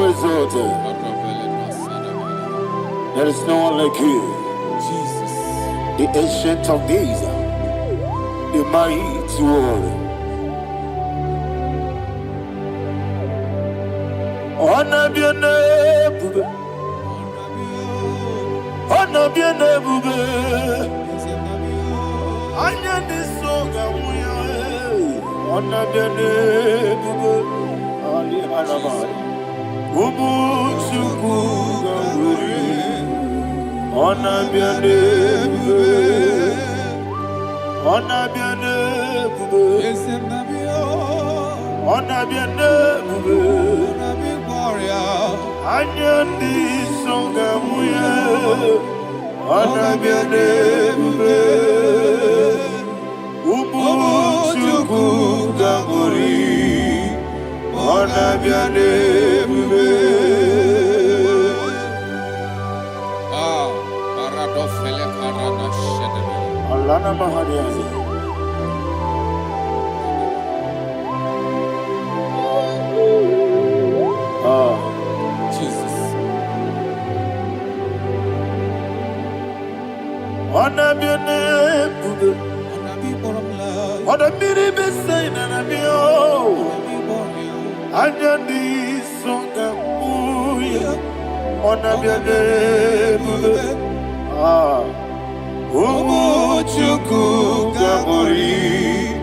thou exalted. There is no one like you. Jesus. The ancient of days, the mighty warrior. Honor be your name, bube. Honor be your name, bube. Anya ni soga muya. Honor be your name, bube. Ali alabari. Ubu chuku gamburi. Honor be your name, bube. Honor be your name, bube. Honor be your name, bube. Anya di songa muya, honor be your name, Ubu chuku gamburi, honor be your name, Paradofele karana shedebe. Alana mahariyazi. Jesus. Honor be your name, honor be the same, honor be your. Anya di songa muya, honor be your name, Ubu chuku gamburi,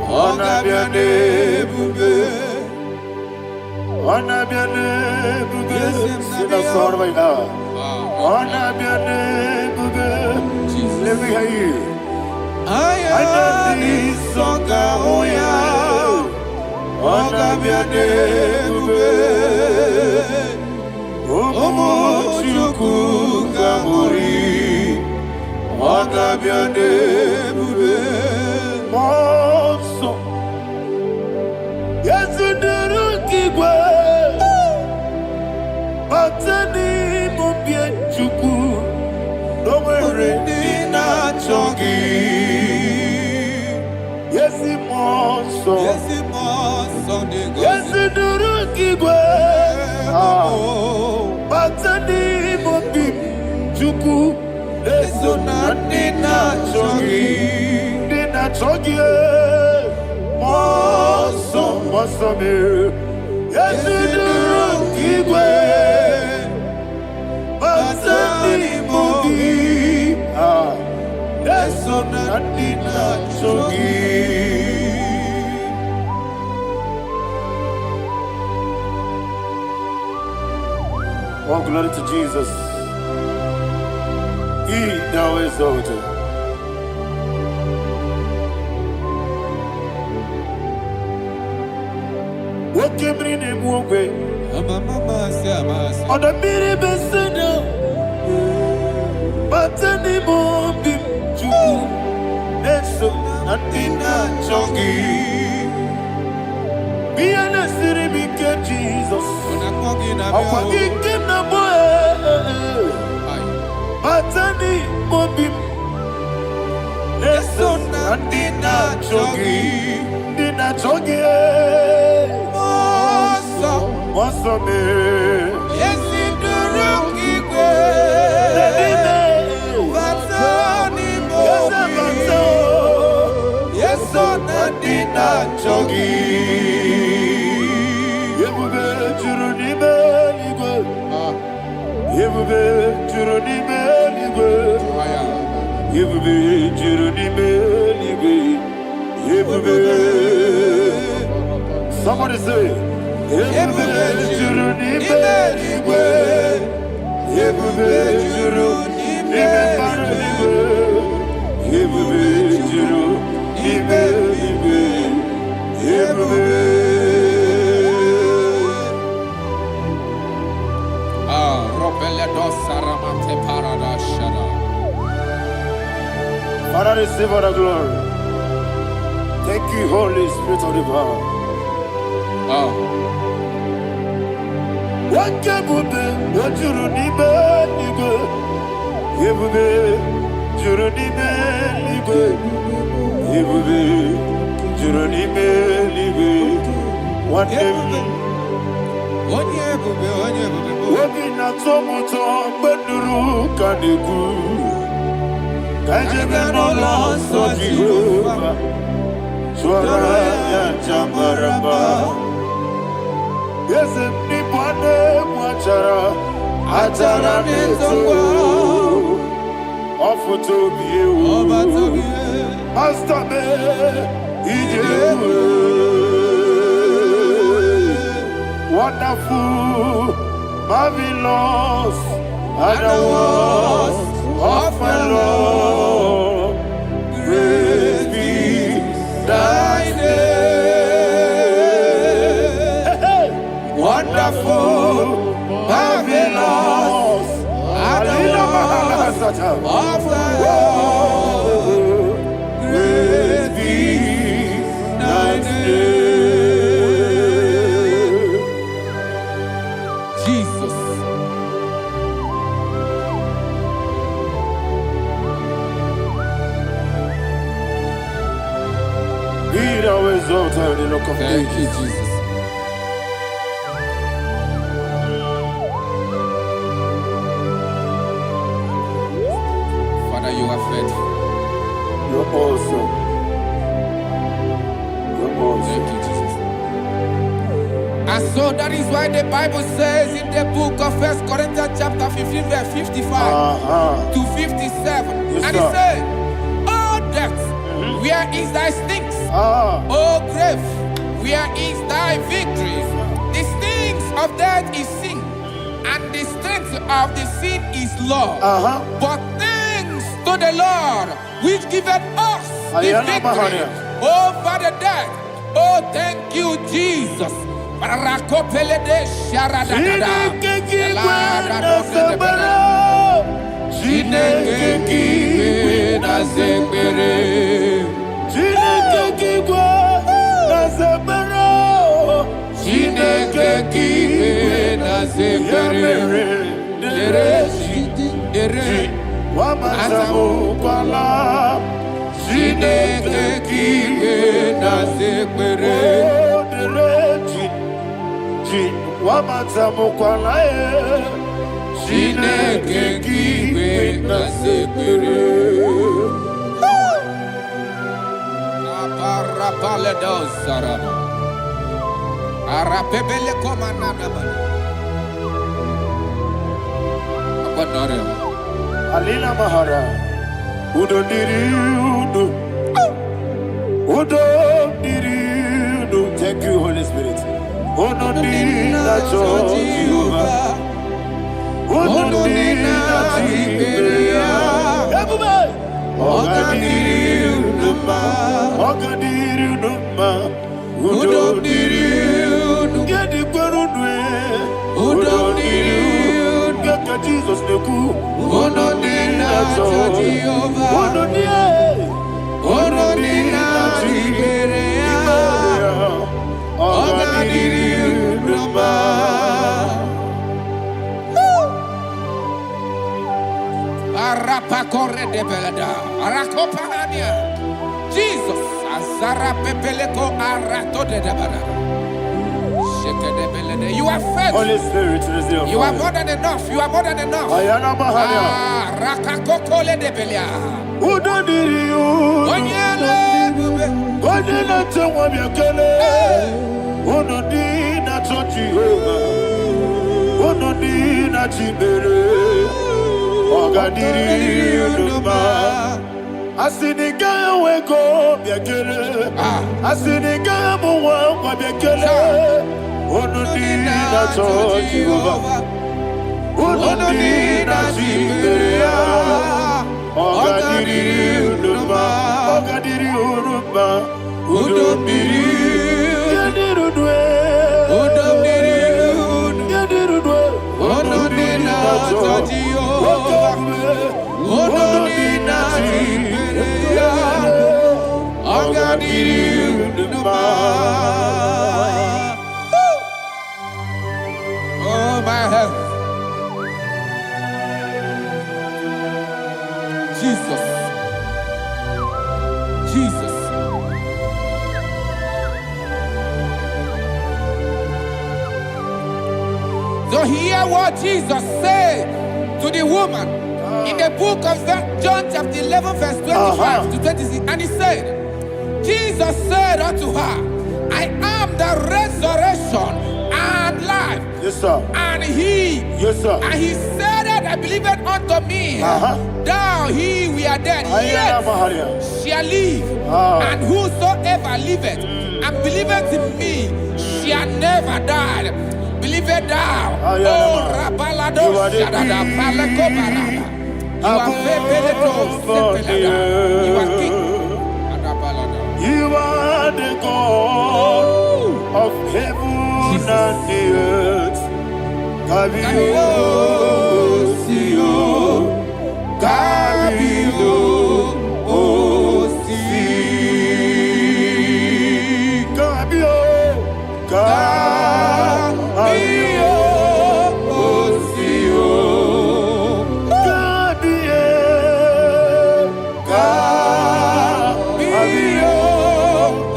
honor be your name, honor be your name, sing a song right now. Honor be your name, let me hear you. Anya di songa muya, honor be your name, Ubu chuku gamburi, honor be your name, Monso. Yes, you do. Batani mubie chuku, domere nina chogi. Yesi monso, yesi duru kigwe. Batani mubie chuku, leso na nina chogi, nina chogi. Monso, monso me. Yesi duru kigwe. Batani mubie, leso na nina chogi. Oh, glory to Jesus. He thou exalted. What came in him one way? On the mini beside, but any more big Jew. Let's nothing chogi. Be an city, became Jesus. I'm walking in the boy. But any more big. Let's nothing chogi. Dina chogi. What's up, man? Yes, in the room, yes, so Nadina Chogi. Yebube Juruni Beligwe. Yebube Juruni Beligwe. Yebube Juruni Beligwe. Yebube. Somebody say. Yebube Juruni Beligwe. Yebube Juruni Beligwe. Yebube Juruni Beligwe. Yebube. Father, receive all the glory. Thank you, Holy Spirit of the power. What can you do? What you need, Yebube, Juruni Beligwe. Yebube, Juruni Beligwe. What name? Wobina tomuto beduru kaniku. Kajebe no loso Jehovah. Swara ya jamaraba. Yese ni bwane mwachara. Atara neto. Ofuto biye. Master me. Ijewe. Wonderful, marvelous, and the words of my Lord. Praise be thy name. Wonderful, marvelous, and the words of my Lord. Praise be thy name. Thank you, Jesus. Father, you are faithful. You're awesome. You're awesome. Thank you, Jesus. And so that is why the Bible says in the book of 1 Corinthians chapter 15, verse 55 to 57. Yes, and it says, "Oh death, where is thy stings? Oh grave, where is thy victory? The stings of death is sin, and the strength of the sin is law. But thanks to the Lord, which giveth us the victory over the death." Oh, thank you, Jesus. Alina Mahara, Udo Diriudo, Udo Diriudo. Thank you, Holy Spirit. Udo Dina Jehovah, Udo Dina Jehovah. Everybody, Ogadiriudo, Ogadiriudo, Udo Diriudo. Get the Gurudwe, Udo Diriudo. Jesus the coup, Ono Dina Jehovah, Ono Dina Jehovah, Ogadiriudo. Arapa corre de belada, Arakopania, Jesus, Azara Pepeleko Arato de Dabara. You are faithful. Holy Spirit, you are more than enough. You are more than enough. Rakakokole de Belia. Who don't need you? Onyele tewa miakele. Ono dina Jehovah. Ono dina Jibere. Ogadiriudo. Asiniga weko miakele. Asiniga muwa miakele. Ono dina Jehovah, ono dina Jehovah, Ogadiriudo, Ogadiriudo, Udo Diriudo, Udo Diriudo, ono dina Jehovah, ono dina Jehovah, Ogadiriudo. Oh, my health. Jesus. Jesus. So hear what Jesus said to the woman in the book of John chapter 11 verse 25 to 26. And he said, Jesus said unto her, I am the resurrection and life. Yes, sir. And he, yes, sir. And he said that I believed unto me, thou he we are dead, yet shall live. And whosoever liveth and believeth in me shall never die. Believe it thou. Oh, Rabalado Shadada, Palako Barada. You are You are king. You are the God of heaven and the earth. Kabio, Sio, Kabio, Osi, Kabio, Kabio, Osio, Kabio, Kabio,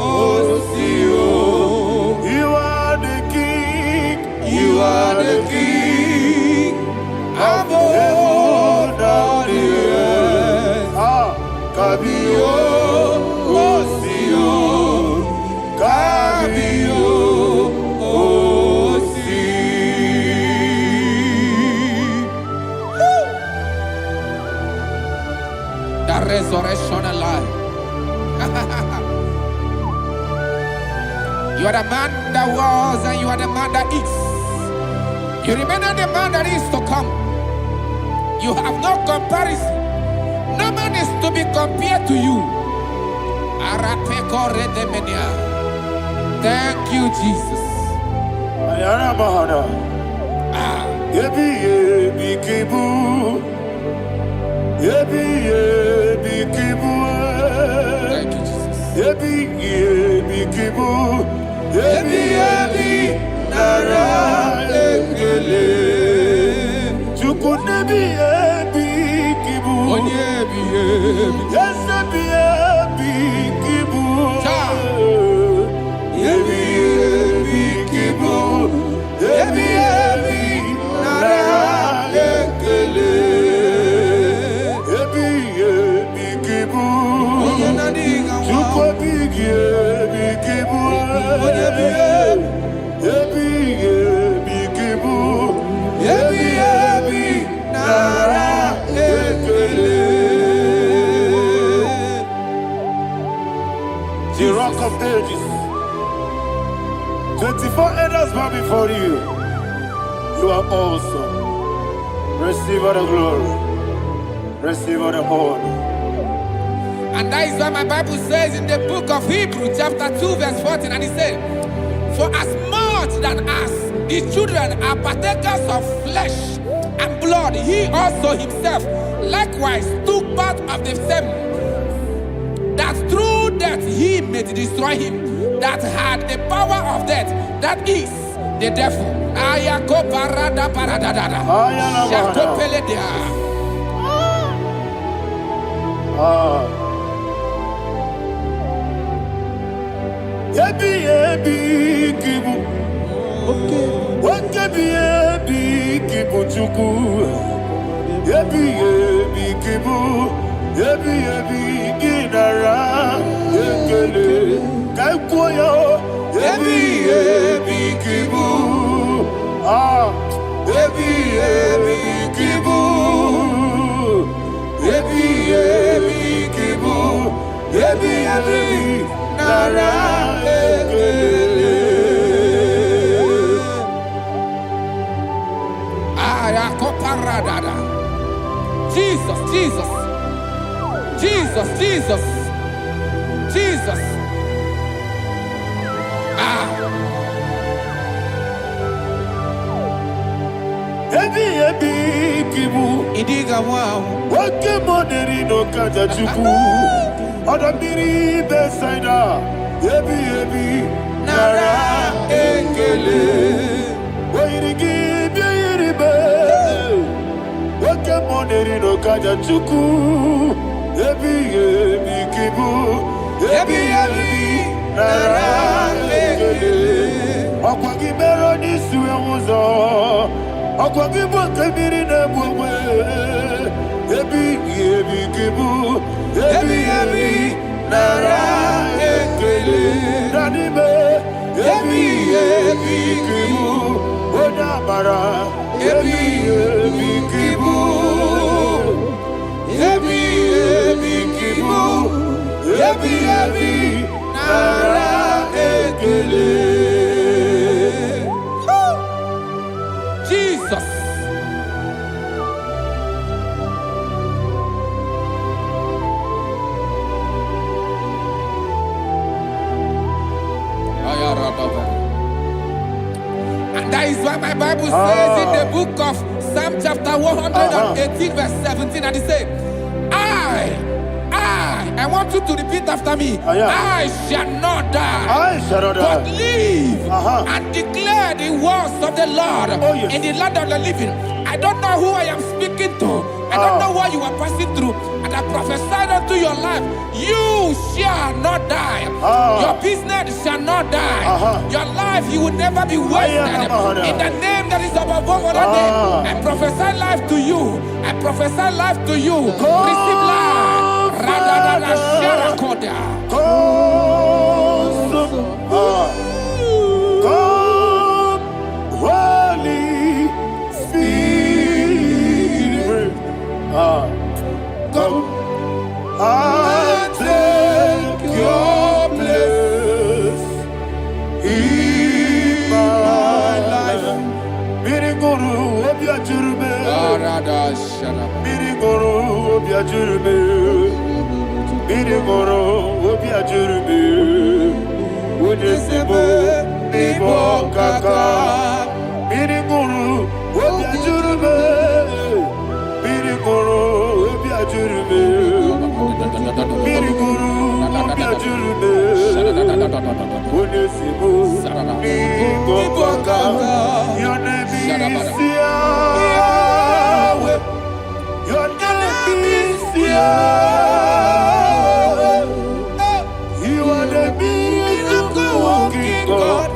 Osio. You are the king. You are the king of heaven and the earth. Kabio, Osio, Kabio, Osi. The resurrection and life. You are the man that was and you are the man that is. You remember the man that is to come. You have no comparison. No man is to be compared to you. Thank you, Jesus. Thank you, The Rock of Ages. 24 elders bow before you. You are awesome. Receive all the glory. Receive all the honor. And that is what my Bible says in the book of Hebrews chapter 2 verse 14. And it said, for as much than as the children are partakers of flesh and blood, he also himself likewise took part of the same, that through death he may destroy him that had the power of death, that is the devil. Jesus, Jesus, Jesus, Jesus, Jesus. Idiga wow. Wake money no kaja chuku. Odamiri besaida. Ebi nara ekele. Wairigi biiribe. Wake money no kaja chuku. Ebi kibu. Ebi nara ekele. Okwagi mero ni suwe muzo. Akwagibo kebiri na bwewe. Ebi kibu. Ebi nara ekele. Nanibe. Ebi kibu. Odabara. Ebi kibu. Ebi kibu. Ebi nara ekele. Jesus. And that is why my Bible says in the book of Psalm chapter 118 verse 17, and it says, I want you to repeat after me. I shall not die, but live and declare the words of the Lord in the land of the living. I don't know who I am speaking to. I don't know what you are passing through. And I prophesied unto your life, you shall not die. Your business shall not die. Your life, you will never be wasted. In the name that is above all other name, I prophesy life to you. I prophesy life to you. Receive life. Radadada Sharakoda. Come, Holy Spirit. Come and take your place in my life. Miriguru obiajurube. Miriguru obiajurube. Miriguru obiajurube. Udesibo ibo kaka. Miriguru obiajurube. Miriguru obiajurube. Miriguru obiajurube. Udesibo ibo kaka. Your name is Yahweh. Your name is Yahweh. You are the miracle working God.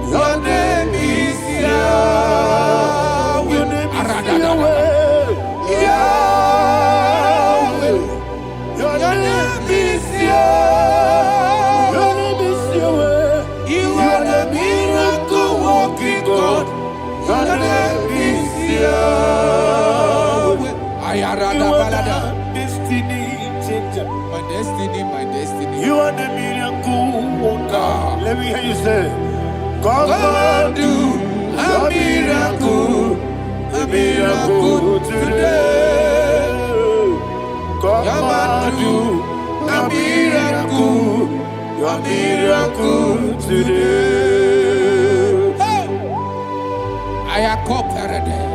Your name is Yahweh. Your name is Yahweh. Yahweh. Your name is Yahweh. Your name is Yahweh. You are the miracle working God. Your name is Yahweh. You are the destiny changer. My destiny. You are the miracle worker. Let me hear you say, come and do a miracle today. Come and do a miracle today. I am cooperative.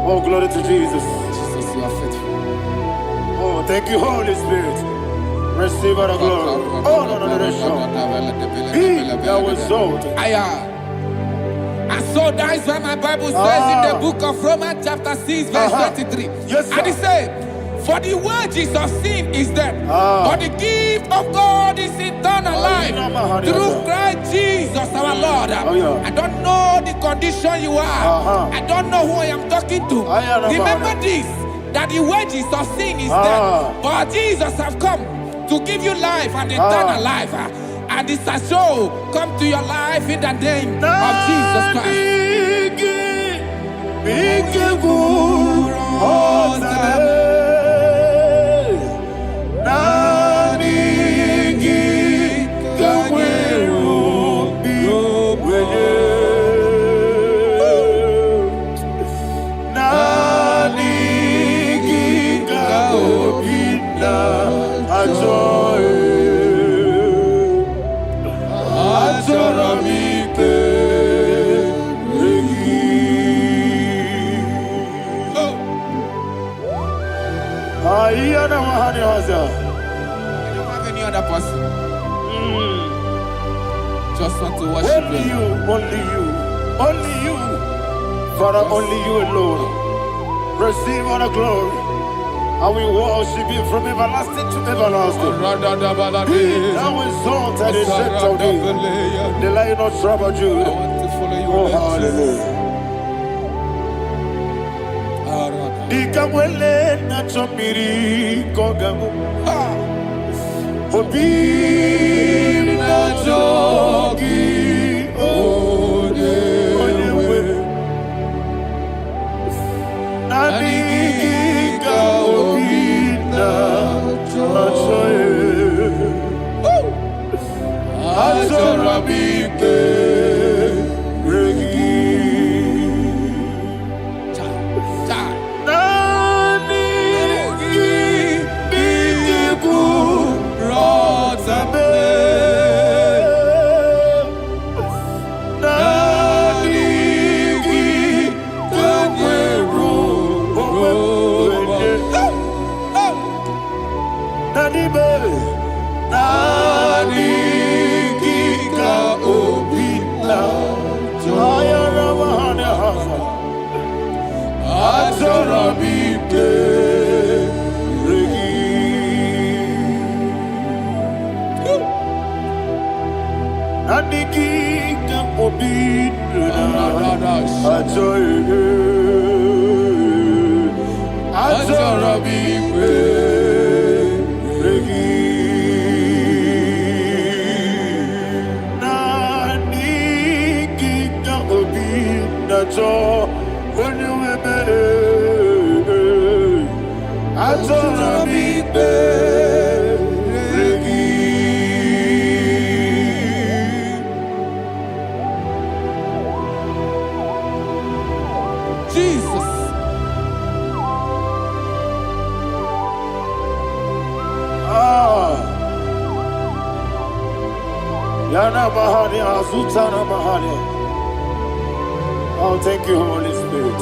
Oh, glory to Jesus. Jesus, you are faithful. Oh, thank you, Holy Spirit. Receive our glory. Oh, no. Be thou exalted. And so that is why my Bible says in the book of Romans chapter 6 verse 23. Yes, sir. And it says, for the wages of sin is death, but the gift of God is eternal life through Christ Jesus our Lord. I don't know the condition you are. I don't know who I am talking to. Remember this, that the wages of sin is death, but Jesus have come to give you life and eternal life. And this shall so come to your life in the name of Jesus Christ. I don't have any other person. Just want to worship only you, only you. Father, only you alone. Receive all the glory. I will worship Him from everlasting to everlasting. Thou exalted the strength of Thee, the Lion of tribe of Judah. Oh, hallelujah. Dikamwele na chomiri kogamu. Obi na jogi onewe. Nadiga obi na joye. Azorabike regi. Oh, thank you, Holy Spirit.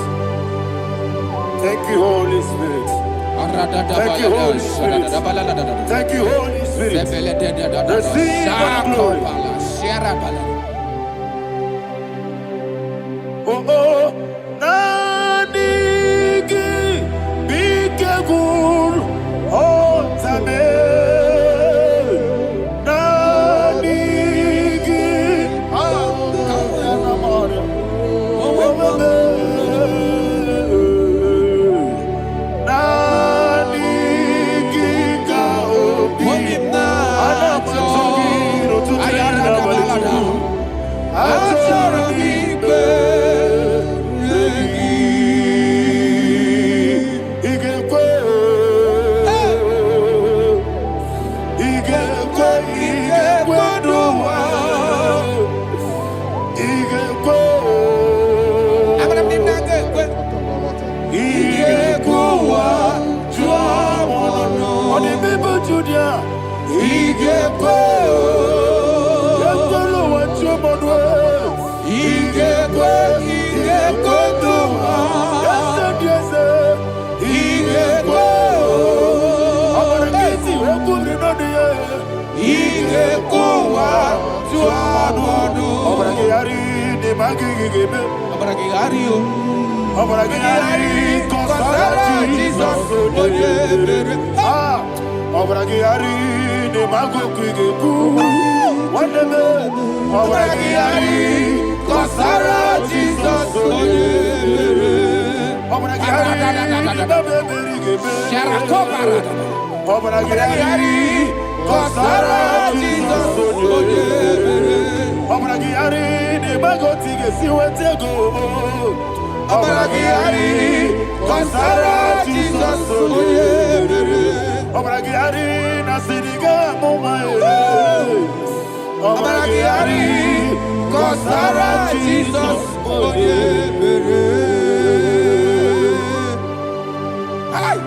Thank you, Holy Spirit. Thank you, Holy Spirit. Thank you, Holy Spirit. Receive my glory. Oh, oh, Nanigi, Bigagul, oh, Tame.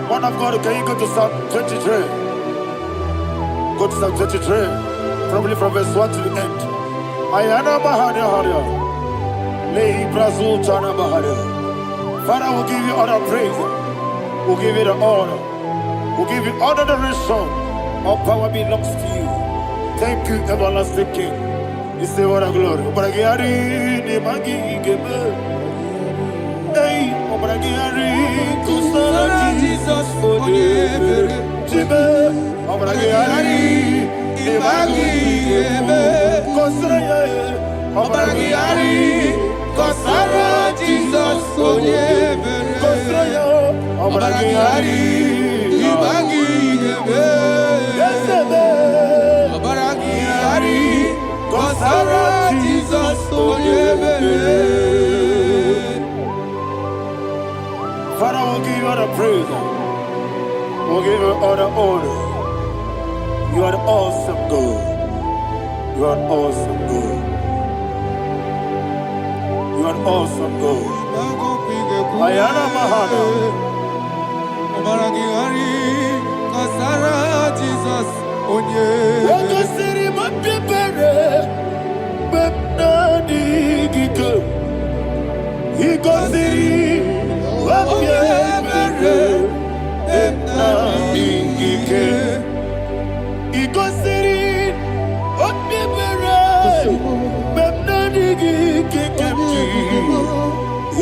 Man of God, can you go to Psalm 23? Go to Psalm 23, probably from verse 1 to the end. Ayana Mahania Haria. Lay Brazil Chana Mahania. Father, we'll give you all the praise. We'll give you the honor. We'll give you all the adoration. All power belongs to you. Thank you, everlasting King. You say what a glory. Obragiari, ni magi gebe. Hey, Obragiari, Kusara Jesus. Jesus, Onyebere. Jibe, Obragari, Ibagi, Kosraya, Obragari, Kosara, Jesus, Onyebere. Kosraya, Obragari, Ibagi, Obragari, Kosara, Jesus, Onyebere. Father, we'll give you all the praise. We'll give you all the honor. You are awesome God. You are awesome God. You are awesome God. Ayana Mahana. Obaragari, Kasara, Jesus, Onye. Wakasiri mapipere, bepnadi gike. Ikosiri mapipere, bepnadi gike. Ikosiri mapipere, bepnadi gike kemji.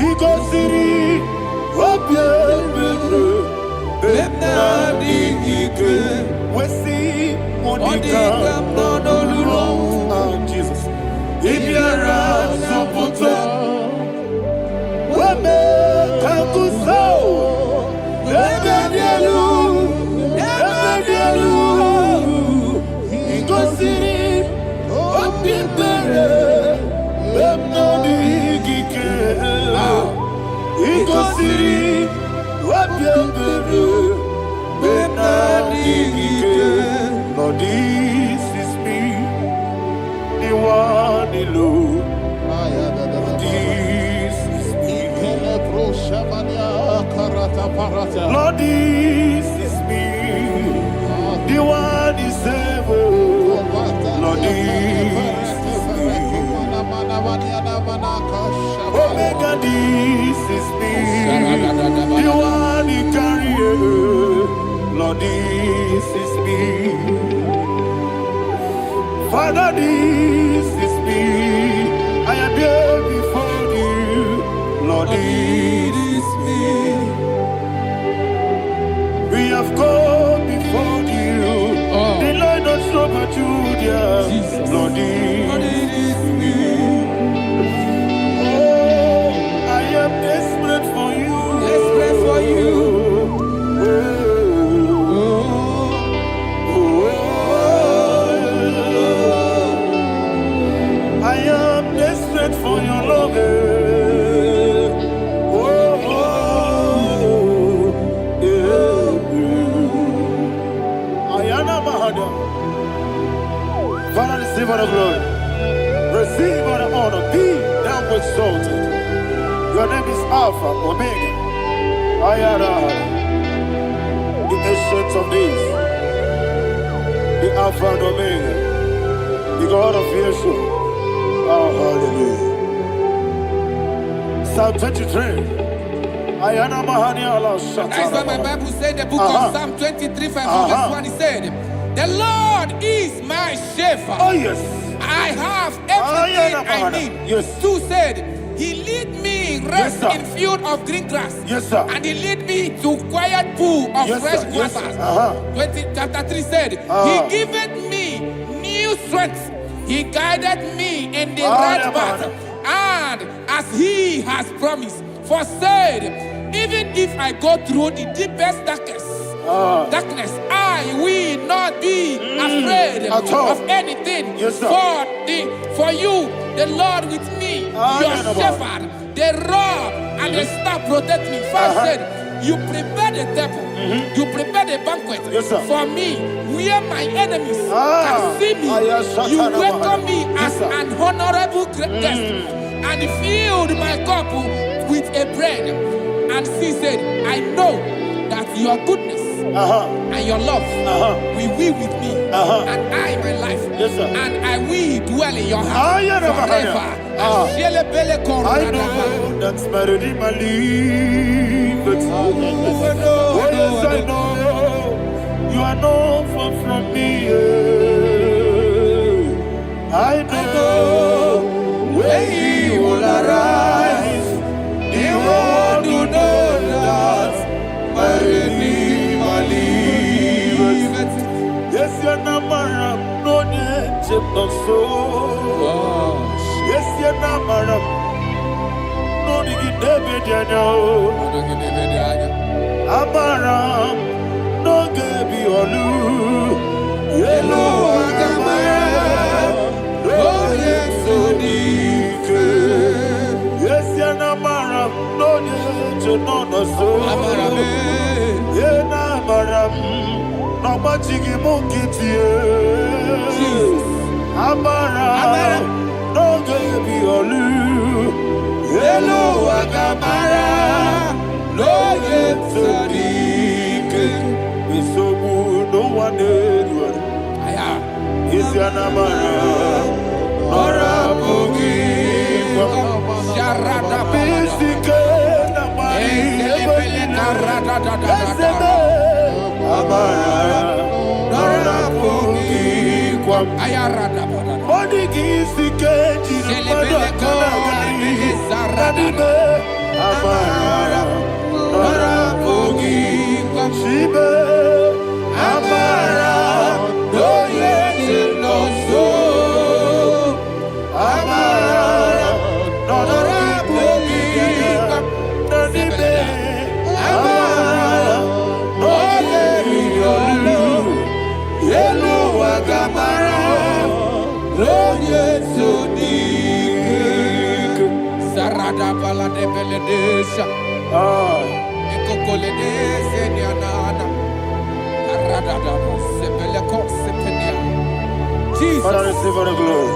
Ikosiri mapipere, bepnadi gike. Wesi monika nonolulo. Jesus. Ibiara soputo. Wame kankuso. Ebedielu. Ebedielu. Ikosiri opipere. Bemnodi gike. Ikosiri opipere. Lord, this is me, the one alone. This is me. Lord, this is me, the one is ever. Lord, this is me. Omega, this is me, the one you carry. Lord, this is me. Father, this is me. I am here before you. Lord, this is me. We have come before you. The Lord of Super Judah. Lord, this is me. Oh, I am desperate for you. Desperate for you. For your love, Ayana Mahada. Father, receive all the glory, receive all the honor. Be thou exalted. Your name is Alpha, Omega. Ayana, the ancient of days, the Alpha and Omega, the God of Yeshua. Oh, hallelujah. Psalm 23. Ayana Mahania Allah Shata. That's why my Bible said, the book of Psalm 23, 5, verse 1, he said, the Lord is my shepherd. Oh, yes. I have everything I need. Yes. 2 said, he lead me rest in field of green grass. Yes, sir. And he lead me to quiet pool of fresh waters. 20, chapter 3 said, he giveth me new strength. He guided me in the right path, and as he has promised, for said, even if I go through the deepest darkness, I will not be afraid of anything. Yes, for you, the Lord with me, your shepherd, the rod and the staff protect me. First said, you prepare the table, you prepare the banquet for me, where my enemies can see me. You welcome me as an honorable guest, and filled my cup with a bread. And she said, I know that your goodness and your love will be with me, and I, my life, and I will dwell in your house forever. I know that's better than my life. Oh, yes, I know you are not far from me. I know when he will arise, the world will know that my so. Yes, you're not maram. No, you get David, you know. Amaram, no, get be olu. Yellow, Agamara. Oh, yes, so deep. Yes, you're not maram. No, you know, so. Yeah, na maram. No machigi mukiti. Amara, no gebi olu. Hello, Agamara, no yetsadike. Misobu no one edward. Is Yanamara, Nora Bogi, Sharada Bisike, Amara, Nora Bogi, Ayarada, Odigi Sikeji, Amara, Nora Bogi, Shibe, Amara, no yet no so, Amara, Nora Bogi, Amara, no yet no Yellow Agamara, no yet so deep. Sarada Bala de Beledesha, Ecocoledes, and Yanana, Arada, Sepeleco, Sepenia. Jesus, Father, receive the glory.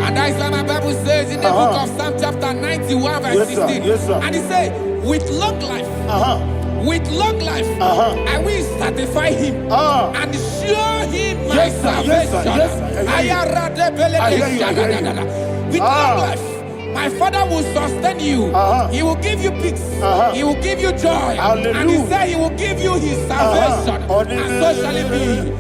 And that is what my Bible says in the book of Psalm chapter 91 verse 16. Yes, sir. And it says, with long life, with long life, I will satisfy him and show him my salvation. With long life, my Father will sustain you. He will give you peace. He will give you joy. Hallelujah. And he said he will give you his salvation. And so shall it be.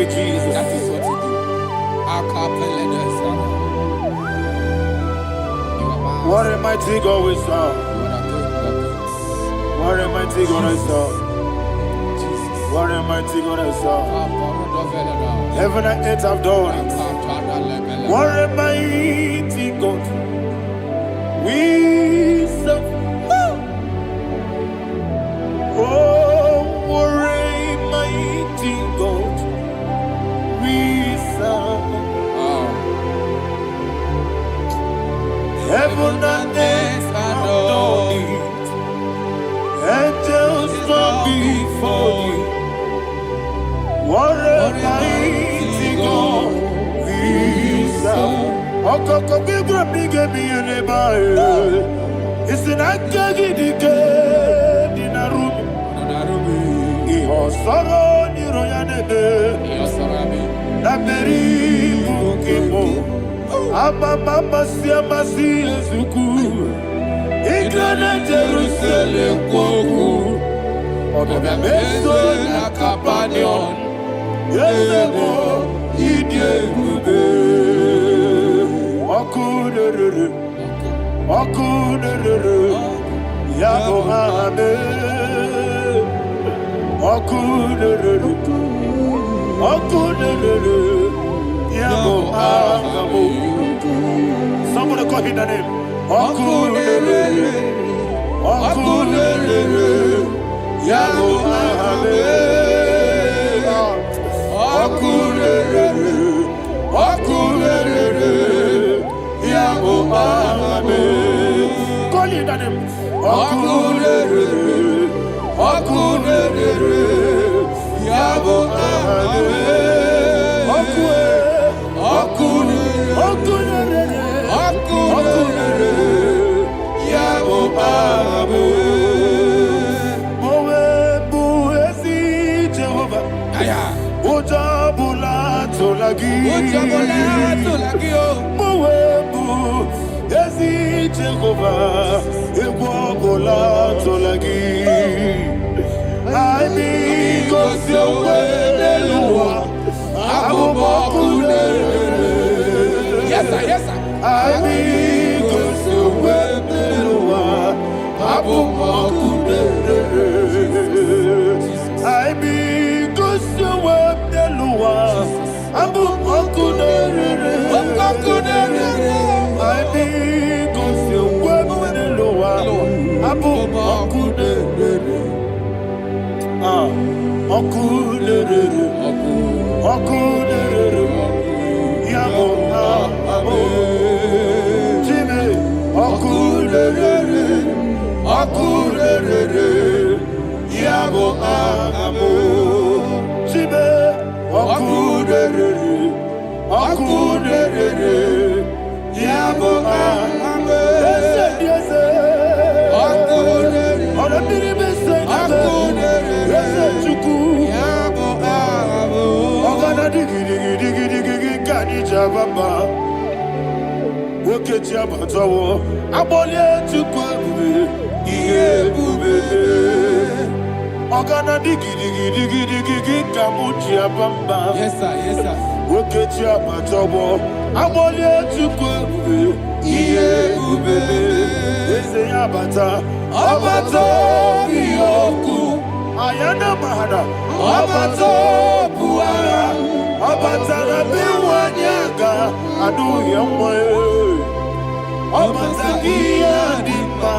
Jesus. That is what you do. What a mighty God we serve. What a mighty God I serve. What a mighty God I serve. Heaven and earth have done it. What a mighty God we serve. Oh, what a mighty God we serve. Heaven and earth have done it. Angels come before you. What a mighty God we serve. Okoko bigro bige bi eneba. It's an akagi dike dinarubi. Iho soro ni royanebe. Naberi bukimo. Mama siama si ezuku. Igrana Jerusalem kwoku. Odobe meso na kapanion. Yesebo idie gube. Okunere. Yago hame. Okunere. Yago hame. Somebody call him the name. Okunere. Yago hame. Okunere. Yago hame. Call him the name. Okunere. Okunere, Yabo Abe. Mowebu ezi Jehovah egwogola tolagi. Aibi gosi oweneluwa abubokune. Yes sir, yes sir. Aibi gosi oweneluwa abubokune. Aibi gosi oweneluwa abubokune. Aibi gosi oweneluwa abubokune. Okunere, okunere, yabo abo. Jime, okunere, okunere, yabo abo. Jime, okunere, okunere, yabo abo. Yes, okunere, okunere, Baba, woke Jabatawo, Abolia to Kwabu, Yebube, Ogana digi, Kamutia Bamba. Yes, sir, yes, sir. Woke Jabatawo, Abolia to Kwabu, Yebube, Yabata, Abato, Yoku, Ayana Mahana, Abato, Puara. Abatana biwanyaga adu yamwe. Abatagia dimba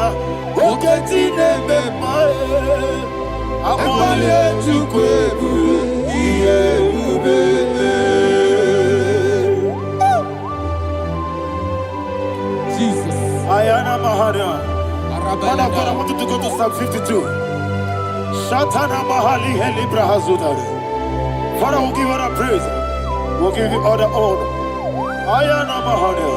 oketine bemae. Amale tukwebu iyebube. Jesus. Ayana Mahara. Father, I want you to go to Psalm 52. Shatana Mahali Helibra Hazudare. Father, we'll give you all the praise. We'll give you all the honor. Ayana Mahana.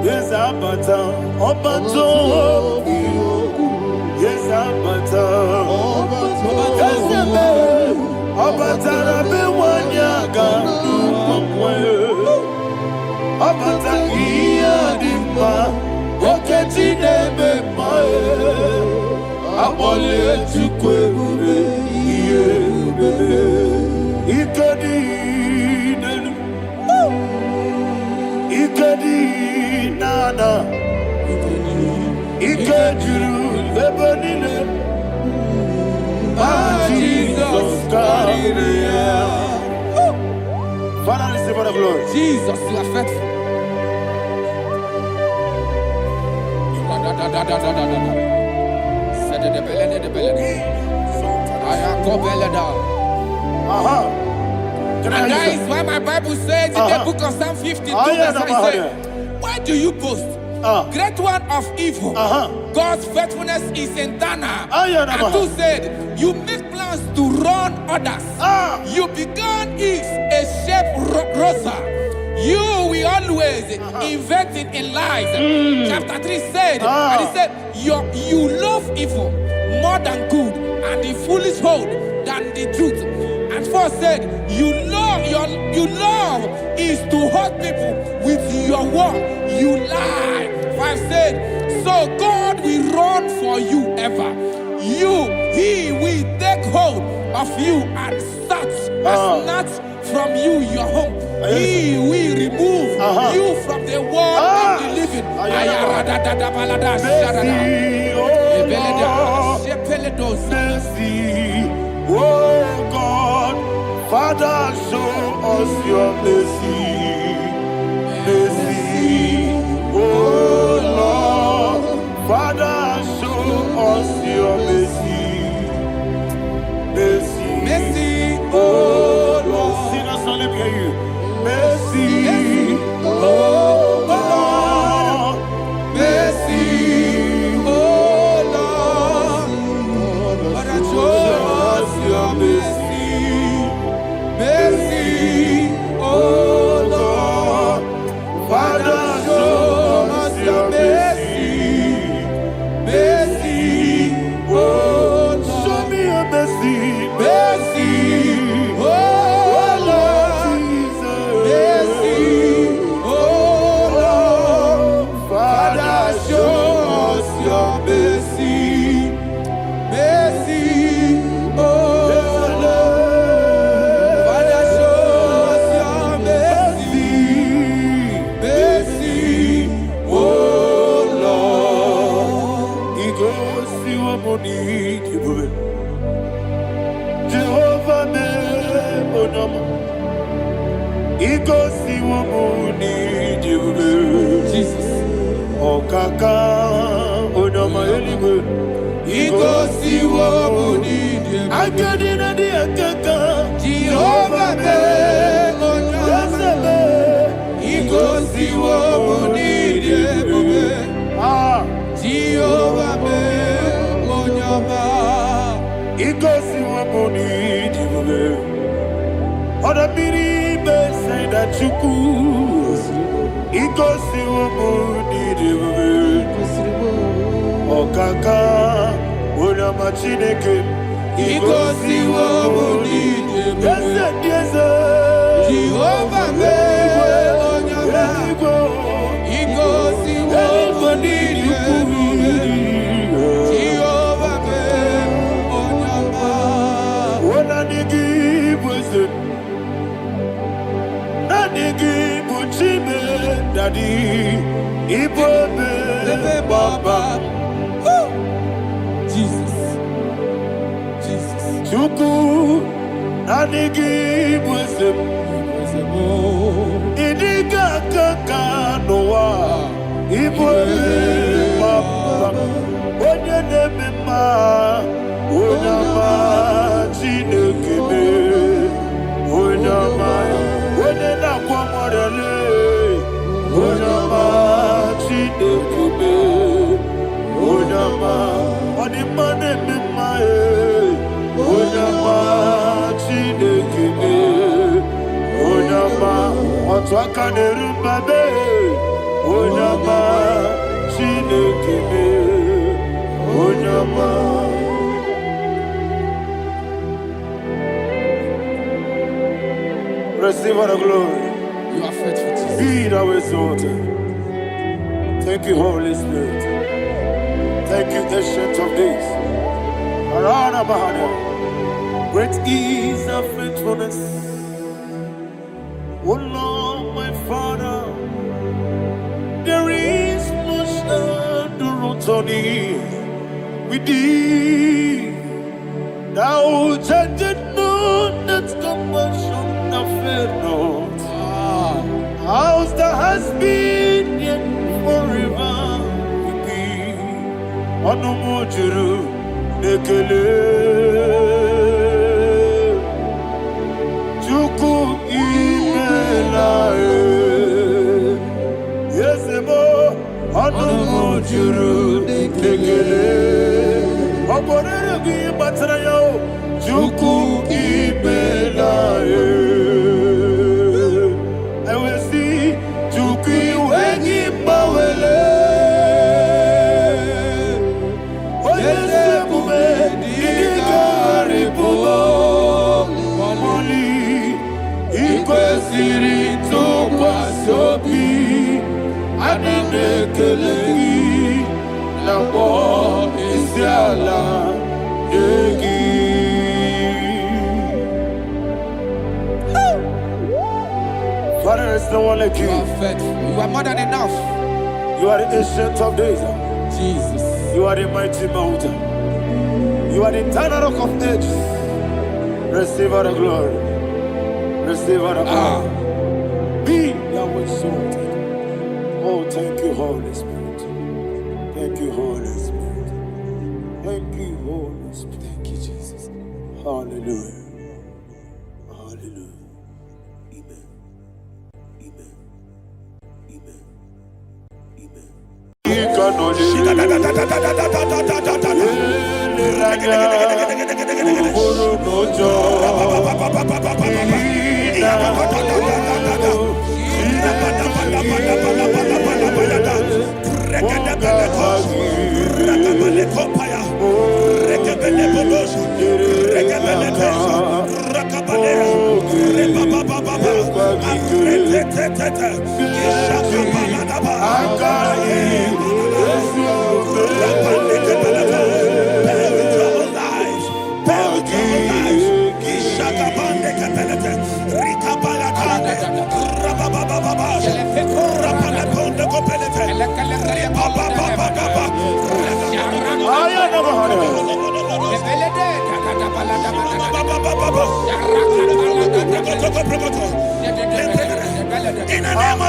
Yes, Abata. Obato. Yes, Abata. Abata Rabe Wanyaga. Abata Iyadimba. Oketine Bemae. Abole Chukwebube, Yebube, Ikadi Nana, Ikadiru, Lebanine, Jesus, Father, receive the glory. Jesus, you are faithful. And that is why my Bible says in the book of Psalm 52, verse 9, why do you boast? Great one of evil. God's faithfulness is eternal. And who said, you make plans to run others. You began is a shape rosa. You will always invent it in lies. Chapter 3 said, and he said, you love evil more than good, and the foolish hold than the truth. And 4 said, you love is to hurt people with your word. You lie. 5 said, so God will run for you ever. He will take hold of you and snatch from you your home. He will remove you from the world of the living. Oh God, Father, show us your mercy. Mercy, oh Lord, Father, show us your mercy. Mercy, mercy, oh Lord. Sinners, let me hear you. Mercy, oh Lord, Onyama. Igosi wamuni diwe. Jesus. Okaka Onyama eligwe. Igosi wamuni diwe. Akadina di akaka. Jehovah be Onyama. Igosi wamuni diwe. Jehovah be Onyama. Igosi wamuni diwe. Oda biri be say that you could. Igosi wamuni diwe. Okaka Onyama Chineke. Igosi wamuni diwe. Yes, Jehovah be Onyama. Igosi wamuni diwe. Jehovah be Onyama. Ona nigi bweze, na nigi buchime dadi, ibobe baba. Jesus, Jesus. Chuku, na nigi bweze, idiga kaka noa, ibobe baba. Onye neme ma, Onyama Chineke me. Onyama, onye na-akwa mọrele. Onyama Chineke me. Onyama, ọdịmma na-eme mma e. Onyama Chineke me. Onyama, otu aka na-eru mba be. Onyama Chineke me. Onyama. Receive all the glory. You are faithful, Jesus. Be thou exalted. Thank you, Holy Spirit. Thank you, Ancient of Days. Arana Bahana. Great is thy faithfulness. O Lord, my Father, there is no shadow on thee. With thee, thou judgest not that compassion of fair not. How's the has been yet forever with thee? Onomojuru nekele. Chuku imelae. Yesemo onomojuru nekele. Oborere gi batara yo. Chuku imelae. I will see Chuku wengi bawele. Oyesebume digari bubo. Moli ikwesiri tukwa sobi. Anenekelegi Nambo isiala egi. Father, there's no one like you. You are faithful. You are more than enough. You are the Ancient of Days. Jesus. You are the mighty mountain. You are the eternal rock of ages. Receive all the glory. Receive all the honor. Be thou exalted. Oh, thank you, Holy Spirit. Thank you, Holy Spirit. Thank you, Holy Spirit. Thank you, Jesus. Hallelujah. Hallelujah. Amen. Amen. Amen.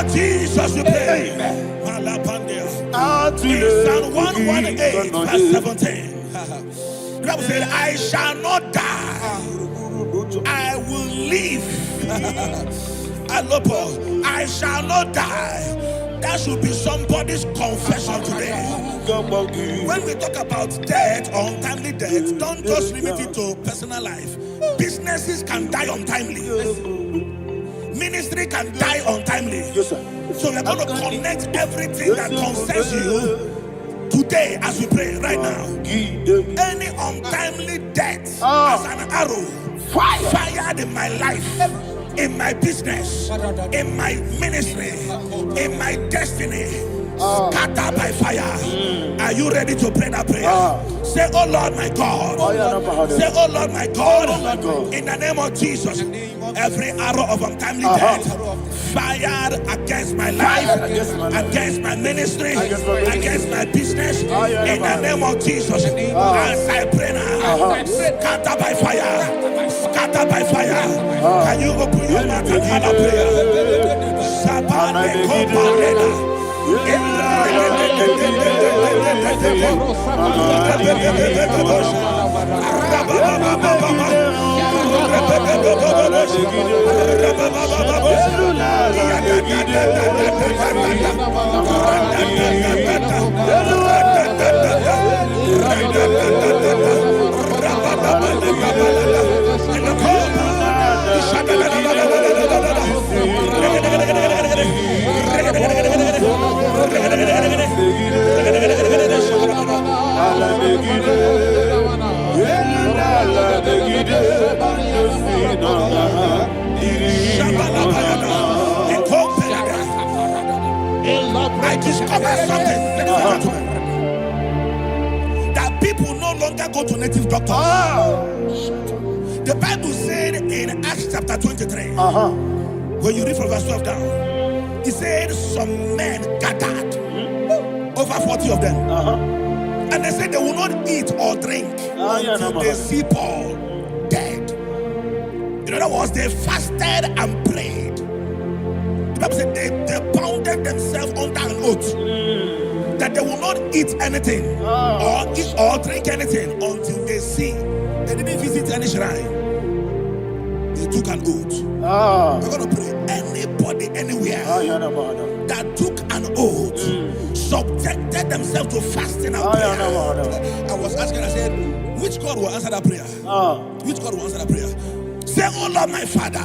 of Jesus we pray. In Psalm 118 verse 17. The Bible said, I shall not die, I will live. I shall not die. That should be somebody's confession today. When we talk about death or untimely death, don't just limit it to personal life. Businesses can die untimely. Ministry can die untimely. So we're going to connect everything that concerns you today as we pray right now. Any untimely death as an arrow fired in my life, in my business, in my ministry, in my destiny, scattered by fire. Are you ready to pray that prayer? Say, oh Lord my God. Say, oh Lord my God. In the name of Jesus, every arrow of untimely death fired against my life, against my ministry, against my business, in the name of Jesus, as I pray now, scattered by fire, scattered by fire. Can you open your mouth and have a prayer? I discovered something, that people no longer go to native doctors. The Bible said in Acts chapter 23, when you read from verse 12 down, it said some men gathered, over 40 of them, and they said they will not eat or drink until they see Paul dead. In other words, they fasted and prayed. The Bible said they bounded themselves under an oath that they will not eat anything or eat or drink anything until they see. They didn't visit any shrine. They took an oath. We're going to pray. Anybody, anywhere that took an oath, subjected themselves to fasting and prayer. I was asking, I said, which God will answer that prayer? Which God will answer that prayer? Say, oh Lord my Father,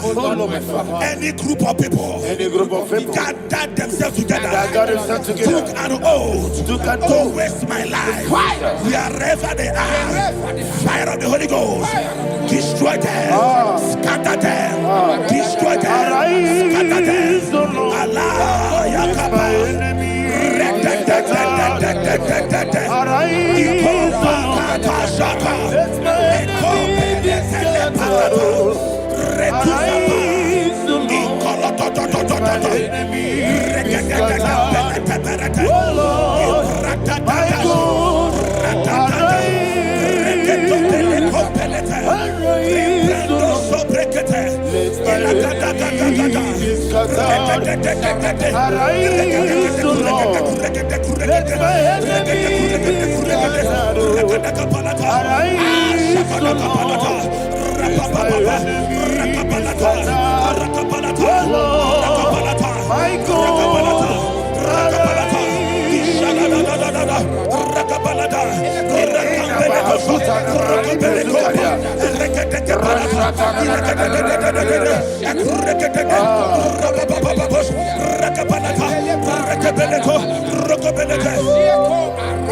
any group of people gathered themselves together, took an oath to waste my life. Wherever they are, fire of the Holy Ghost, destroy them, scatter them, destroy them, scatter them. Allah Yakaba.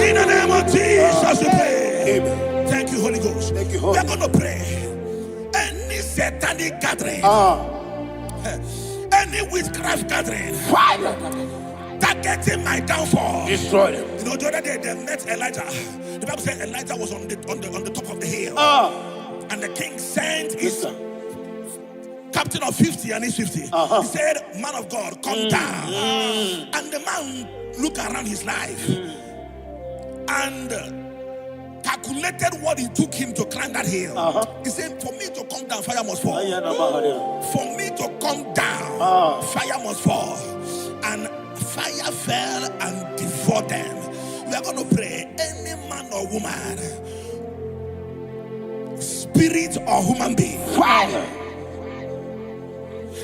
In the name of Jesus, we pray. Thank you, Holy Ghost. We are going to pray. Any satanic gathering, any witchcraft gathering, targeting my downfall, destroy them. You know, the other day they met Elijah. The Bible said Elijah was on the top of the hill, and the king sent his captain of 50 and his 50. He said, man of God, come down. And the man looked around his life and calculated what it took him to climb that hill. He said, for me to come down, fire must fall. For me to come down, fire must fall. prevail and devour them. We are going to pray. Any man or woman, spirit or human being, Fire.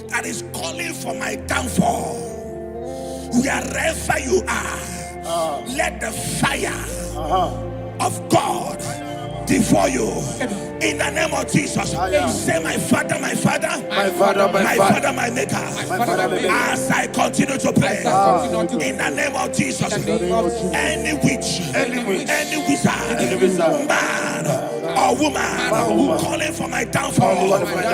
that is calling for my downfall, wherever you are, let the fire of God devour you. In the name of Jesus, say, my Father, my Father, My Father, my Father, my Maker. As I continue to pray, in the name of Jesus, any witch, any wizard, man or woman calling for my downfall,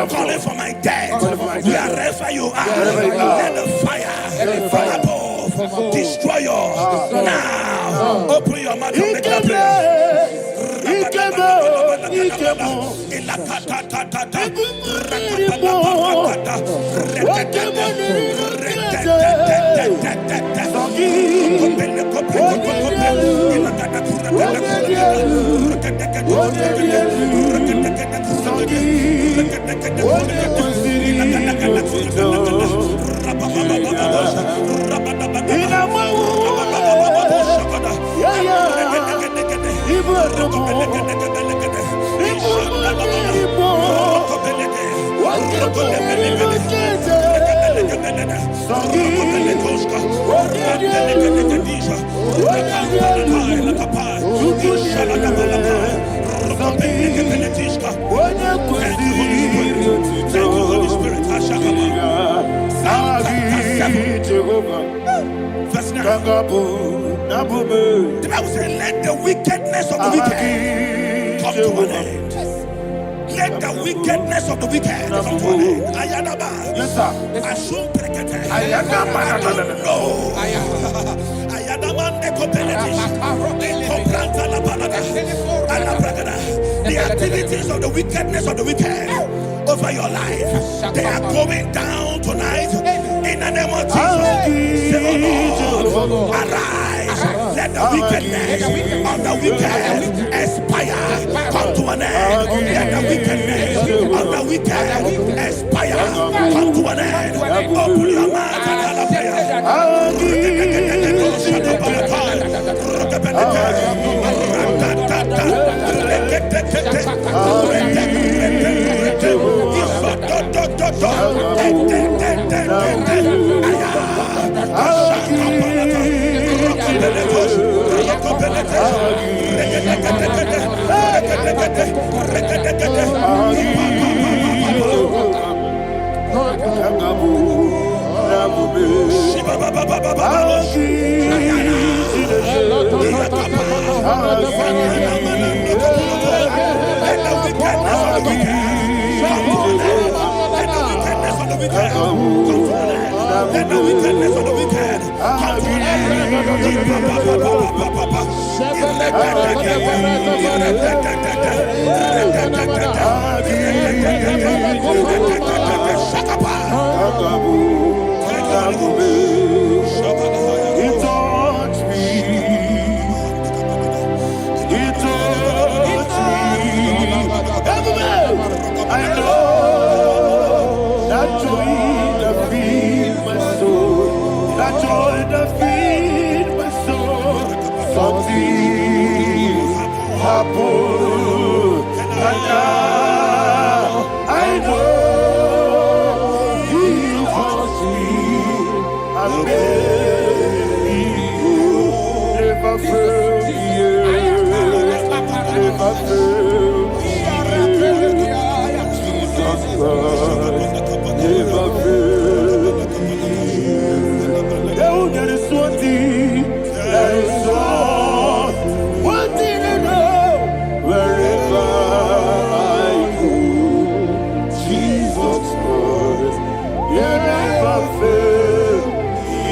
calling for my death, wherever you are, let the fire from above destroy you. Now, open your mouth and make a prayer. Verse 9. The Bible says, let the wickedness of the wicked come to an end. Let the wickedness of the wicked come to an end. Ayadaba. Yes, sir. Assume prekete. Ayadaba. No. Ayadaba ne kopeletis. Kompranta la balada. Ala brakada. The activities of the wickedness of the wicked over your life, they are going down tonight in the name of Jesus. Say, oh Lord, arise. Let the wickedness of the wicked expire. Come to an end. Let the wickedness of the wicked expire. Come to an end. Open your mouth and let the wickedness of the wicked come to an end. He touched me. I know that joy that feeds my soul. That joy that feeds my soul. Something happened, and now I know He wants me. And baby, never fail me, never fail me. Jesus Christ, never fail me. There is one thing, there is one thing I know. Wherever I go, Jesus Christ, you never fail me.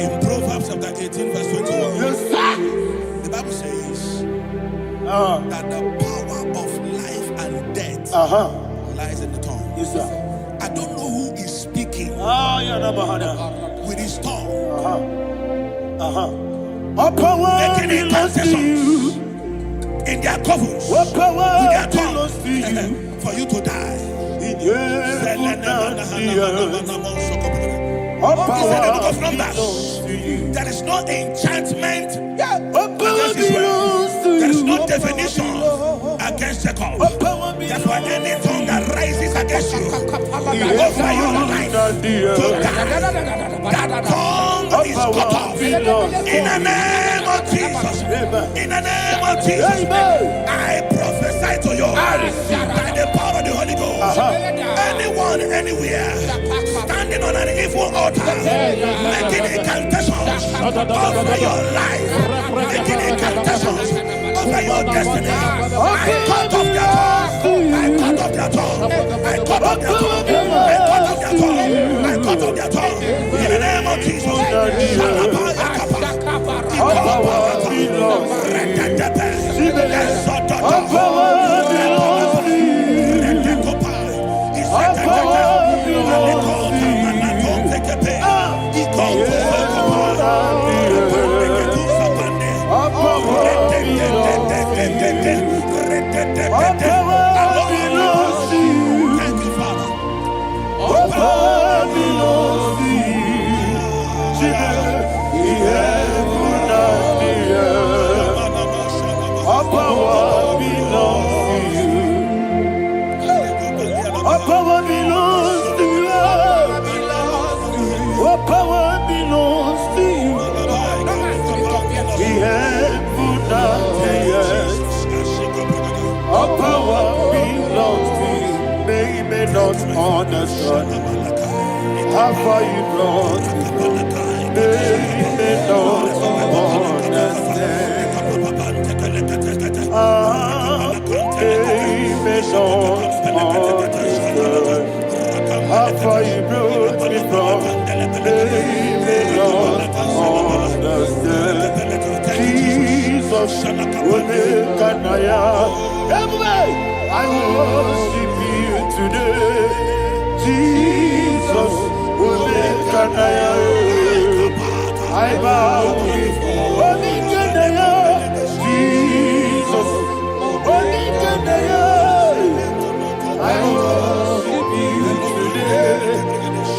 In Proverbs chapter 18, verse 21, yes, the Bible says that the power of life and death lies in the tongue. Yes, sir. I don't know who is speaking with his tongue, making incantations in their covens with their tongue for you to die. He said in the book of Numbers, there is no enchantment against Israel. There is no definition against Jacob. Therefore, any tongue that rises against you over your life to die, that tongue is cut off. In the name of Jesus. In the name of Jesus. I prophesy to you by the power of the Holy Ghost. Anyone, anywhere, standing on an evil altar, making incantations over your life, making incantations over your destiny, I cut off their tongue. I cut off their tongue. I cut off their tongue. I cut off their tongue. I cut off their tongue. In the name of Jesus. Not understand how far you brought me. They may not understand. They may not understand how far you brought me from. They may not understand. Jesus, will make an I worship you today. Jesus, will make an I bow before Jesus, will make an I worship you today.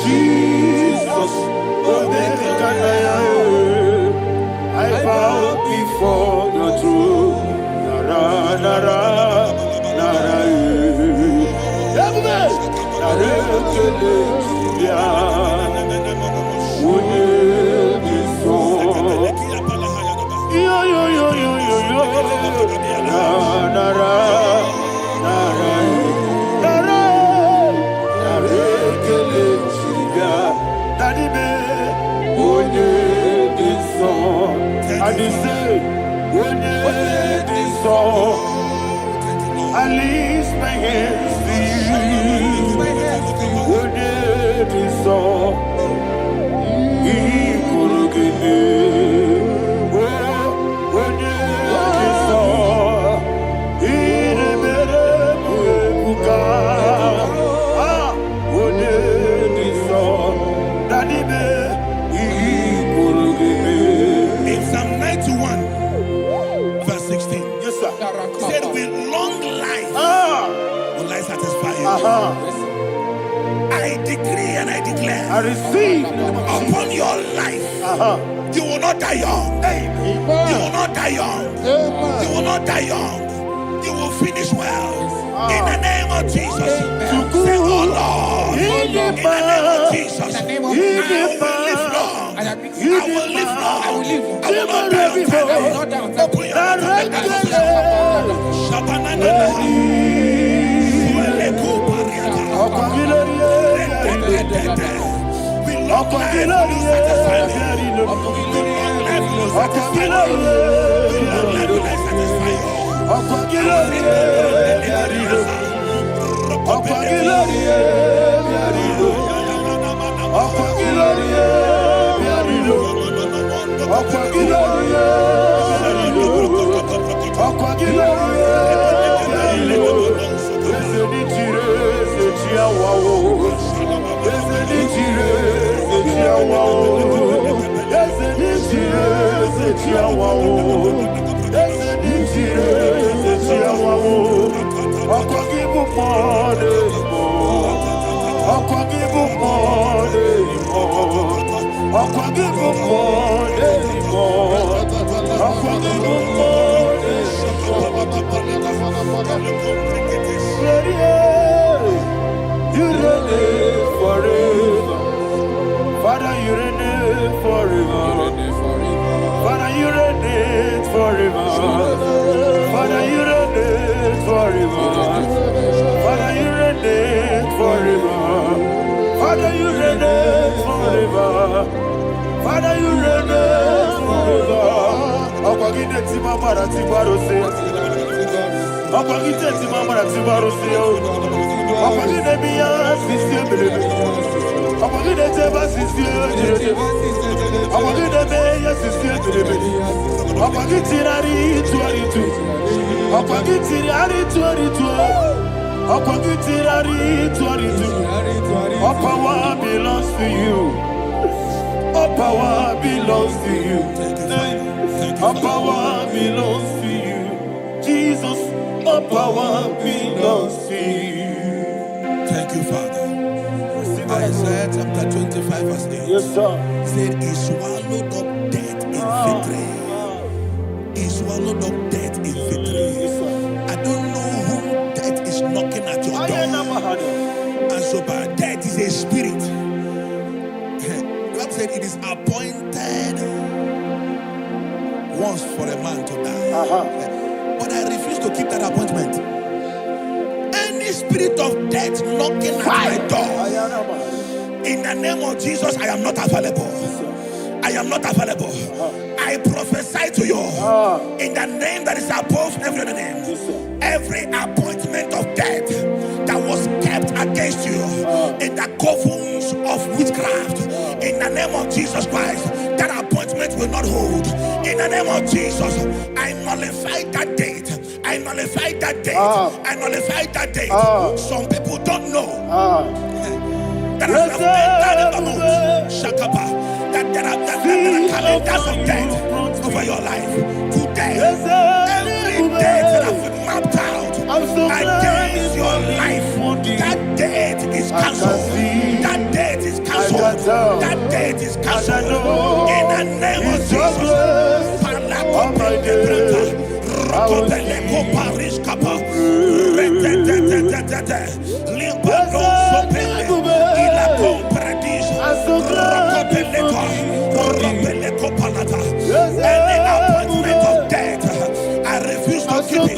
Jesus, will make an I bow before your throne. Nara, nara. I lift my hands to you. Would it be so? He could give me. Would it be so? He never would would it be so? Daddy, he could give me. In Psalm 91, verse 16. Yes, sir. He said, with long life will I satisfy you. I decree and I declare, I receive upon your life, you will not die young. You will not die young. You will not die young. You will finish well. In the name of Jesus. Say, oh Lord, in the name of Jesus, I will live long. I will live long. I will not die on time. Open your with long life will you satisfy me. With long life will you satisfy me. With long life will I satisfy I'll give you more. You reign forever. Father, you reign forever. Father, you reign forever. Father, you reign forever. Father, you reign forever. Father, you reign forever. Father, you reign forever. Akwagide timamara tibarose. Akwagide timamara tibarose. Akwagide biya sisi ebelebe. Akwagide teba sisi ebelebe. Akwagide beya sisi ebelebe. Akwagide rari tuaritu. Akwagide rari tuaritu. Akwagide rari tuaritu. All power belongs to you. All power belongs to you. All power belongs to you. Jesus, all power belongs to you. Thank you, Father. Isaiah chapter 25 verse 8. Yes, sir. Said he swallowed up death in victory. He swallowed up death in victory. I don't know whom death is knocking at your door. And so bad. Death is a spirit. God said it is appointed once for a man to die. But I refuse to keep that appointment. Any spirit of death knocking at my door, in the name of Jesus, I am not available. I am not available. I prophesy to you in the name that is above every other name. Every appointment of death that was kept against you in the covens of witchcraft, in the name of Jesus Christ, that appointment will not hold. In the name of Jesus, I nullify that date. I nullify that date. I nullify that date. Some people don't know that as of Shakapa, that there are calendars of death over your life. Today, every date that has been mapped out against your life, that date is cancelled. That date is cancelled. That date is cancelled. In the name of Jesus. Any appointment of death, I refuse to keep it.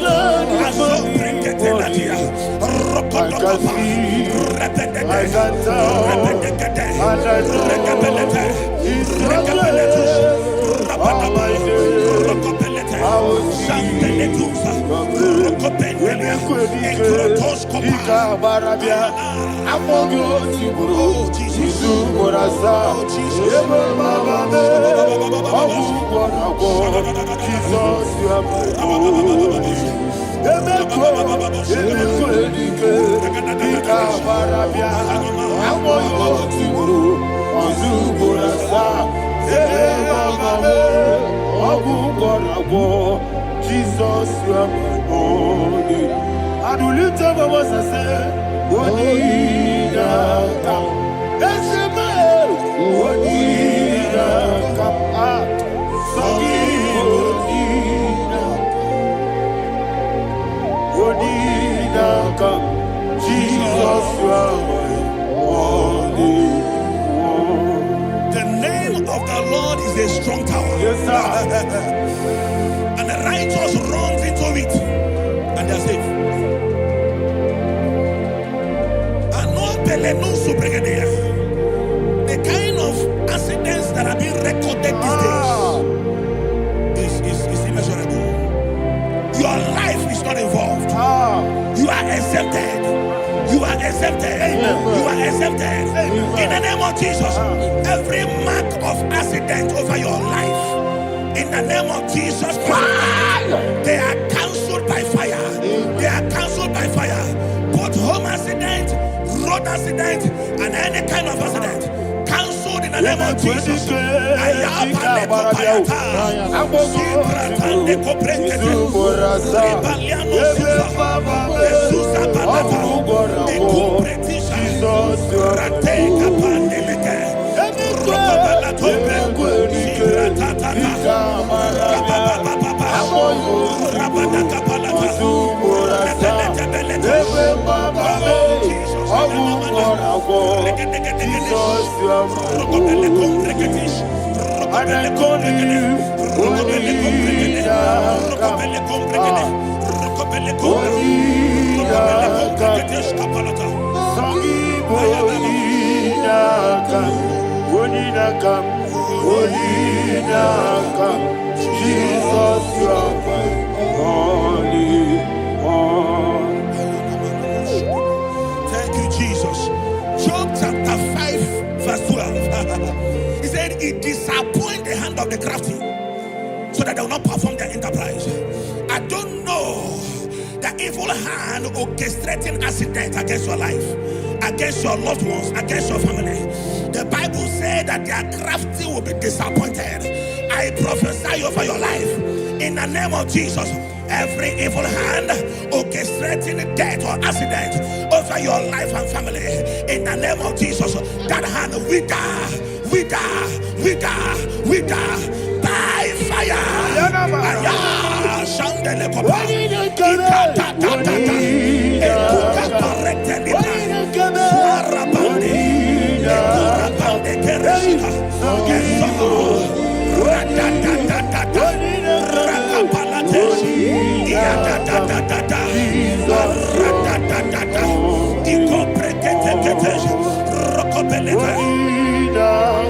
Jesus, you are my holy. I do lift up my voice and say, Odina come. That's a man. Odina come. Odina come. Jesus, you are my holy. The name of the Lord is a strong tower. Yes, sir. And the righteous runs into it and they are safe. The kind of accidents that are being recorded these days is immeasurable. Your life is not involved. You are exempted. You are exempted. You are exempted. In the name of Jesus, every mark of accident over your life, in the name of Jesus Christ, they are cancelled by fire. They are cancelled by fire. Both home accident, road accident, and any kind of accident, cancelled in the name of Jesus. for Jesus, you are my own. And I call you Jesus, you are my only one. Thank you, Jesus. Job chapter 5, verse 12. He said, "It disappoints the hand of the crafty, so that they will not perform their enterprise." I don't know the evil hand orchestrating accidents against your life, against your loved ones, against your family. The Bible said that their crafty will be disappointed. I prophesy over your life in the name of Jesus. Every evil hand orchestrating death or accident over your life and family, in the name of Jesus, that hand wither by fire.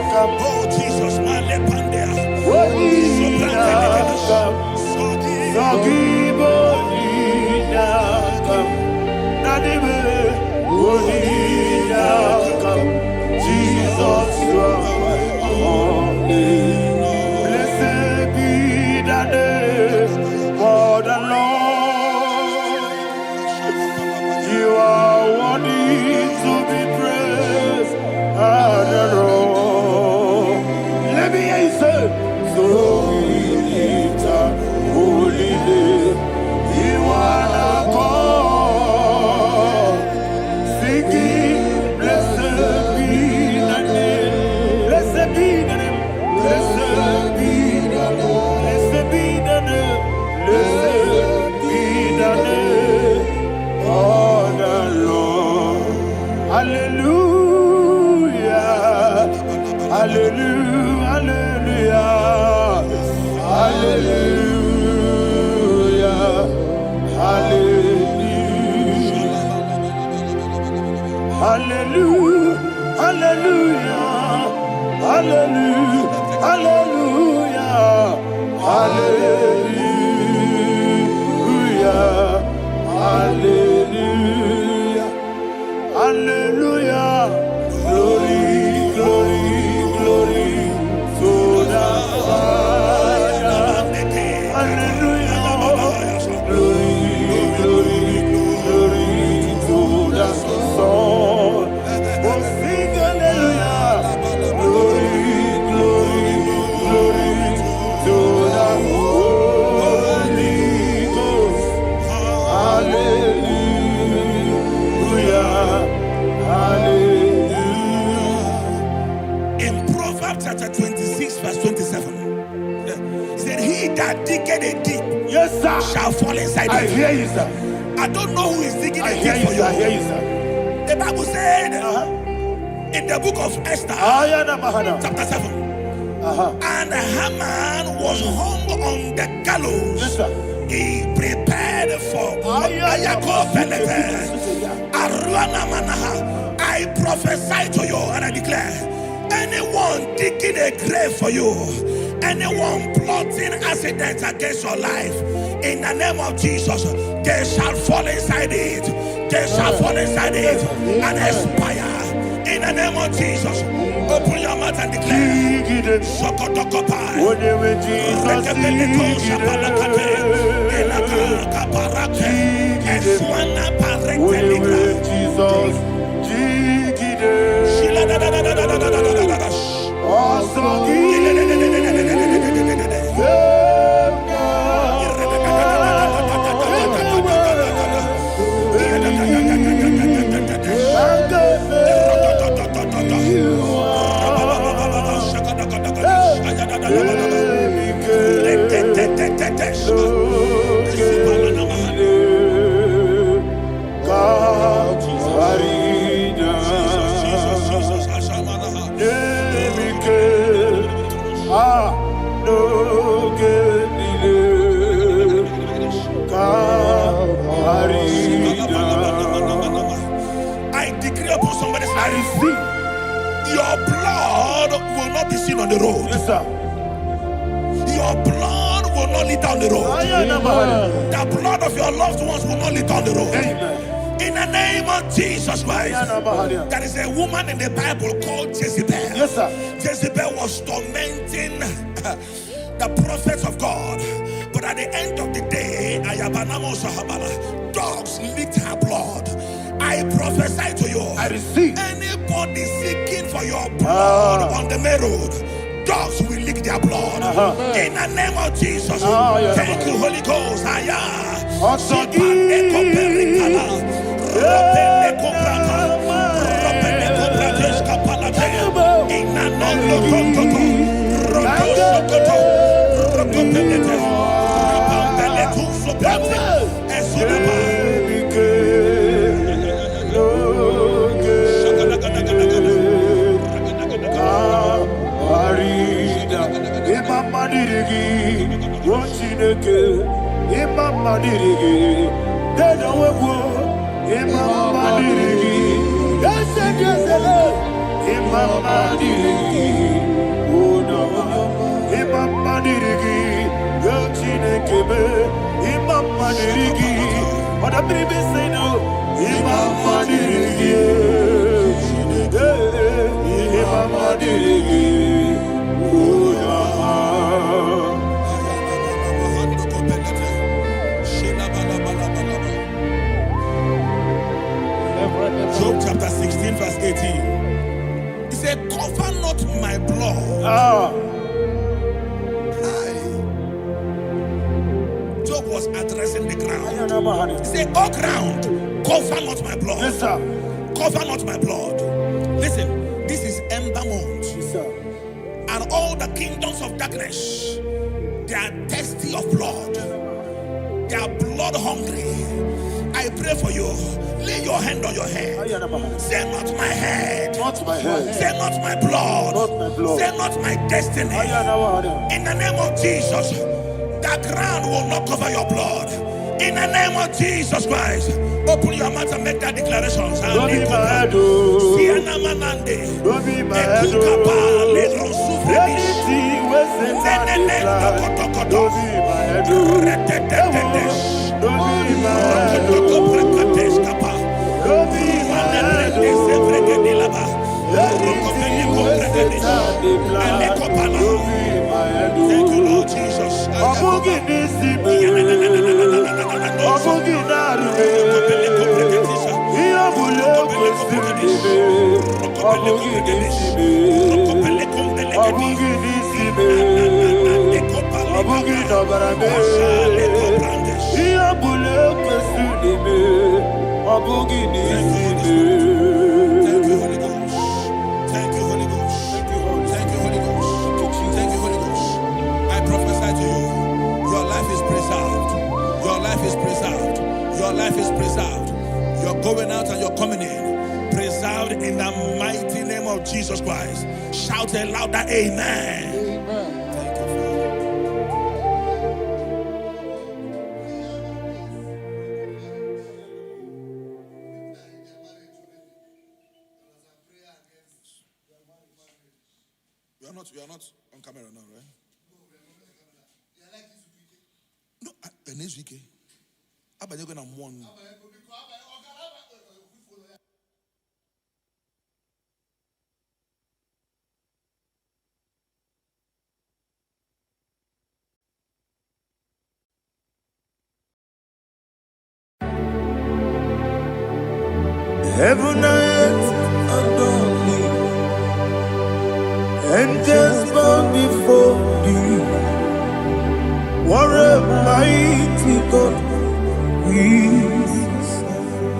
Oh Jesus, Jesus, you are my only. Blessed be the name for the Lord. You are worthy to be praised and adored. Let me hear you say, so we lift up holy name. You are the God. Singing, blessed be the name. Blessed be the name. Blessed be the name. Blessed be the name. Blessed be the name of the Lord. Hallelujah. Hallelujah. Hallelujah. Hallelujah. Hallelujah. Hallelujah. Hallelujah. Hallelujah. Hallelujah. Hallelujah. Hallelujah. Glory, glory, glory to the Father. Hallelujah. Glory, glory, glory to the Son. Oh, sing hallelujah. Glory, glory, glory to the Holy Ghost. Hallelujah. Hallelujah. In Proverbs chapter 26, verse 27, he said, "He that diggeth a deep, yes, sir, shall fall inside it." I hear you, sir. I don't know who is digging I a hear deep you, for sir. I you. hear you, sir. The Bible said in the book of Esther, chapter 7, and Haman was hung on the gallows. Yes, sir. He prepared for I prophesy to you and I declare, anyone digging a grave for you, anyone plotting accidents against your life, in the name of Jesus, they shall fall inside it. They shall fall inside it and expire. In the name of Jesus, open your mouth and declare. Sokotokopai. God, decree upon somebody's life. I receive. Your blood will not be seen on the road. Yes, sir. Your blood will not lead down the road. The blood of your loved ones will not lead down the road. Amen. In the name of Jesus Christ. There is a woman in the Bible called Jezebel. Yes, sir. Jezebel was tormenting the prophets of God. But at the end of the day, dogs licked her blood. I prophesy to you. I receive. Anybody seeking for your blood on the main road, dogs will lick their blood. In the name of Jesus. Thank you, Holy Ghost. Job chapter 16 verse 18. He said, cover not my blood. Job was addressing the ground. He said, oh ground, cover not my blood. Yes, sir. Cover not my blood. Listen, this is ember month. Yes, sir. And all the kingdoms of darkness, they are thirsty of blood. They are blood hungry. I pray for you. Lay your hand on your head. Say not my head. Not my head. Say not my blood. Not my blood. Say not my destiny. In the name of Jesus, the ground will not cover your blood. In the name of Jesus Christ, open your mouth and make that declaration. Don't be mad, don't be mad, thank you, Lord Jesus. Your life is preserved. You're going out and you're coming in. Preserved in the mighty name of Jesus Christ. Shout a louder amen. Amen. Thank you, Father. We are not on camera now, right? No, next week. You're going to mourn. Heaven and earth adore me, angels bow before thee. What a mighty God we serve.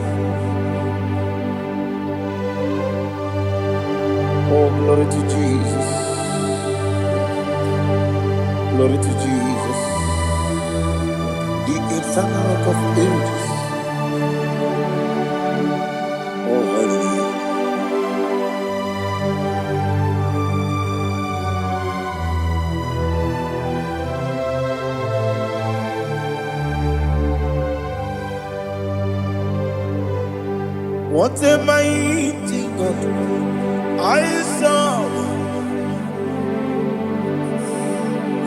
Oh, glory to Jesus. Glory to Jesus. The eternal rock of ages. Oh, hallelujah. What a mighty God. I saw.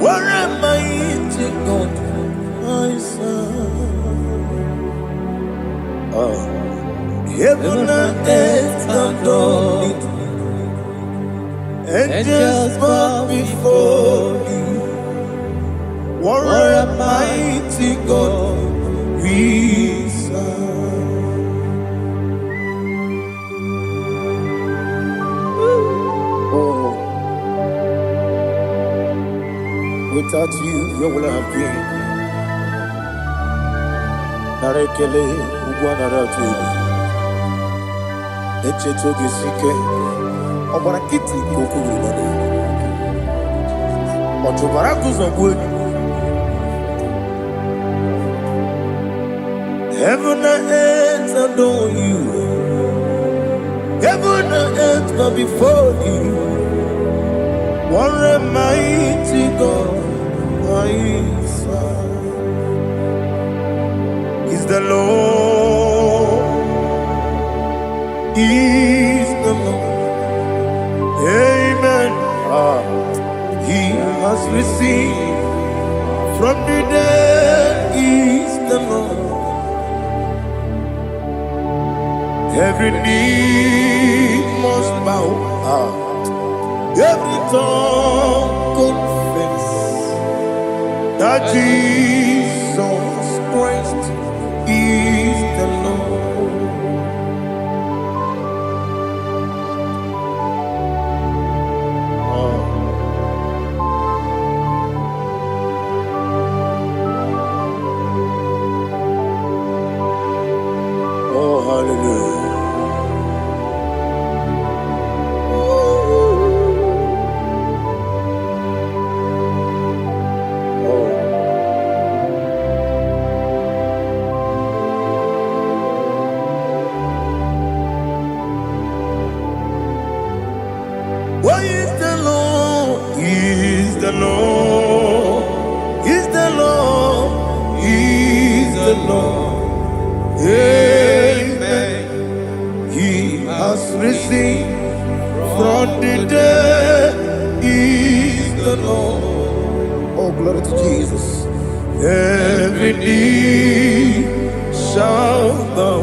What am I to God? I saw. Heaven and earth adore it, and just bow before you. What a mighty God we serve. Oh, without you, where would I have been? Narekele, Ugwanaratu. Echetoge sike, Obarakiti Kokuru, Otobarakus of wood. Heaven and earth adore you. Heaven and earth bow before you. What a mighty God I serve. Is the Lord. Is the Lord. Amen. He has received from the dead. Is the Lord. Every knee must bow. Every tongue confess that Jesus Christ is the Lord. Oh, hallelujah. Why is the Lord? Is the Lord? Is the Lord? Is the Lord? Amen. He has risen from the dead. Is the Lord? Oh, glory to Jesus. Every knee shall bow.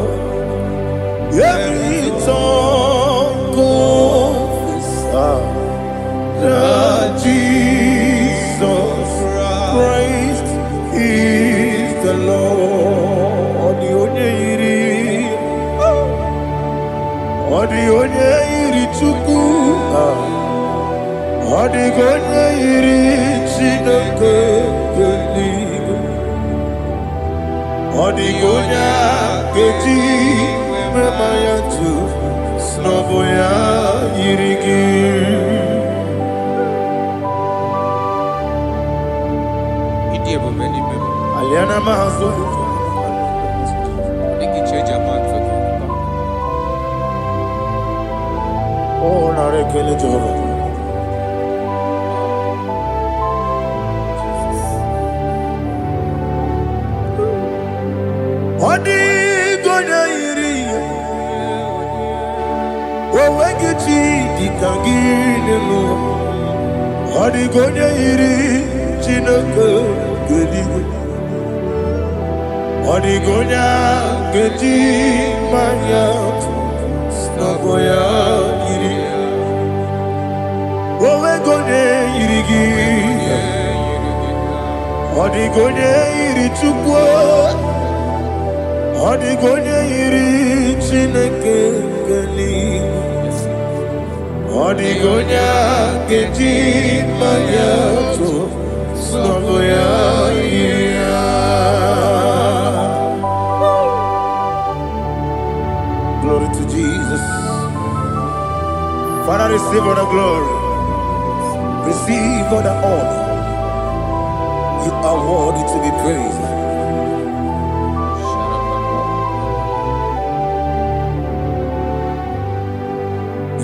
Every tongue confess that Jesus Christ is the Lord. The onye iri Chukwu, the onye iri Chineke eluigwe, the onye keji mema ya tu snobo ya iri gị. Aliana mahazo. Oh, narekele Jehovah. Odi gonya iri, owegichi dikangine mo. Odi gonya iri, Chineke eluigwe. Odi gonya keji manya snobo ya iri. Owe gonya iri gi. Odi gonya iri Chukwu. Odi gonya iri Chineke eluigwe. Odi gonya keji manya snobo ya iri. Glory to Jesus. Father, receive all the glory. Receive all the honor. You are worthy to be praised.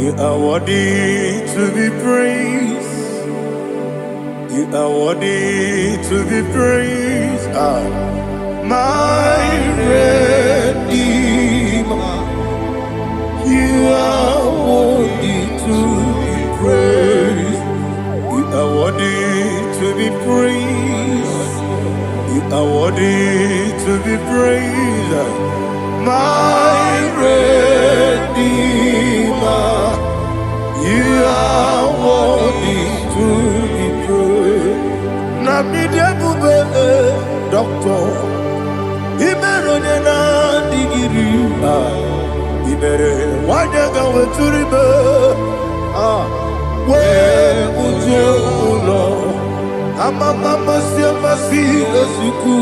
You are worthy to be praised. You are worthy to be praised. My Redeemer. You are praised. You are worthy to be praised. My Redeemer, you are worthy to be praised. Namide bube doctor, Imerone na digiri, Imere wanyaga weturibe, we ujo ulo, Amama siamasi esuku,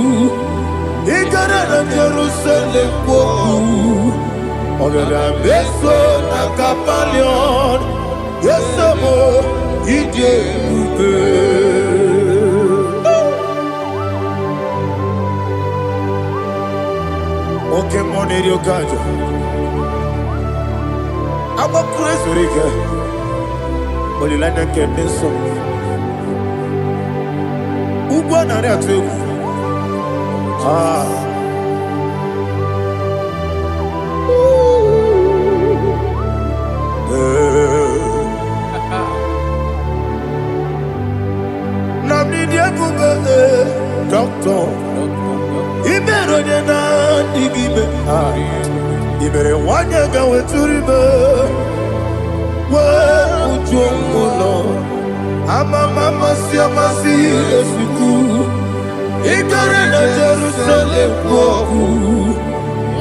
Igara na Jerusalem woku, Ogada beso na kapalion, Yesamo ije bube. Okay, money you got. I'm a crazy rigger. But you like to get this song. Who won on that too? Namni doctor. Ibere na digibe, Ibere wanyaga weturibe, we ujongulo, Amama siamasi esuku, Igare na Jerusalem woku,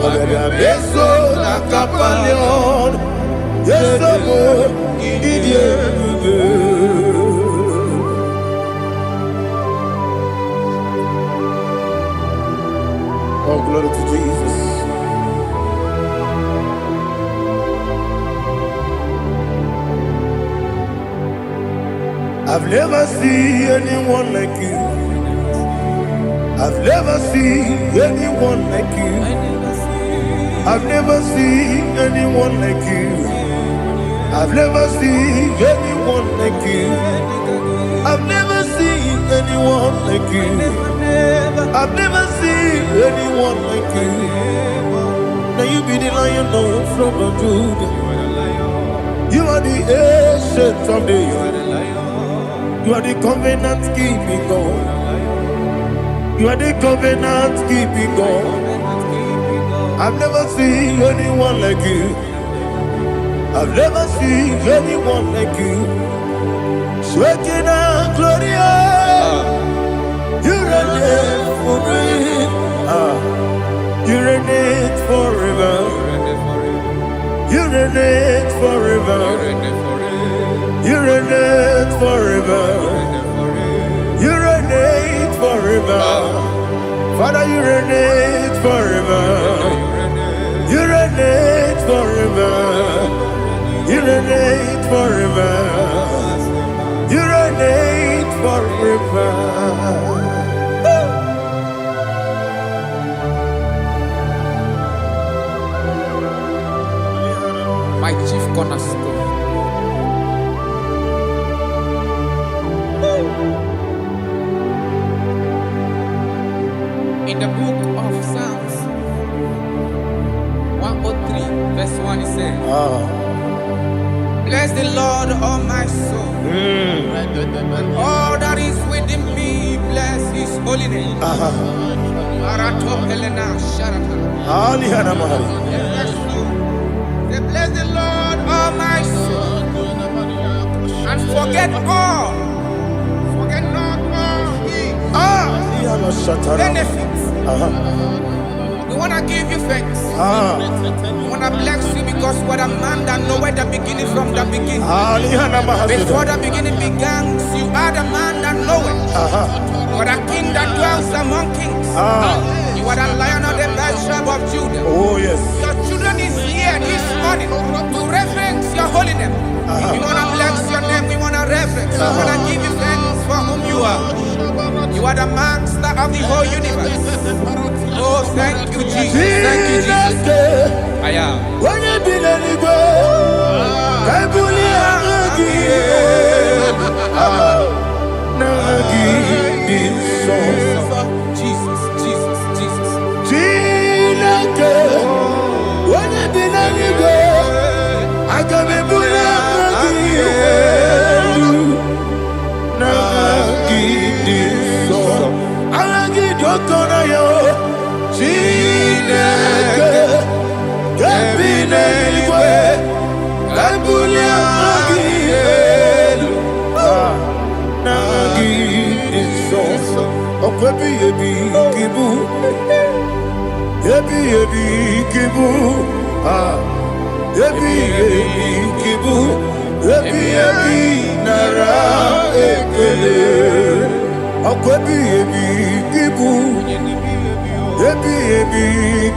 Ogada beso na kapalion, Yesamo idie bube. Oh, glory to Jesus. I've never seen anyone like you. I've never seen anyone like you. I've never seen anyone like you. I've never seen anyone like you. I've never seen anyone like you. I've never seen anyone like you. Now you be the lion from the Judah. You are the ancient of days. You are the covenant keeping God. You are the covenant keeping God. I've never seen anyone like you. I've never seen anyone like you. Shekinah Gloria. You reign forever. You reign forever. You reign forever. You reign forever. You reign forever. Father, you reign forever. You reign forever. You reign forever. You reign forever. My chief cornerstone. In the book of Psalms 103, verse 1, it says, bless the Lord, all my soul, and all that is within me, bless his holy name. Bless the Lord, all my soul, and forget not all his benefits. We want to give you thanks. We want to bless you because what a man that knoweth the beginning from the beginning. Before the beginning began, you are the man that knoweth. You are the king that dwells among kings. You are the lion of the tribe of Judah. Oh yes. Your children is here this morning to reverence your holy name. We want to bless your name. We want to reverence. We want to give you thanks for whom you are. You are the master of the whole universe. Oh, thank you, Jesus. Thank you, Jesus. I am. Jesus, Jesus, Jesus. I Chineke Kebinigwe Kabulia Magielu Nagi Iso Okwebi Ebi Kibu Ebi Kibu Ebi Kibu Ebi Nara Ekele Okwebi Ebi Kibu Ebi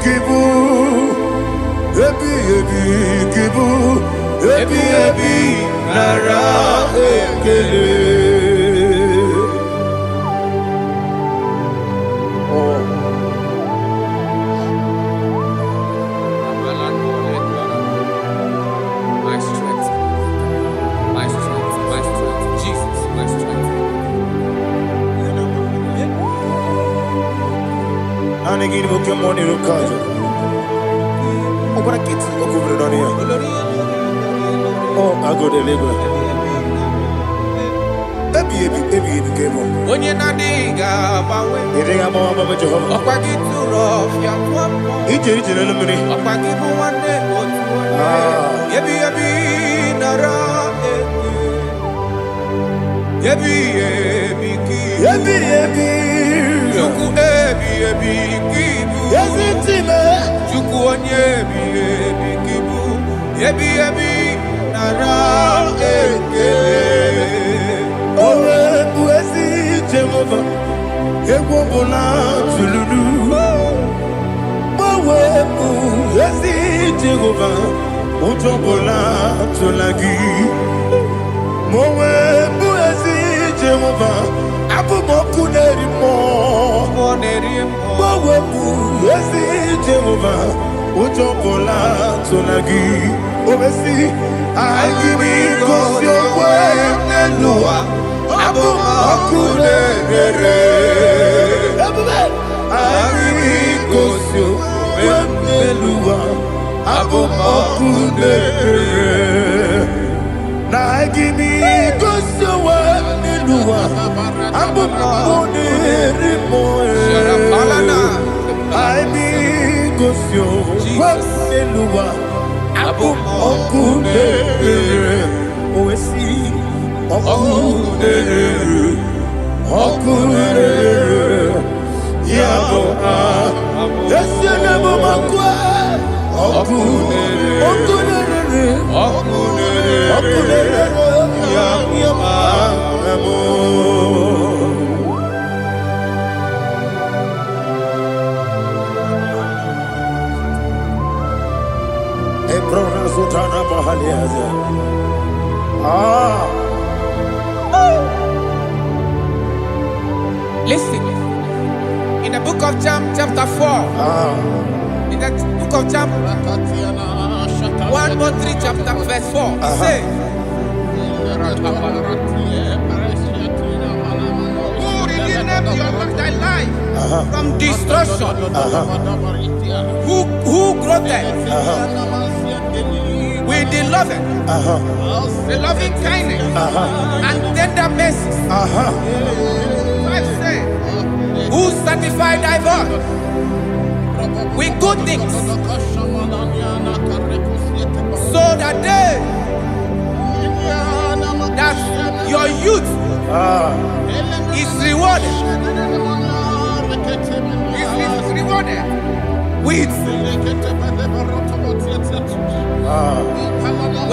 Kibu Ebi Kibu Ebi Nara Ekele. My strength, my strength, my strength, Jesus, my strength. Anegini Pokemon Rukaja. Open a kit, Okubra on here. Oh, I go to Lagos. Baby, came on. When you're not digging, You think I'm on Mama Jehovah? I'll get too rough, young. Each eliminate. I'll give you one day, Yebi, Nara, Yebi, Juku, Yebi, Kibu, Yes, it's him. Juku, Yebi, Kibu, Yebi, Nara, Owe buezi Jehova, Ewobola Tululu. Owe buezi Jehova, Utobola Tulagi. Owe buezi Jehova, Abumoku Nerimo. Owe buezi Jehova, Utobola Tulagi. Owe si, I give me cause your way, Nelua. Abumoku Nerere. I give me cause your way, Nelua. Abumoku Nerere. Now I give me cause your way, Nelua. Abumoku Nerere. I be cause your way, Nelua. Abumoku Nerere. Oh, see. Okunere, Yabo, yes, Yabo Makwa, Okunere, Yabo, Ebrona Sultana Bahaliaza. Listen, in the book of John, chapter 4, in the book of John, 1:3, chapter verse 4, it says, who redeemed thy life from destruction? Who growth with the loving kindness and tender mercies. Who sanctify thy voice with good things, so that your youth is rewarded. Is rewarded with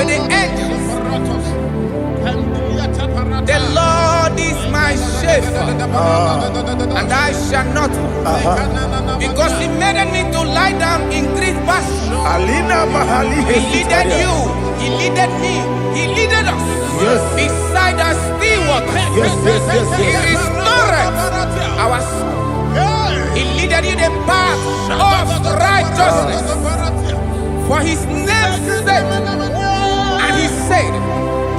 the angels. The Lord is my shepherd, and I shall not want, because He made me to lie down in green pastures. He leaded you, He leaded me, He leaded us beside the still waters. He restored our soul. He leaded you the path of righteousness for His name's sake. And He said,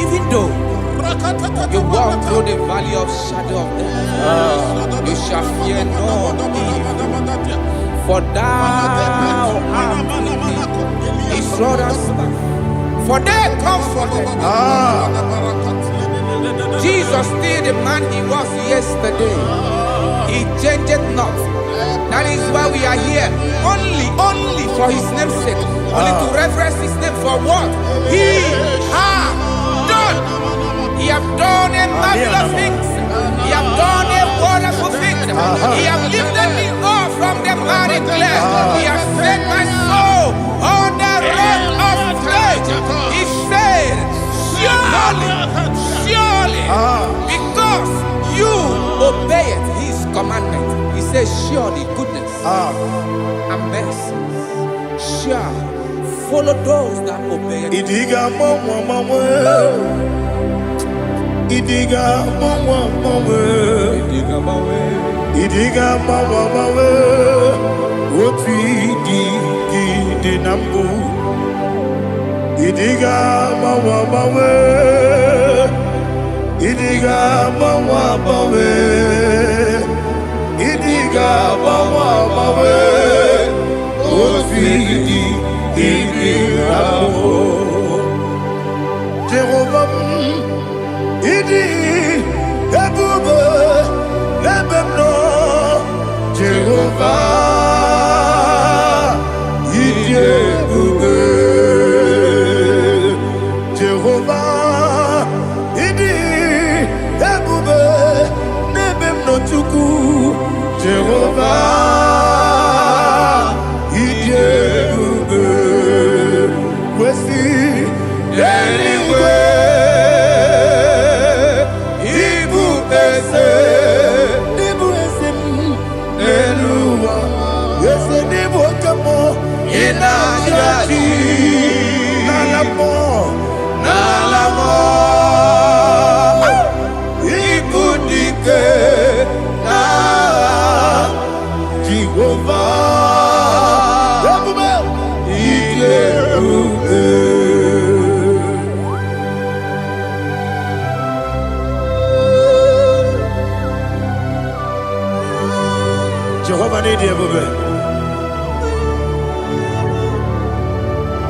even though you walk through the valley of shadow of death, you shall fear no evil, for thou art with me. His rod and staff, for they comforted. Jesus still the man He was yesterday. He He changeth not. That is why we are here. Only for his name's sake. Only to reverence his name for what he has done. He has done a marvelous things. He has done a wonderful thing. He has lifted me up from the miry clay. He has set my soul on the rock of faith. He said, surely, because you obeyed his commandment. He says, surely goodness and mercy shall follow those that obey him. Idiga mama. Idiga mama. Oti di nambu. Idiga mama. Idiga mama. Idiga mama. Oti di nambu. Jehovah. Idi ebube ebemno Jehovah idi ebube Jehovah idi ebube nebemno Chukwu Jehovah idi ebube wesi anyway. Nalamo ibudike na Jehovah Ilerube Jehovah Ilerube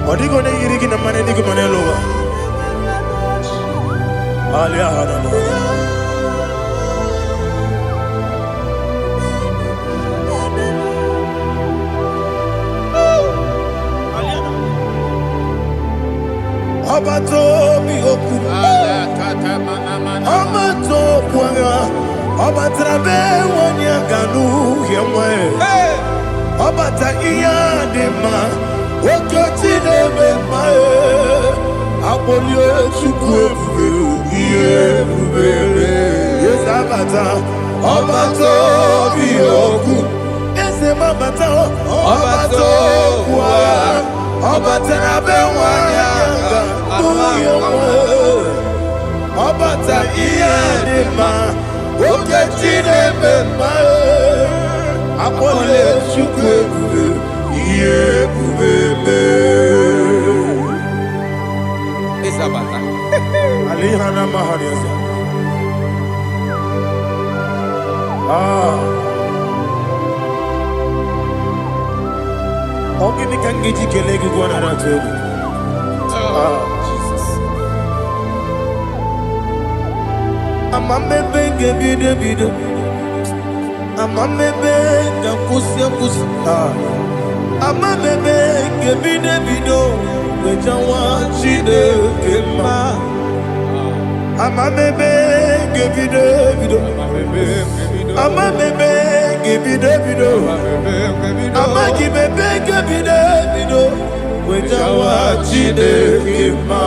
Odigo ne yirigi na mane digo mane lowa. Alia hana. Abato mi oku. Abato kwanga. Abatrabe wanya kanu yemwe. Abata iya dema. Okoti nebe mae, apolio chukwu ebube, yes abata, obato biyoku, ese mabata, obato kwa, obata nabe wanyanga, obata iya dema, okoti nebe mae, apolio chukwu ebube. Isabata. Alihana Mahariasa. Ogini kangiji kelegi gwana ratogu. Jesus. Amamebe bido. Amamebe kusi. Amamebe bido. Wejawa chide kema. Amamebe bido. Amamebe bido. Amagibebe bido. Wejawa chide kema.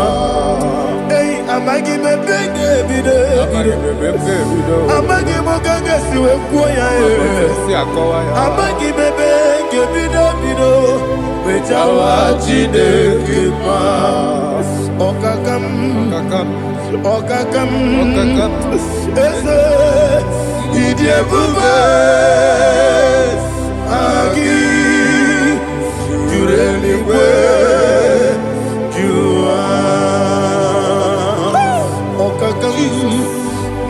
Hey, amagibebe bido. Amagimogaga siwe kuya. Amagibebe bido. Wejawa chide kema. Okakam. Ese idiebube agi jureligwe jua. Okakam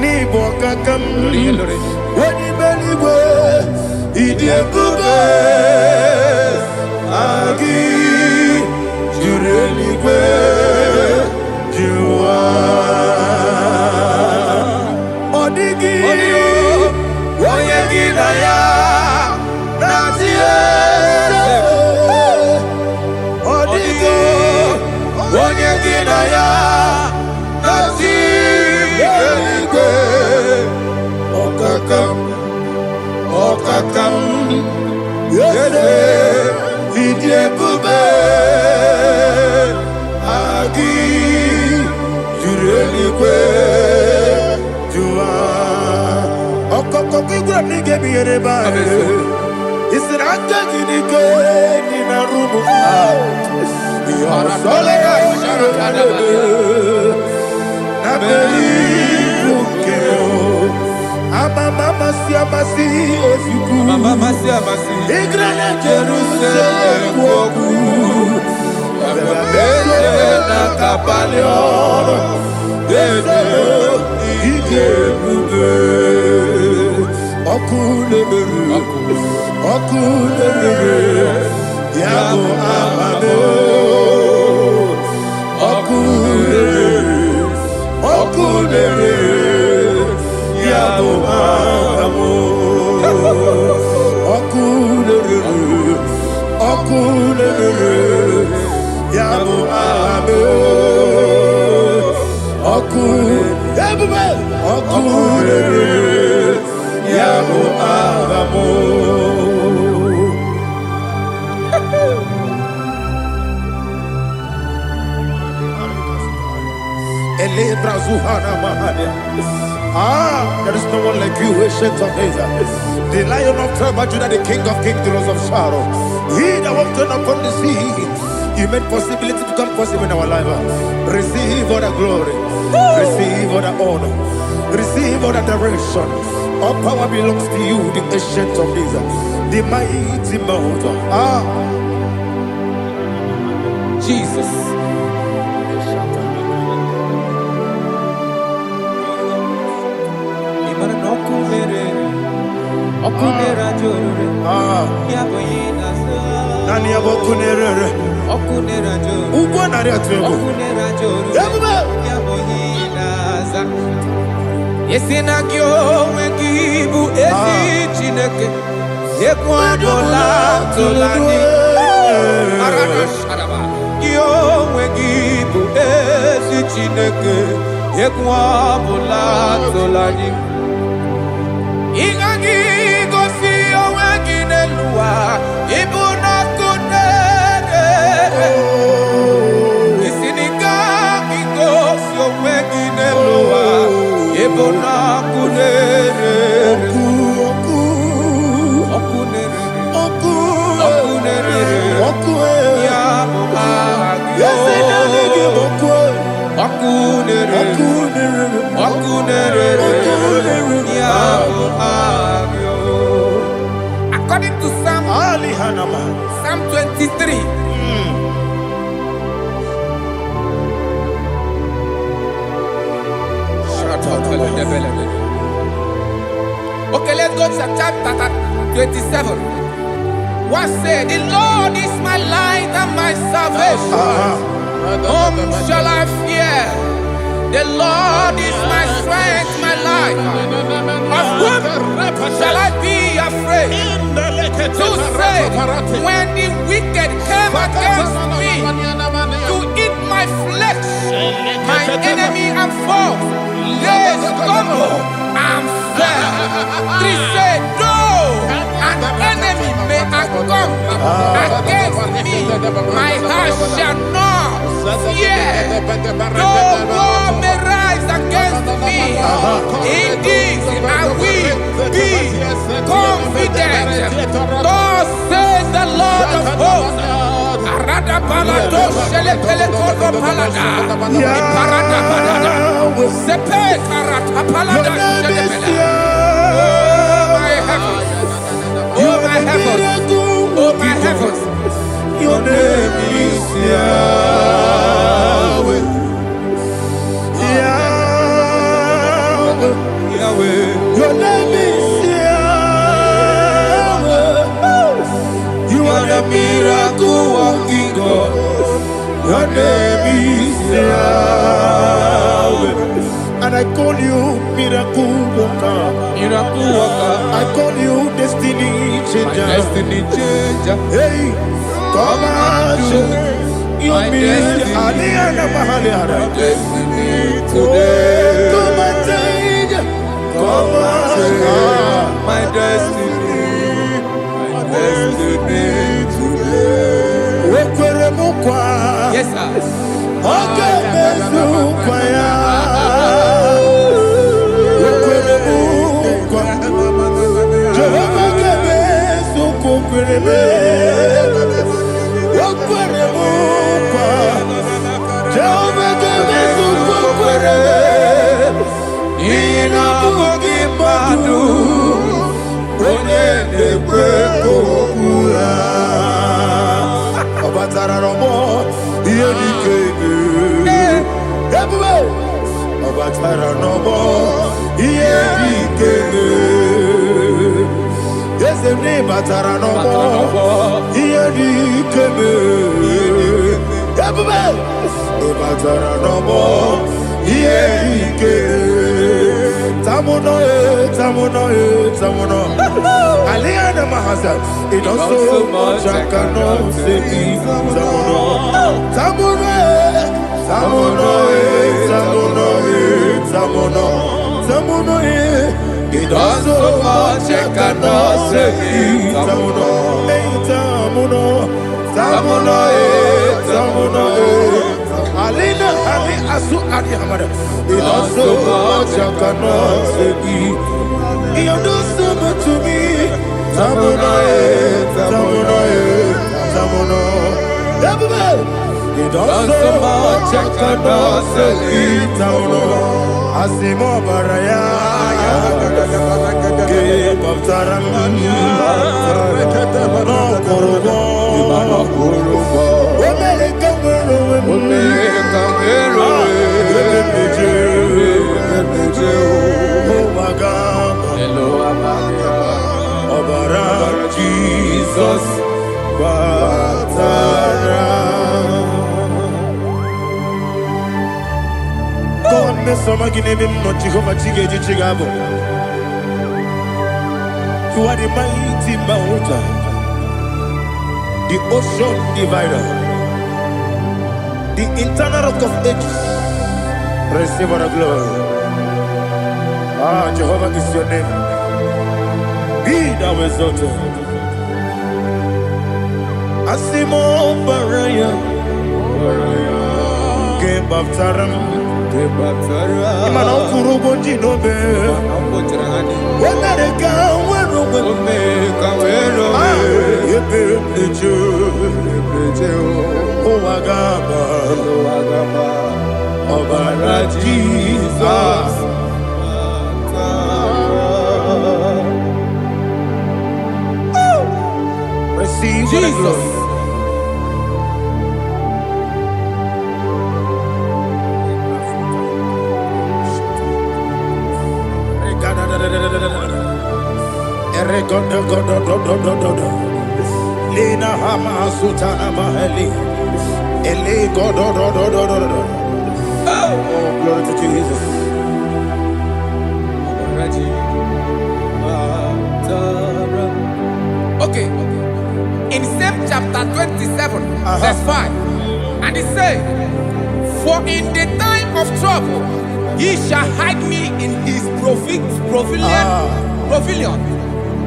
ni bokakam wani beligwe idiebube agi jureligwe jua. Odigi oyegina n'igwe jụwa ọkọkọ igwe n'ige bi ebe anyị isi na aka gị n'ike dị na rumu ihe ọsọle ya na believe nke amamasi ozugbo igre na Jerusalem okwu na kabali ọrụ eze ike ebube ọkụ na-emere ya bụ amamo ọkụ na-emere ya bụ amamo ọkụ na-emere ya bụ amamo ọkụ ebube ọkụ na-emere ya bụ amamo there is no one like you, ancient of days. The Lion of tribe of Judah, the King of kings, the Rose of Sharon. He that walked upon the sea, He made possibility to become possible in our life. Receive all the glory, receive all the honor, receive all the direction. All power belongs to you, the ancient of days, the mighty mountain. Jesus. Nani abokunere ugbo nari atwego ebube yesina gyo wengibu ezi Chineke ekwadola tolani arashadaba gyo wengibu ezi Chineke ekwadola tolani ingagi gosi owengi nelua ibuna kunere isinika gosi owengi nelua ibuna kunere ya muagyo according to Psalm 23. Okay, let's go to chapter 27. What said? The Lord is my light and my salvation. Whom shall I fear? The Lord is my strength, my life. Of whom shall I be afraid? To say, when the wicked came against me to eat my flesh, my enemy and foe, they stumble and fell. 3 said, though an enemy may come against me, my heart shall not fear. Though war may rise against me, in this I will be confident. Thus says the Lord of hosts. Arada palado shele pele kodo palada. Iparada palada. Sepe karata palada shele pele. Oh my heavens, oh my heavens, your name is Yahweh. Yahweh, your name is Yahweh. You are the miracle working God. Your name is Yahweh. And I call you miracle worker. Miracle worker. I call you destiny changer. My destiny changer. Hey, come on, your destiny. My destiny today. Come on, change. Come on, my destiny. My destiny today. Yes, sir. Okay, Ina bugi madu onye na-ekwe okwu ya. Ọbatara n'ọgbọ ihe dike ebube. Ọbatara n'ọgbọ ihe dike. Eze m n'ịbatara n'ọgbọ ihe dike. Ebube ịbatara n'ọgbọ ihe dike. Tamuno, tamuno, tamuno. Aliana Mahasa, it does so much I cannot say. Tamuno, tamuno, tamuno, tamuno, tamuno, tamuno. It does so much I cannot say. Tamuno, tamuno, tamuno, tamuno. Alina, Ali Asu Adi Hamada. It does so much I cannot say. You do so much to me. Tamuno, tamuno, tamuno. It does so much I cannot say. Tamuno, Asimo Baraya. Give up Taram. No Korogo. Jesus, Batara. God, Miss Somaginebim, not Jehovah Chigagi Chigabo. You are the mighty mountain, the ocean divider, the internal rock of ages. Receive our glory. Ah, Jehovah is your name. Be thou exalted. Asimo Baraya, Game of Taram, Imano Kurubo Dinobe, when I go, when Jesus. Receive Jesus. Lena Hama Sutana Maheli. Ele God. Oh, glory to Jesus. Okay. In same chapter 27, verse 5, and it says, for in the time of trouble, he shall hide me in his pavilion.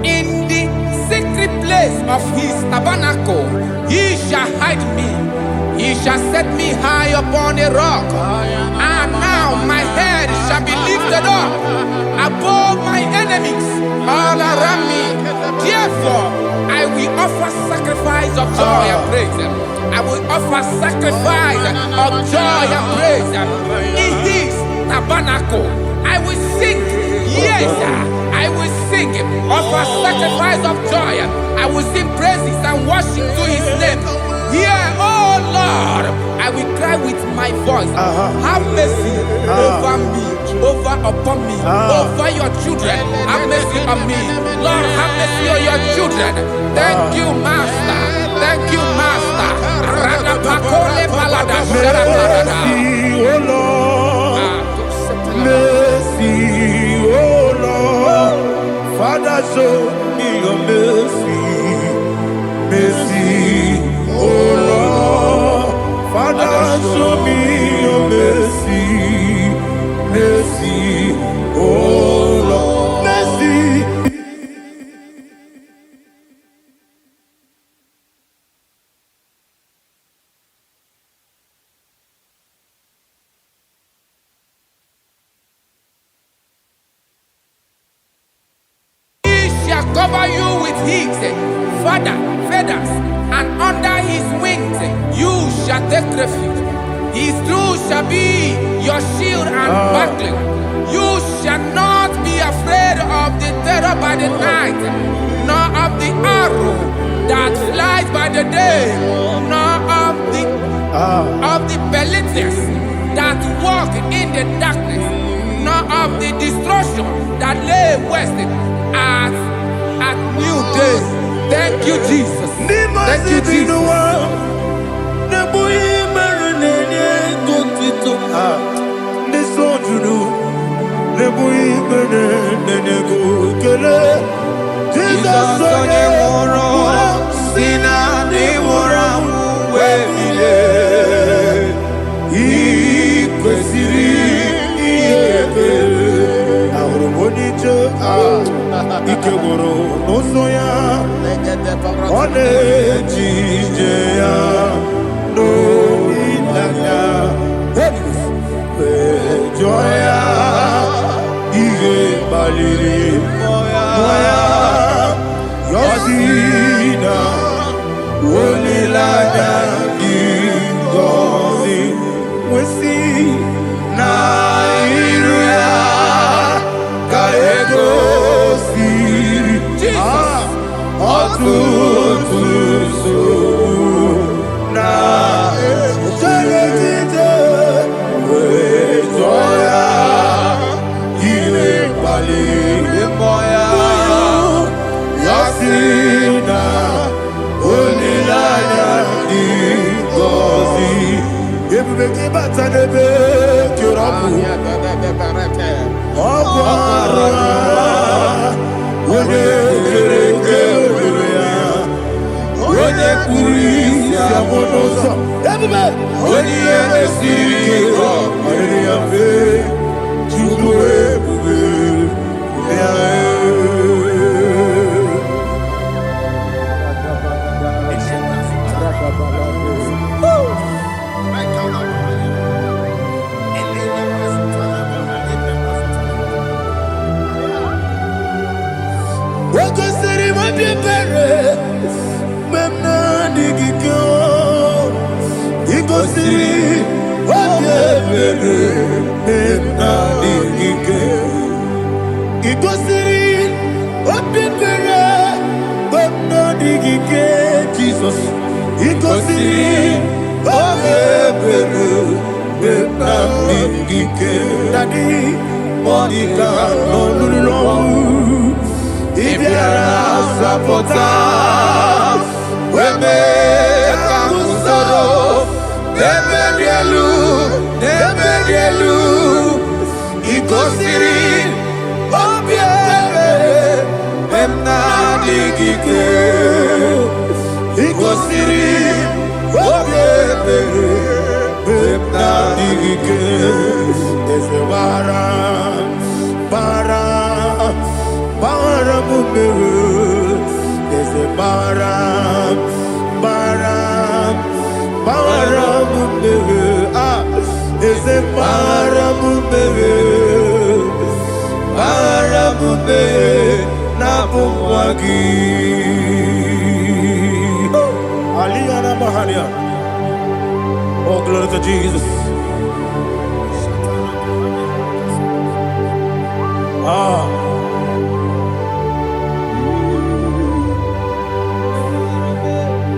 In the secret place of his tabernacle, he shall hide me. He shall set me high upon a rock. And now my head shall be lifted up above my enemies all around me. Therefore, I will offer sacrifice of joy and praise. I will offer sacrifice of joy and praise. In his tabernacle, I will sing. Yes, I will sing. Offer sacrifice of joy. I will sing praises and worship to his name. Here, oh Lord, I will cry with my voice. Have mercy over me, upon me, over your children. Have mercy on me. Lord, have mercy on your children. Thank you, Master. Thank you, Master. Mercy, oh Lord. Mercy, oh Lord. Father, show me your mercy. Mercy, oh Lord. Father, show me your mercy. Mercy, oh Lord. Mercy. Cover you with his feathers, and under his wings you shall take refuge. His truth shall be your shield and buckler. You shall by the night, nor of the arrow that flies by the day, nor of the pestilence that walk in the darkness, nor of the destruction that lay waste at new day. Thank you, Jesus. Thank you, Jesus. Jesus onye nwụrụ si na ndị nwụrụ anwụ wee bilie, ị kwesịrị ihe ekele. Ahụrụ m onye ije ike gwụrụ n'ụzọ ya, ọ na-eji ije ya n'olileanya, wee jụọ ya ihe kpaliri mmụọ ya, yọzi na olileanya dị ngọzi nwesị na iru ya ka egosiri ọtụtụ nsogbu na ejeje wee jụọ ya ihe kpaliri mmụọ ya, ya sị na olileanya dị ngọzi. Ebube gị bata n'ebe kere ọkụ arụ onye kere eke were ya, onye kpụrụ isi abụ n'ụzọ. Ebube onye ihe esiri ike ọ kpaliri ya mfe, Chukwu ebube ya. Wakosiri mabibere memna digiko, ikosiri mabibere memna digike, ikosiri mabibere memna digike. Jesus, ikosiri mabibere memna digike. Daddy, Monica, no. Ibiara sapota, weme kamusoro, neberielu, ikosiri, obiere, emna digike, ikosiri, obiere, emna digike, ese bara mumbewe, ese bara mumbewe, ese bara mumbewe, na bumwagi. Aliyah na mahalia. Oh, glory to Jesus.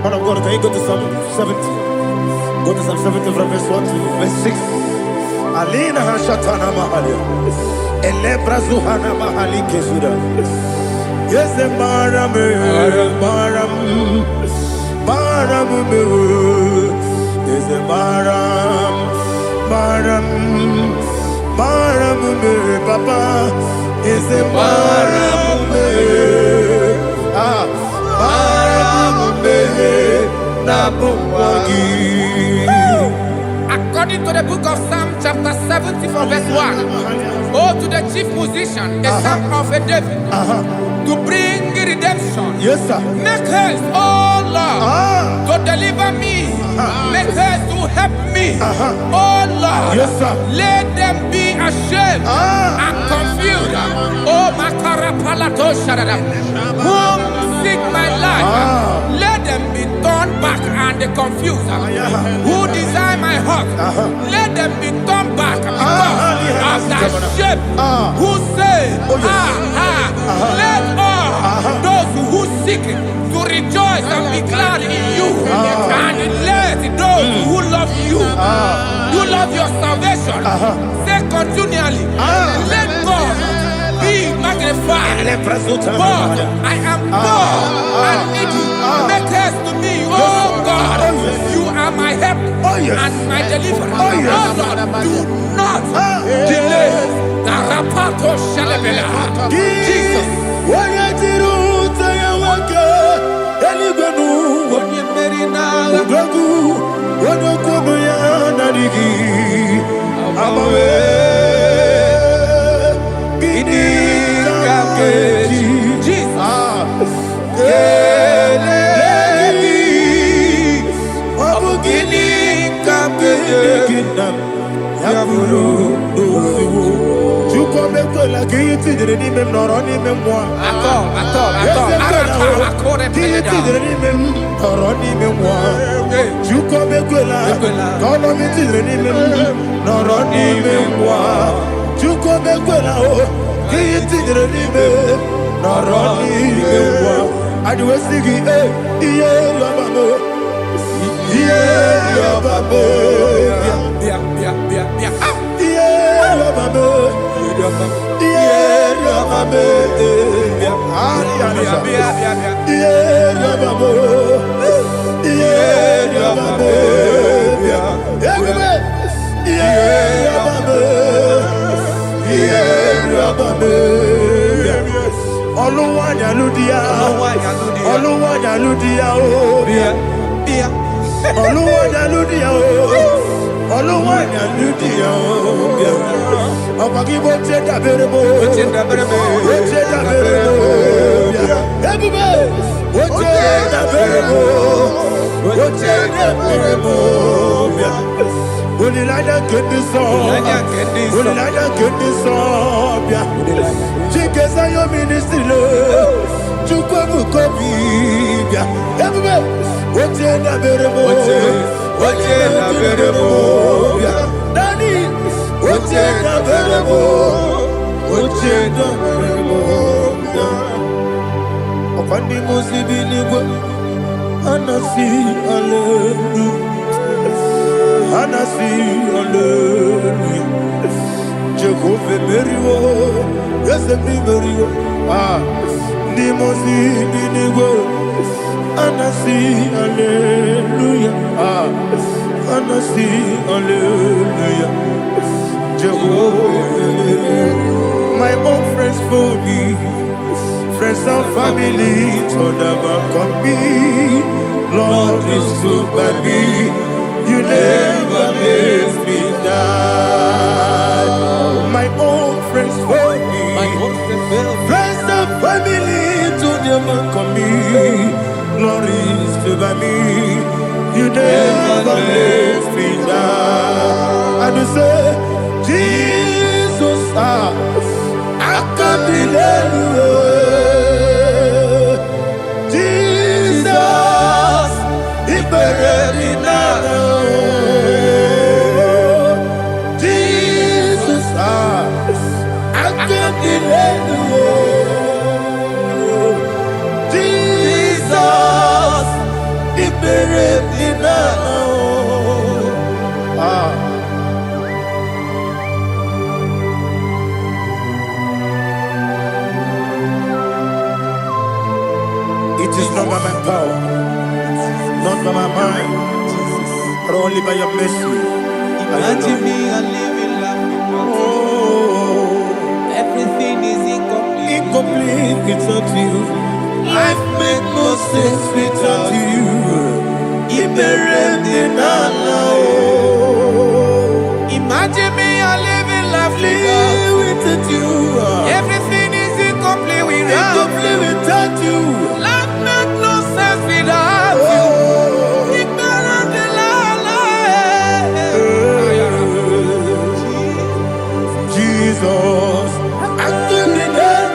Man of God, can you go to Psalm 70? Go to Psalm 70 from verse 1 to verse 6. Alina hashatana mahalia. Elebra zuhana mahali kesuda. Yes, baram me. Yes, baram me, papa. Yes, baram me. According to the book of Psalm chapter 70 from verse 1, oh, to the chief musician, a son of a David, to bring redemption. Yes, sir. Make haste, oh Lord, to deliver me. Make haste to help me, oh Lord. Yes, sir. Let them be ashamed and confused. Oh, Makara Palato Shadada, whom seek my life. Let them be turned back and confused. Who desire my heart, let them be turned back because of that shape. Who say, let all God. Say continually. Let God be magnified. God, I am poor and needy. Make haste to me, oh God. You are my help and my deliverer. Oh Lord, do not delay. Jesus. My own friends for me, friends and family, told them come be. Lord is good by me, you never let me die. My own friends for me, friends and family, told them come be. Lord is good by me, you never let me die. And you say, Jesus, I can't believe you. Jesus, He buried me now. Jesus, I can't believe you. Jesus, He buried me now. It is not by my power, not by my mind, but only by your mercy. Imagine me and living life without you. Everything is incomplete. Incomplete without you. Life makes no sense without you. Imagine me and living life without you. Everything is incomplete without you. Life makes no sense without you. Jesus, I can be done.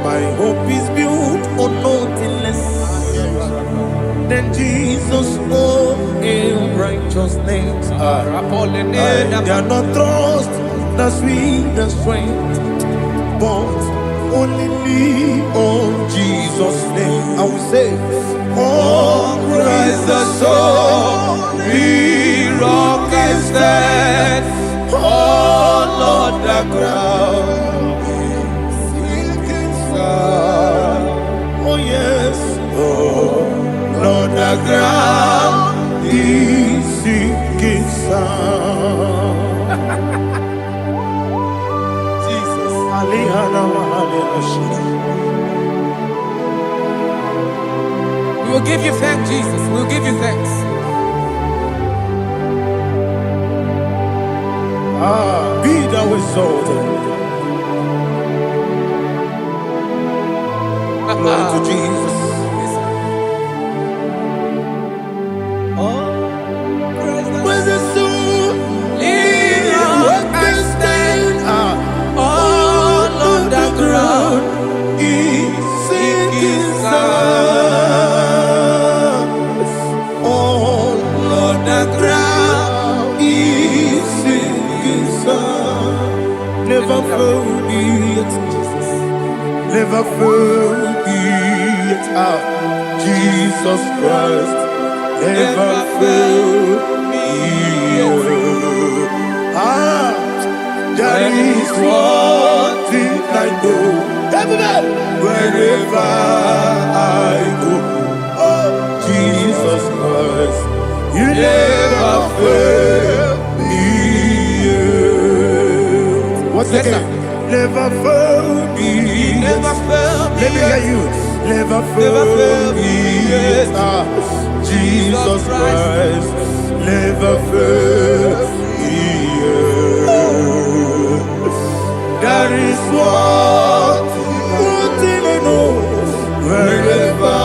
My hope is built on nothing less than Jesus' own righteousness. I cannot trust the sweet strength, but only lean on Jesus' name. I will say, On Christ the solid rock I stand. Oh Lord, the ground is sinking sand. oh yes, oh Lord, the ground is sinking sand. Jesus. We will give you thanks, Jesus. We will give you thanks. Be thou exalted. Glory to Jesus. Where's the soul? What can stand? All on the ground is sinking sand. All on the ground is sinking sand. Never found it, never found it. Jesus Christ never failed me. That is one thing I know. Wherever I go, oh Jesus Christ, you never fail me. What's again? Never fail me. Never fail me. Let me hear you. Never fail me. Jesus Christ never fail me. That is one thing I know. Wherever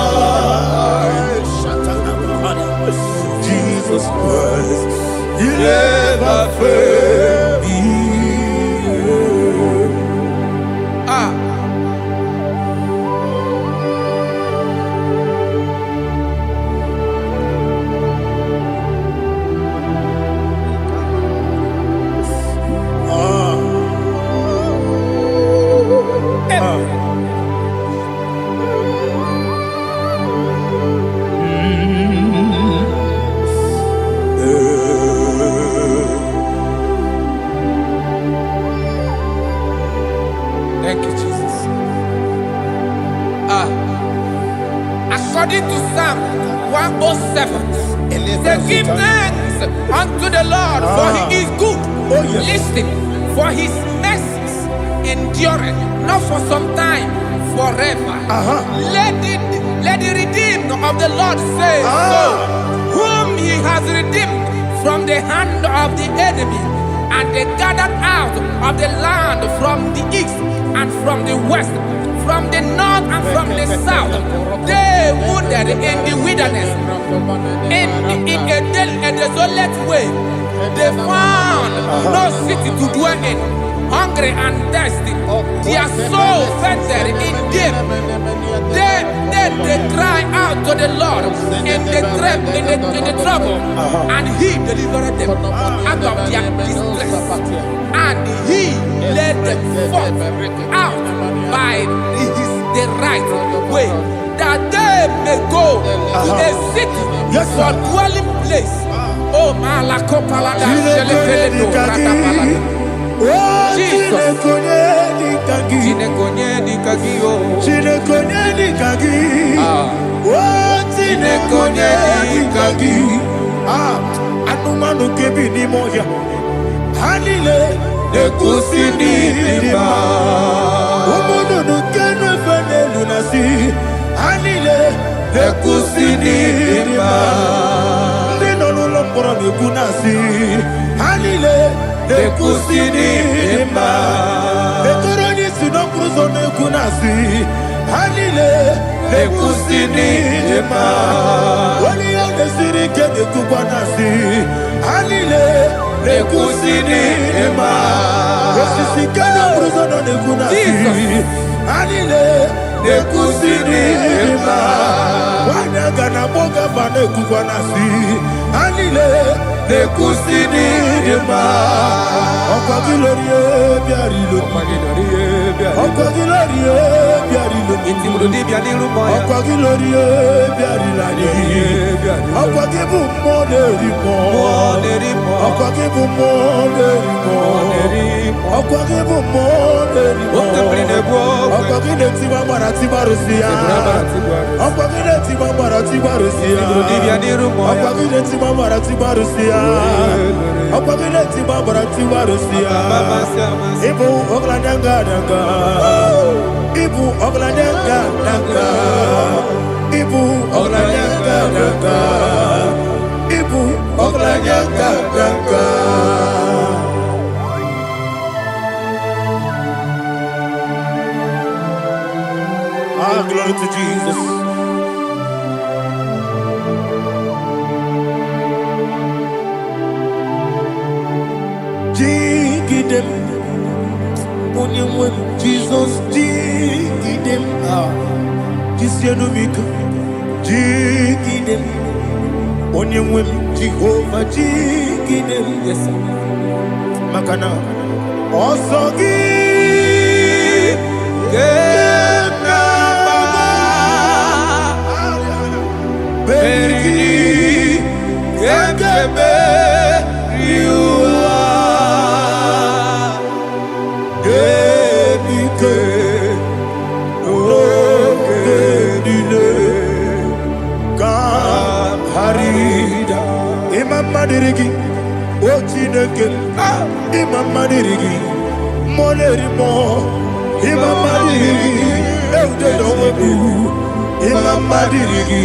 Jesus Christ, you never fail me. Thank you, Jesus. According to Psalm 107, they give thanks unto the Lord, for he is good. Oh, yes. Listen, for his mercies endureth, not for some time, forever. Let the redeemed of the Lord say so, whom he has redeemed from the hand of the enemy, and they gathered out of the land from the east and from the west, from the north and from the south. They wandered in the wilderness, in a desolate way. They found no city to dwell in, hungry and thirsty. Their soul fainted in them. Then they cry out to the Lord in the trouble, and he delivered them out of their distress. And he led them forth out by the right way, that they may go to a city for dwelling place. Oh, Malakopalada, Jesus. Anumanu kebi ni moya. Hanile ekusini lima. Omono nukenu fene lunasi. Hanile ekusini lima. Nino luloporo nukunasi. Hanile ekusini lima. Ekoroni sinokruzo nukunasi. Hanile ekusini lima. Wali yone sirike nekubanasi. Hanile ekusini lima. Osisikana bruzo nukunasi. Hanile ekusini lima. Wanagana boga Bana Kubanasi, Anile, Nekusini, Dema, Okagilorie, Biarilo, Okagilorie, Biarilo, Okagilorie, Biarilani, Okagibu Moderimo, Okagibu Moderimo, Okagibu Moderimo, Okagile Tiba Baratiba Rusia, Okagile Tiba Baratiba Rusia, Okagile Tiba Baratiba Rusia, Okagile Tiba Baratiba Rusia, Ibu Ogladanga Danga, Ibu Ogladanga Danga, Ibu Ogladanga Danga, Ibu Ogladanga Danga. Ah, glory to Jesus. Jigidem, Jesus, Jigidem, Jisianomika, Jigidem, Onyamwem, Jehovah, Jigidem, yes, Makana, Osogi, Berigi, Gekebe, Riua, Gedike, Gedile, Kam Harida, Imam Madirigi, Ochineke, Imam Madirigi, Molerimo, Imam Madirigi, Eudedobu, Imam Madirigi.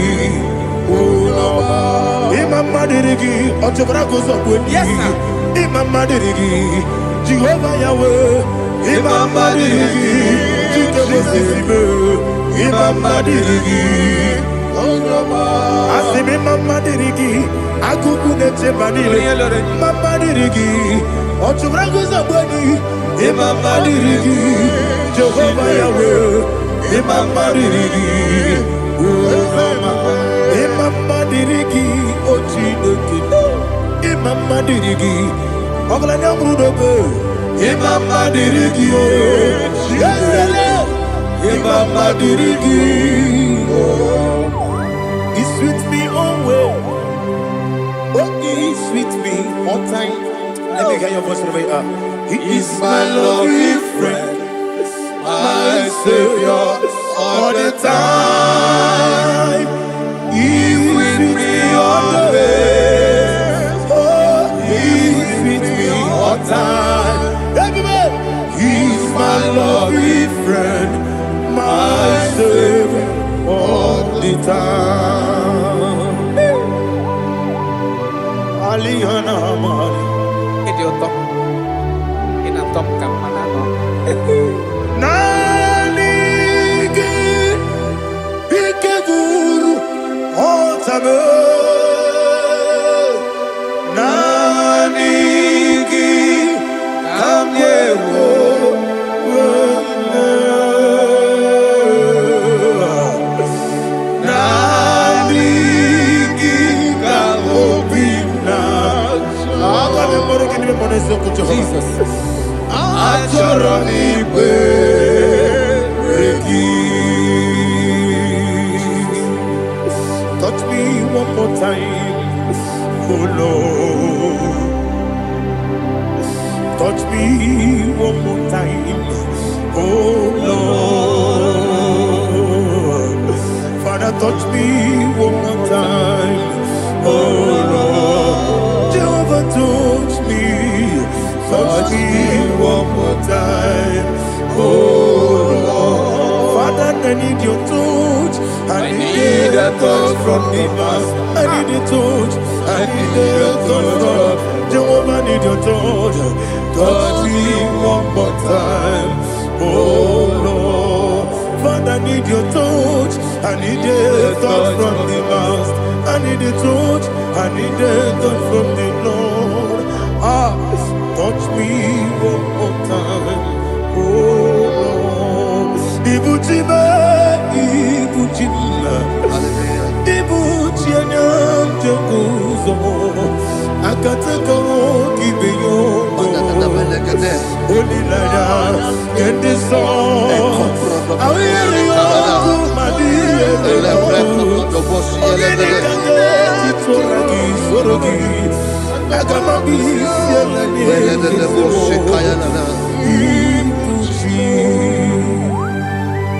Imam Madirigi, Otobrago's of Yes, sir. Imam Madirigi, Jehovah Yahweh, Imam Madirigi, Imam Madirigi, Asim Imam Madirigi, Akukunete Manile, Imam Madirigi, Otobrago's of Imam Madirigi, Jehovah Yahweh, Imam Madirigi, Imam Madirigi, Ochineke, Imam Madirigi, Oglanya Brudobe, Imam Madirigi, Imam Madirigi, he sweet me always, oh he sweet me all time. Let me hear your voice right now. He is my lovely friend, my Savior all the time. He with me always. Oh, he's with me all time. Everybody, he's my lovely friend, my Savior all the time. Alihana Mari. Idiotok. Inatok kamanano. Nanigi, Ikeguru. Nanigi, Kamyewo, Nanigi, Kamobina. Jesus. Achoronibe, touch me one more time, oh Lord. Touch me one more time, oh Lord. Father, touch me one more time, oh Lord. Jehovah, touch me one more time, oh Lord. Father, I need your touch. I need a touch from the master. I need a touch. I need a touch from Jehovah. I need your touch. Touch me one more time, oh Lord. Father, I need your touch. I need a touch from the master. I need a touch. I need a touch from the Lord. Touch me one more time, oh Lord. Ibuchime, Ibuchime, Ibuchime. Akataka kibeyo Olilaya Kendi song Awiri yoku madiye Ogeni kange Titoragi sorogi Agamabi Sielani Ibuchi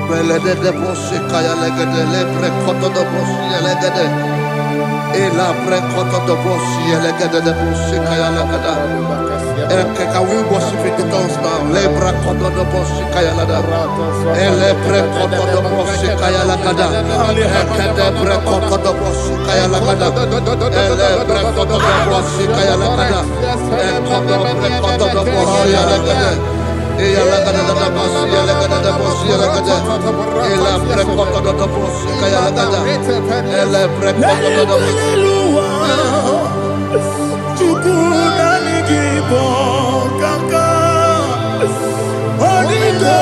Belede de bosse kaya legede le prekoto de bosse legede. Ela prekoto de bosse legede de bosse kaya legede. Can we worship in the tongues now? Le prekoto de bosse kaya legede. Ele prekoto de bosse kaya legede. Ekede prekoto de bosse kaya legede. Ele prekoto de bosse kaya legede. Ekodo prekoto de bosse legede. Ela gada da bosi, ela gada da bosi, ela gada. Ela precoto da bosi, ela gada. Ela precoto da bosi. Chukuna nigibo kaka. Onigo,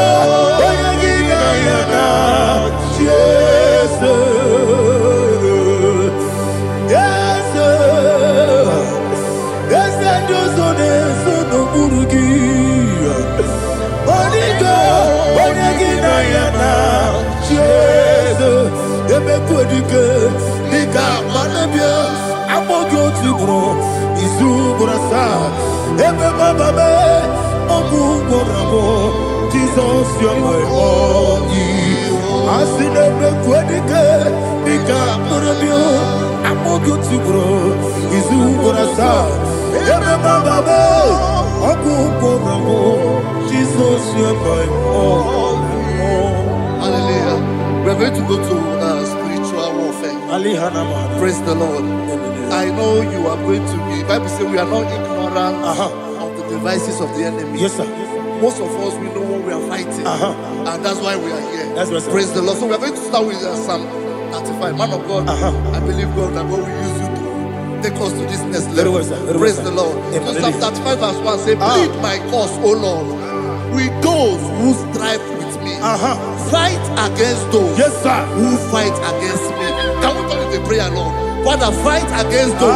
oyagina yana. Yes, yes, yes, and you so no burugi. Onigo, oyagina yana. Yes, ebe kodike, nika manabia. Amogyo tibro, isu burasa. Ebe bababe, ogu borabo. Jesus, you're my only. Asine ebe kodike, nika manabia. Amogyo tibro, isu burasa. Ebe bababe, ogu borabo. Jesus, you're my only. Hallelujah. We're going to go to spiritual warfare. Praise the Lord. I know you are going to be. Bible says we are not ignorant of the devices of the enemy. Yes, sir. Most of us, we know what we are fighting. And that's why we are here. That's right, sir. Praise the Lord. So we are going to start with Psalm 35. Man of God, I believe God that God will use you to take us to this next level. Well, sir. Praise the Lord. So Psalm 35 verse 1 say, plead my cause, O Lord, with those who strive with me. Fight against those who fight against me. Can we turn to the prayer, Lord? Father, fight against those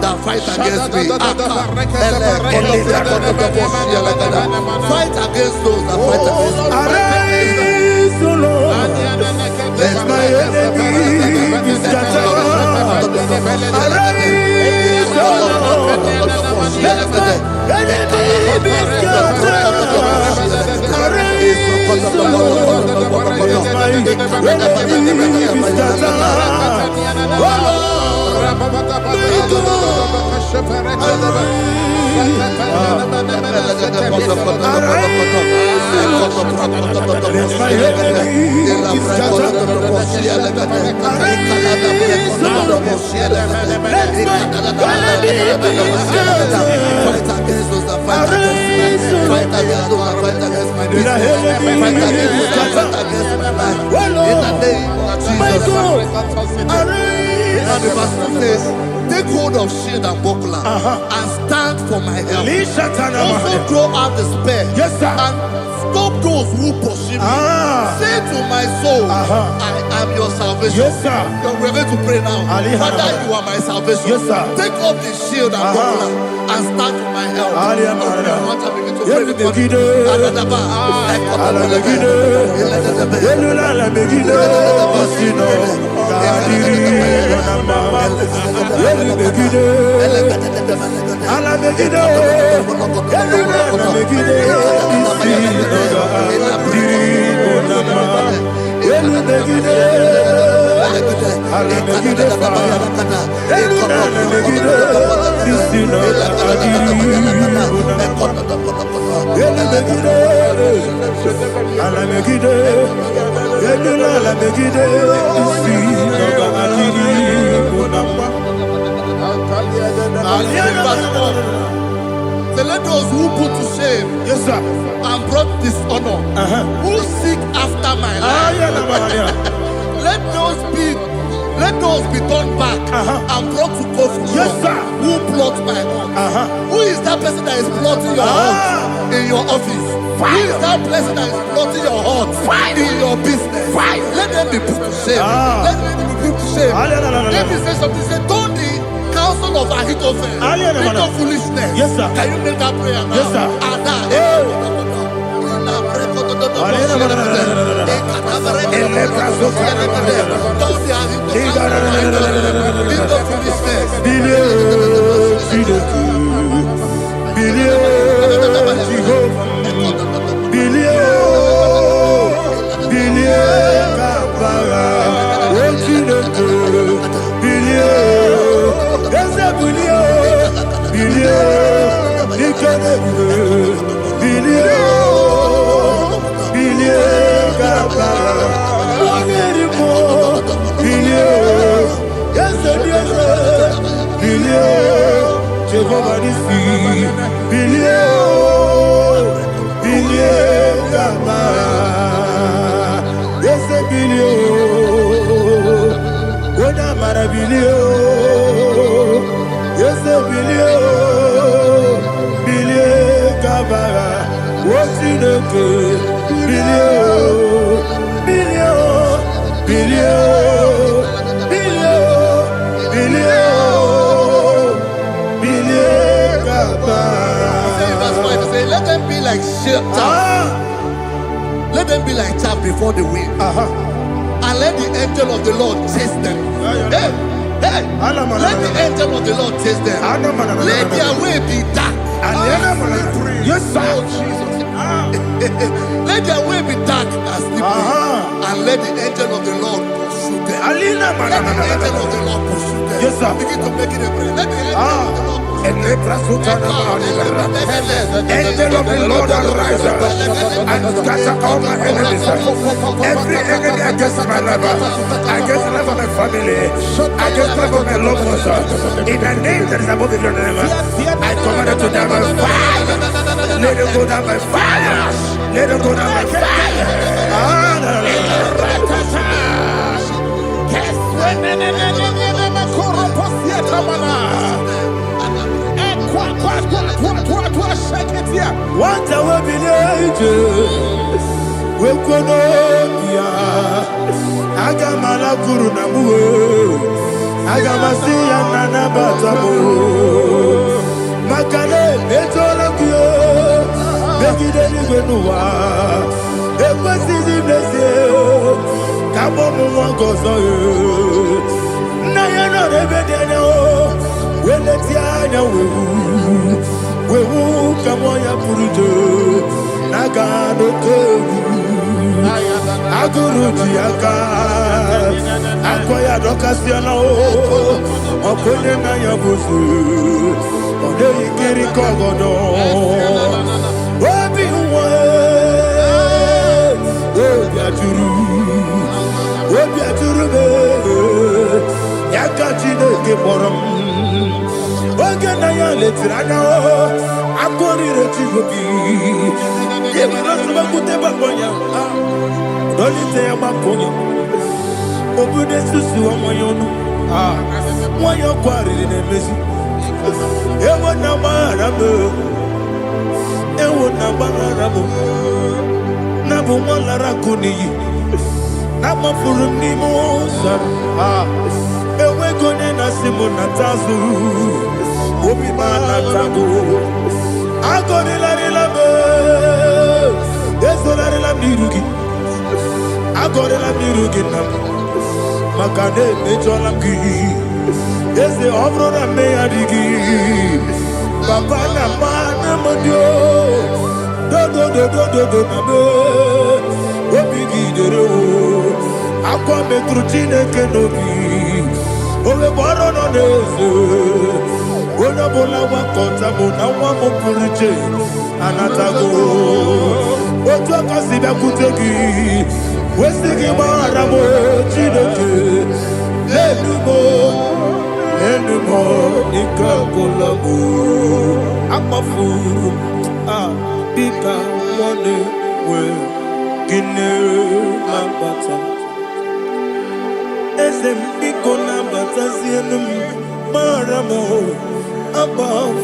that fight against me. Fight against those that fight against me. Arise, O Lord. Let my enemy be scattered. Arise, O Lord. Let my enemy be scattered. Arise, O Lord. Let my enemy be scattered. Oh Lord. Now the verse says, take hold of shield and buckler and stand for my help. Also throw out the spear and stop those who pursue me. Say to my soul, I am your salvation. We're going to pray now. Father, you are my salvation. Take off the shield and buckler and stand for my help. Let those who put to shame and brought dishonor, who seek after my life, let those be turned back and brought to confusion. Who plot my heart? Who is that person that is plotting your heart in your office? Who is that person that is plotting your heart in your business? Let them be put to shame. Let them be put to shame. Let me say something. Say, turn the counsel of Ahithophel, little foolishness. Yes, sir. Can you make that prayer now? Yes, sir. Jehovah Nissi, Bilio, Gama, yes, Bilio, Oda Marabilio, yes, Bilio, Gama, what's in the good, Bilio, let them be like chaff. Let them be like chaff before the wind. And let the angel of the Lord chase them. Hey, let the angel of the Lord chase them. Let their way be dark. Yes, sir. Let their way be dark as slippery. And let the angel of the Lord pursue them. Let the angel of the Lord pursue them. Yes, sir. Begin to make it a prayer. Let the angel of the Lord Angel of the Lord arise and scatter all my enemies. Every enemy against my life, against the life of my family, against the life of my loved ones. In the name that is above the name, I command it to down by fire. Let it go down by fire. Let it go down by fire. What I will be ages, we could not be. I got my Guru Namu, I got my Sia Nana Batamu, Makale, Betolakio, Begidani Benua, it was easy, bless you, Kabomu Wangozo, Nayana Rebedeno, when the Tiana will. We will come on your Purujo, Nagano Kogu, Aguru Tiaka, Akoya Docasiano, Okonema Yabusu, Odei Kiri Kogodo, Obi Obiaturu, Yakachino Keporum. Oganaya letrana akori retigobi yebira suba kuteba bonya dolite amaponya obude susu omoyonu moyo kwari nemezi ewo na marabo na bu molara kuni na mafuru ni mosa ewe gone na simona tazu Obi mana tago, agoni la rilabe, ezo la rilabirugi, agoni la birugi nam, makane mejo lamgi, eze ovro na me adigi, papa na mana modio, do na me, obi gidero, akwa metrutine kenobi, obe boro no nezo. Ona bola wa kota mona wa mo puruje anatago ojo kasi be kutegi wesigi mara mo chidoke lenumo ikabola mo amafu bika one we gine ambata esem biko na bata sienum mara mo above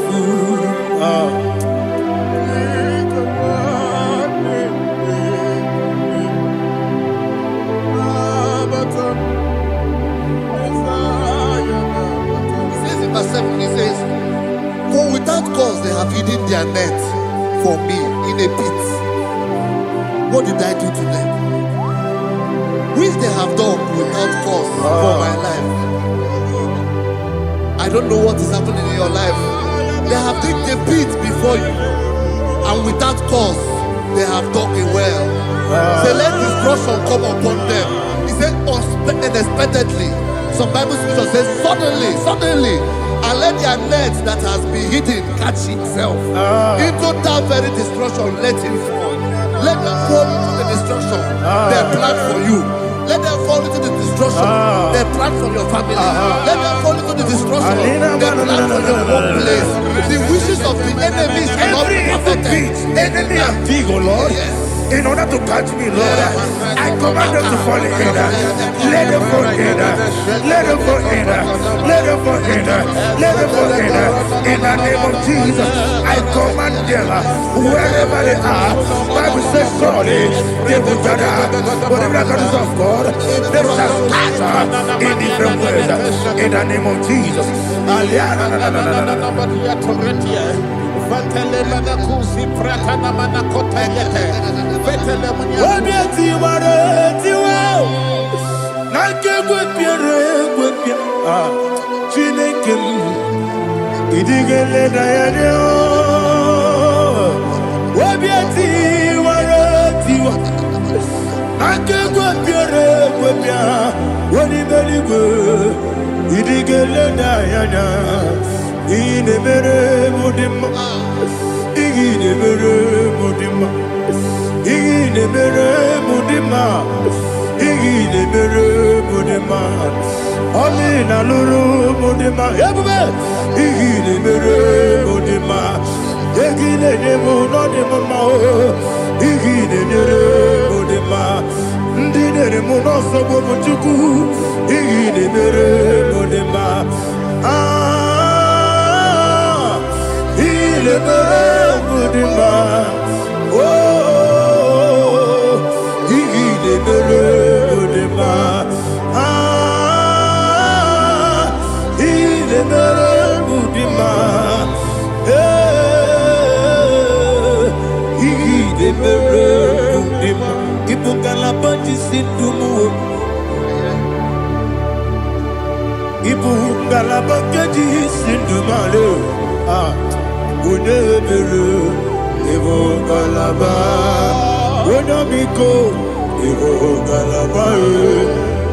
says in verse 7, hidden their net for me in a pit. What did I do to them? Which they have done without cause for my life. I don't know what is happening in your life. They have digged a pit before you, and without cause, they have dug a well. Say, let destruction come upon them. He said, unexpectedly. Some Bible scripture says, suddenly, and let their net that has been hidden catch itself. Into that very destruction, let him fall. Let them fall into the destruction they plan for you. Let them fall into the destruction they plan for your family. Let them fall into the destruction they plan for your workplace. The wishes of the enemies cannot be perfected. Enemy and big, oh Lord. Yes. In order to catch me, Lord, I command them to fall in. Let them fall in. Let them fall in. Let them fall in. Let them fall in. In the name of Jesus, I command them wherever they are. Bible says surely they will gather. Whatever that is of God, they shall scatter in different ways. In the name of Jesus.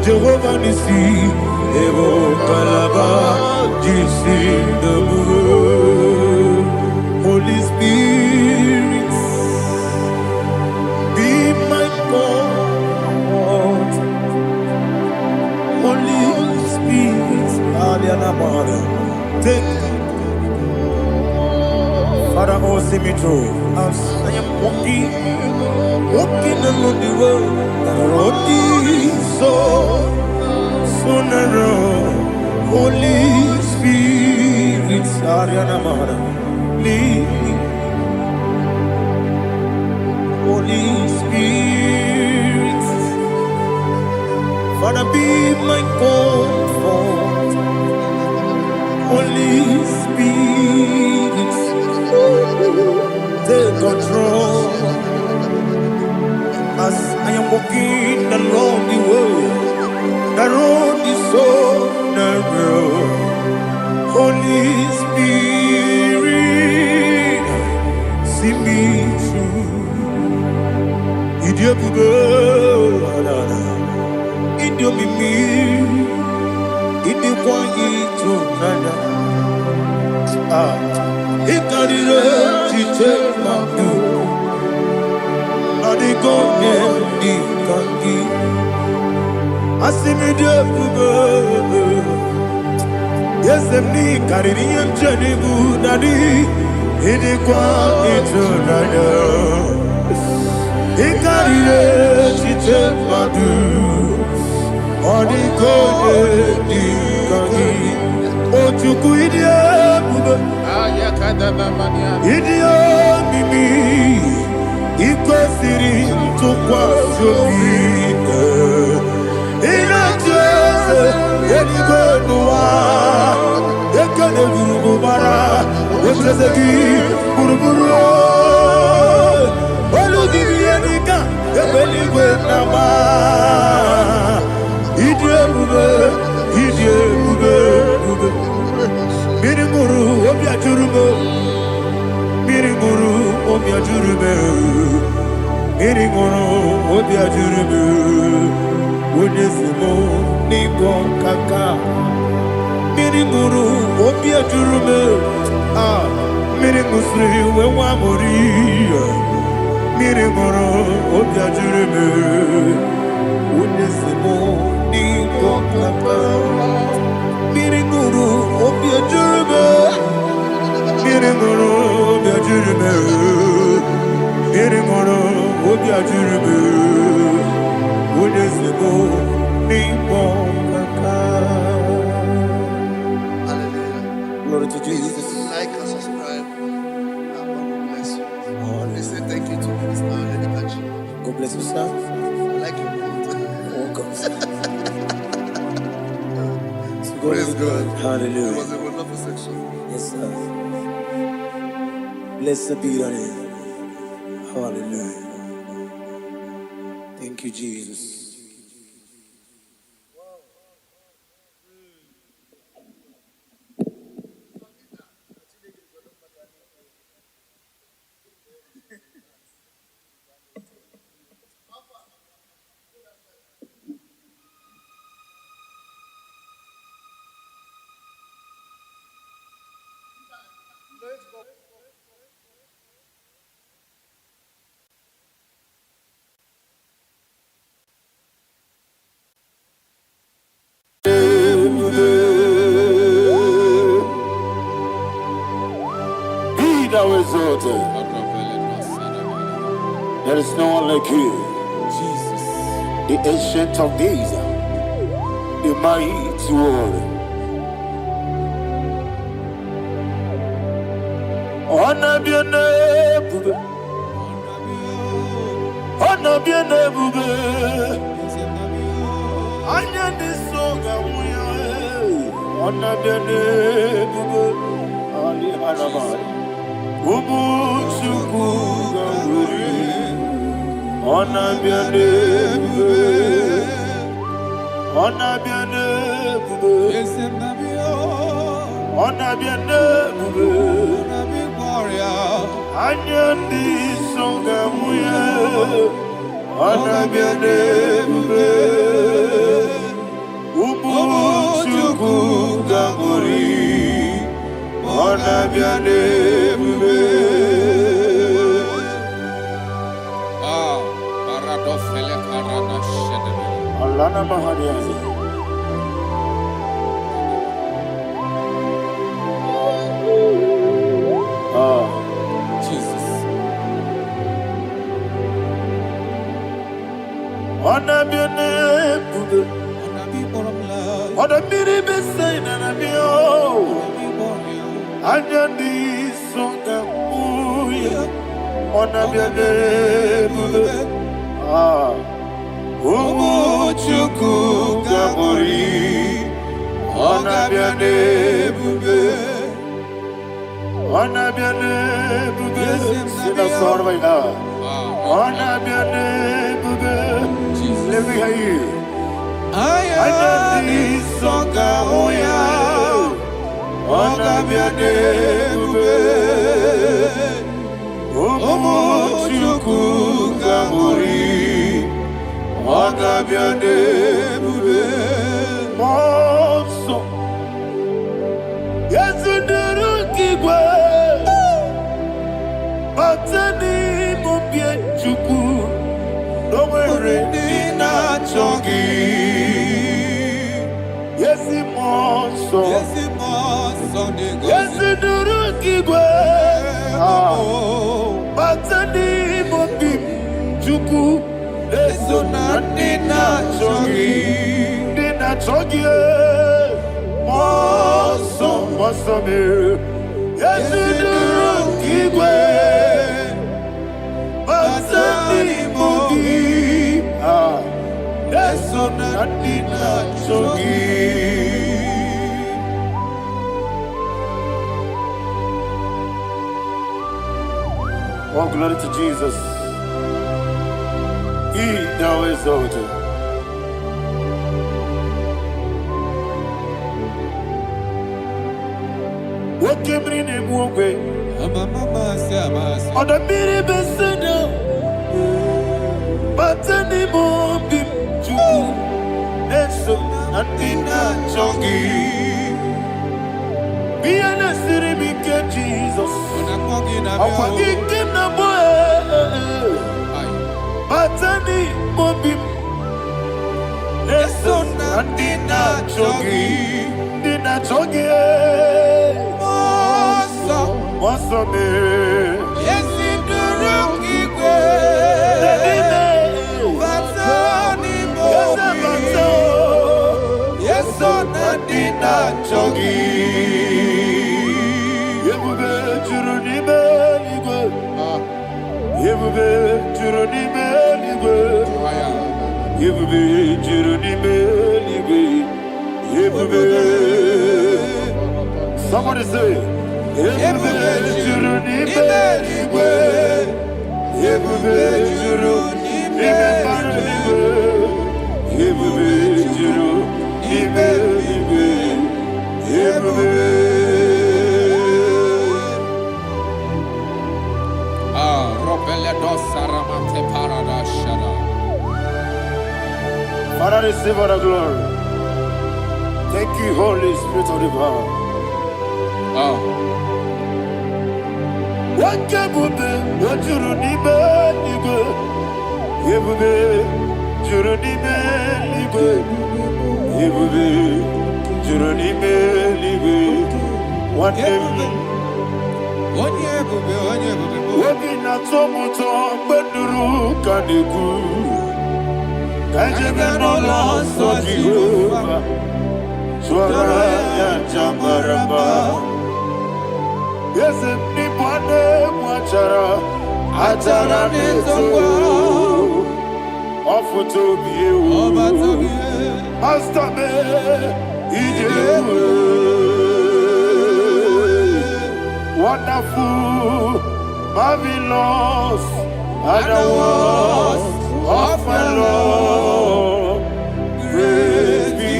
Jehovah Nissi, Evo Kalaba, Jisi Dabu, Holy Spirit, be my God. Holy Spirit, Aliana Mara, take Father, oh, see me through. As I am walking along the road, the road is so narrow. Holy Spirit, Ariana Mara, lead me. Holy Spirit, Father, be my comfort. Holy Spirit, take control. As I am walking along the road is so narrow. Holy Spirit, see me through. Idiopube, Idiomimi, Idioquanito, Nana. Ikarire, Chiche, Mabu. Yes, me carrying him Jenny Budadi, he quite eternal. He carried it, she took my do, or the good, or to quit idiot, Mimi. Ikosiri tukwa sobite Inatese Eligwenua Ekene gurubara Seseki Buruburu Olu Divianika Ebeligwe Nama Idie Bube Mirimuru Obia Jurube Mirimuru Obia Jurube Mirimuru Obia Jurube Unesimo Nipo Kaka Mirimuru Obia Jurube Mirimusri Wewa Moria Mirimuru Obia Jurube Unesimo Nipo Kaka Mirimuru Obia Jurube Mirimuru Obia Jurube Mirimuru Obia Jurube Unesimo Nipo Kaka. Glory to Jesus. Like and subscribe. God bless you. They say thank you to Mr. Lady Kachi. God bless you, sir. I like your quote. Welcome. Praise God. Hallelujah. It was a wonderful section. Yes, sir. Blessed be your name. Hallelujah. Thank you, Jesus. Be thou exalted. There is no one like you. Jesus. The ancient of days, the mighty warrior. Honor be your name, honor be your name, honor this song, honor be your name, Ali Hanaman, Ubu Chuku, honor be your name, honor be your name, honor be your name, Anya di songa muya, honor be your name, Ubu Chuku Ganguri, honor be your name, Paradofele Karana Shedebe. Alana Mahadiazi. Jesus. Honor be your name, honor be the best sign and be oh. Anya di songa muya, honor be your name, Umu Chuku Gabori, honor be your name, honor be your name, Sina Sorvaina, honor be your name, let me hear you. Anya di songa muya, honor be your name, Umu Chuku Gabori, honor be your name, Monso. Yes, you do keep Batani Mubia Chuku, no worry, Nina Chogi. Yes, you monso. Yes, you do keep Batani Mubia Chuku. Eso na Nina Chogi, Monso, Monso, yes, you do keep Batani Mobi, eso na Nina Chogi. Oh, glory to Jesus. He thou exalted. What came in him one way? On the mini beside, but anymore be to and so nothing not jogging. Be an city, became Jesus. I'm walking in the boy, but anymore be and so nothing not jogging. Did not jogging. What's up, man? Yes, in the rookie way. Yes, on the dinner jogging. You will be Juruni Belly. You will be Juruni Belly. You will be Juruni Belly. You will be. Somebody say. You will be Juruni Belly. You will be Juruni Belly. You will be Juruni Belly. You will be. Father, receive all the glory. Thank you, Holy Spirit of the power. What can we do? What you do? You will be Juruni Belly. You will be Juruni Belly. What day? Working at some but the rook and the good. I never know lost of Jehovah. Swara Jambaraba. Yes, if Nipane Wachara, Atara Neto, offer to be you, Master Me, wonderful, marvelous, and the was of my Lord. Praise be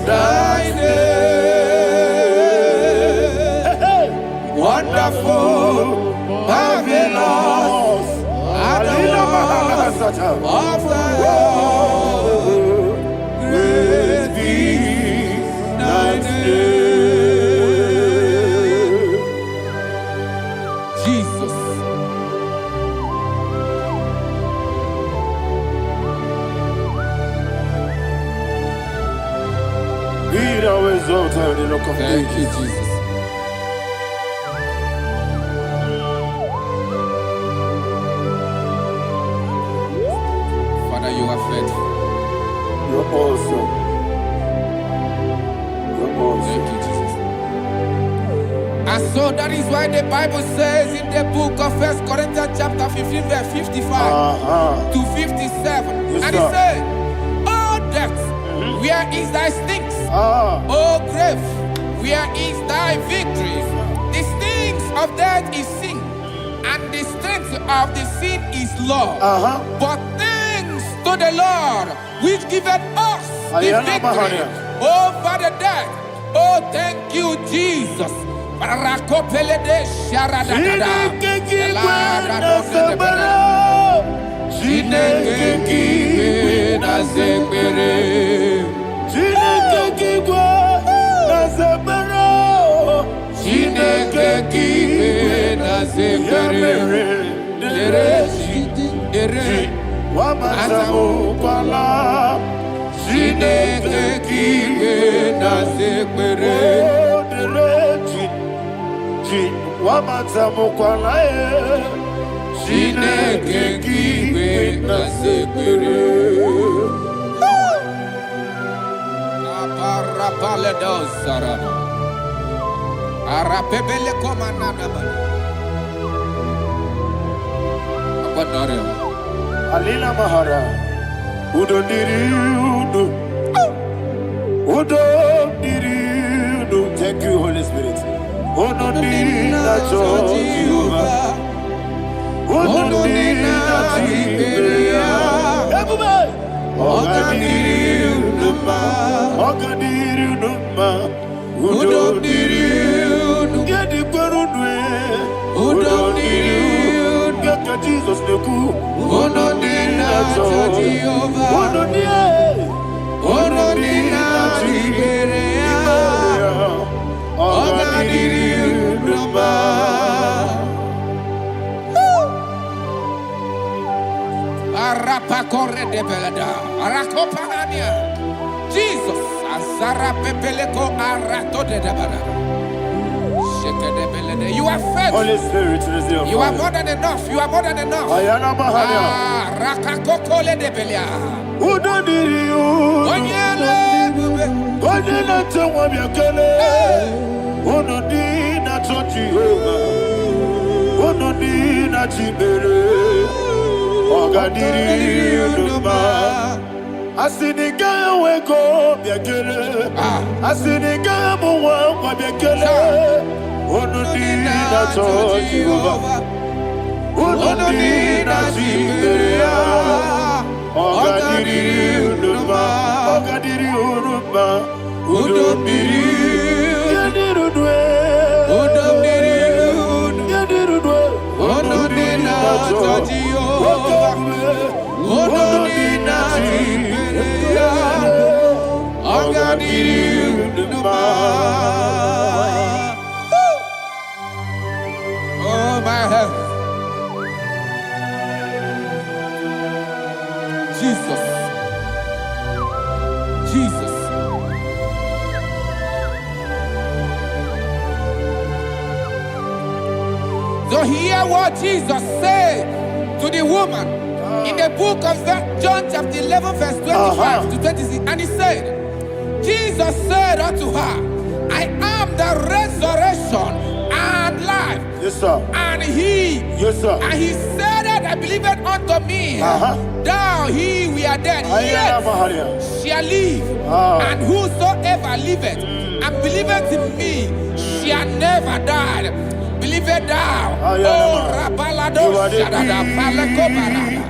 thy name. Wonderful, marvelous, and the was of my Lord. Praise be thy name. Thank you, Jesus. Father, you are faithful. You're awesome. You're awesome. Thank you, Jesus. And so that is why the Bible says in the book of 1 Corinthians chapter 15, verse 55 to 57. Yes, and it says, "Oh death, where is thy stings? Oh grave, where is thy victory? The stings of death is sin, and the strength of the sin is law. But thanks to the Lord, which giveth us the victory over the death. Oh, thank you, Jesus." Alina Mahara, Udo Diriudo, Udo Diriudo. Thank you, Holy Spirit. Udo Diriudo, Ogadiri Numa, Ogadiri Numa, Udodiri, Gedi Gurudwe, Udodiri, Geta Jesus Neku, Udodina Jehovah, Udodina Tiberea, Ogadiri Numa. Arapakorre de belada, Arakopanania, Jesus, Azara Pepeleko Arato de Dabada. Shake de belade. You are faithful. Holy Spirit, you are more than enough. You are more than enough. Ayana Mahania. Rakakokole de Belia. Udodiri, Onyele Bube. Onyele Tewamiakele. Unodina Jehovah. Unodina Tibere. Ogadiri Numa. Asiniga weko biakele. Asiniga muwa kwa biakele. Unodina Jehovah. Unodina Tiberea. Ogadiri Numa. Ogadiri Numa. Udodiri. Yadirudwe. Udodiri. Yadirudwe. Unodina Jehovah. Unodina Tiberea. Ogadiri Numa. Oh my head. Jesus. Jesus. So hear what Jesus said to the woman in the book of John chapter 11 verse 25 to 26. And he said, Jesus said unto her, I am the resurrection and life. Yes, sir. And he, yes, sir. And he said that I believed unto me, thou he we are dead, yet shall live, and whosoever liveth and believeth in me shall never die. Believe it thou. Oh, Rabalado, Shadada, Palako Barada.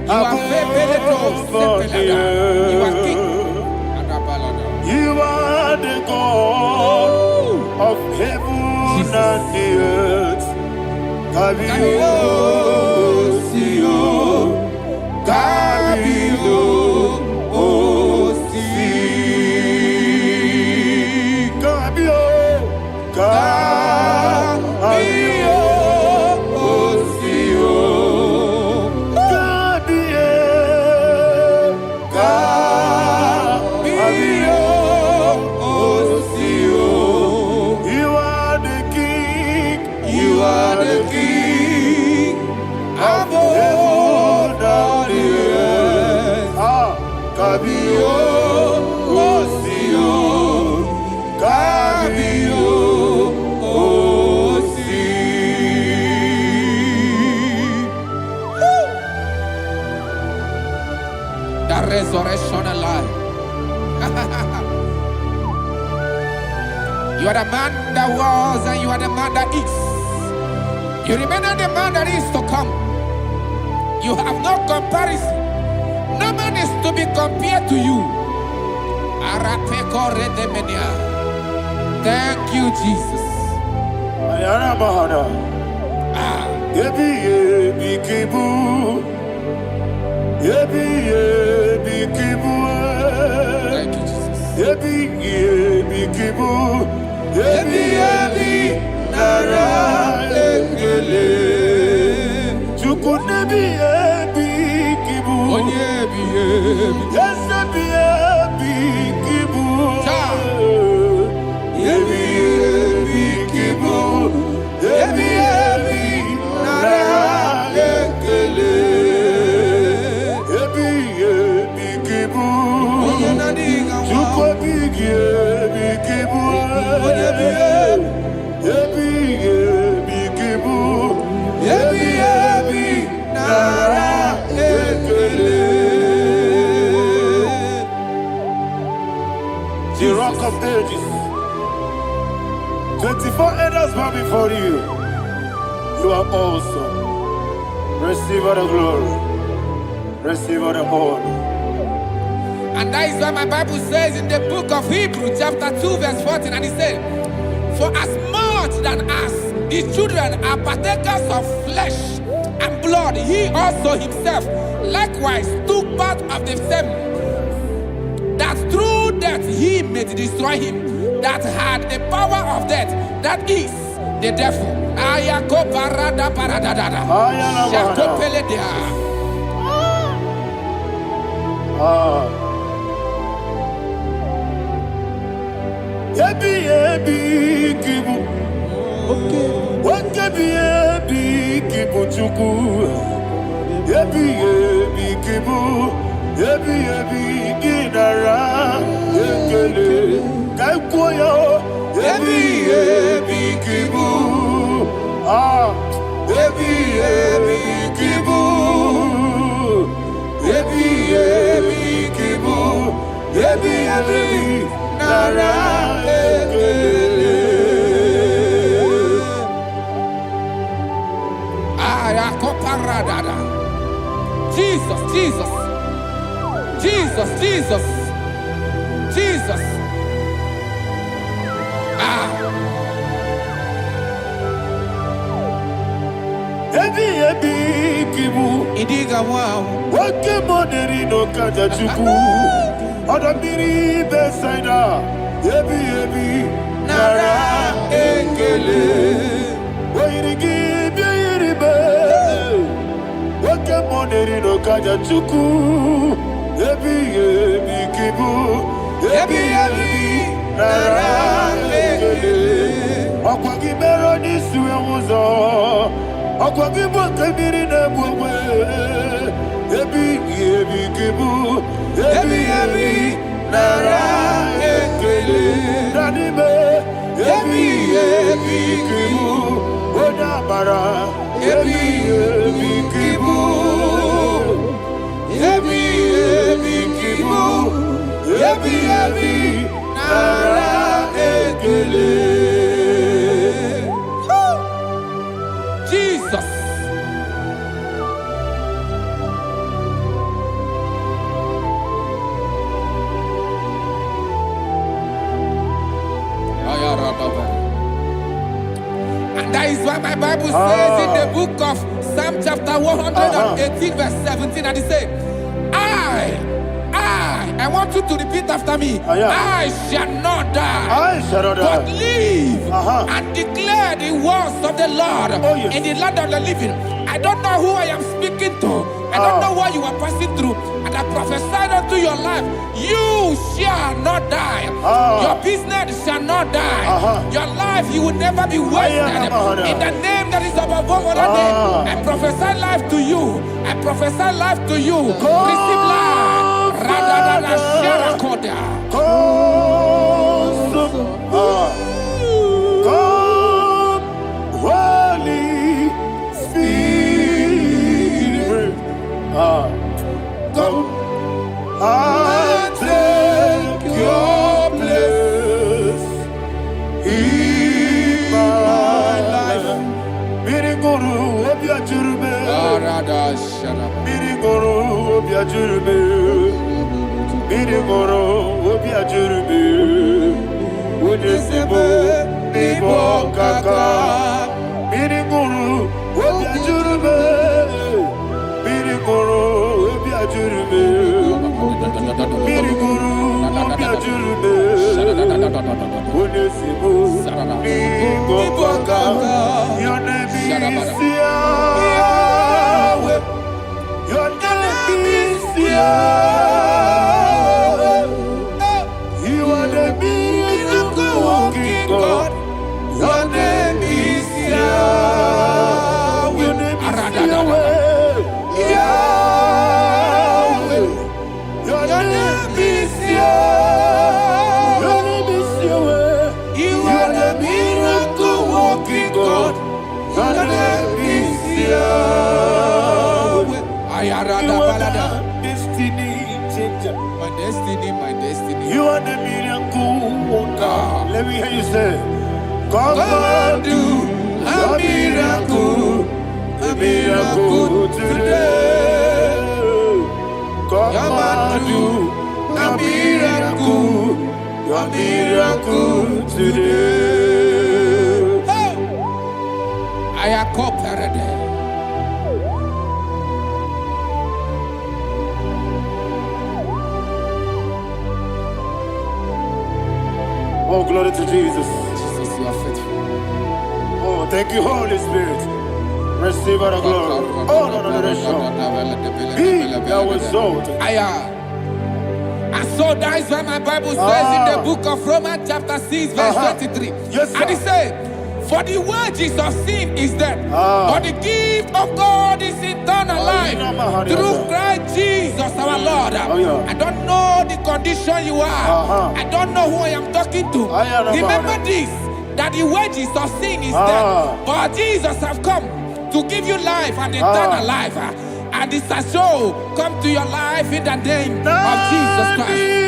You are You are king. You are the God of heaven and the earth. Kabio, Sio, Kabio, Osi, Kabio, Kabio, Osio, Kabio, Kabio, Osio. You are the king. You are the king of heaven and the earth. Kabio, Osio, Kabio, Osi. The resurrection alive. You are the man that was and you are the man that is. You remain the man that is to come. You have no comparison. No man is to be compared to you. Thank you, Jesus. Ayana Mahana. Yebi yebi kibu. Yebi yebi kibu. Thank you, Jesus. Yebi yebi kibu. Yebi yebi nara engele. Chukunebi yebi kibu. Onyebi yebi. Yesebi yebi kibu. Yebi yebi kibu. Yebi yebi nara engele. Yebi yebi kibu. Chukobi yebi kibu. Yebi yebi kibu. Yebi yebi nara engele. The rock of ages. 24 elders bow before you. You are awesome. Receive all the glory. Receive all the honor. And that is why my Bible says in the book of Hebrews chapter 2 verse 14, and it says, for as much than us, his children are partakers of flesh and blood, he also himself likewise took part of the same, that through death he may destroy him that had the power of death, that is the devil. Jesus, Jesus, Jesus, Jesus, Jesus. Idiga wow. Wake money no kaja chuku. Odamiri besaida. Ebi nara ekele. Wairigi biiribe. Wake money no kaja chuku. Ebi kibu. Ebi nara ekele. Akwagi mero ni suwe muzo. Akwagi bokebiri na bwe. Ebi kibu. Ebi nara ekele. Nanime. Ebi kibu. Onabara. Ebi kibu. Ebi kibu. Ebi nara ekele. Jesus. And that is why my Bible says in the book of Psalm chapter 118 verse 17, and it says, I want you to repeat after me. I shall not die, but live and declare the words of the Lord in the land of the living. I don't know who I am speaking to. I don't know what you are passing through. And I prophesy unto your life, you shall not die. Your business shall not die. Your life, you will never be wasted. In the name that is above all other name, I prophesy life to you. I prophesy life to you. Receive life. Holy Spirit, come and take your place in my life. Miriguru obiajurube, miriguru obiajurube, miriguru obiajurube, unisebo nibo kaka, miriguru obiajurube, miriguru obiajurube, miriguru obiajurube, unisebo nibo kaka. Your name is Yahweh. Your name is Yahweh. You are the miracle working God. Your name is Yahweh. Your name is Yahweh. Yahweh. Your name is Yahweh. Your name is Yahweh. You are the miracle working God. Your name is Yahweh. You are the destiny changer. My destiny, my destiny. You are the miracle worker. Let me hear you say, come and do a miracle today. Come and do a your miracle today. I am cooperated. Oh, glory to Jesus. Jesus, you are faithful. Oh, thank you, Holy Spirit. Receive all the glory. Oh, no, Be thou exalted. And so that is why my Bible says in the book of Romans chapter 6 verse 23. Yes, sir. And it says, for the wages of sin is death, but the gift of God is eternal life through Christ Jesus our Lord. I don't know the condition you are. I don't know who I am talking to. Remember this, that the wages of sin is death, but Jesus have come to give you life and eternal life. And this shall show come to your life in the name of Jesus Christ.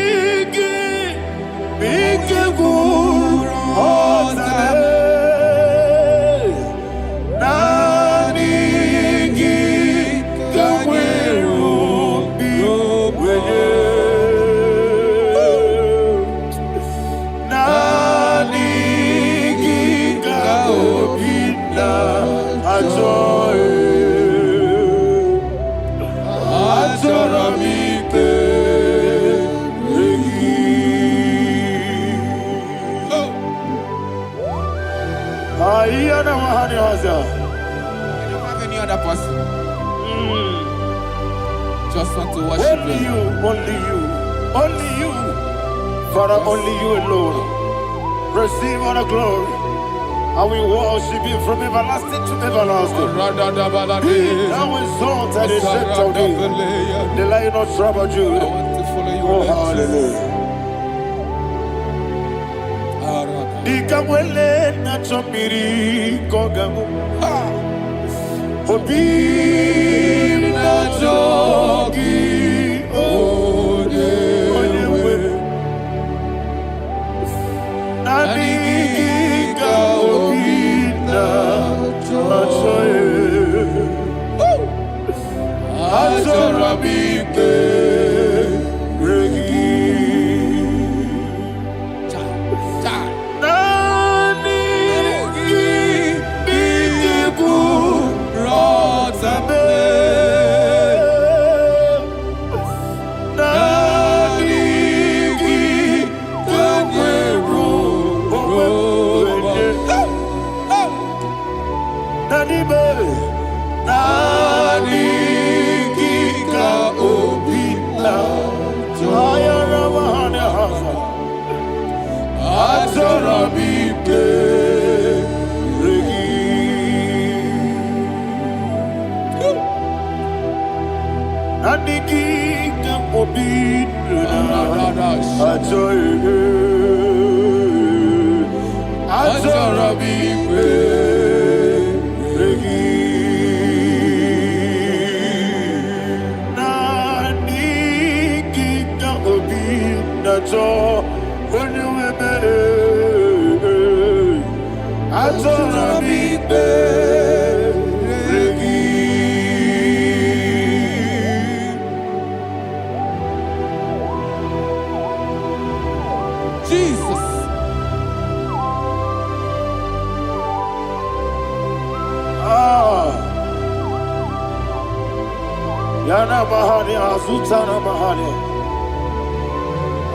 I don't have any other person. Just want to worship only you, only you, only you. Father, only you alone. Receive all the glory. And we worship you from everlasting to everlasting. Be thou exalted and set on thee, the Lion of tribe of Judah. I want to follow you. Oh, hallelujah. Ikamwele na chomiri kogamu. Obi na jogi odewe. Nabigika obi na joye. Atorabike regi.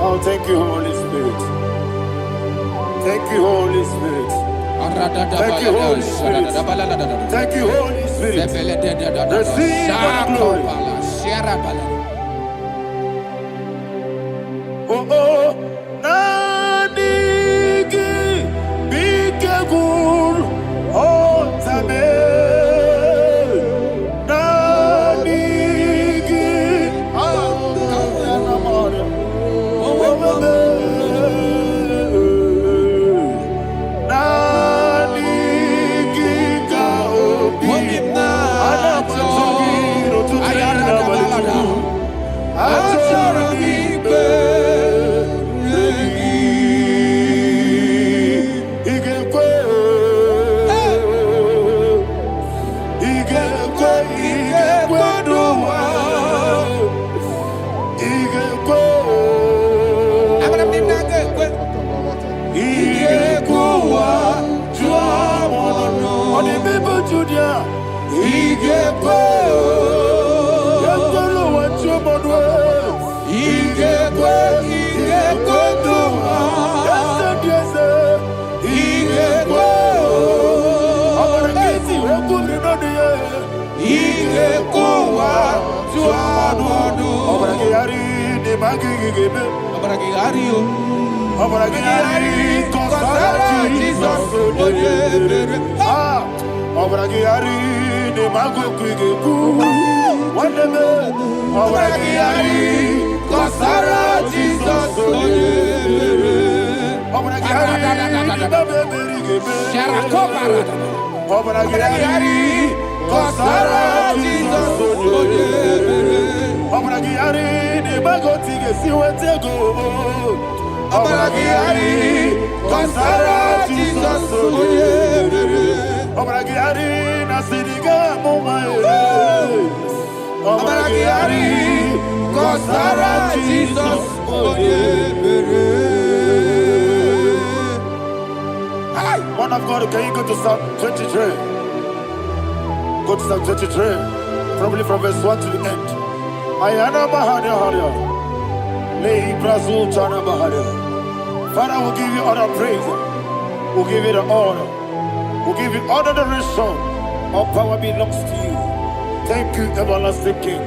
Oh, thank you, Holy Spirit. Thank you, Holy Spirit. Thank you, Holy Spirit. Thank you, Holy Spirit. Receive the glory. Oh, oh, Nadigi, Bikagur, oh, Tabe. Igekwe Yekolo wachobodwe. Igekwe duma Yese. Igekwe Abarakiti wekuli nodiye. Igekwa tuanodo Abarakiyari ni magigigebe. Abarakiyari Abarakiyari kosara Jesus. Abarakiyari ni magigigegu. Wandeme. Abarakiyari kosara Jesus. Abarakiyari ni babebirigebe. Abarakiyari kosara Jesus. Abarakiyari ni bagotige siwetego. Abarakiyari kosara Jesus. Abarakiyari nasiriga mumae. Abarakiyari kosara Jesus. Man of God, can you go to Psalm 23? Go to Psalm 23, probably from verse 1 to the end. Ayana Mahadia Hadia. Lehi Brazil Chana Mahadia. Father, we'll give you all the praise. We'll give you the honor. We'll give you all the adoration. All power belongs to you. Thank you, everlasting King.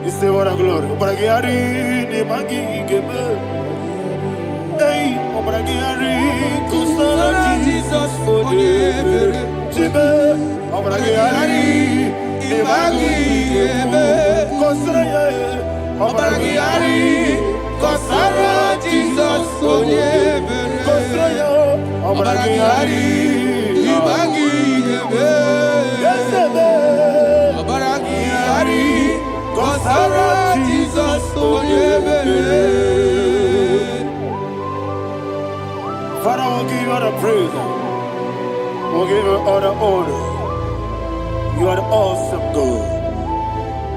You say what a glory. Obragiari ni magi gebe. Hey, Obragiari kusara Jesus forever. Jibe, Obragiari ni magi gebe. Kusara Obragiari kusara Jesus forever. Kusara Obragiari ni magi gebe. Yesebe. Obragiari kusara Jesus forever. Father, we'll give you all the praise. We'll give you all the honor. You are the awesome God.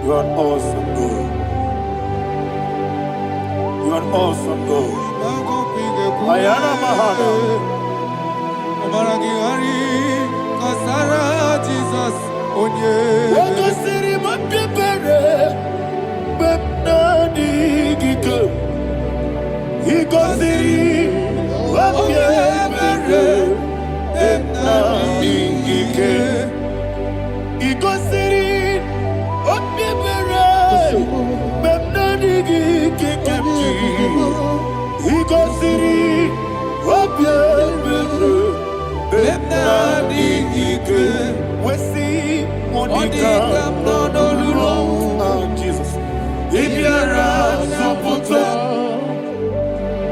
You are an awesome God. You are an awesome God. Ayana Mahana. Kasara Jesus onye. Wakasiri mapepere. Bepnadi gike. Ikosiri. Wapyebere, Ebnabingike. Igosiri, Wapyebere, Ebnabingike kemji. Igosiri, Wapyebere, Ebnabingike. Wesi, Monica, Nodolulo. Jesus. Ibiara, Soputo.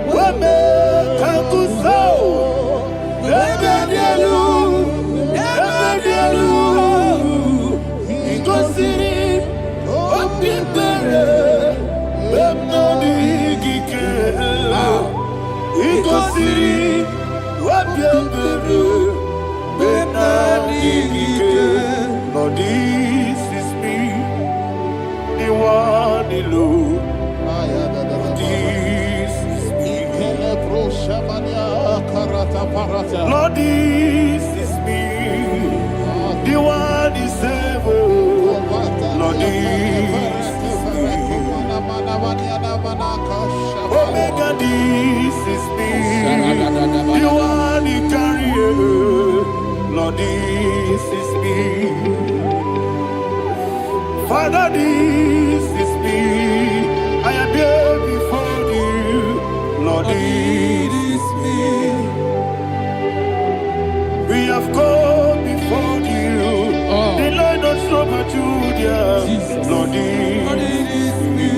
Wame kakuso, ebedielu, ikosiri, opipere, bemnodi gike, ikosiri, opipere, bemnodi gike. Lord, this is me, the one alone. Lord, this is me, the one is able. Lord, this is me. Omega, this is me, the one you carry. Lord, this is me. Father, this is me. I am here before you. Lord, this is me. We have come before you. The Lord not so much Judah. Lord, it is me.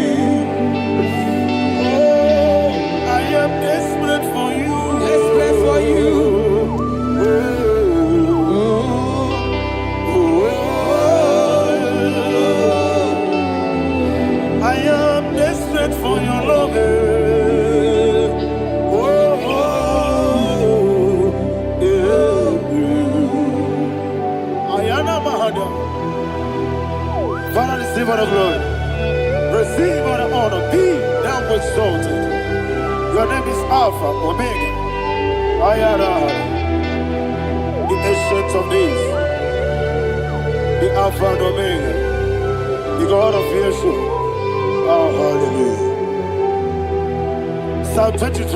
Oh, I am desperate for you. Desperate for you. I am desperate for your love. Father, receive all the glory. Receive all the honor. Be thou exalted. Your name is Alpha, Omega. Ayara, the ancient of days, the Alpha Alpha and Omega, the God of Yeshua. Oh, hallelujah. Psalm 23.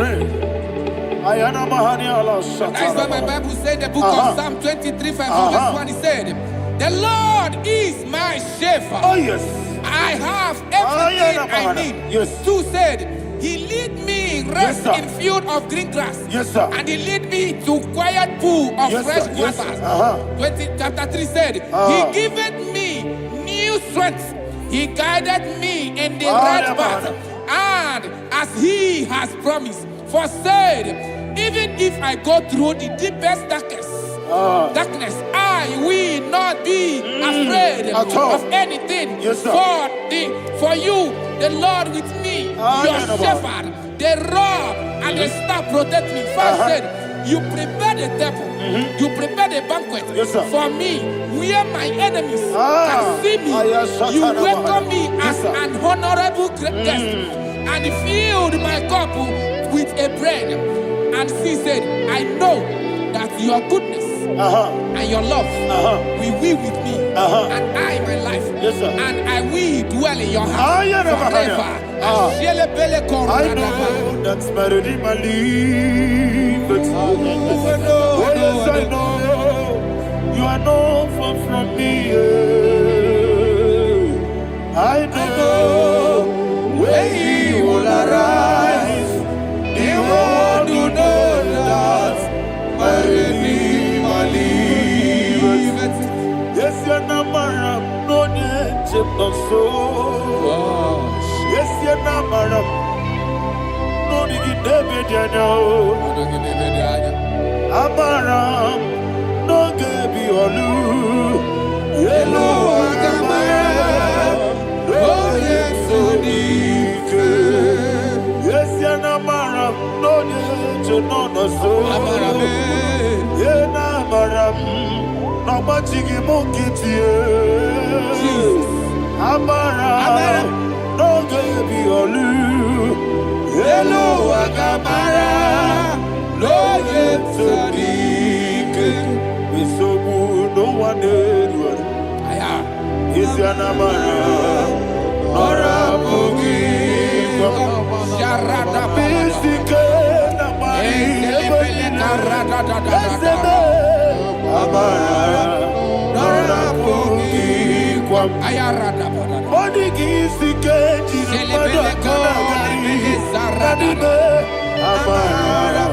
Ayana Mahani Allah Shata. That's why my Bible said the book of Psalm 23, verse 1, it said, the Lord is my shepherd. Oh, yes. I have everything I need. Yes. 2 said, he lead me rest in field of green grass. Yes, sir. And he lead me to quiet pool of fresh waters. Chapter 3 said, he giveth me new strength. He guided me in the right path. And as he has promised, for said, even if I go through the deepest darkness, I will not be afraid of anything. Yes, sir. For you, the Lord with me, your shepherd, the rod and the staff protect me. First said, you prepare the table, you prepare the banquet for me, where my enemies can see me. You welcome me as an honorable guest, and filled my cup with a bread. And she said, I know that your goodness and your love will be with me, and I, my life, and I will dwell in your house forever. I know that's my Redeemer liveth. Oh, yes, I know you are not far from me. I know when he will arise, the world will know that my Redeemer liveth. Yes, you're not married, no need to so. Yes, you're not married, no need to be there. Amaram, no gebi olu. Yellow agamara, no yesodike. Yes, you're not married, no need to know no so. Yena maram, no machigi mokiti. Amaram, no gebi olu. Yellow agamara, no yesodike. We so good, no one did. Is your namara, Nora Bogi, Sharada Bisike, Namari, Amara, Nora Bogi, Ayarada Body Gisike, Amara,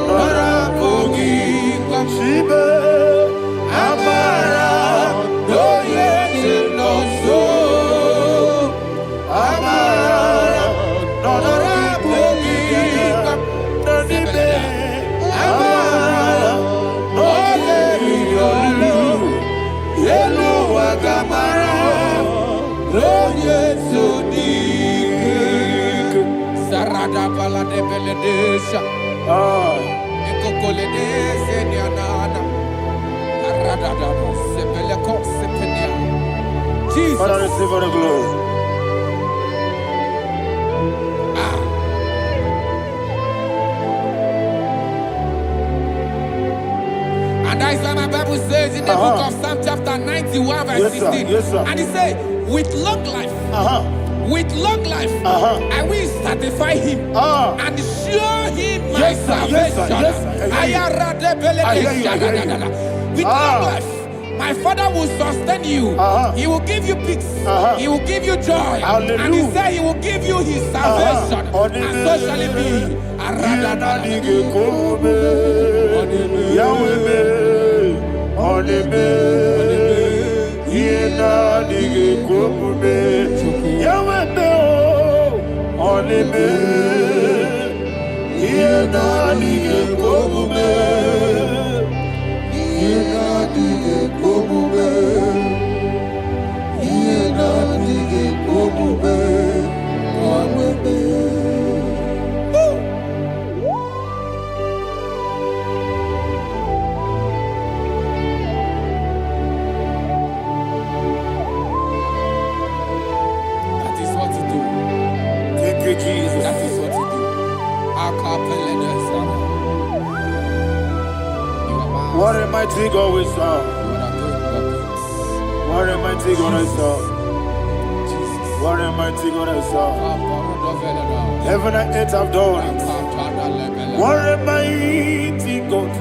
Nora Bogi, Shibe, Amara, no yes, no so, Amara, Nora Bogi, Nadibe, Amara, no Yellow Agamara, no yes, so deep. Sarada Bala de Beledesha, Ecocoledese, Nianana, Arada Sepeleco, Sepenia. Jesus. Father, receive all the glory. And that is why my Bible says in the book of Psalm chapter 91 verse 16. And it says, with long life, I will satisfy him and show him my salvation. With long life, my Father will sustain you. He will give you peace. He will give you joy. And he said he will give you his salvation. And so shall it be. Jesus. That is what you do. What a mighty God we serve. What a mighty God I serve. What a mighty God I serve. Heaven and earth have done it. What a mighty God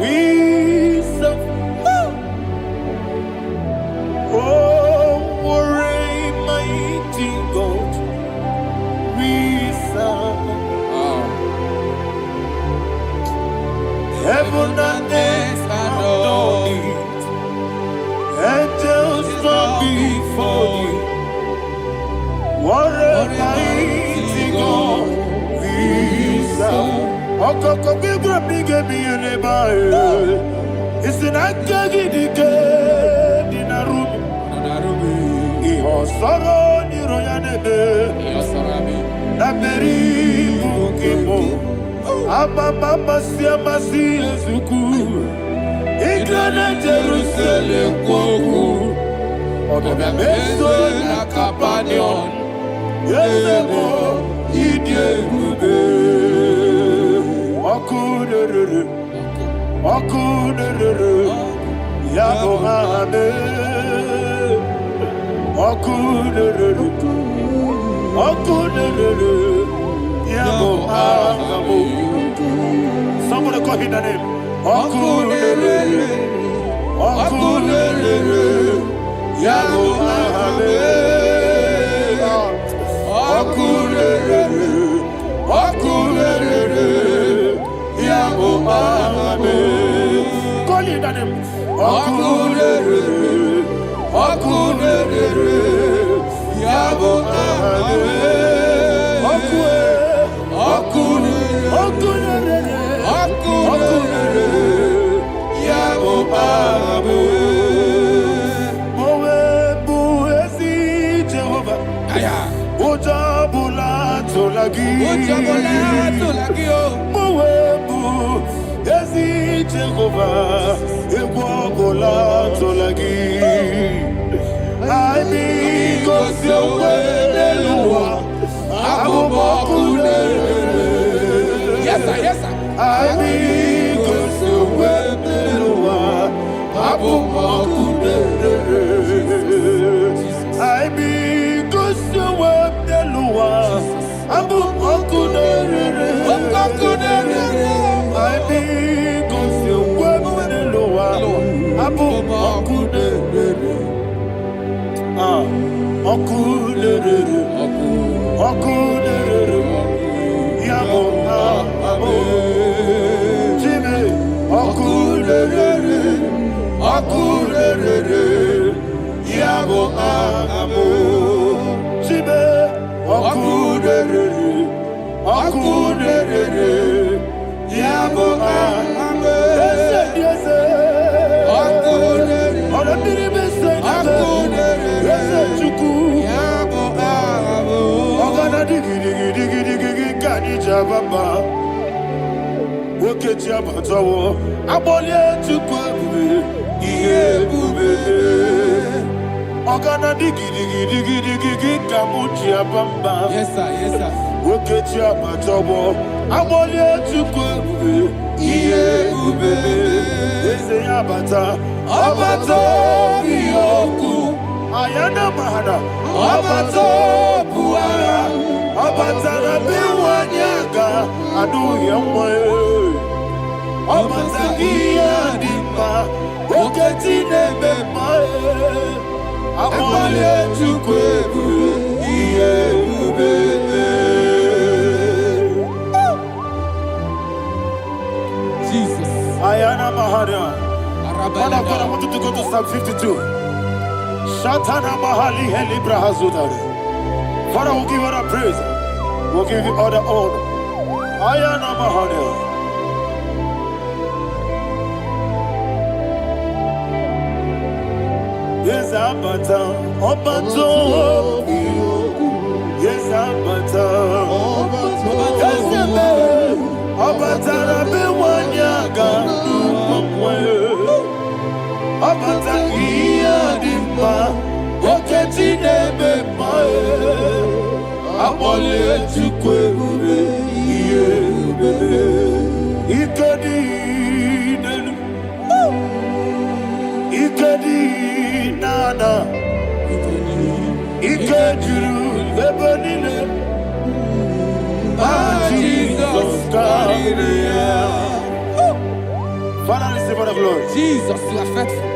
we serve. Oh, what a mighty God we serve. Heaven and earth have done it. Angels bow before you. What a mighty God we serve. Okoko bigro bige mi eleba. It's an akagi dike dinarubi. Iho soro ni royanebe. Na beri bukibo. Mama masi ezuku. Igrana Jerusalem koku. Oga meso na kapanion. Yesemo idie gube. Okunere. Yabo mahame. Okunere. Yabo mahame. Somebody call him the name. Okunere. Yabo mahame. Okunere. Yabo mahame. Call him the name. Okunere. Yabo mahame. Mowebu ezi Jehovah egwogola tolagi. Ai gosi oweluwa abubokune. Yes sir. Ai gosi oweluwa abubokune. Ai gosi oweluwa. Abu okunere. I be concealed with lower. Abu okunere. Okunere. Yabo abu. Jimmy. Okunere. Yabo abu. Jimmy. Okunere. Yabo abu. Yes. Okunere. Yes, chuku. Yabo abu. Ogana digi kani jababa. Okechi abatawo. Abole chuku ebube. Iye ebube. Ogana digi kamuchi abamba. Yes sir. Okechi abatawo. Abole chuku ebube. Iye ebube. Eze abata. Abata biyoku. Ayana mahana. Abata buara. Abata na biwanyaga. Adu yamwe. Abata iya dimba. Oketi nebe mae. Abole chukwu ebube. Iye ebube. Jesus. Ayana mahana. Father God, I want you to go to Psalm 52. Shatana Mahali Helibra Hazudare. Father, we'll give you all the praise. We'll give you all the honor. Ayana Mahali. Yes, Abata. Obato. Yes, Abata. Yes, Abata. Rabe Wanyaga. Abata iya dimba. Oketi nebe mae. Abole chukwu ebube. Iye ebube. Ikedi nenu. Ikedi Father, receive all the glory. Jesus, you are faithful.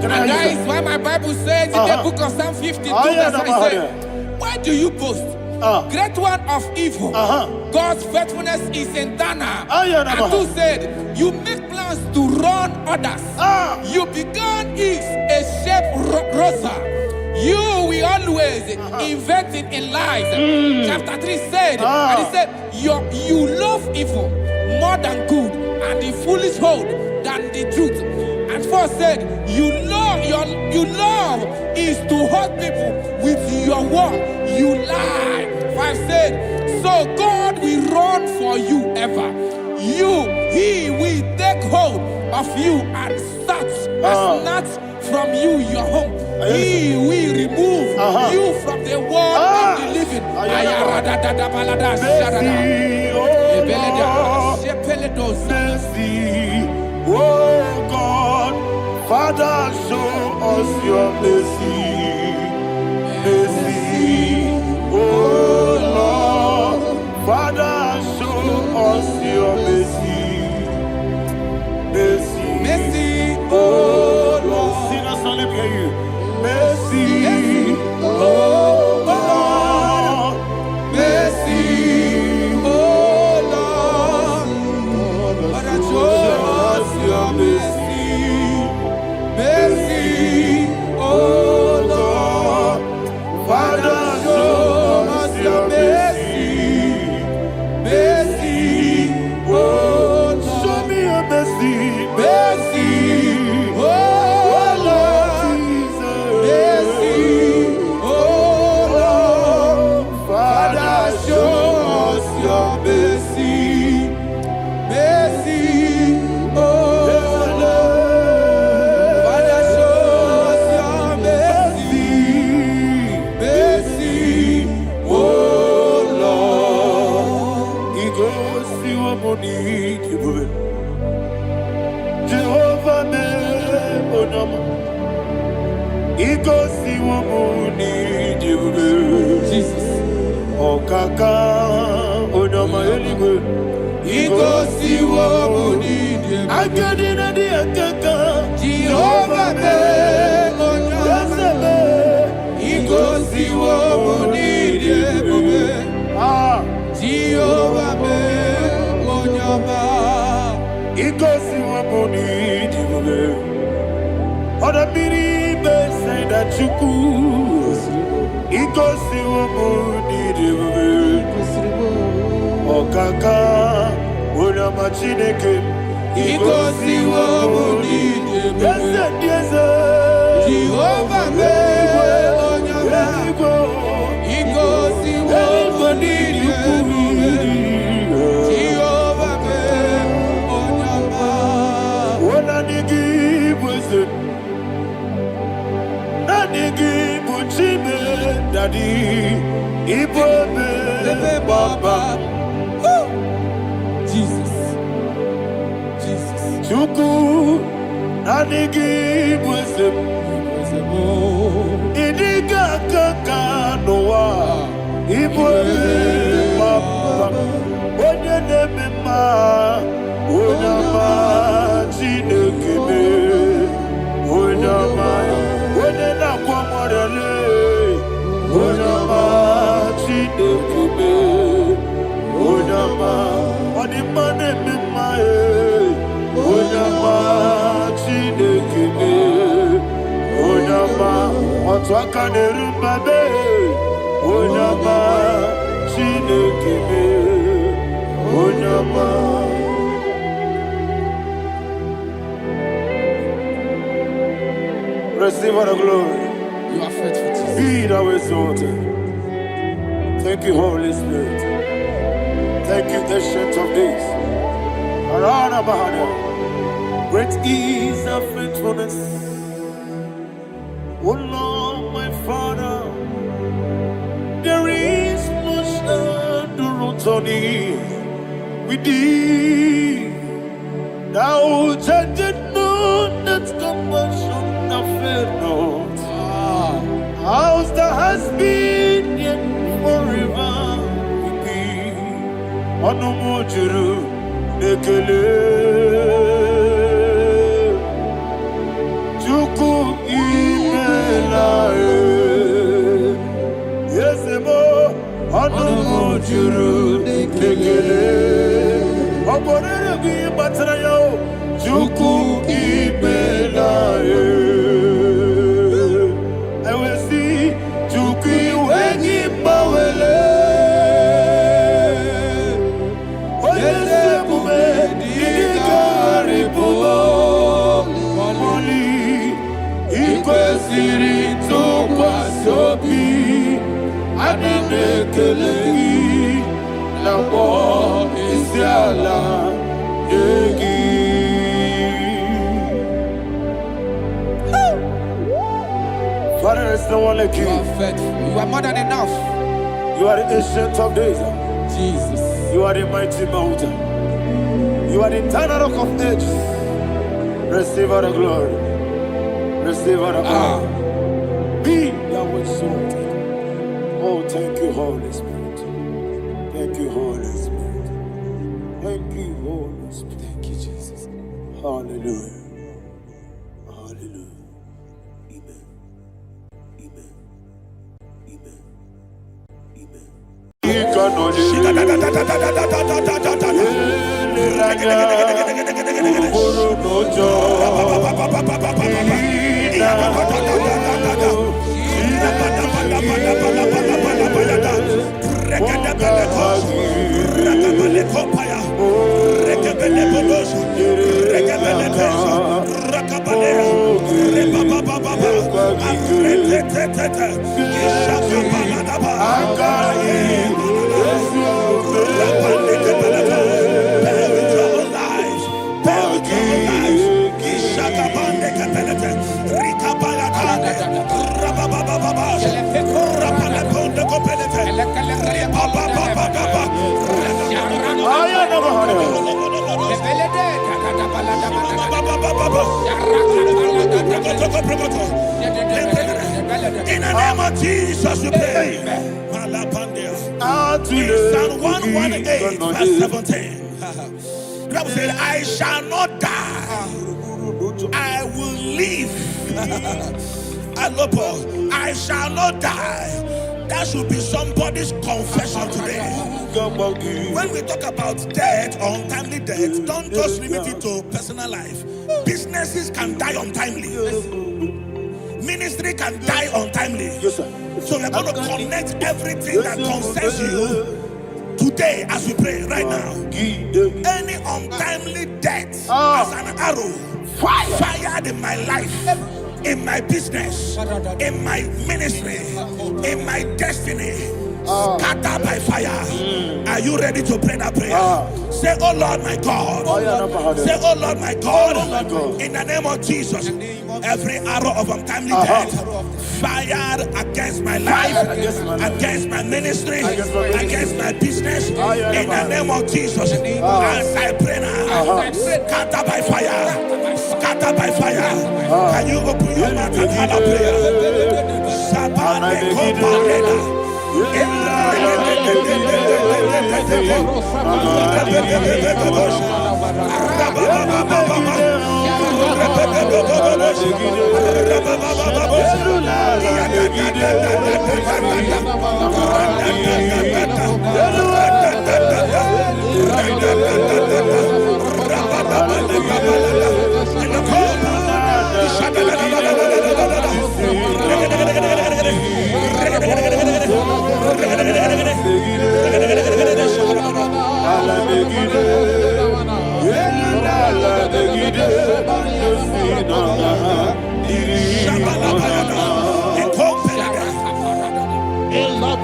And that is why my Bible says in the book of Psalm 52, verse 9, why do you boast? Great one of evil. God's faithfulness is eternal. And who said, you make plans to run others. You began is a shape rosa. You will always inventing in lies. Chapter 3 said, and he said, you love evil more than good, and the foolish hold than the truth. And 4 said, you love is to hurt people with your word. You lie. 5 said, so God will run for you ever. He will take hold of you and snatch from you your home. He will remove you from the world of the living. Oh God, Father, show us your mercy. Mercy, oh Lord, Father, show us your mercy. Mercy, mercy, oh Lord. Sinners only pay you. Mercy, oh Lord. Mercy, oh Lord. Father, show us your mercy. Mercy, oh Lord. Father, show us your mercy. Mercy, oh Lord. Show me your mercy. Mercy, oh Lord. Mercy, oh Lord. Father, show us your mercy. Mercy, oh Lord. Father, show us your mercy. Mercy, oh Lord. He goes to a money. Jehovah me onama. He goes to a money. Jesus. Oh kaka onama eligwe. He goes to a money. I get in the kaka. Jehovah me onama. He goes to a money. Jehovah me onama. He goes to a money. Other people say that you could. He goes to a money. Oh kaka, una machineke. He goes to a money. Yes, Jehovah me onyama. He goes to a money. Jehovah me onyama. What I give was it? Daddy, Ibobe, Baba, Jesus, Chuku, Nanigi, Wisdom, Idiga Kaka Noa, Ibobe, Baba, Oyanema, Oyama, Chinekebe, Oyama, Oyana Kwamorele. Onama Chinekebe, Onama, Odimane Mimae, Onama Chinekebe, Onama, Otwakane Rumbabe, Onama Chinekebe, Onama. Receive all the glory. You are faithful, Jesus. Be thou exalted. Thank you, Holy Spirit. Thank you, Ancient of Days. Arana Bahana. Great is our faithfulness. Oh Lord, my Father, there is much endurance on thee. With thee, thou judgest not that compassion of faith not. has been here forever. Onumujuru nekele Chuku imela Yesemo onumujuru nekele Oborere bi batrayo Chuku imela Ewesi Chuku wengi mawele Father, there's no one like you. You are faithful. You are more than enough. You are the ancient of days. Jesus. You are the mighty mountain. You are the eternal rock of ages. Receive all the glory. Receive all the honor. Be thou exalted. Oh, thank you, Holy Spirit. Thank you, Holy Spirit. Thank you, Holy Spirit. Thank you, Jesus. Hallelujah. Hallelujah. Amen. Amen. Amen. In the name of Jesus, we pray. In Psalm 118, verse 17, the Bible said, I shall not die, I will live. I shall not die. That should be somebody's confession today. When we talk about death or untimely death, don't just limit it to personal life. Businesses can die untimely. Ministry can die untimely. Yes, sir. So we're going to connect everything that concerns you today as we pray right now. Any untimely death as an arrow fired in my life, in my business, in my ministry, in my destiny, scattered by fire. Are you ready to pray that prayer? Say, oh Lord my God. Say, oh Lord my God. In the name of Jesus, every arrow of untimely death fired against my life, against my ministry, against my business, in the name of Jesus, as I pray now, scatter by fire, scatter by fire. Can you open your mouth and have a prayer?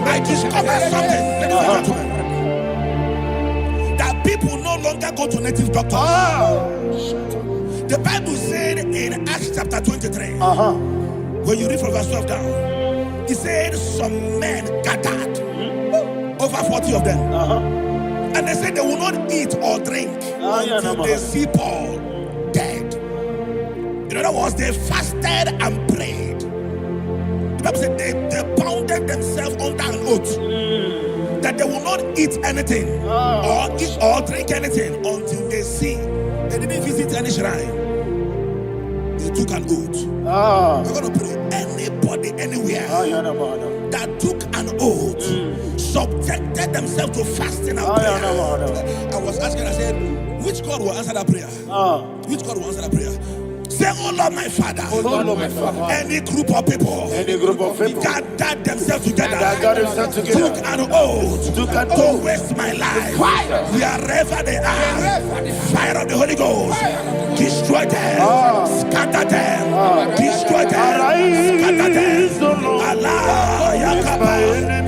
I discovered something, ladies and gentlemen, that people no longer go to native doctors. The Bible said in Acts chapter 23, when you read from verse 12 down, it said some men gathered, over 40 of them, and they said they will not eat or drink until they see Paul dead. In other words, they fasted and prayed. The Bible said they bounded themselves under an oath that they will not eat anything or eat or drink anything until they see. They didn't visit any shrine. They took an oath. We're going to pray. Anybody, anywhere that took an oath, subjected themselves to fasting and prayer. I was asking, I said, which God will answer that prayer? Which God will answer that prayer? Say, oh Lord, my Father. Oh Lord, my Father. Any group of people gathered themselves together, took an oath to waste my life. Wherever they are, fire of the Holy Ghost, destroy them, scatter them, destroy them, scatter them. Allah, Yakaba,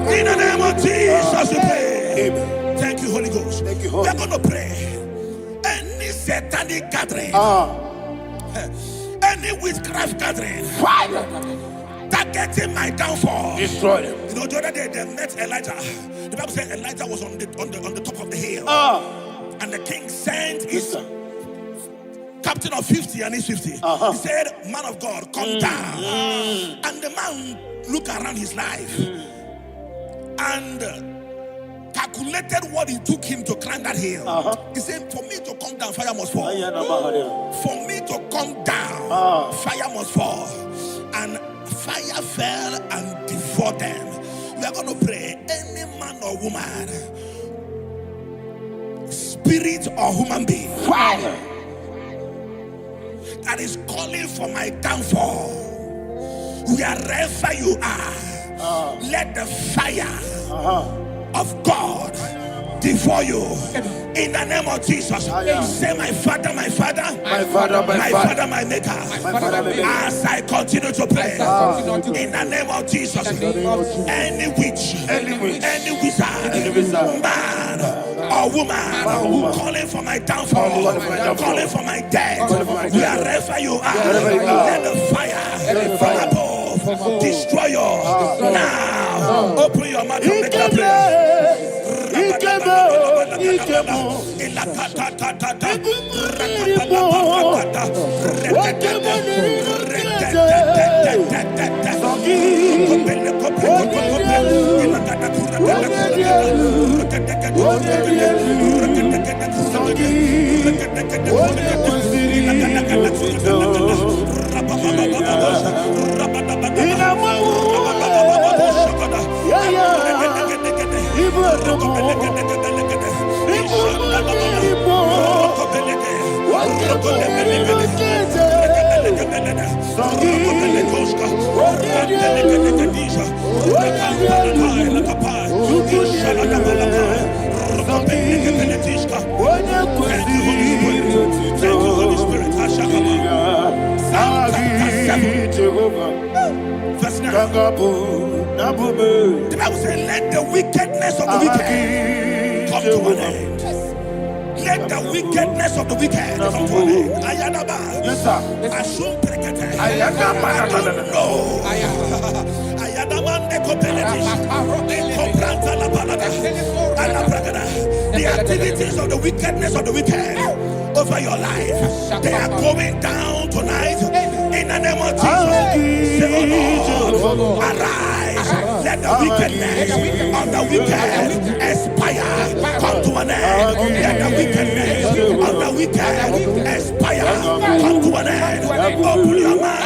in the name of Jesus we pray. Thank you, Holy Ghost. Thank you, Holy. We're going to pray. Any satanic gathering, any witchcraft gathering, fire, targeting my downfall, destroy them. You know, the other day they met Elijah. The Bible said Elijah was on the top of the hill, and the king sent his captain of 50 and his 50. He said, man of God, come down. And the man looked around his life and calculated what it took him to climb that hill. He said, for me to come down, fire must fall. For me to come down, fire must fall. And fire fell and devoured them. We are going to pray. Any man or woman, spirit or human being, fire, that is calling for my downfall, wherever you are, let the fire of God devour you in the name of Jesus. Say, my Father, my Father, my Father, my Father, my Maker. As I continue to pray in the name of Jesus, any witch, any wizard, man or woman calling for my downfall, calling for my death, wherever you are, let the fire from above destroy you now. Open your mouth and make that prayer. Verse 9. The Bible says, let the wickedness of the wicked come to an end. Let the wickedness of the wicked come to an end. Ayadaba. Yes, sir. Assume prekete. Ayadaba. I don't know. Ayadaba. The activities of the wickedness of the wicked over your life, they are going down tonight in the name of Jesus. Say, oh Lord, arise. Let the wickedness of the wicked expire, come to an end. Let the wickedness of the wicked expire, come to an end. Open your mouth.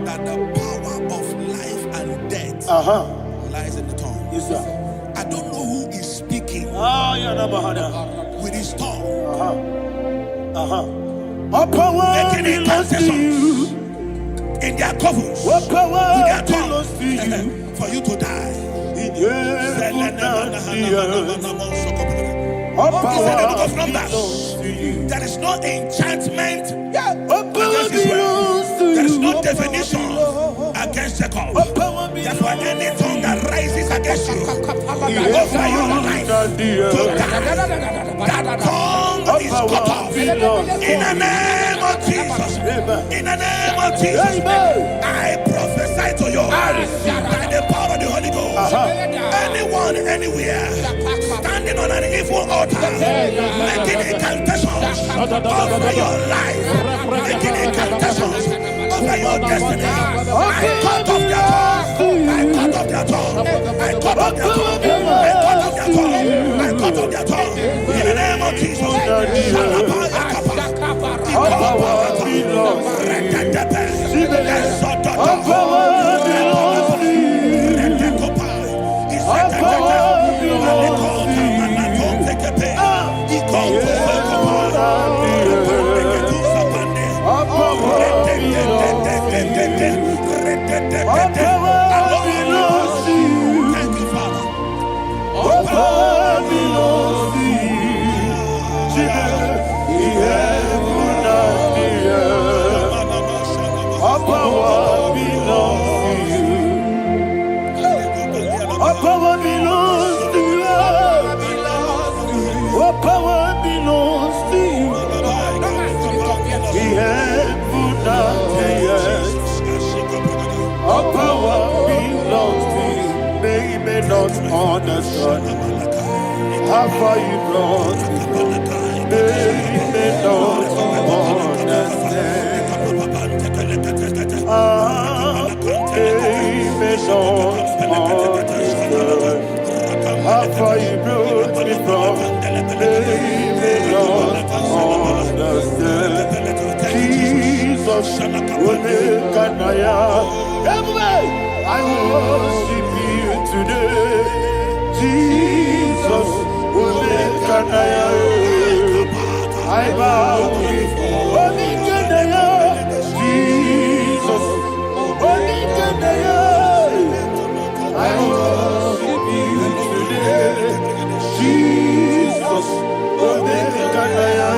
That the power of life and death lies in the tongue. Yes, sir. I don't know who is speaking with his tongue. Making incantations in their covers with their tongue for you to die. He said in the book of Numbers, there is no enchantment against Israel. There is no definition against Jacob. Therefore, any tongue that rises against you over your life to die, that tongue is cut off. In the name of Jesus. In the name of Jesus. I prophesy to you by the power of the Holy Ghost. Anyone, anywhere, standing on an evil altar, making incantations over your life, making incantations over your destiny, I cut off their tongue. I cut off their tongue. I cut off their tongue. I cut off their tongue. In the name of Jesus. Thank you, Father. Power belongs to you. What power belongs to you? The heaven and the earth. Our power belongs to you. They may not understand how far you brought me. They may not understand. They may not understand how far you brought me from. They may not understand. Jesus, Kanaya. I worship you today. Jesus, Kanaya. I bow before Kanaya. Jesus, Kanaya. I worship you today. Jesus, Kanaya.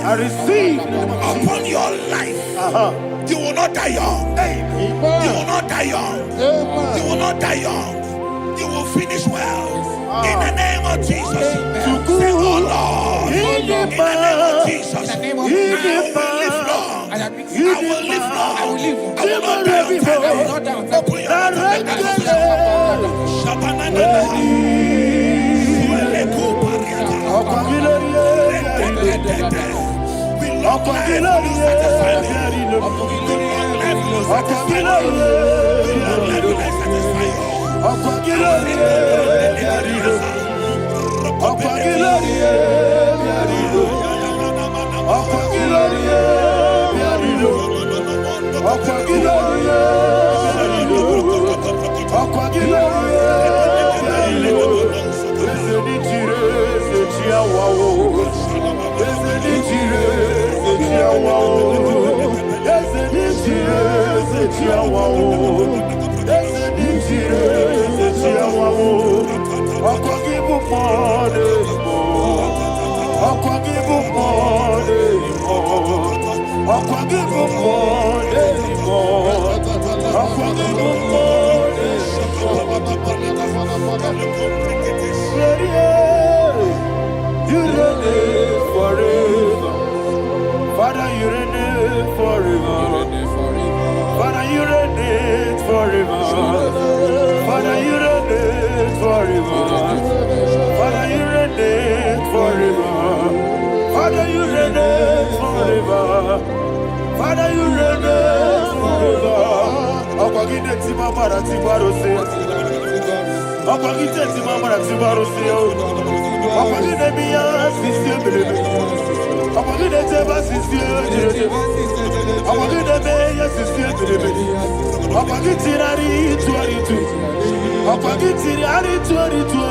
I receive upon your life. You will not die young. You will not die young. You will not die young. You will finish well. In the name of Jesus. Say, oh Lord. In the name of Jesus. I will live long. I will live long. I will not die on time. I will not die on time. Open your You reign forever. Father, you reign forever. Father, you reign forever. Father, you reign forever. Father, you reign forever. Father, you reign forever. Father, you reign forever. Akwagide timamara tibarose. Akwagide timamara tibarose. Akwagide biya sisi belebe. Akwagide teba sisi belebe. Akwagide beya sisi belebe. Akwagide rari tuaritu. Akwagide rari tuaritu.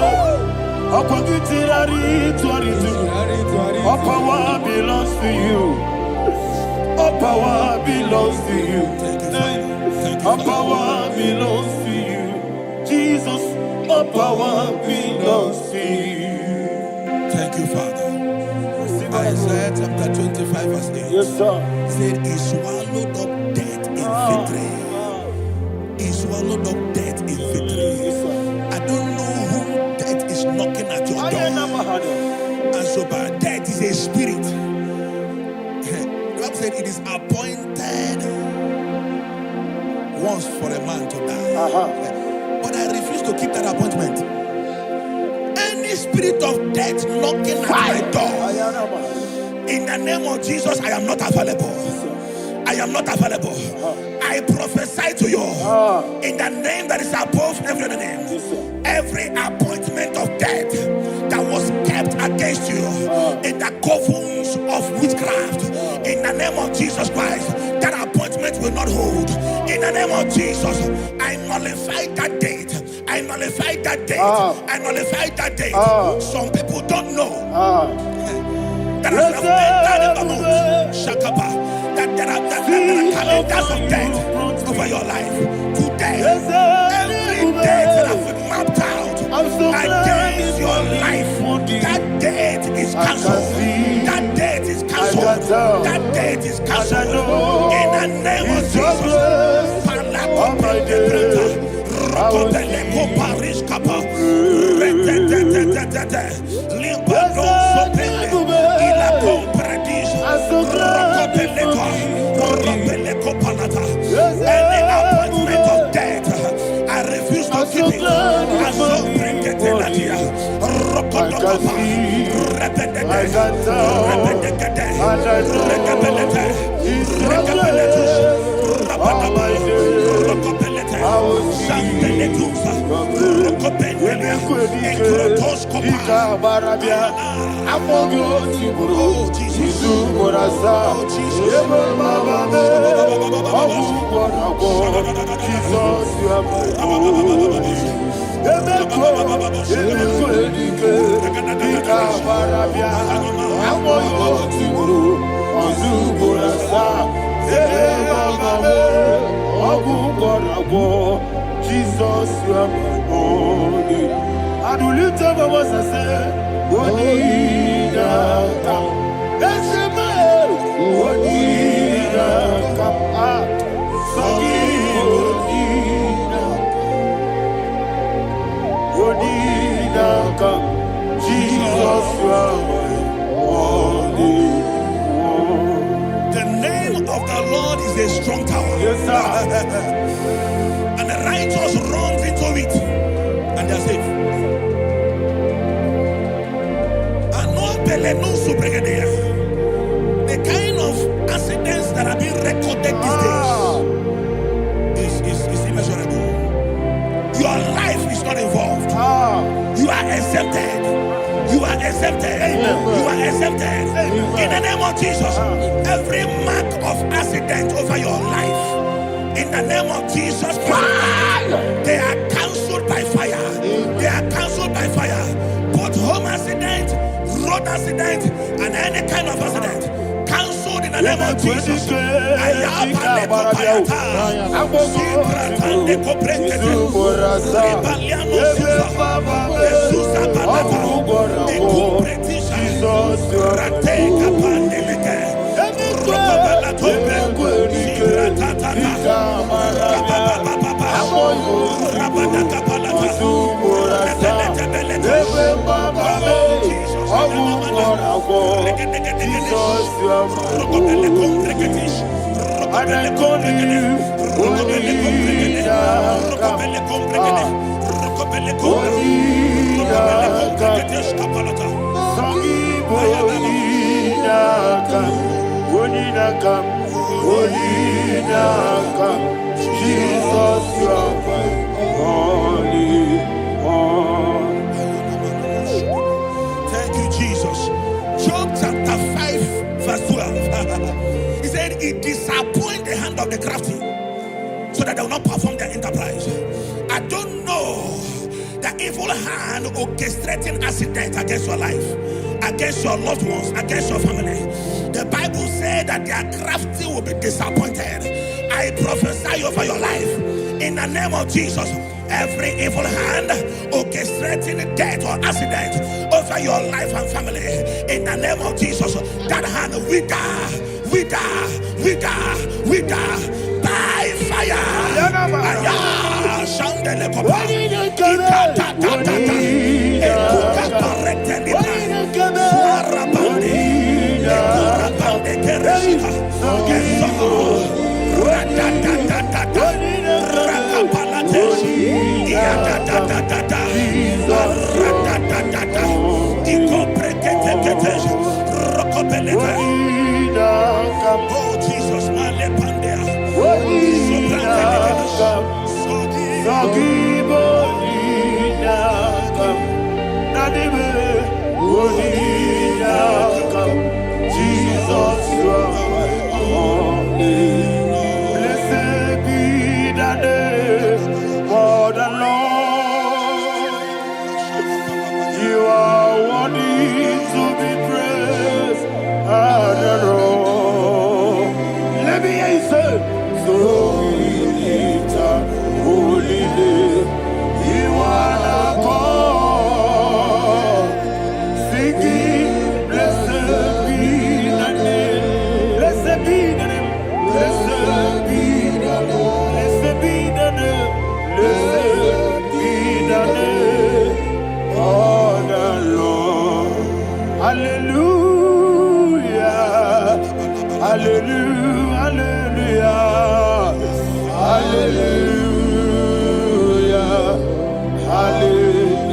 Akwagide rari tuaritu. All power belongs to you. All power belongs to you. All power belongs to you. Jesus, all power belongs to you. Thank you, Father. Isaiah chapter 25 verse 8. Yes, sir. Said he swallowed up death in victory. He swallowed up death in victory. I don't know whom death is knocking at your door. And so, but death is a spirit. God said it is appointed once for a man to die. But I refuse to keep that appointment. Any spirit of death knocking at my door, in the name of Jesus, I am not available. I am not available. I prophesy to you in the name that is above every other name. Every appointment of death that was kept against you in the covens of witchcraft, in the name of Jesus Christ, that appointment will not hold. In the name of Jesus, I nullify that date. I nullify that date. I nullify that date. Some people don't know that as of Shakapa, that there are calendars of death over your life. Today, every date that has been mapped out against your life, that date is cancelled. That date is cancelled. That date is cancelled. In the name of Jesus. Any appointment of death, I refuse to keep it. I so bring it in that year. Jesus, you are my only. And will you tell me what I say? In the name of Jesus, every mark of accident over your life, in the name of Jesus Christ, they are cancelled by fire. They are cancelled by fire. Both home accident, road accident, and any kind of accident, cancelled in the name of Jesus. Jesus, you are holy. Thank you, Jesus. Job chapter 5, verse 12. He said, it disappoints the hand of the crafty, so that they will not perform their enterprise. I don't know the evil hand orchestrating accident against your life, against your loved ones, against your family. The Bible said that their crafty will be disappointed. I prophesy over your life in the name of Jesus. Every evil hand orchestrating death or accident over your life and family, in the name of Jesus, that hand wither by fire. Oh Jesus, Jesus, you are holy. Blessed be the name of the Lord. You are worthy to be praised and adored. Let me hear you say, so we lift up holy name. You are the God. Singing, blessed be the name. Blessed be the name. Blessed be the name. Blessed be the name. Blessed be the name of the Lord. Hallelujah. Hallelujah. Hallelujah. Hallelujah. Hallelujah.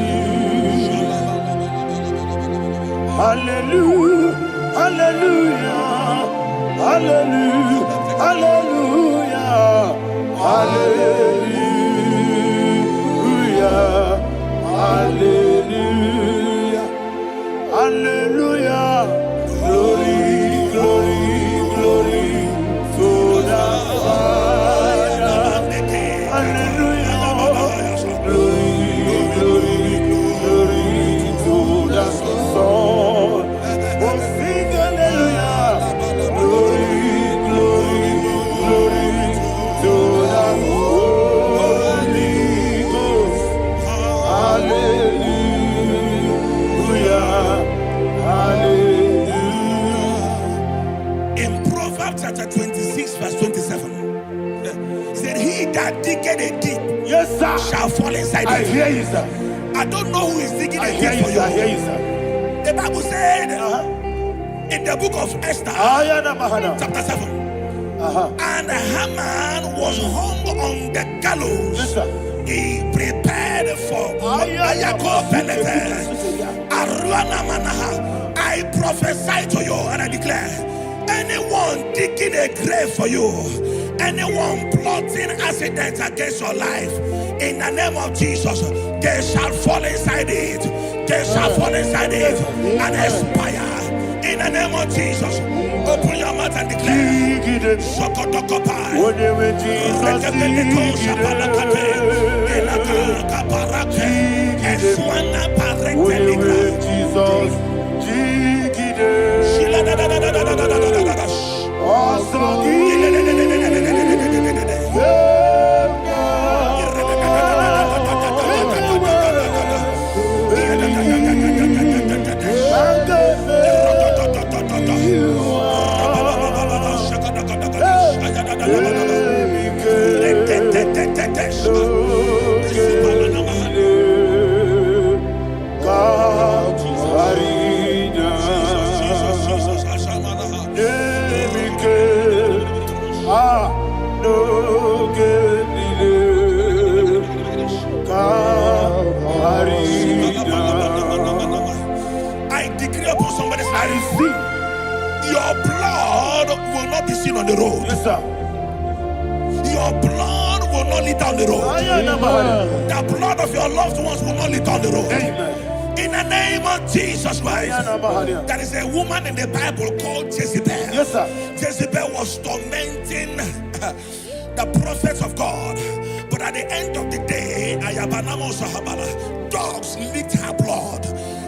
Hallelujah. Hallelujah. Hallelujah. Hallelujah. Hallelujah. Hallelujah. Glory, glory, glory to the Father. Hallelujah. Glory, glory, glory to the Son. Oh, sing hallelujah. Glory, glory, glory to the Holy Ghost. Hallelujah. Hallelujah. In Proverbs chapter 26, verse 27, he said, he that diggeth a deep, Yes, sir, shall fall inside I it. hear you, sir. I don't know who is digging I a hear deep you, for sir. I hear you. you, sir. The Bible said in the book of Esther, chapter 7, and Haman was hung on the gallows. Yes, sir. He prepared for I prophesy to you and I declare, anyone digging a grave for you, anyone plotting accidents against your life, in the name of Jesus, they shall fall inside it. They shall fall inside it and expire. In the name of Jesus, open your mouth and declare. Sokotokopai. Rekepeneto Shapalakate. Elaka Kaparake. Eswana Parete Ligra. Jesus, Shila da da da da da da da da da da. I decree upon somebody's life, your blood will not be seen on the road. Yes, sir. Your blood will not lead down the road. The blood of your loved ones will not lead down the road. Amen. In the name of Jesus Christ. There is a woman in the Bible called Jezebel. Yes, sir. Jezebel was tormenting the prophets of God. But at the end of the day, dogs licked her blood.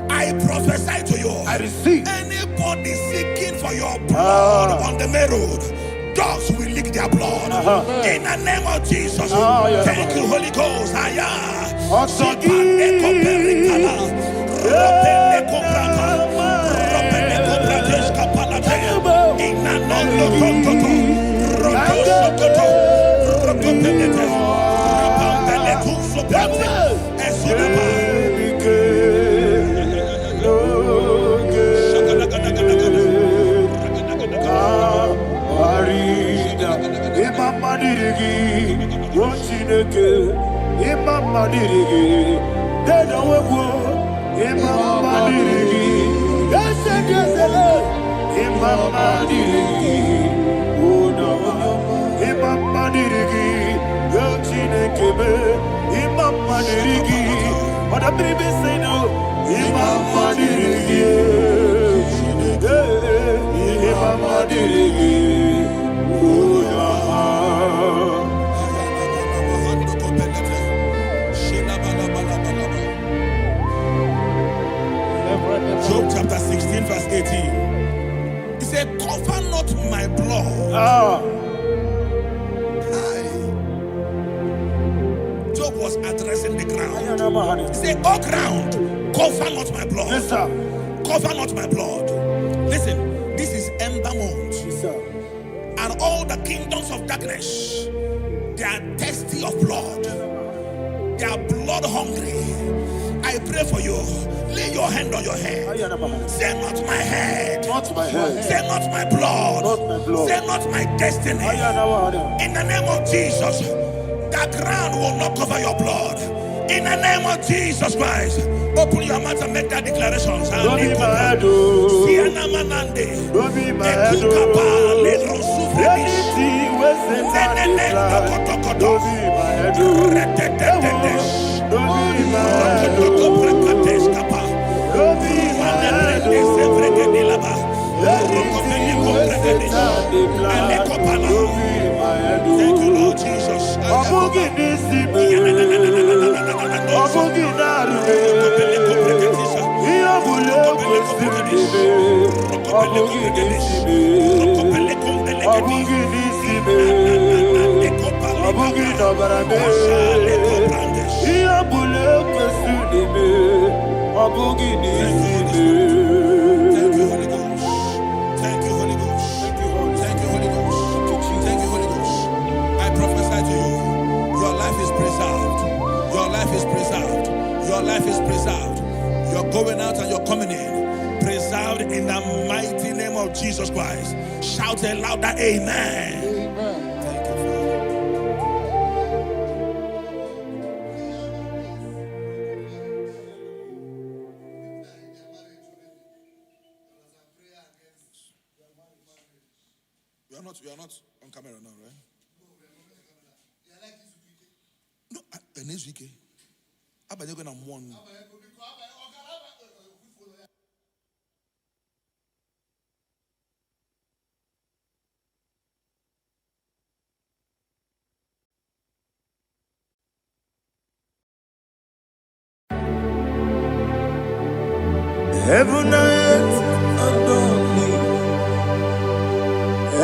I prophesy to you. I receive. Anybody seeking for your blood on the main road, dogs will lick their blood. In the name of Jesus. Thank you, Holy Ghost. Job chapter 16 verse 18. He said, cover not my blood. Job was addressing the ground. He said, oh ground, cover not my blood. Yes, sir. Cover not my blood. Listen, this is ember month. Yes, sir. And all the kingdoms of darkness, they are thirsty of blood. They are blood hungry. I pray for you. Lay your hand on your head. Say not my head. Not my head. Say not my blood. Not my blood. Say not my destiny. In the name of Jesus, the ground will not cover your blood. In the name of Jesus Christ, open your mouth and make that declaration. Don't be my head. Don't be my head. Anything was in that decline. Don't be my head. Don't be my head. Don't be my head. Thank you, Lord Jesus. Thank you, Holy Ghost. Thank you, Holy Ghost. Thank you, Holy Ghost. Thank you, Holy Ghost. I prophesy to you, your life is preserved. Your life is preserved. Your life is preserved. You're going out and you're coming in. Preserved in the mighty name of Jesus Christ. Shout a louder amen. Thank you, Father. You are not on camera now, right? No, next week. I'm going to one. Heaven and earth adore thee.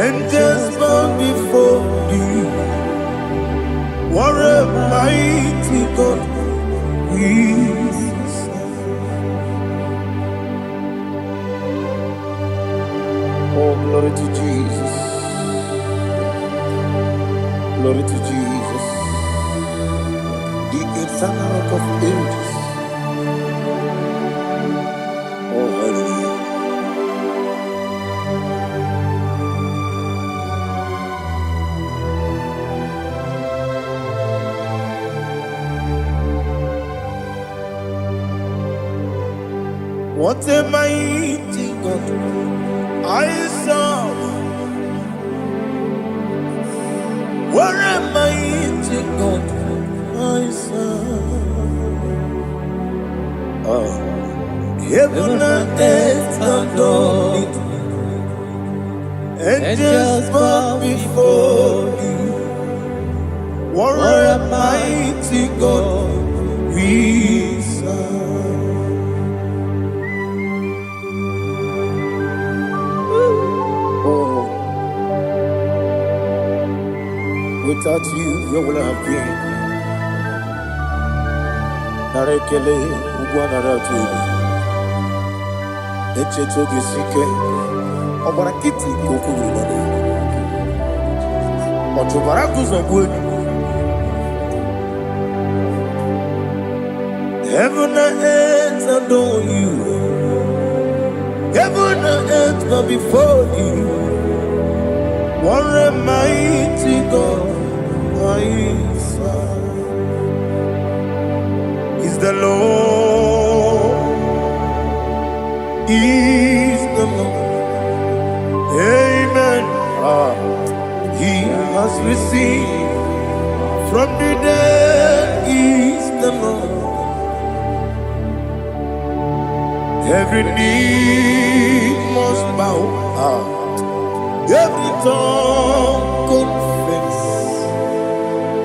Angels bow before thee. What a mighty God we serve. Oh, glory to Jesus. Glory to Jesus. The eternal Rock of Ages. Oh, hallelujah. What a mighty God I serve. What a mighty God I serve. Oh. Heaven and earth adore thee. Angels bow before thee. What a mighty God we serve. Without you, where will I have been? Narekele, Ugwanaratu. Echeto Gisike, Obarakiti, Kokuru. Otobarakus of wood. Heaven and earth adore you. Heaven and earth bow before you. What a mighty God I serve. Is the Lord, is the Lord. Amen. He has received from the dead, is the Lord. Every knee must bow. Every tongue confess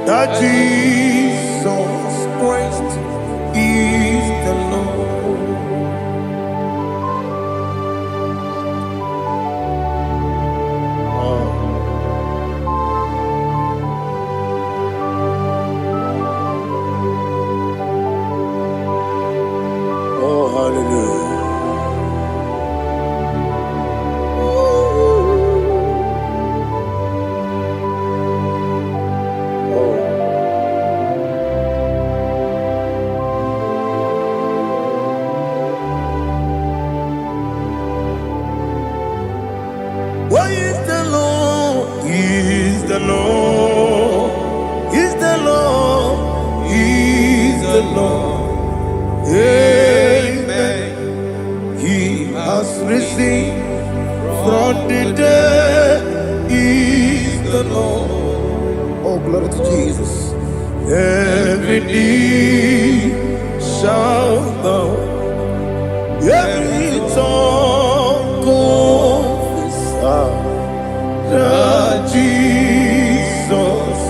that Jesus Christ is the Lord. Oh, hallelujah. Why is the Lord? He is the Lord. He's the Lord. He's the Lord. Amen. He has risen from the dead. He's the Lord. Oh, glory to Jesus. Every knee shall bow. Every tongue confess that Jesus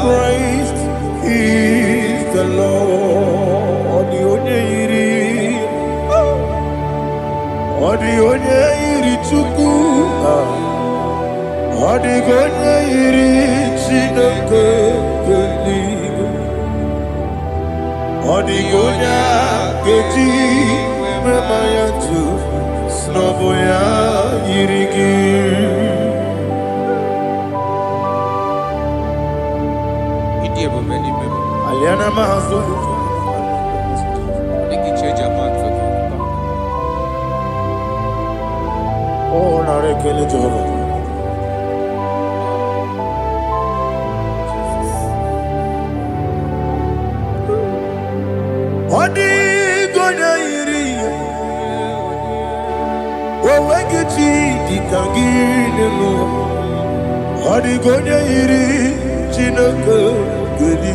Christ is the Lord. The only Chukwu, the only Chineke, the only Keji, Memaya tu, Snoboya Yirigi. Aliana Mahazo. Oh, Narekele Jehovah. Odi gonya iri, wawagiti dikangine lo. Odi gonya iri, chinaka gedi.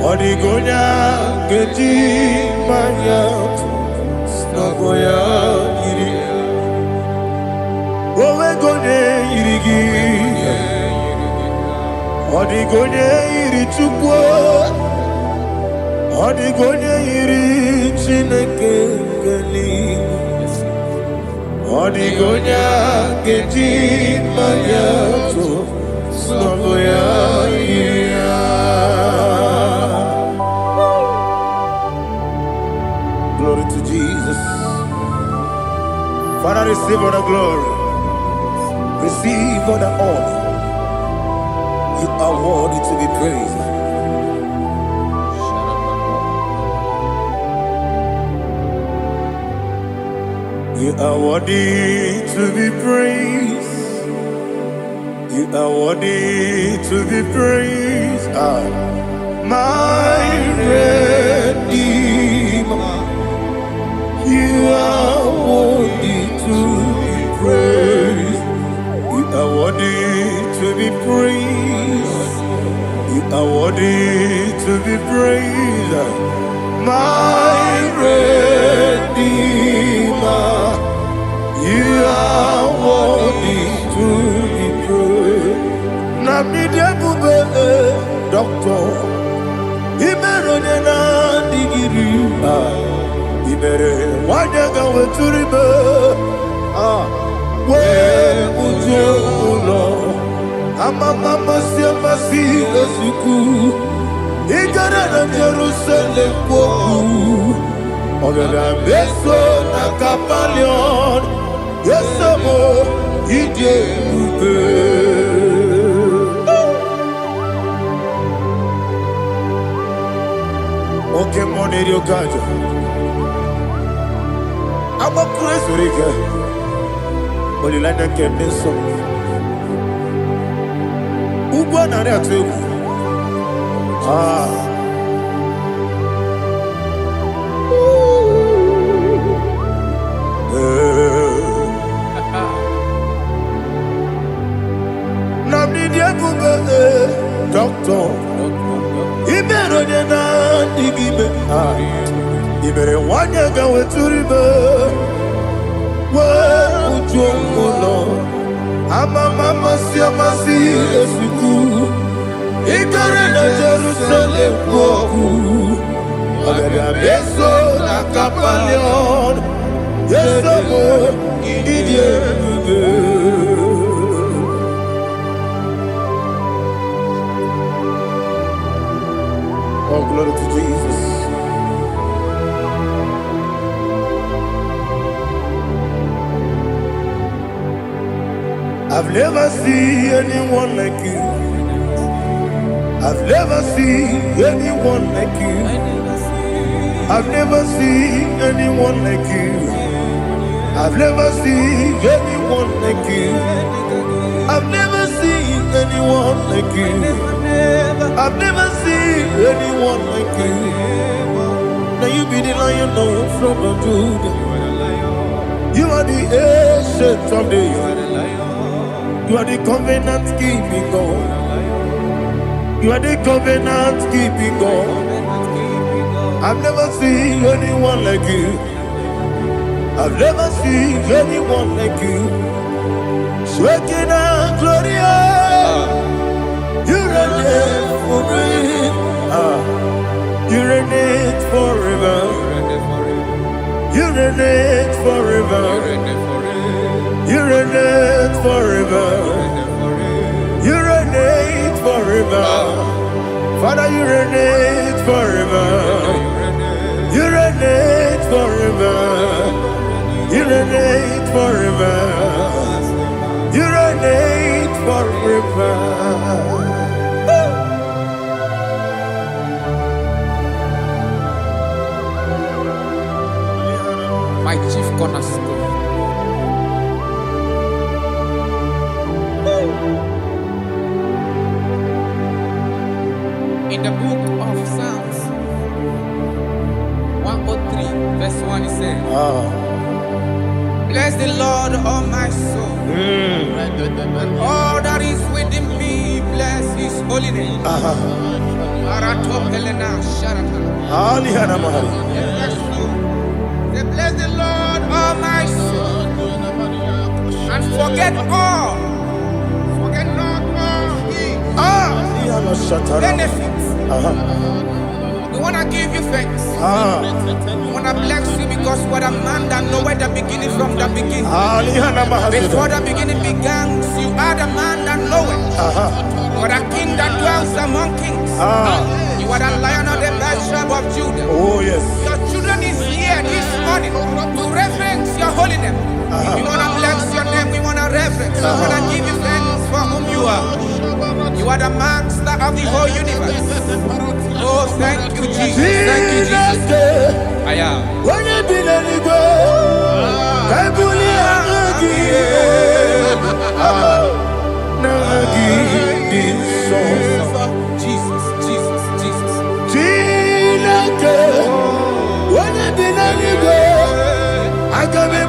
Odi gonya gedi maya, snagoya iri. Wawagonya irigi, odi gonya iri chukwa. Odigonya iri Chineke gani. Odigonya keji mayato sogoya iya. Glory to Jesus. Father, receive all the glory. Receive all the honor. You are worthy to be praised. You are worthy to be praised. You are worthy to be praised. My Redeemer. You are worthy to be praised. You are worthy to be praised. You are worthy to be praised. My Redeemer. You are worthy to be praised. Namidia Bube, Doctor. Imeronena digiri. Ibere wanyaga weturibe. We ujulo. Mama siamasi esuku. Igara na Jerusalem poku. Ogada beso na kapalion. Yesamo ije ube. Okay, money rio kaja. I'm a crazy rigger. But you like that cabin song. Ugo na rea too. Doctor, Iberonena digibe. Ibere wanyaga weturibe. We ujulo. Mama siamasi esuku. Igare na Jerusalem poku. Ogada beso na kapalion. Yesamo idie ube. Oh, glory to Jesus. I've never seen anyone like you. I've never seen anyone like you. I've never seen anyone like you. I've never seen anyone like you. I've never seen anyone like you. I've never seen anyone like you. Now you be the Lion from the Judah. You are the ancient of days. You are the covenant keeping God. You are the covenant keeping God. I've never seen anyone like you. I've never seen anyone like you. Shaking and glorious. You reign for me. You reign forever. You reign forever. You reign forever. You reign forever. Father, you reign forever. You reign forever. You reign forever. You reign forever. My chief cornerstone. In the book of Psalms 103 verse 1 it says, bless the Lord, all my soul, and all that is within me, bless his holy name. Say, bless the Lord, all my soul, and forget not all his benefits, We want to give you thanks. We want to bless you because what a man that knoweth the beginning from the beginning. Before the beginning began, you are the man that knoweth. What a king that dwells among kings. You are the Lion of the tribe of Judah. Oh yes. Your children is here this morning to reverence your holiness. We want to bless your name. We want to reverence. We want to give you thanks for whom you are. You are the master of the whole universe. Oh, thank you, Jesus. Thank you, Jesus. I am. When you be the Igbo, Jesus, Jesus, Jesus. When you be the Igbo, I can be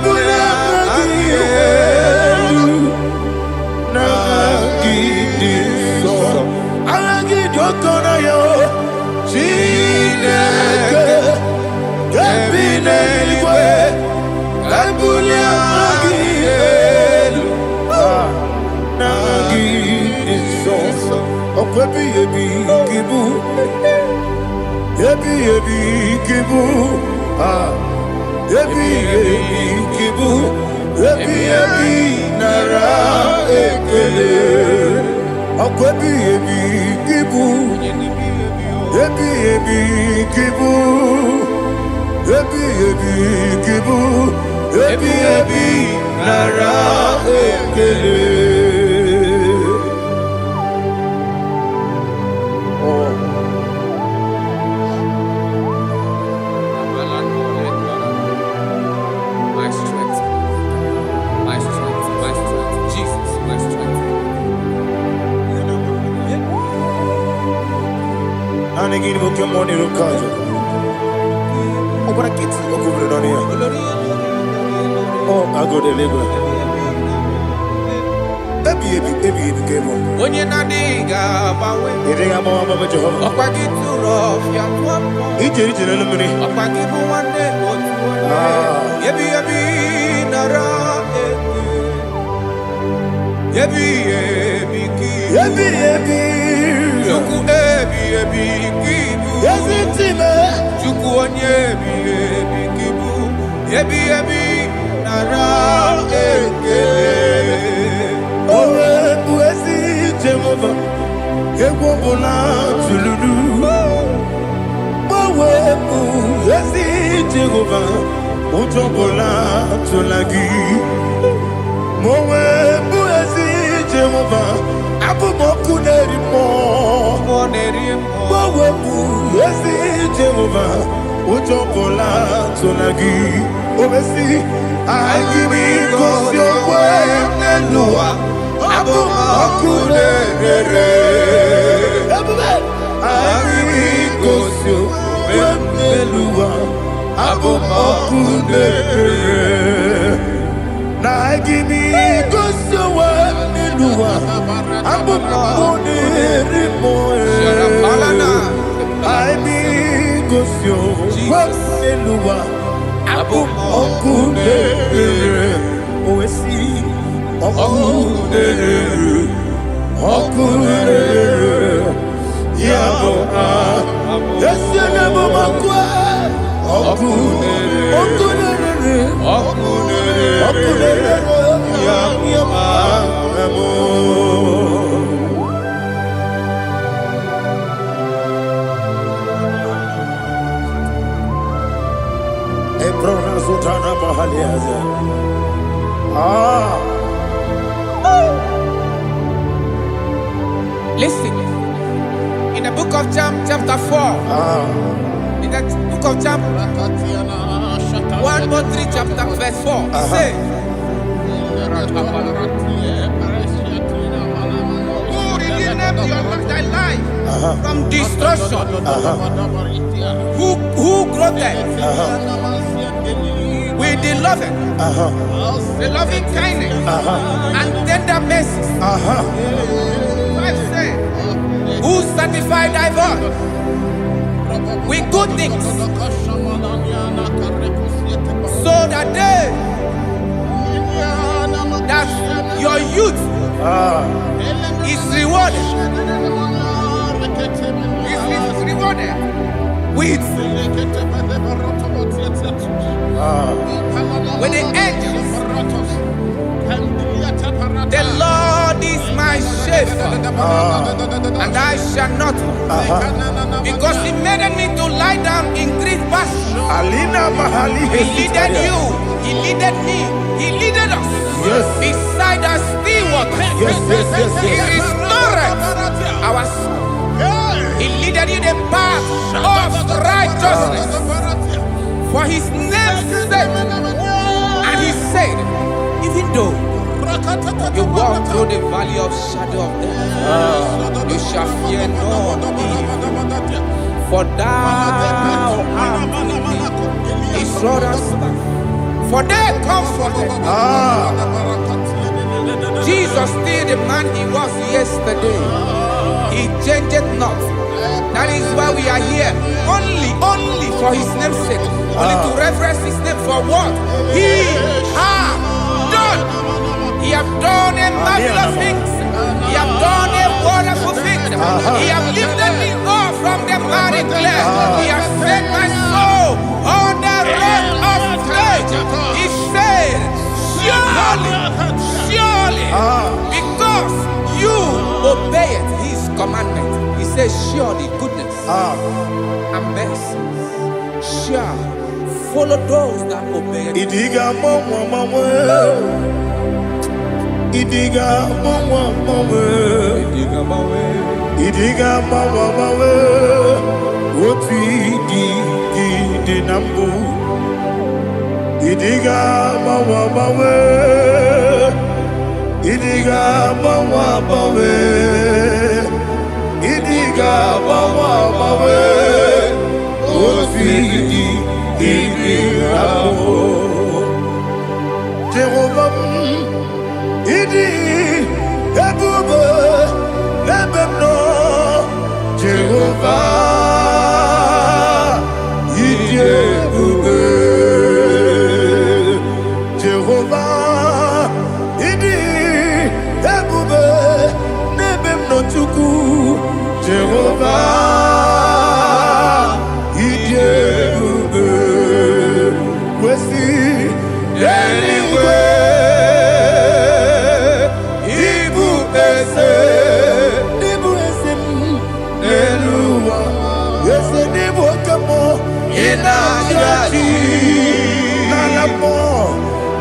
Oh, I go deliver. When you're not digging, Listen, in the book of John, chapter 4, in the book of John 1:3, chapter verse 4, it says, who redeemed thy life from destruction, who groweth with the loving kindness and tender mercies. Who satisfy thy voice with good things, so that your youth is rewarded. Is rewarded. with the angels. The Lord is my shepherd, and I shall not want, because He made me to lie down in green pastures. He leaded you, He leaded me, He leaded us beside the still waters. He restored our soul. He leaded you the path of righteousness for His name's sake. And He said, even though you walk through the valley of shadow of death, you shall fear no evil, for thou art with me. His rod and staff, for they comforted. Jesus still the man He was yesterday. He changed not. That is why we are here. Only for His name's sake. Only to reverence His name for what He has done. He has done a marvelous things. He has done a wonderful thing. He has lifted me up from the miry clay. He has set my soul on the rock of faith. He said, surely, because you obeyed His commandment. He says, surely goodness and mercy shall follow those that obey. Idiga mama, Idiga mama, Idiga mama, what we did nambu. Idiga mama, Idiga mama, Idiga mama, what we did nambu. Jehovah, Idi, Ebube, Ebemno, Jehovah, Idi Ebube, Jehovah, Idi, Ebube, Ebemno Chuku, Jehovah, Idi Ebube, we see anyway.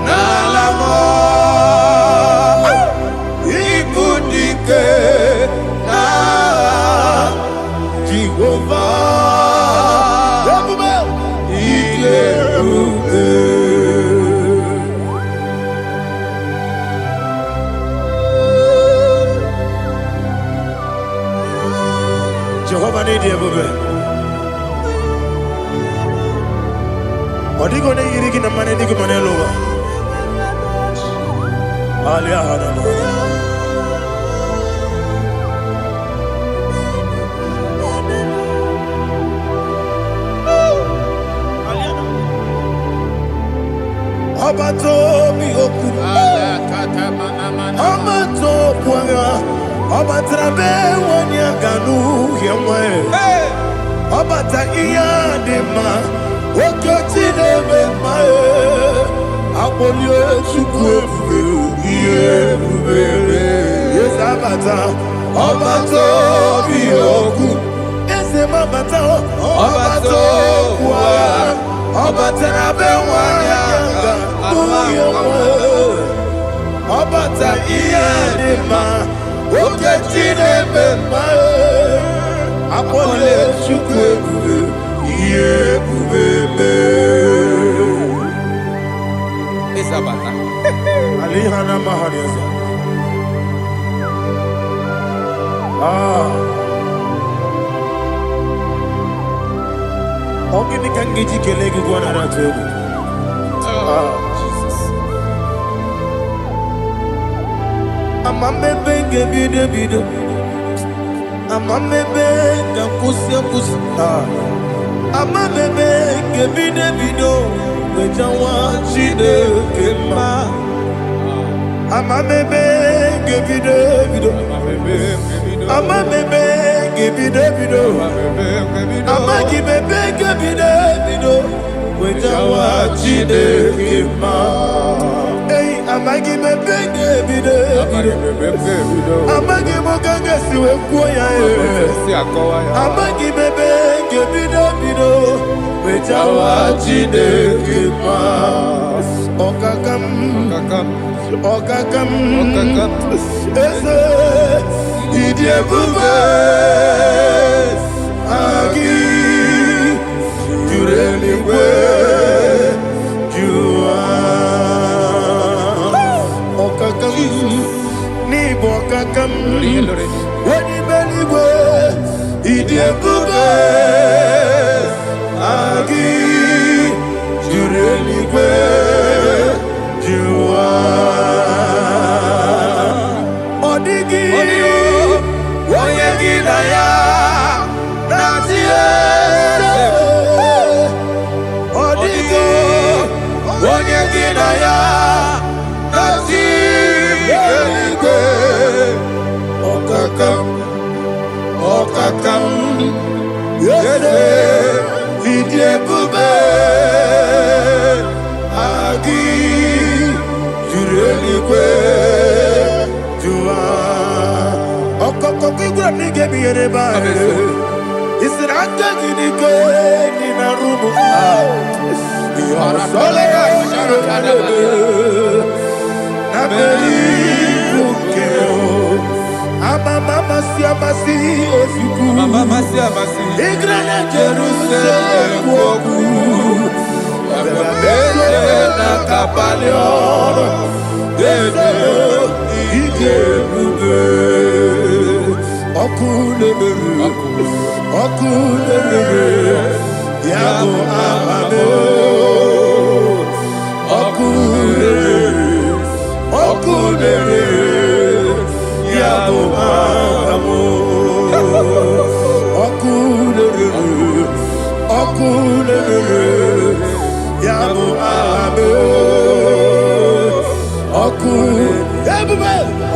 Nalamo, Ibudike, na Jehovah, Jehovah need Ebube. Odigo ne yirigi na mane digo mane lowa. Alia hanama. Abato mi oku. Abato kwanga. Abatrabe wanya ganu yemwe. Abata iya dema. Okotine me mae, apolio chukwe bube, yes abata, abato bioku, ese mabata, abato kwa, abata na bewanya, abata iya dema, okotine me mae, apolio chukwe bube. Isabata. Alihana Mahariasa. Ogini kangiji kelegi gwana ratugu. Jesus. Amamebe ngebido. Amamebe ngakusi. Amamebe ngebido. Wejawa chide kema. Amamebe gebido. Amamebe gebido. Amagibebe gebido. Wejawa Chinekima. Hey, amagibebe gebido. Amagimogaga siwe kuya. Amagibebe gebido. Wejawa Chinekima. Okakam. Eze Idiebube Agi Jureligwe Jua Okakam Nibo Okakam Wadi Beligwe Idiebube Agi Jureligwe Jua Okakam Yede Idiebube Agi Jureligwe Jua Okokokigura nige biyereba Isirata ginike Nina rumu Yosolega Sharakadaba Naberi Bukeo Mama siamasi ofiku Mama siamasi Igrana Jerusalem woku Bebe na kapalion Dede Idiebube Okulere Yabo amamo Okulere Yabo amo Okulere Yabo amo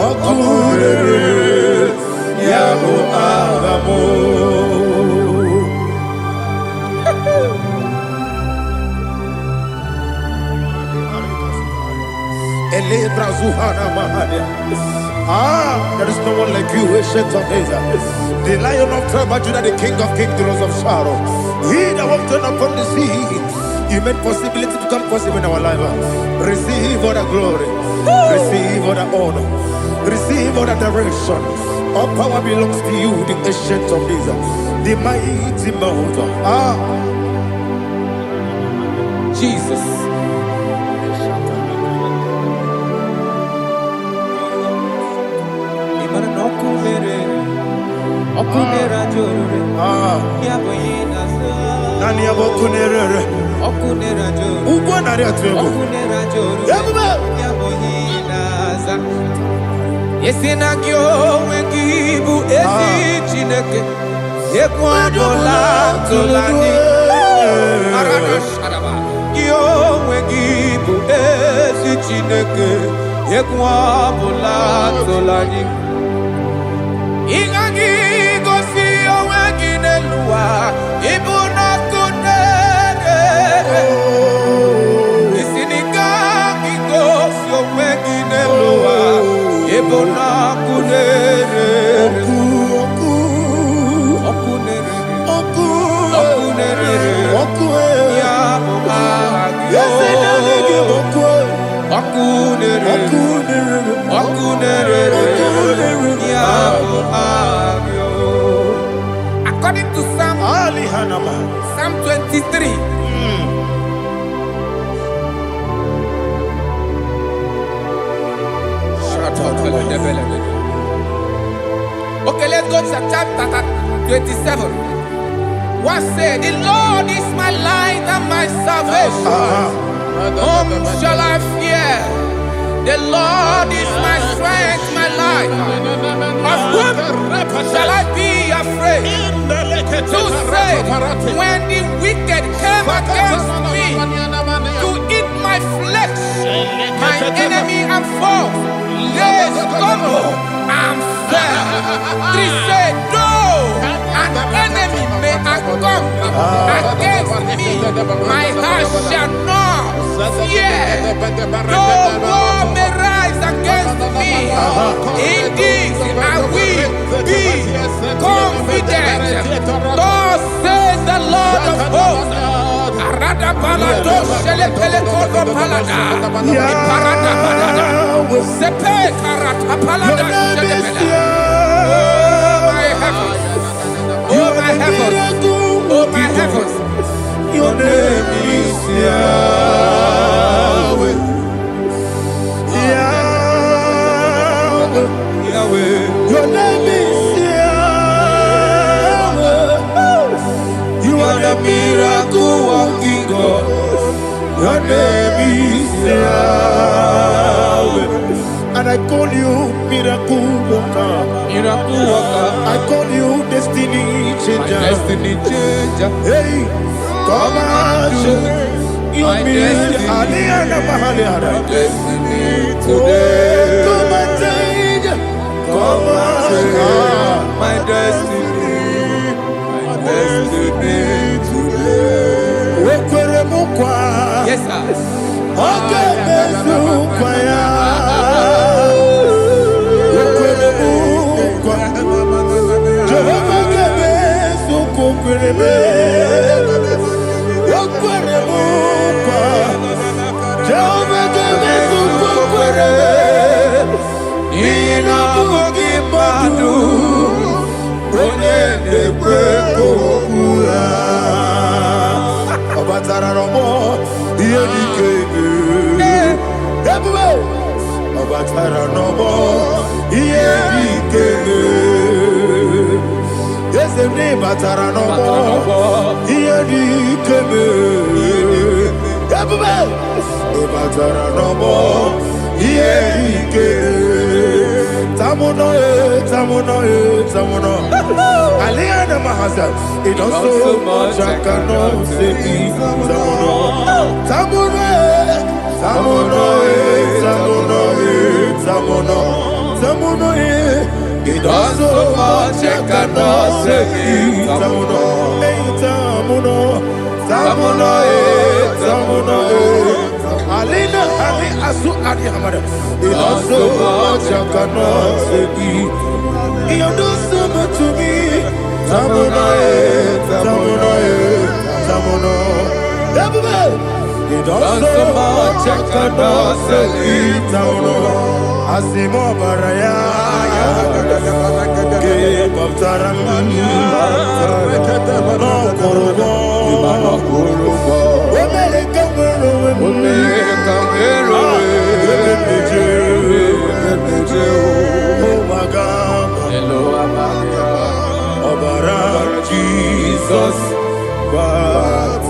Okulere Yabo amo Elebra Zuhana Mahania. There is no one like you, ancient of days. The Lion of tribe of Judah, the King of kings, the Rose of Sharon. He that walked upon the sea. You made possibility to come possible in our life. Receive all the glory. Receive all the honor. Receive all the direction. All power belongs to you, the ancient of days. The mighty mountain. Jesus. Okunera jorore yaboyina nani abokunere okunera jorore ugwa nari atwego okunera jorore yaboyina za yesina kyo wengibu esi chineke ekwadola tolani arana sharaba kyo wengibu esi chineke ekwadola tolani Ingagi gosi owegi nelua ibuna kunere Isinika gosi owegi nelua ibuna kunere Okunere ya Okunere According to Psalm 23. Okay, let's go to chapter 27. What said? The Lord is my light and my salvation. Whom shall I fear? The Lord is my strength, my life. Of whom shall I be afraid? Who said, when the wicked came against me to eat my my flesh, my enemy and foe, they stumble and fell. 3 say, though an enemy may come against me, my heart shall not fear. Though war may rise against me, in this I will be confident. Thus says the Lord of hosts. Oh my heavens, oh my heavens, your name is Yahweh. Yahweh, Yahweh, your name is Yahweh. You are the miracle working God. Your name is Yahweh. And I call you miracle worker. Miracle worker. I call you destiny changer. Destiny changer. Hey, come on, you mean Aliana Mahaliana. Destiny today. Come and change. Come on, my destiny. My destiny today. yes sir. Okay, Mesukaya. Jehovah gave Sukukurebe. Jehovah gave Sukukurebe. Inabugi Badu. Onene Kwekokura. Obatara Romo. Yedikege. Everywhere. Obatara Romo. Yedikege. Yes, the name Batara Romo. Yedikege. Everywhere. Obatara Romo. Yedikege. Tamuno, Tamuno, Tamuno. Aliana Mahasa. It does so much I cannot say. Tamuno, Tamuno, Tamuno, Tamuno, Tamuno, Tamuno. It does so much I cannot say. Tamuno, Tamuno, Tamuno, Tamuno. Alina, Ali Asu Adi Hamada. It does so much I cannot say. You do so much to me. Tamuno, Tamuno, Tamuno. You do so much I cannot say. Tamuno. Asimo Baraya. Give up Taram. No Kurubo. Jesus, God,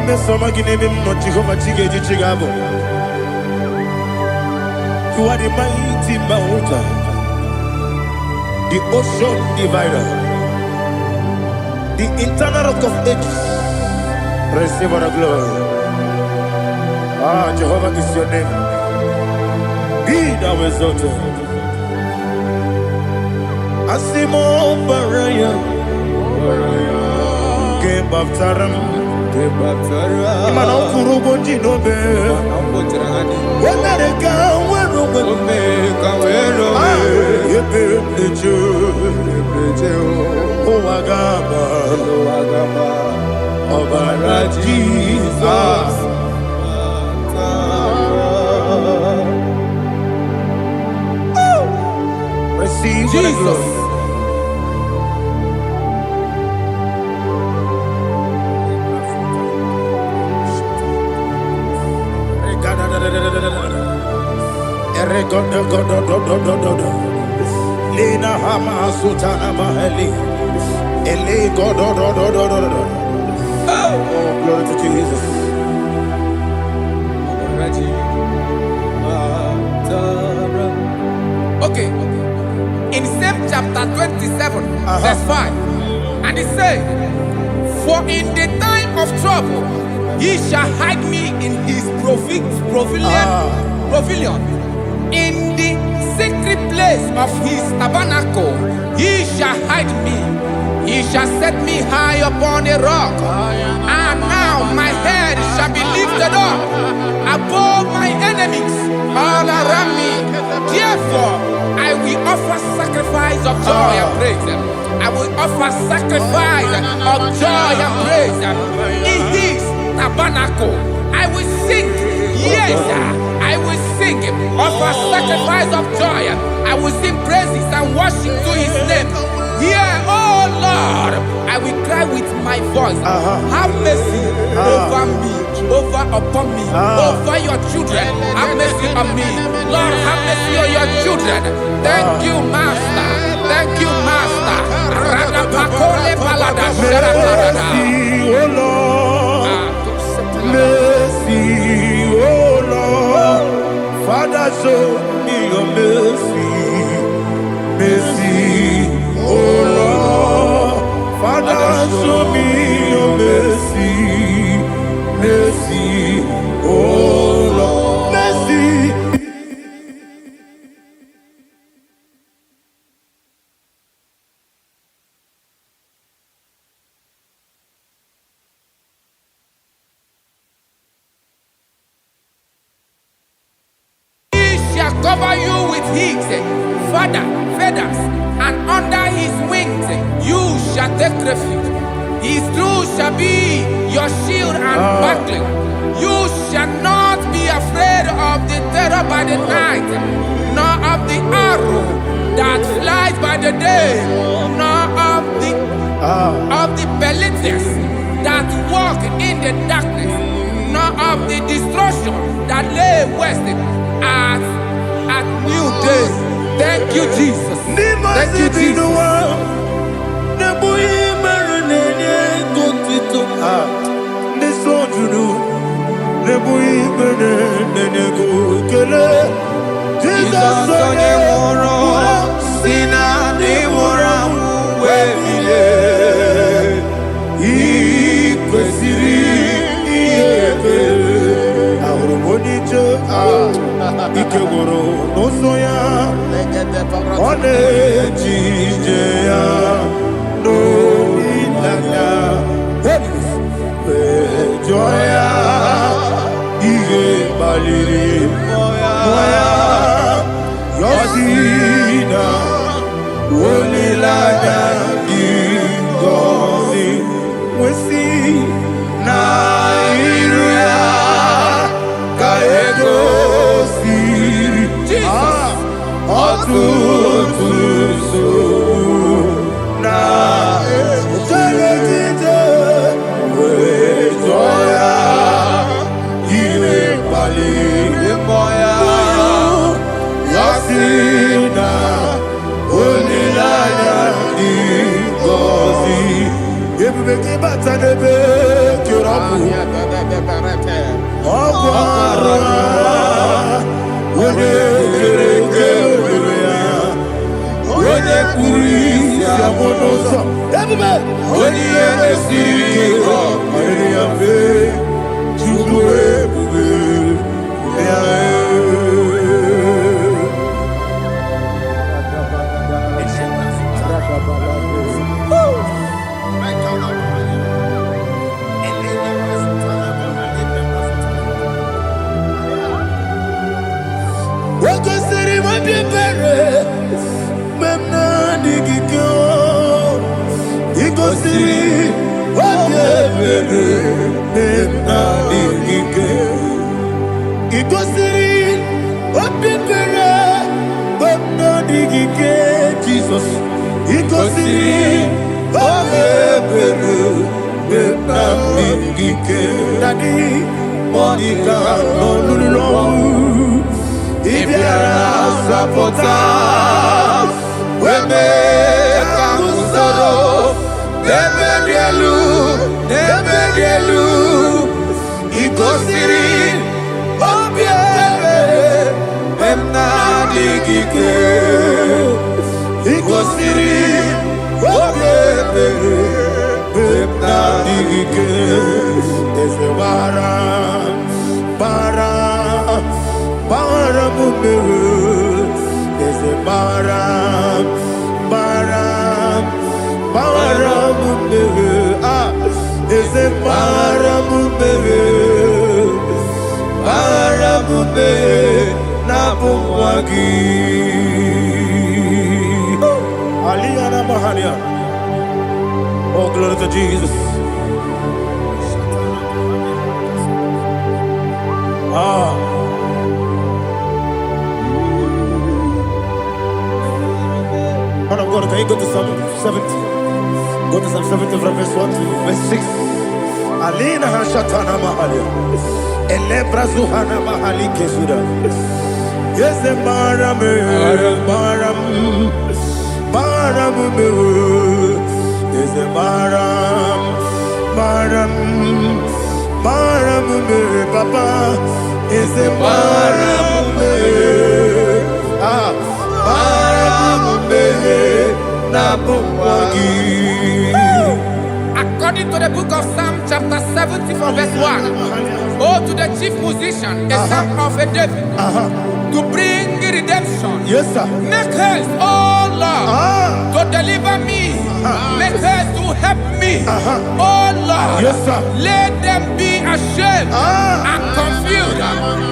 Messoma, give him not Jehovah Chigabo. You are the mighty mountain, the ocean divider, the internal rock of ages. Receive our glory. Ah, Jehovah is your name. Be thou exalted. Asimo Baraya, Game of Taram, Imano Kurubo Jinobe, America, where Oagaba, Obara Jesus. Receive Jesus. Lina Hama Sutana Maheli. Ele God. Oh, glory to Jesus. Okay. In same chapter 27, verse 5, and it says, For in the time of trouble, he shall hide me in his pavilion. In the secret place of his tabernacle, he shall hide me. He shall set me high upon a rock. And now my head shall be lifted up above my enemies all around me. Therefore, I will offer sacrifice of joy and praise. I will offer sacrifice of joy and praise in his tabernacle. I will sing, yes, I will sing, offer sacrifice of joy. I will sing praises and worship to his name. Here, oh Lord, I will cry with my voice. Have mercy over me, upon me, over your children. Have mercy on me. Lord, have mercy on your children. Thank you, Master. Thank you, Master. Mercy, oh Lord. Mercy, oh Lord. Father, show me your mercy. Mercy, oh Lord. Father, show me your mercy. Mercy, oh Lord. Mercy. Cover you with his feathers, and under his wings you shall take refuge. His truth shall be your shield and buckler. You shall not be afraid of the terror by the night, nor of the arrow that flies by the day, nor of the pestilence that walk in the darkness, nor of the destruction that lay waste at new day. Thank you, Jesus. Thank you, Jesus. Igosiri, Oh, glory to Jesus. Man of God, can you go to Psalm 70? Go to Psalm 70 from verse 1 to verse 6. Alina Hashatana Mahalia. Elebra Zuhana Mahali Kesuda. Yes, the Baram, is the Baram, Papa, is the Baram, According to the book of Psalm chapter 70 from verse 1, oh, to the chief musician, a son of a David, to bring redemption. Yes, sir. Make haste, oh Lord, to deliver me. Make haste to help me. Oh Lord, yes, sir. Let them be ashamed and confused.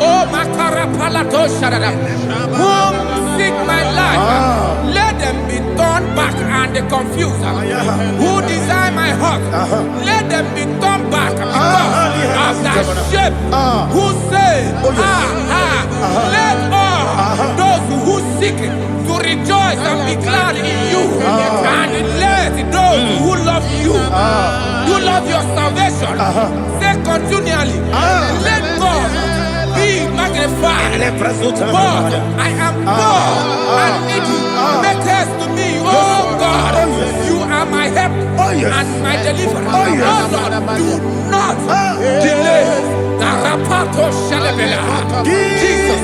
Oh Makarapalato Shadada, whom seek my life, let them be turned back and confused. Who desire my heart, let them be turned back because of that shape. Who say, let all those who seek to rejoice and be glad in you, and let those who love you, who love your salvation, say continually, let God be magnified. But I am poor and needy. Make haste to me, oh God. You are my help and my deliverer. Oh Lord, do not delay. Jesus.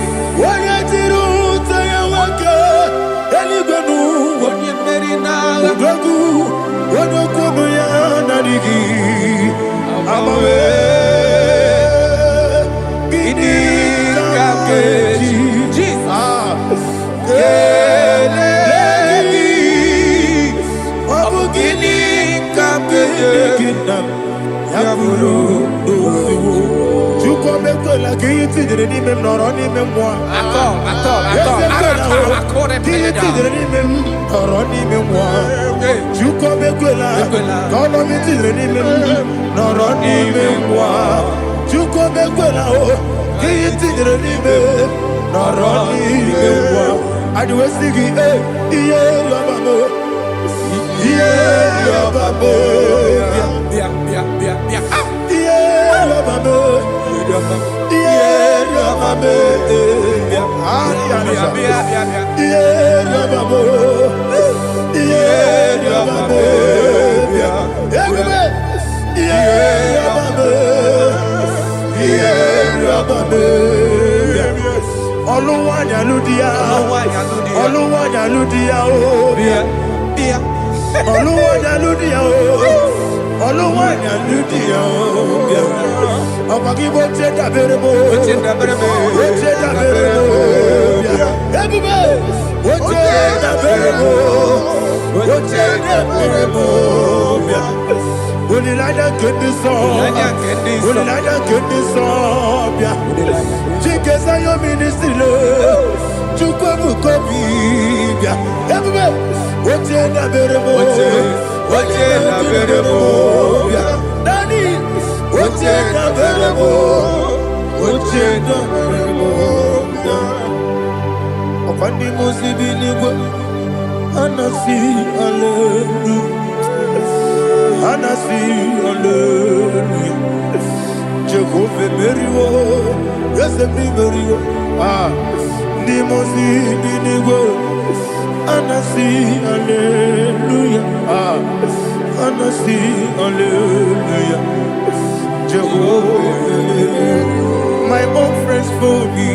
My own friends for me,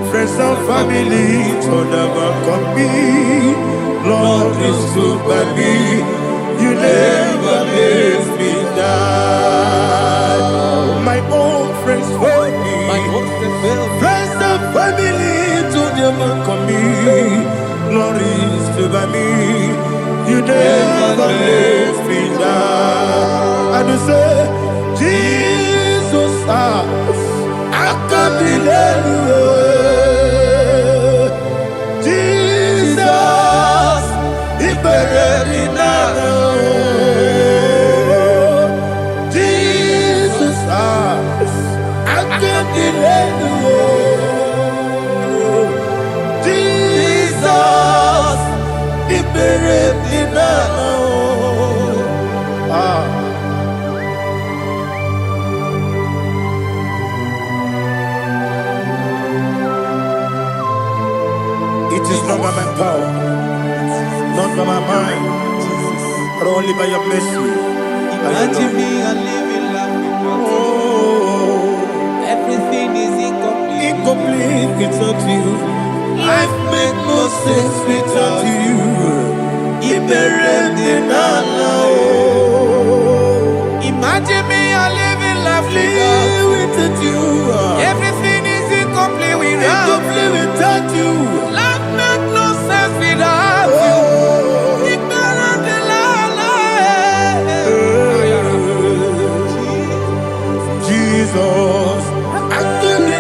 friends and family, told them come be. Lord is stood by me. You never leave me. die. My own friends fail me. Friends and family to them come me. Glory is by me. You never let me down. And you say, Jesus, I can't believe you. Jesus, He buried me now. Jesus, I can't believe you. Jesus, He buried me now. It is not by my power, not by my mind, but only by your mercy. Imagine me and living life without you. Everything is incomplete. Incomplete without you. Life makes no sense without you. Imagine me and living life without you. Everything is incomplete without you. Life makes no sense without you. Jesus, I give you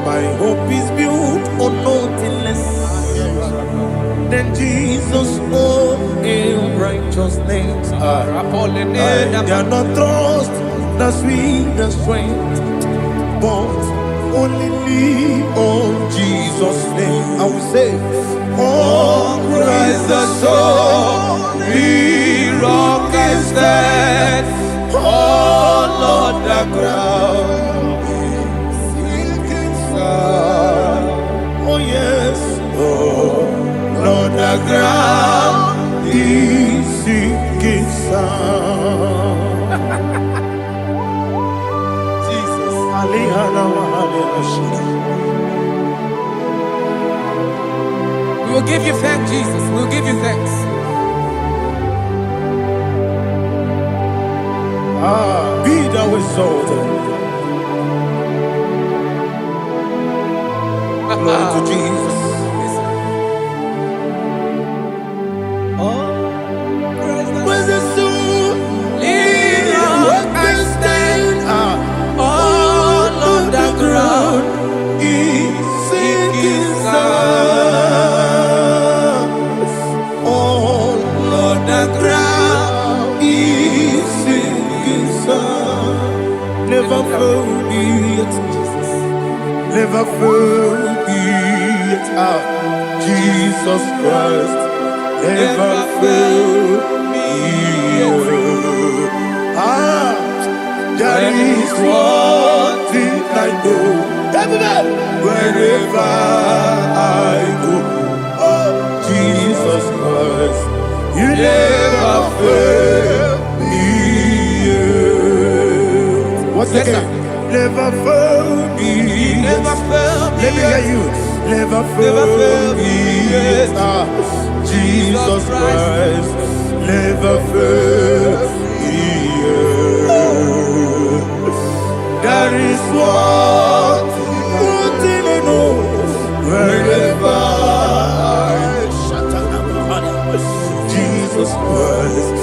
my hope is built on nothing less than Jesus' own righteousness. I cannot trust the sweetest strength, but only lean on Jesus' name. I will say, on Christ the solid rock I stand. Oh Lord, the ground is sinking sand. Oh yes, oh Lord, the ground is sinking sand. Jesus, we will give you thanks, Jesus. We will give you thanks. Be thou exalted. Glory to Jesus. Where's the soul? I stand. All on the ground is sinking sand. All on the ground is sinking sand. Never found me yet, Jesus. Never found me yet. Jesus Christ. Never found me yet. There is one thing I know. Everybody, wherever I go, oh Jesus Christ, you never fail me. What's that? Never fail me. Never fail me. Let me hear you. Never fail me. Jesus Christ, never fail me. There is one thing I know. Wherever I Jesus Christ,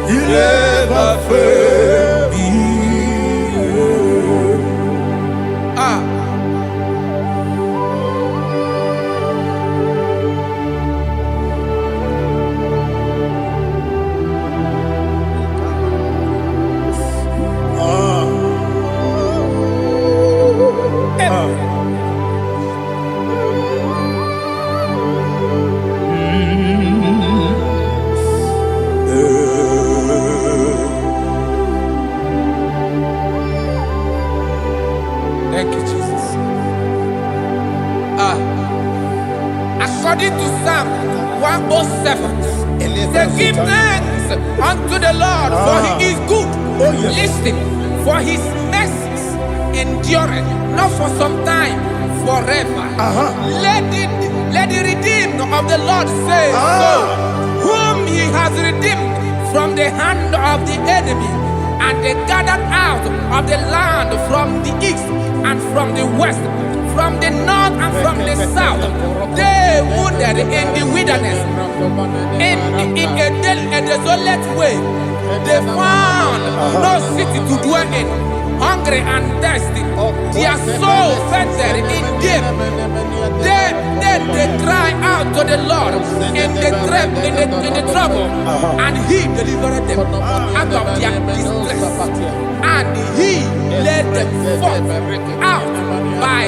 you never fail me. Thank you, Jesus. According to Psalm 107, say, give thanks unto the Lord, for He is good. Oh, yes. Listen, for His mercies endureth, not for some time, forever. Let the redeemed of the Lord say so, whom he has redeemed from the hand of the enemy, and they gathered out of the land from the east and from the west, from the north and from the south. They wandered in the wilderness, in a desolate way. They found no city to dwell in, hungry and thirsty. Their soul fainted in deep. Then they cry out to the Lord in the trouble, and he delivered them out of their distress, and he led them forth out by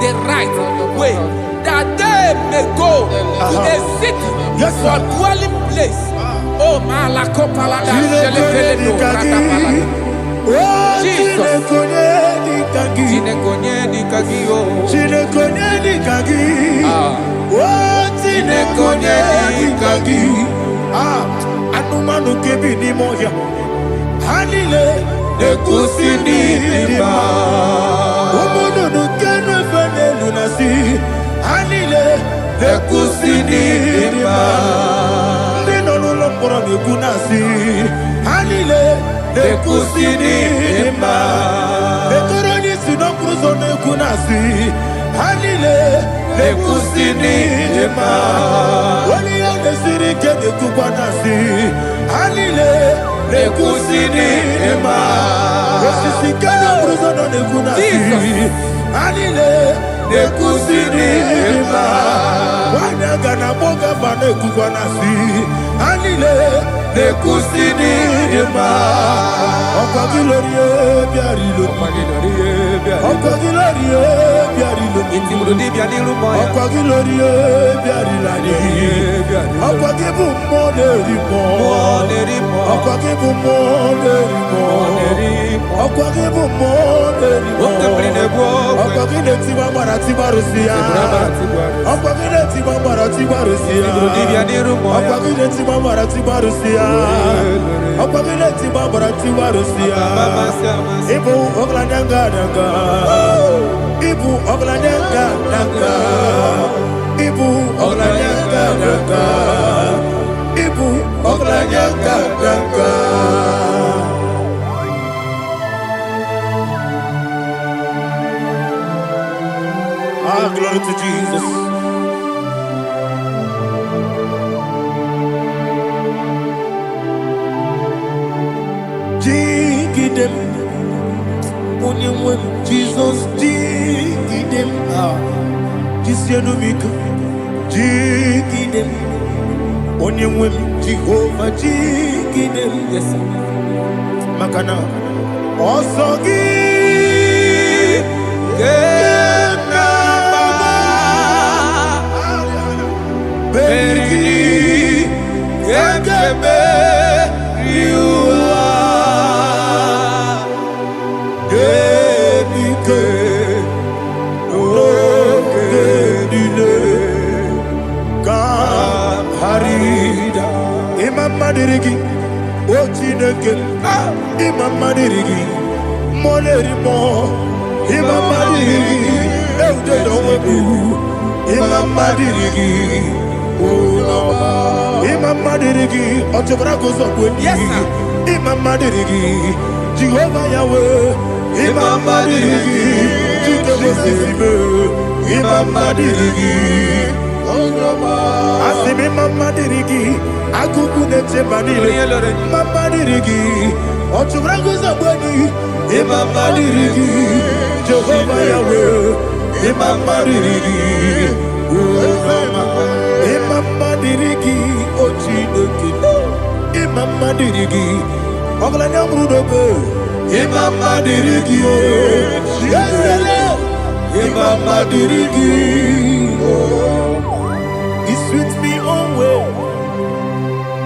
the right way, that they may go to a city for dwelling place. Oh, Malakopalada, Anumanu kebi ni moya, Hanile ekusini lima. Omono no kenu fene lunasi, Hanile ekusini lima. Nino no pora mi kunasi, Hanile ekusini lima. Ekoroni sino kruzo ne kunasi, Hanile ekusini lima. Wali ane siri kede kubanasi, Hanile ekusini lima. Osisi kena kruzo ne kunasi, Hanile ekusini lima. Wanaga na boga bane kubanasi, Hanile ekusini lima. Okwa gilorie biarilo, okwa gilorie biarilo, okwa gilorie biarilani, okwa gibu monerimo, okwa gibu monerimo, okwa gibu monerimo, okwa gileti wa marati barusia, okwa gileti wa marati barusia, okwa gileti wa marati barusia, okwa gileti wa marati barusia. Ibu ogladanga danga, Ibu ogladanga danga, Ibu ogladanga danga, Ibu ogladanga danga. Ah, glory to Jesus. Jigidem, Onyemwem, Jesus, Jigidem, Jisianumika, Jigidem, Onyemwem, Jehovah, Jigidem, yes, Makana, Osogi, Genaba, Berigi, Gengebe, Madirigi, Ochineke, Imam Madirigi, Molerimo, Imam Madirigi, Eudedowebu, Imam Madirigi, Imam Madirigi, Otobrago Zobweni, Imam Madirigi, Jehovah Yahweh, Imam Madirigi, Jidebosime, Imam Madirigi, Asimi Mama Dirigi, Akuku Nete Banile, Mama Dirigi, Otubrago Zabweni, Imama Dirigi, Jehovah Yahweh, Imama Dirigi, Imama Dirigi, Ochineke, Imama Dirigi, Oglanya Brudobe, Imama Dirigi, Imama Dirigi, He's with me always.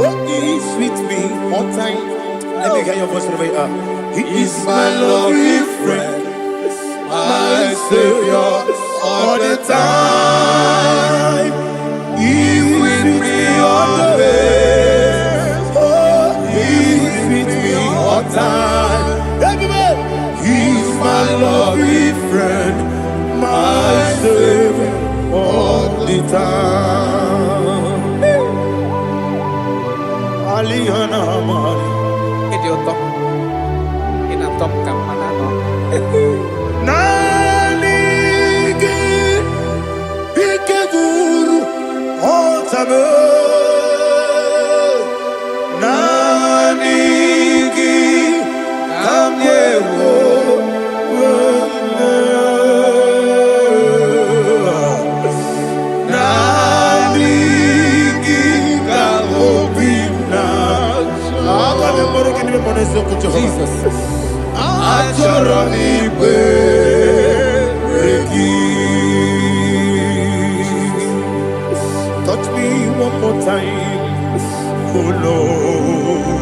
Oh, he's with me all time. Let me hear your voice right now. He is my loving friend, my Savior all the time. He's with me always. Oh, he's with me all time. Everybody, he's my loving friend, my Alihana Mari. Idioto. Inatom Kampanano. Nanigi Ikeguru Otame. Nanigi Kamyewo. Jesus. Touch me one more time, oh Lord.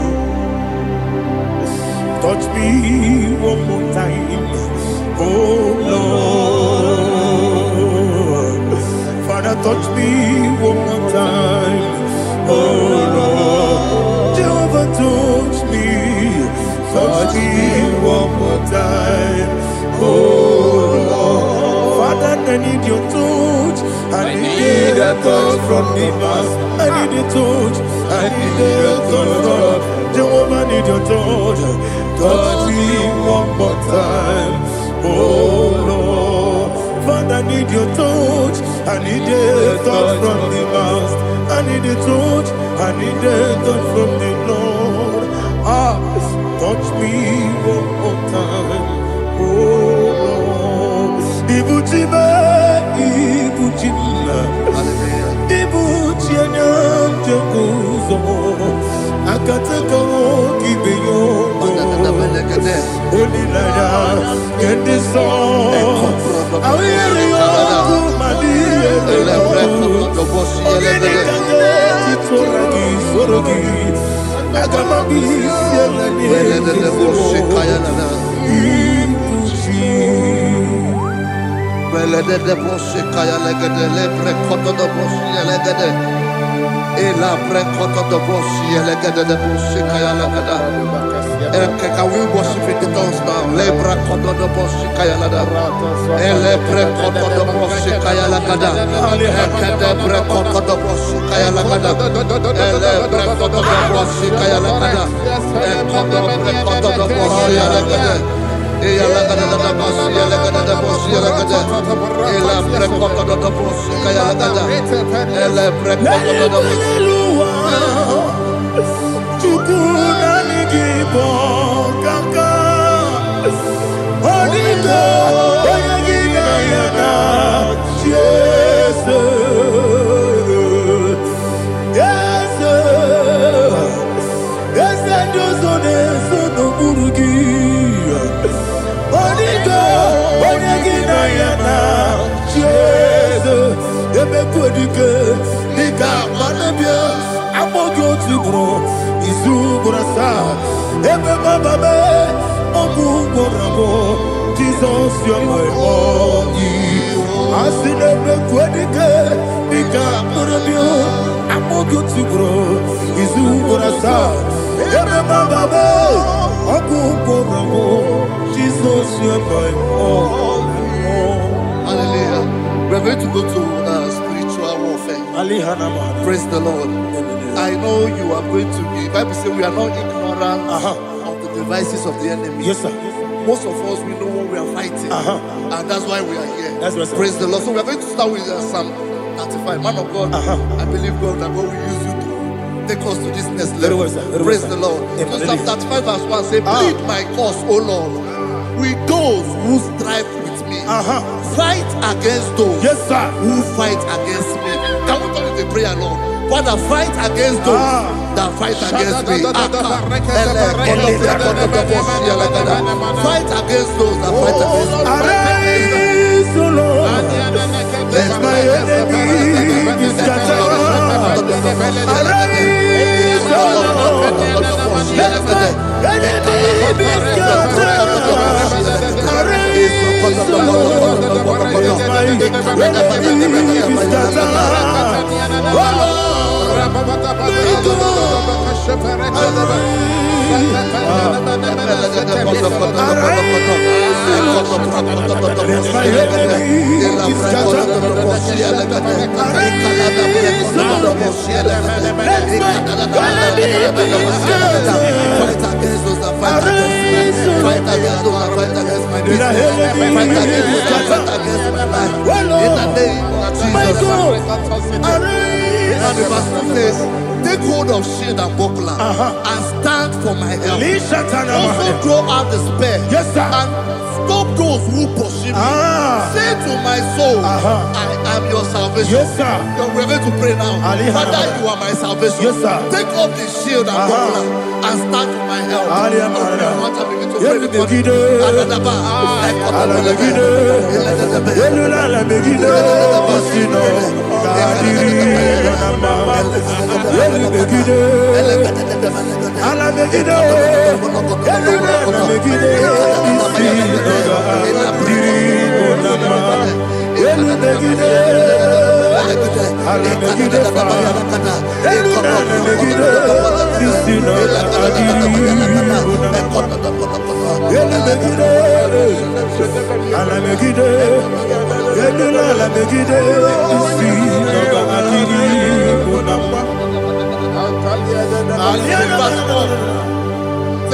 Touch me one more time, oh Lord. Father, touch me one more time, oh Lord. Jehovah, touch me. Touch me one more time, oh Lord. Father, I need your touch. I need a touch from the Master. I need a touch. I need a touch from Jehovah. I need your touch. Touch me one more time, oh Lord. Father, I need your touch. I need a touch from the Master. I need a touch. I need a touch from the Lord. Touch me one more time, oh Lord. Ibuchima, Ibuchima, Ibuchianyam Jaguzo, Akatako, Gibeyo, Onilaya, get this song. I hear you, Madia, Sorogi. Ela prekoto do bosi elegede de bosi kaya lagada. Can we worship in the tongues now? Lebra koto do bosi kaya lagada. Ele prekoto do bosi kaya lagada. Ekede prekoto do bosi kaya lagada. Ele prekoto do bosi kaya lagada. Ekodo prekoto do bosi lagada. Eya lagada da bosi lagada da bosi lagada. Ela prekoto do bosi kaya lagada. Ele prekoto do bosi. Jesus, you're my all. I see them quedike, Nika Murabio, I'm more good to grow. Izu Burasa, Ebaba, Jesus, you're my all. Hallelujah. We're going to go to spiritual warfare. Praise the Lord. I know you are going to be. Bible says we are not ignorant of the devices of the enemy. Yes, sir. Most of us, we know what we are fighting. And that's why we are here. That's right, sir. Praise the Lord. So we are going to start with Psalm 35. Man of God, I believe God that God will use you to take us to this next level. Very well, sir. Praise the Lord. So Psalm 35 verse 1 says, plead my cause, O Lord, with those who strive with me. Fight against those who fight against me. Can we turn the prayer, Lord? Father, fight against those that fight against me. Fight against those that fight against me. Arise, O Lord, let my enemy be scattered. Arise, O Lord, let my enemy be scattered. Arise, O Lord, let my enemy be scattered. Oh Lord, Now the pastor says, take hold of shield and buckler and stand for my help. Also draw out the spear and stop those who pursue me. Say to my soul, I am your salvation. We're going to pray now. Father, you are my salvation. Take off the shield and buckler and stand for my help.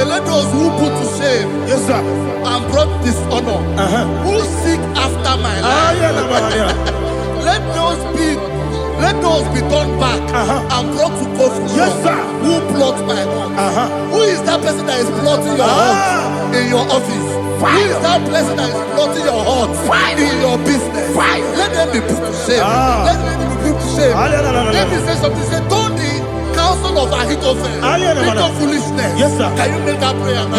Let those who put to shame and brought dishonor, who seek after my life, let those be turned back and brought to confusion. Who plot my heart? Who is that person that is plotting your heart in your office? Who is that person that is plotting your heart in your business? Let them be put to shame. Let them be put to shame. Let me say something. Say, don't the counsel of Ahithophel make of foolishness. Can you make that prayer now?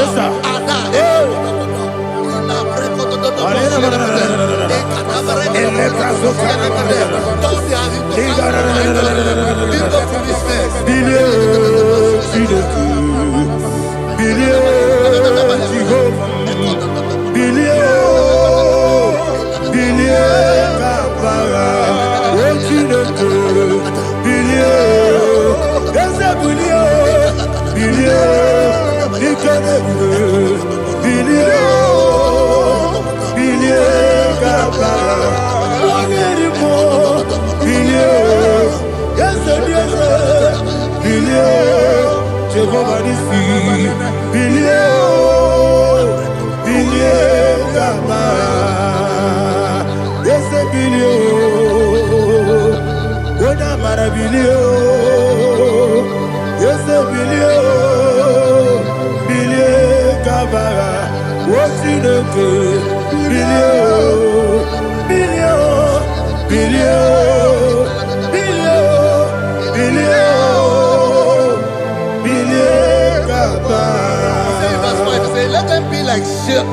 Let them be like chaff.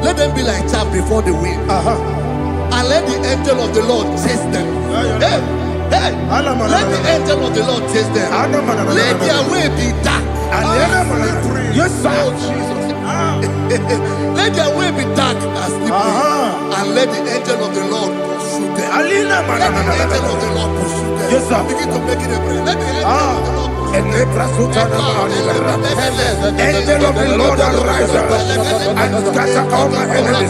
Let them be like chaff before the wind. And let the angel of the Lord chase them. Let the angel of the Lord chase them. Let their way be dark. Let their way be dark and slippery. And let the angel of the Lord pursue them. Let the angel of the Lord pursue them. Begin to make it a prayer. Let the angel of the Lord Angel of the Lord arise and scatter all my enemies.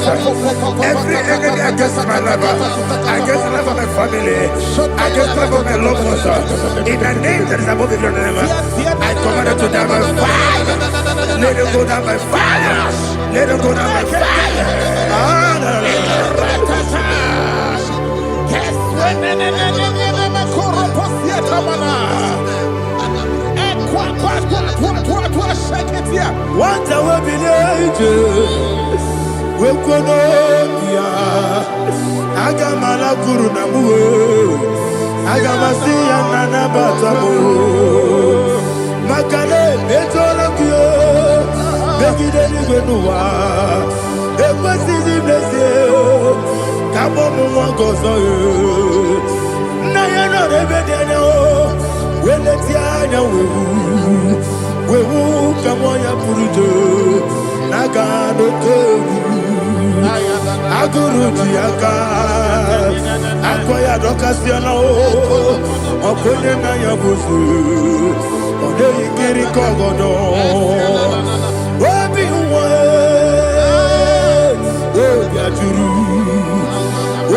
Every enemy against my life, against the life of my family, against the life of my loved ones. In the name that is above your name, I command it to die by fire. Let it go down by fire. Let it go down by fire. What I will be we could Agamala Guru Namu Agamasi and Nana Batamu Makane Betolakio Begideni Benua Equasi Blessio Kabomu Gozo Nayana Rebedeno Weletiana we will come on your Puruto Nagano Aguruji Aka Akoya Docasiano Okone Nayabusu Ode Ikiri Kogodo Obi Uwe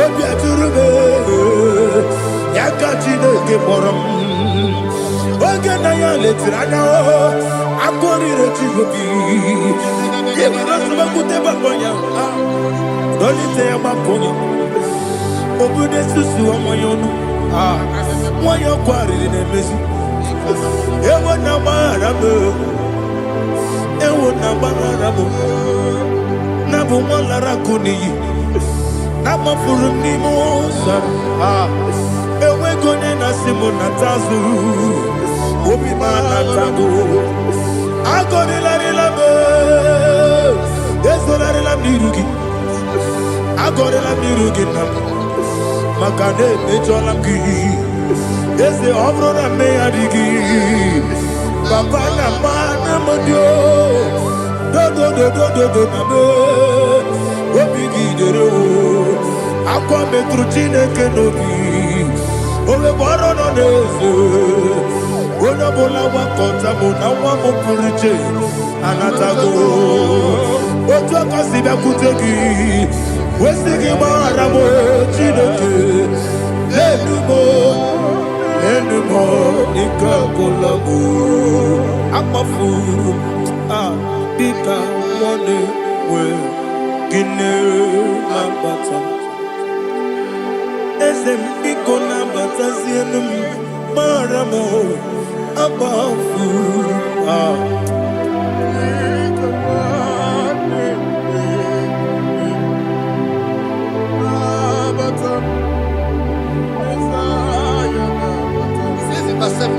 Obi Aturu Yakachino Gemorum na ya letiranya o akori rechigobi yewe rasu bakute bakonya dolite ya bakonya obude susu omoyono moyo kwari ne mezi ewo na marabe ewo na marabe na bu molara kuni na mafuru ni mosa ewe gone na simu na tazu obi mana tago agone la relabe ezo la relabe nirugi agone la nirugi na makane mejola ki eze obro na me adigi papa na mana modio do na me obi gidero akwa metru Chineke n'obi owe bọrọ nọ n'eze onye ọbụla gbakọta mụ na nwa m pụrụ iche anatago otu aka si bịakwute gị wesị gị gbaghara m Chineke lenumo ike agwụla m akpafuru dịka nwanne nwee gịnị na-agbata eze m biko na-abatazienu m mara m agbafuru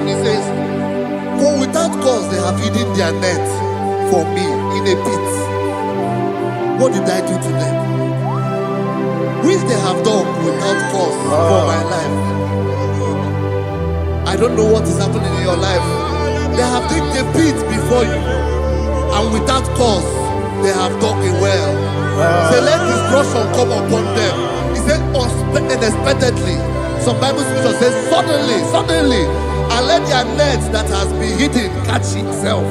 He says, for without cause they have hidden their net for me in a pit. What did I do to them? Which they have done without cause for my life. I don't know what is happening in your life. They have digged a pit before you, and without cause they have dug a well. Say, let destruction come upon them. He said, unexpectedly. Some Bible scripture says, suddenly, and let their net that has been hidden catch itself.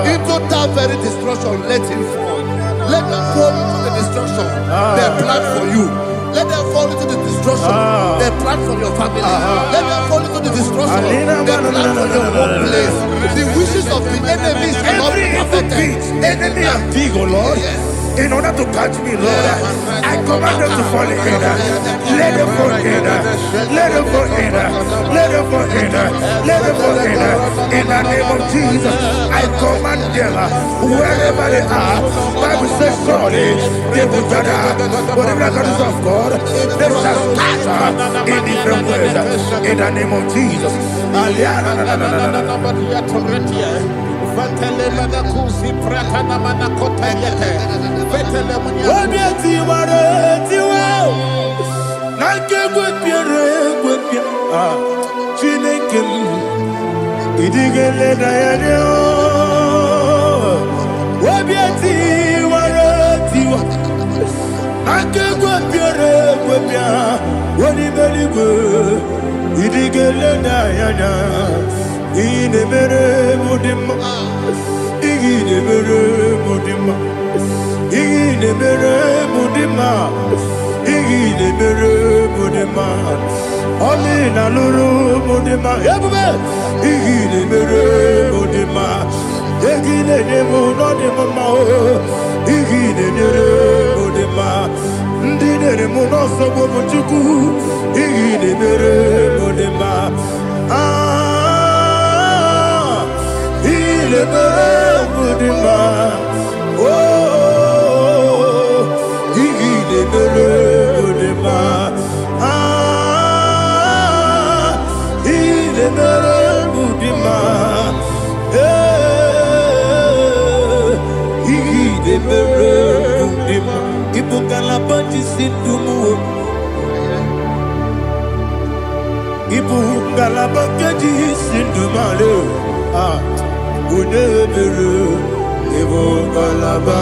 Into that very destruction, let it fall. Let them fall into the destruction they plan for you. Let them fall into the destruction they plan for your family. Let them fall into the destruction they plan for your workplace. The wishes of the enemy shall not be perfected. Enemy and dig, oh Lord. In order to catch me, Lord, I command them to fall in. Let them fall in. Let them fall in. Let them fall in. Let them fall in. In the name of Jesus, I command them wherever they are. Bible says, surely they will gather. Whatever that is of God, they shall scatter in different ways. In the name of Jesus. Omina luru mudima ebube igide mere mudima egide nemu no de mama o igide mere mudima ndide mu no sobo muchuku igide mere mudima igide mere mudima oh igide mere mudima Ibu galabakaji sindumale unebere Ibu galaba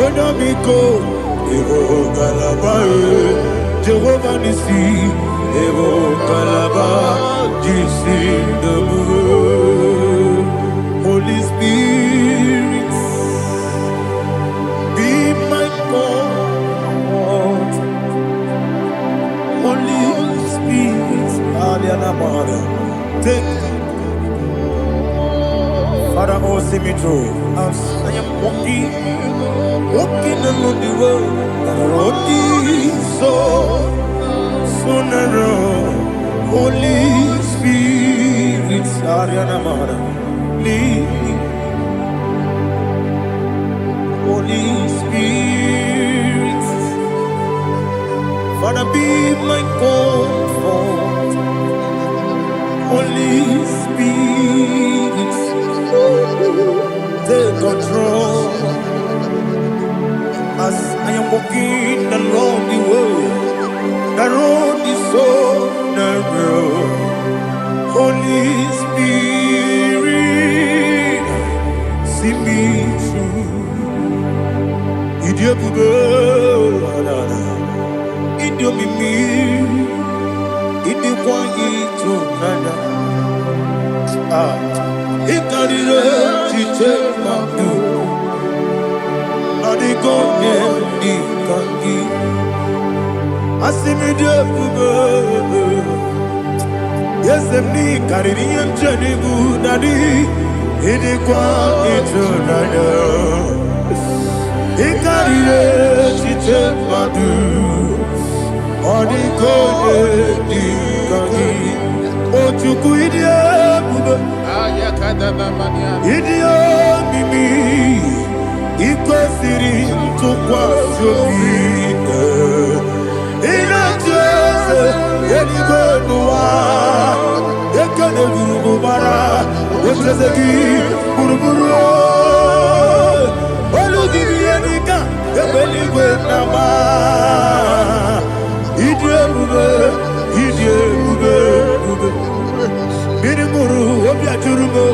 unamiko Ibu galaba Jehovah Nisi Ibu galaba jisindamu Holy Spirit be my God. Holy Spirit, take Father, oh, see me through. As I am walking along the road, the road is so narrow. Holy Spirit, Ariana Mara, lead me. Holy Spirit, Father, be my comfort. Holy Spirit, take control as I am walking along the way. The road is so narrow. Holy Spirit, see me through. Idiopube, Idiomimi, Idiokwa Itonada. Ikarire chiche madu, adigonye ikangi. Asimidiyopube, yesemi kaririye mchenibu nadi. Idiokwa Itonada. Ikarire chiche madu, adigonye ikangi. Ochuku Idiopube, Idio mimi, iko siri tukwa shobine. Inatese, yenigwe nuwa, yekene gurubara, yechezeki buruburu. Olugibi yenika, yebeligwe nama. Idio bube, Mirimuru, obia jurume.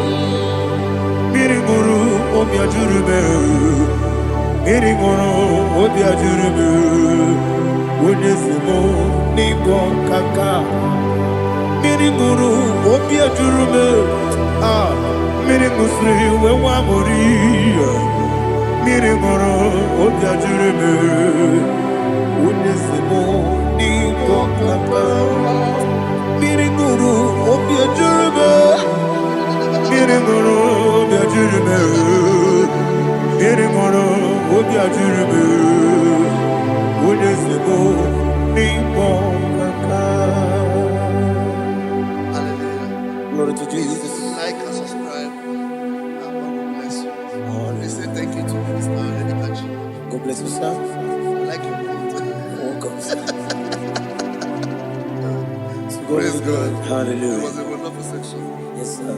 Mirimuru, obia jurume. Mirimuru, obia jurume. Unesimo, nigo kaka. Mirimuru, obia jurume. Mirimusri, wewa mori. Mirimuru, obia jurume. Unesimo, nigo kaka. Miringuru, obia jurume. Miringuru, obia jurume. Miringuru, obia jurume. Unesimo, nipo kaka. Hallelujah. Glory to Jesus. Like and subscribe. God bless you. They say thank you to Mr. Edikachi. God bless you, sir. Like your food. Welcome, sir. Praise God. Hallelujah. It was a wonderful section. Yes, sir.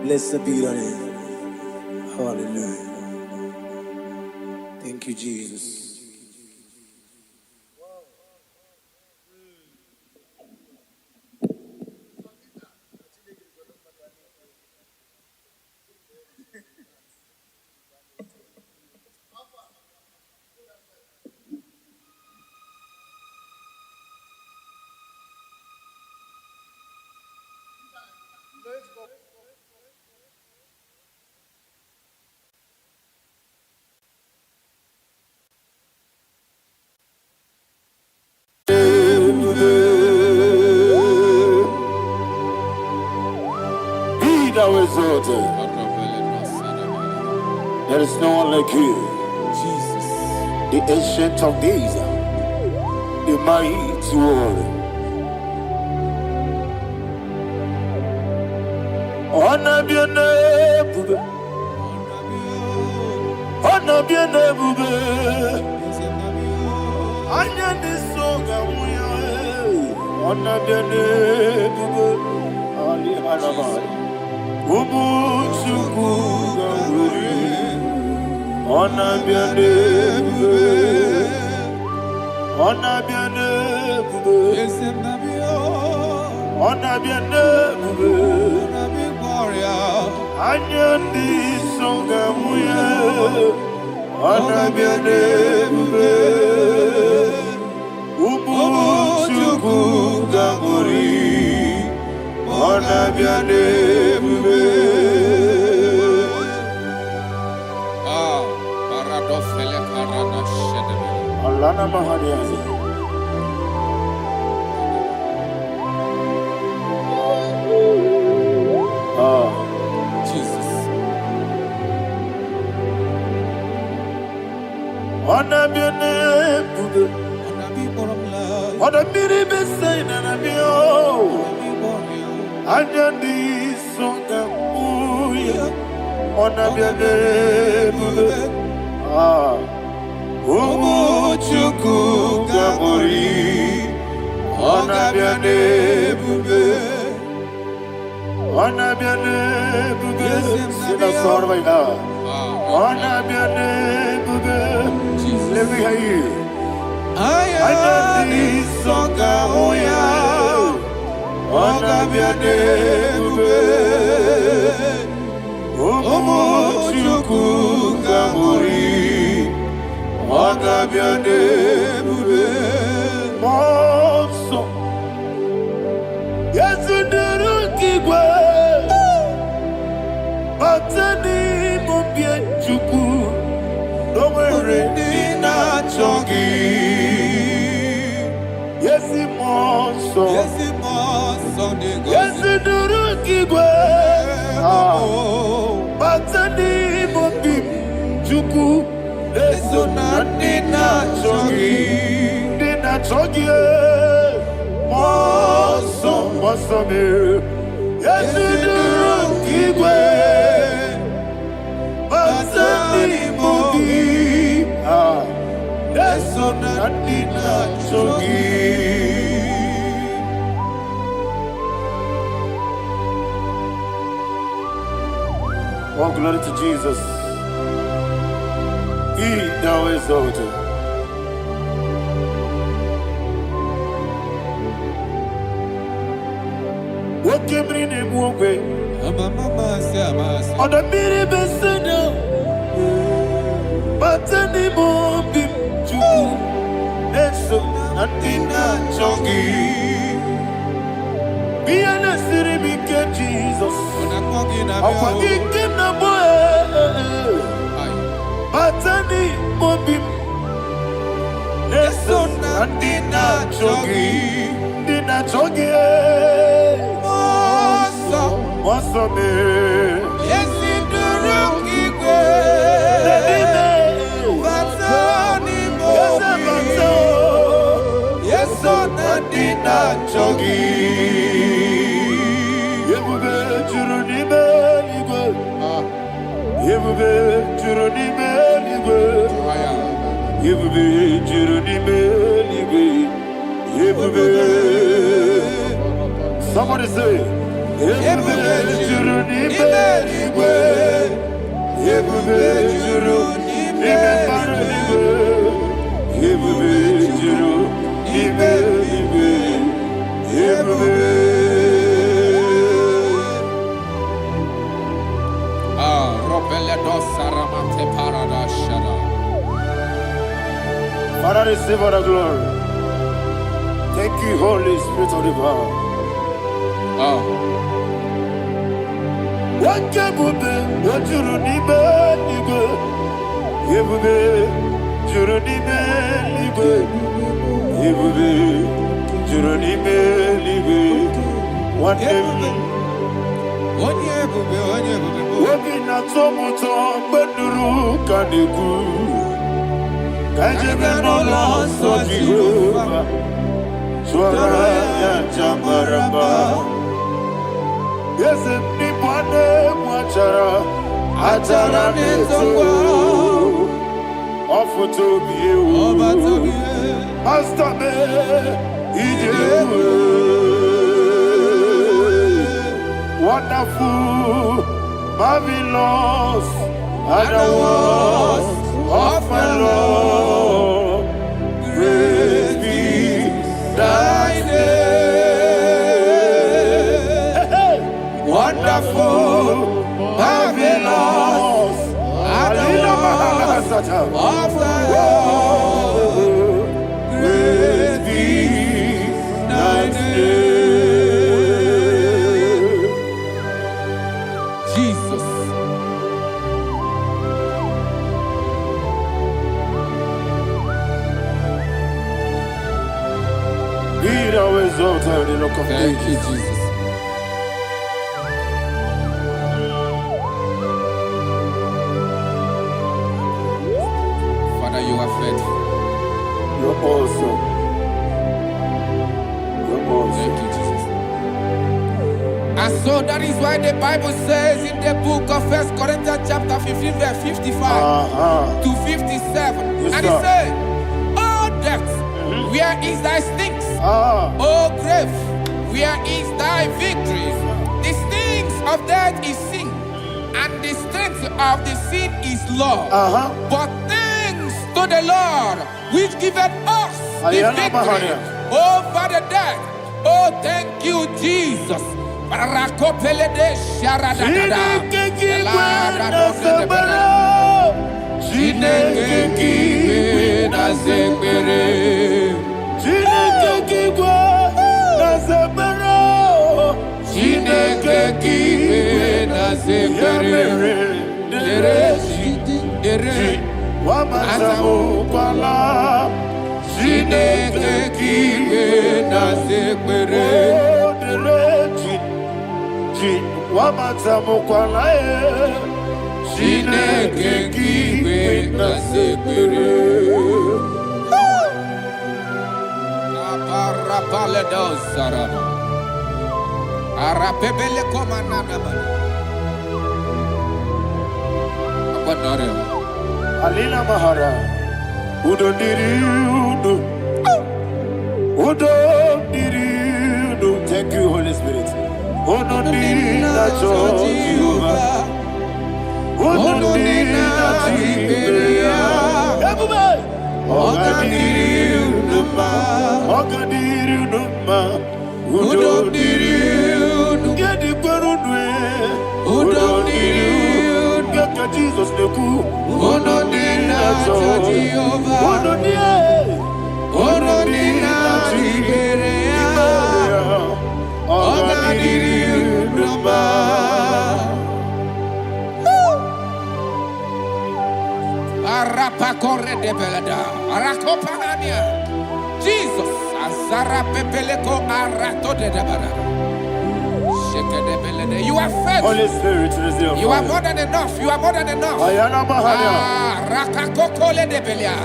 Blessed be your name. Hallelujah. Thank you, Jesus. Be thou exalted. There is no one like you, Jesus. the ancient of days, the mighty warrior. Honor be your name, bube. Honor be your name, bube. Anya ni soga muya. Honor be your name, bube. Ali Hanamari. Ubu chuku ganguri. Honor be your name, bube. Honor be your name, bube. Honor be your name, bube. Anya ni soga muya. Honor be your name, bube. Ubu chuku ganguri. Honor be your name, bube. Alana Mahadiazi. the mini beside and I'm yo. I don't need so damn on a biane. Ah, Umu Chuku Gamori on a biane. On a biane. C'est la soirée right now. On a biane. Let me hear you. I need Soka Oya. On a biane. Omo Chuku Gamori. On a biane. Monso. Yes, the Kigwe. Batani Mobien Chuku. No Merina Chogi. Yes, Monso. Yes, the Kigwe. Batani Mobien Chuku. Eso Nina Chogi. Nina Chogi. Monso me. Yes, the Kigwe. Batani Mobi. Eso Nina Chogi. Oh, glory to Jesus. He thou exalted. What came in him away? On the mini beside, but anymore be true. And so, nothing not chogi. Be an city, be Jesus. I'm forgetting the boy. But anymore be. And so, nothing not chogi. Did not chogi. What's up, man? Yes, in the rookie yes, on the dinner chogi. You be Juruni Belly. You be Juruni Belly. You be Juruni Belly. You be. Somebody say. Juruni Belly. You be Juruni Father, receive all the glory. Thank you, Holy Spirit of the power. What can you do? What you need, you be Juruni Belly. You be Juruni Belly. What Wobi na tomuto beduru kaniku. Kajebe no loso Jehovah. Swara ya jamaraba. Yese ni bwane mwachara. Atara netongo. Ofuto biye. Master me. Ijewe. Wonderful, marvelous, are the words of my Lord. Praise be thy name. Wonderful, marvelous, are the words of my Lord. Praise be thy name. Be thou exalted in the rock of Thank you, ages. Jesus. Father, you are faithful. You're awesome. And so that is why the Bible says in the book of 1 Corinthians chapter 15 verse 55 to 57. Yes, and it says, "Oh death, where is thy stings? Oh grave, where is thy victory? The stings of death is sin, and the strength of the sin is law. But thanks to the Lord, which giveth us the victory over the death." Oh, thank you, Jesus. Alina Mahara, Udo Diriudo, Udo Diriudo. Thank you, Holy Spirit. Udo Dirina Jehovah, Udo Dirina Jehovah. Everybody, Ogadiriuduma, Ogadiriuduma, Udo Diriudo, Gedi Gurudwe, Udo Diriudo, Gaka Jesus Neku. Ononina Jehovah, Ononina Tiberea, Ogadiriuduma. Arapakore de Belada, Arakopania, Jesus, Azara Pepeleko Arato de Dabara. You are faithful. Holy Spirit, you are more than enough. You are more than enough. Rakakokole de Belia.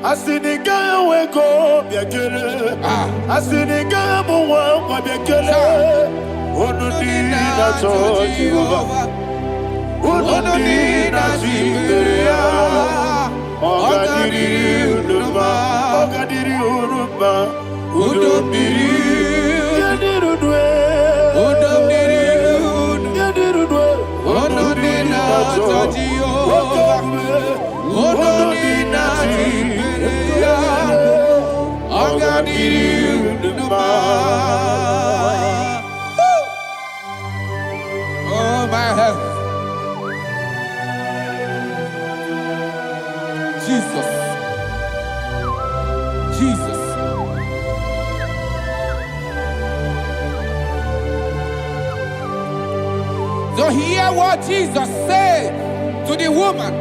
Asinika weko biakele, asinika muwa biakele. Onodina Jehovah, Onodina Jehovah, Ogadiriuduma, Ogadiriuduma, Yadirudwe, Onodina Jehovah, Onodina Jehovah, Ogadiriuduma. My health. Jesus. Jesus. So hear what Jesus said to the woman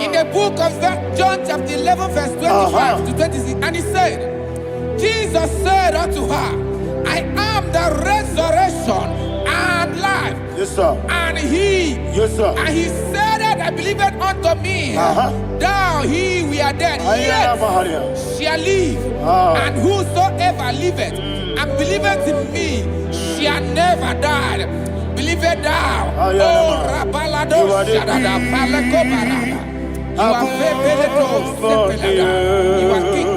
in the book of John chapter 11 verse 25 to 26. And he said, Jesus said unto her, I am the resurrection and life. Yes, sir. And he, yes, sir. And he said that I believeth unto me, thou he we are dead, yet shall live. And whosoever liveth and believeth in me shall never die. Believeth thou, oh Rabalado Shadada Palako Barada. You are you are king.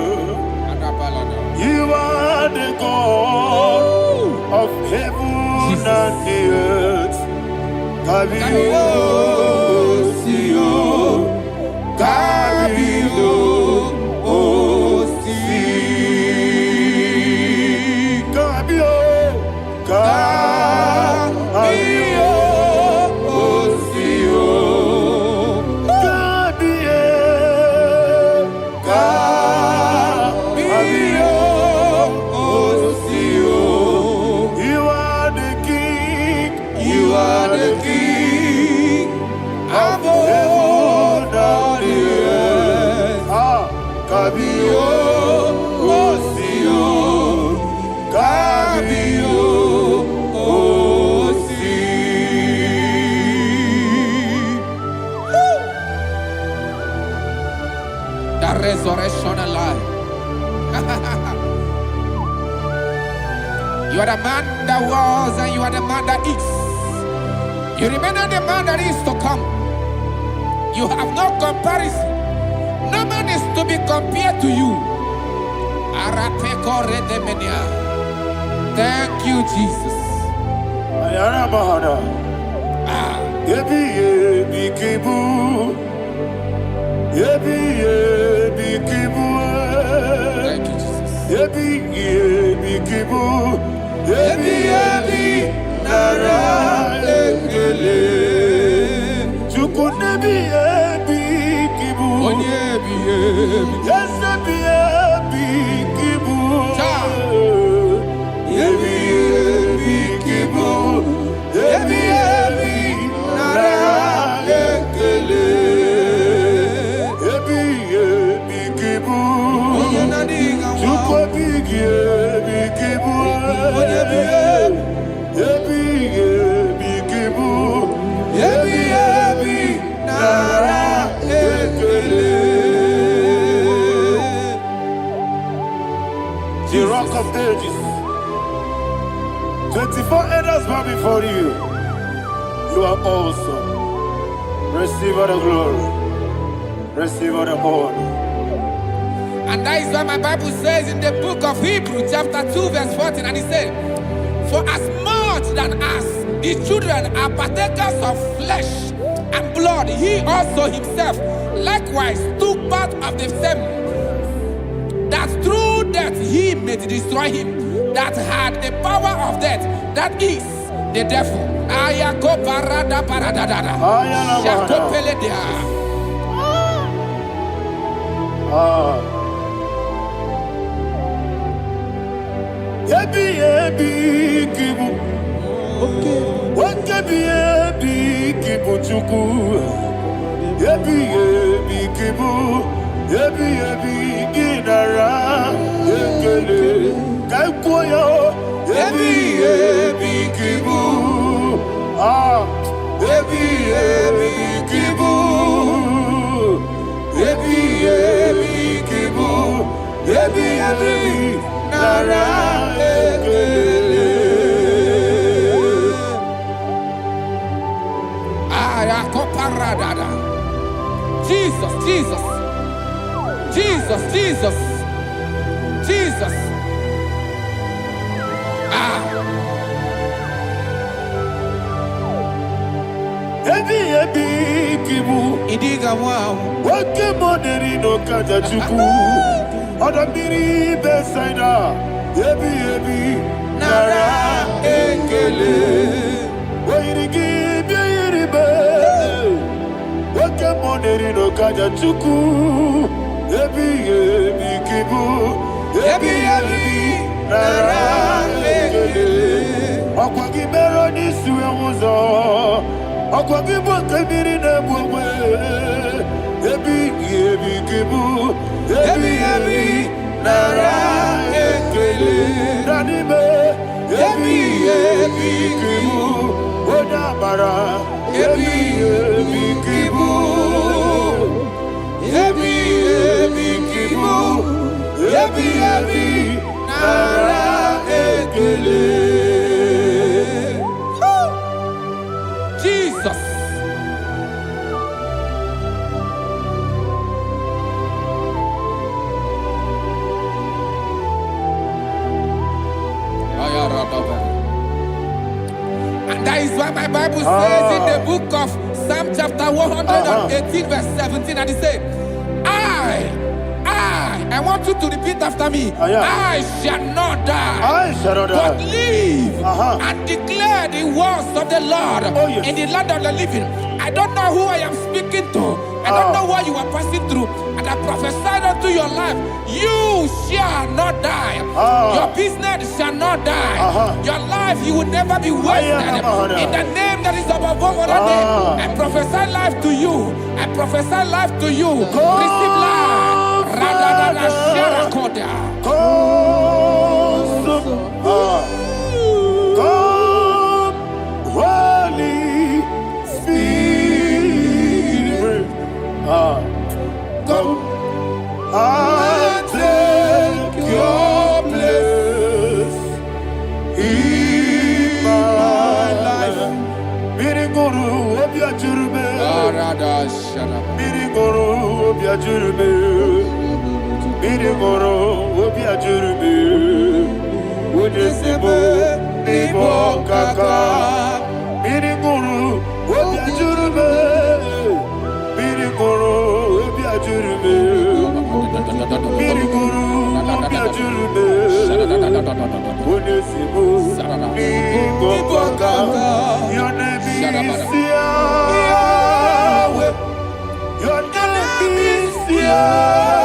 You are the God of heaven and the earth. Kabio, Sio, Kabio, Osi, Kabio, Kabio, Osio, Kabio, Kabio, Osio. You are the king. You are the king of heaven and the earth. Kabio. resurrection and life. You are the man that was and you are the man that is. You remember the man that is to come. You have no comparison. No man is to be compared to you. Thank you, Jesus. Thank you, Jesus. The Rock of Ages. 24 elders bow before you. You are awesome. Receive all the glory. Receive all the honor. And that is what my Bible says in the book of Hebrews chapter 2 verse 14. And it said, for as much than us, the children are partakers of flesh and blood, he also himself likewise took part of the same, that through death he may destroy him that had the power of death, that is the devil. Jesus, Jesus, Jesus, Jesus, Jesus. Idiga wow. Wake money no kaja chuku. Odamiri besaida. Ebi nara ekele. Wairigi biiribe. Wake money no kaja chuku. Ebi kibu. Ebi nara ekele. Akwagi bero ni suwe muzo. Akwagi bwakabiri na bwawe. Ebi kibu. Ebi nara ekele. Nanime. Ebi kibu. Odabara. Ebi kibu. Ebi kibu. Ebi nara ekele. Jesus. And that is why my Bible says in the book of Psalm chapter 118 verse 17, and it says, I want you to repeat after me. I shall not die, but live and declare the words of the Lord in the land of the living. I don't know who I am speaking to. I don't know what you are passing through. And I prophesied unto your life, you shall not die. Your business shall not die. Your life, you will never be wasted. In the name that is above all other name, I prophesy life to you. I prophesy life to you. Receive life. Holy Spirit, come. Mirigoro obiajurube. Mirigoro obiajurube. Unesebo nibo kaka. Mirigoro obiajurube. Mirigoro obiajurube. Mirigoro obiajurube. Unesebo nibo kaka. Your name is Yahweh. Your name is Yahweh.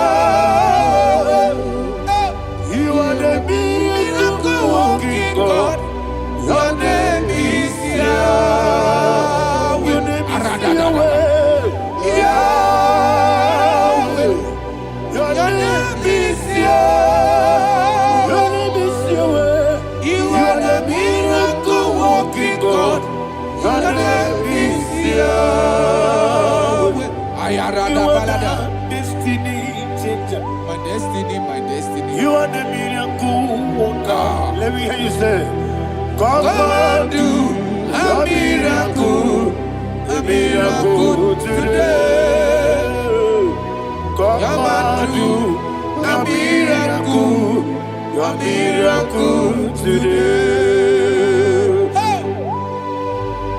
You are the miracle working God. Your name is Yahweh. Your name is Yahweh. Yahweh. Your name is Yahweh. Your name is Yahweh. You are the miracle working God. Your name is Yahweh. You are the destiny changer. My destiny, my destiny. You are the miracle worker. Let me hear you say, come and do a miracle today. Come and do a miracle today.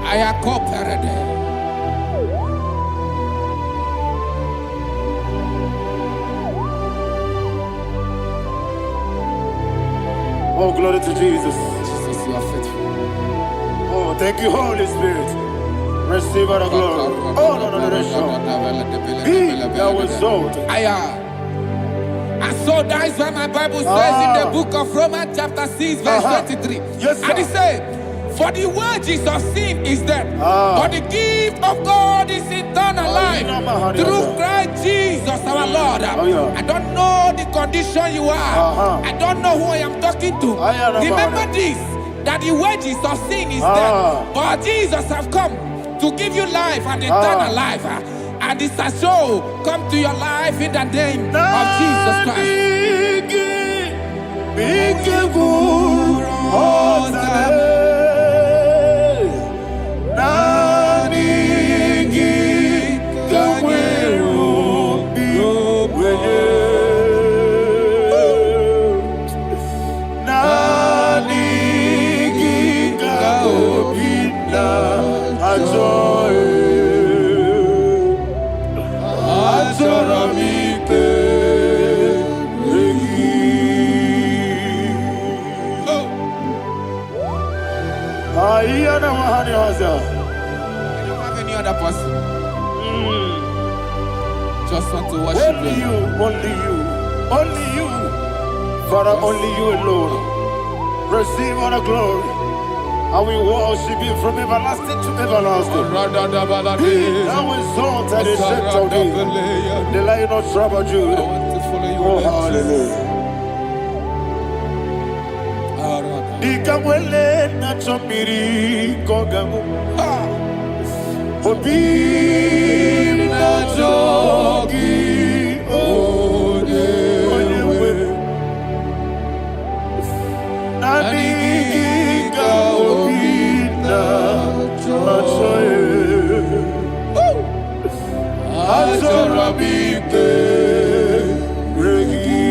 I am cooperative. Oh, glory to Jesus. Jesus, you are faithful. Oh, thank you, Holy Spirit. Receive our glory. Oh, no, that's sure. Be thou exalted. And so that is why my Bible says in the book of Romans chapter 6 verse 23. Yes, sir. And it said, for the wages of sin is death, but the gift of God is eternal life through Christ Jesus our Lord. I don't know the condition you are. I don't know who I am talking to. Remember this, that the wages of sin is death, but Jesus have come to give you life and eternal life. And this has so come to your life in the name of Jesus Christ. I don't have any other person. Just want to worship only you, only you, only you. Father, only you alone. Receive all the glory. I will worship you from everlasting to everlasting. Be thou exalted and set out here. The Lion of Tribe of Judah. I want to follow you. Oh, hallelujah. Ikamwele na chomiri kogamu. Obi na jogi onyewe. Nani ka obi na jogi. Azorabike regi.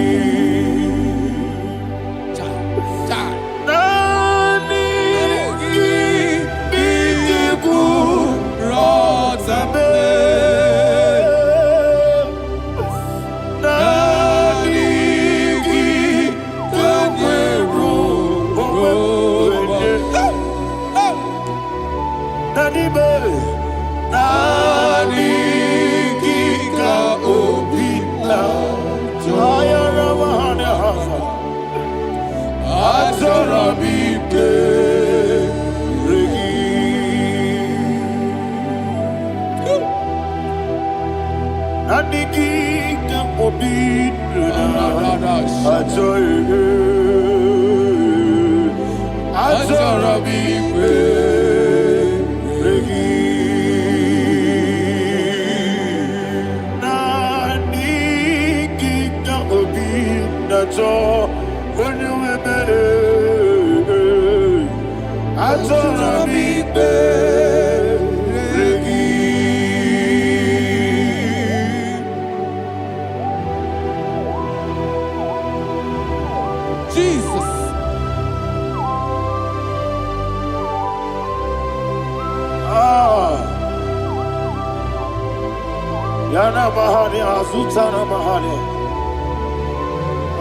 Yana Mahani, Azutana Mahani.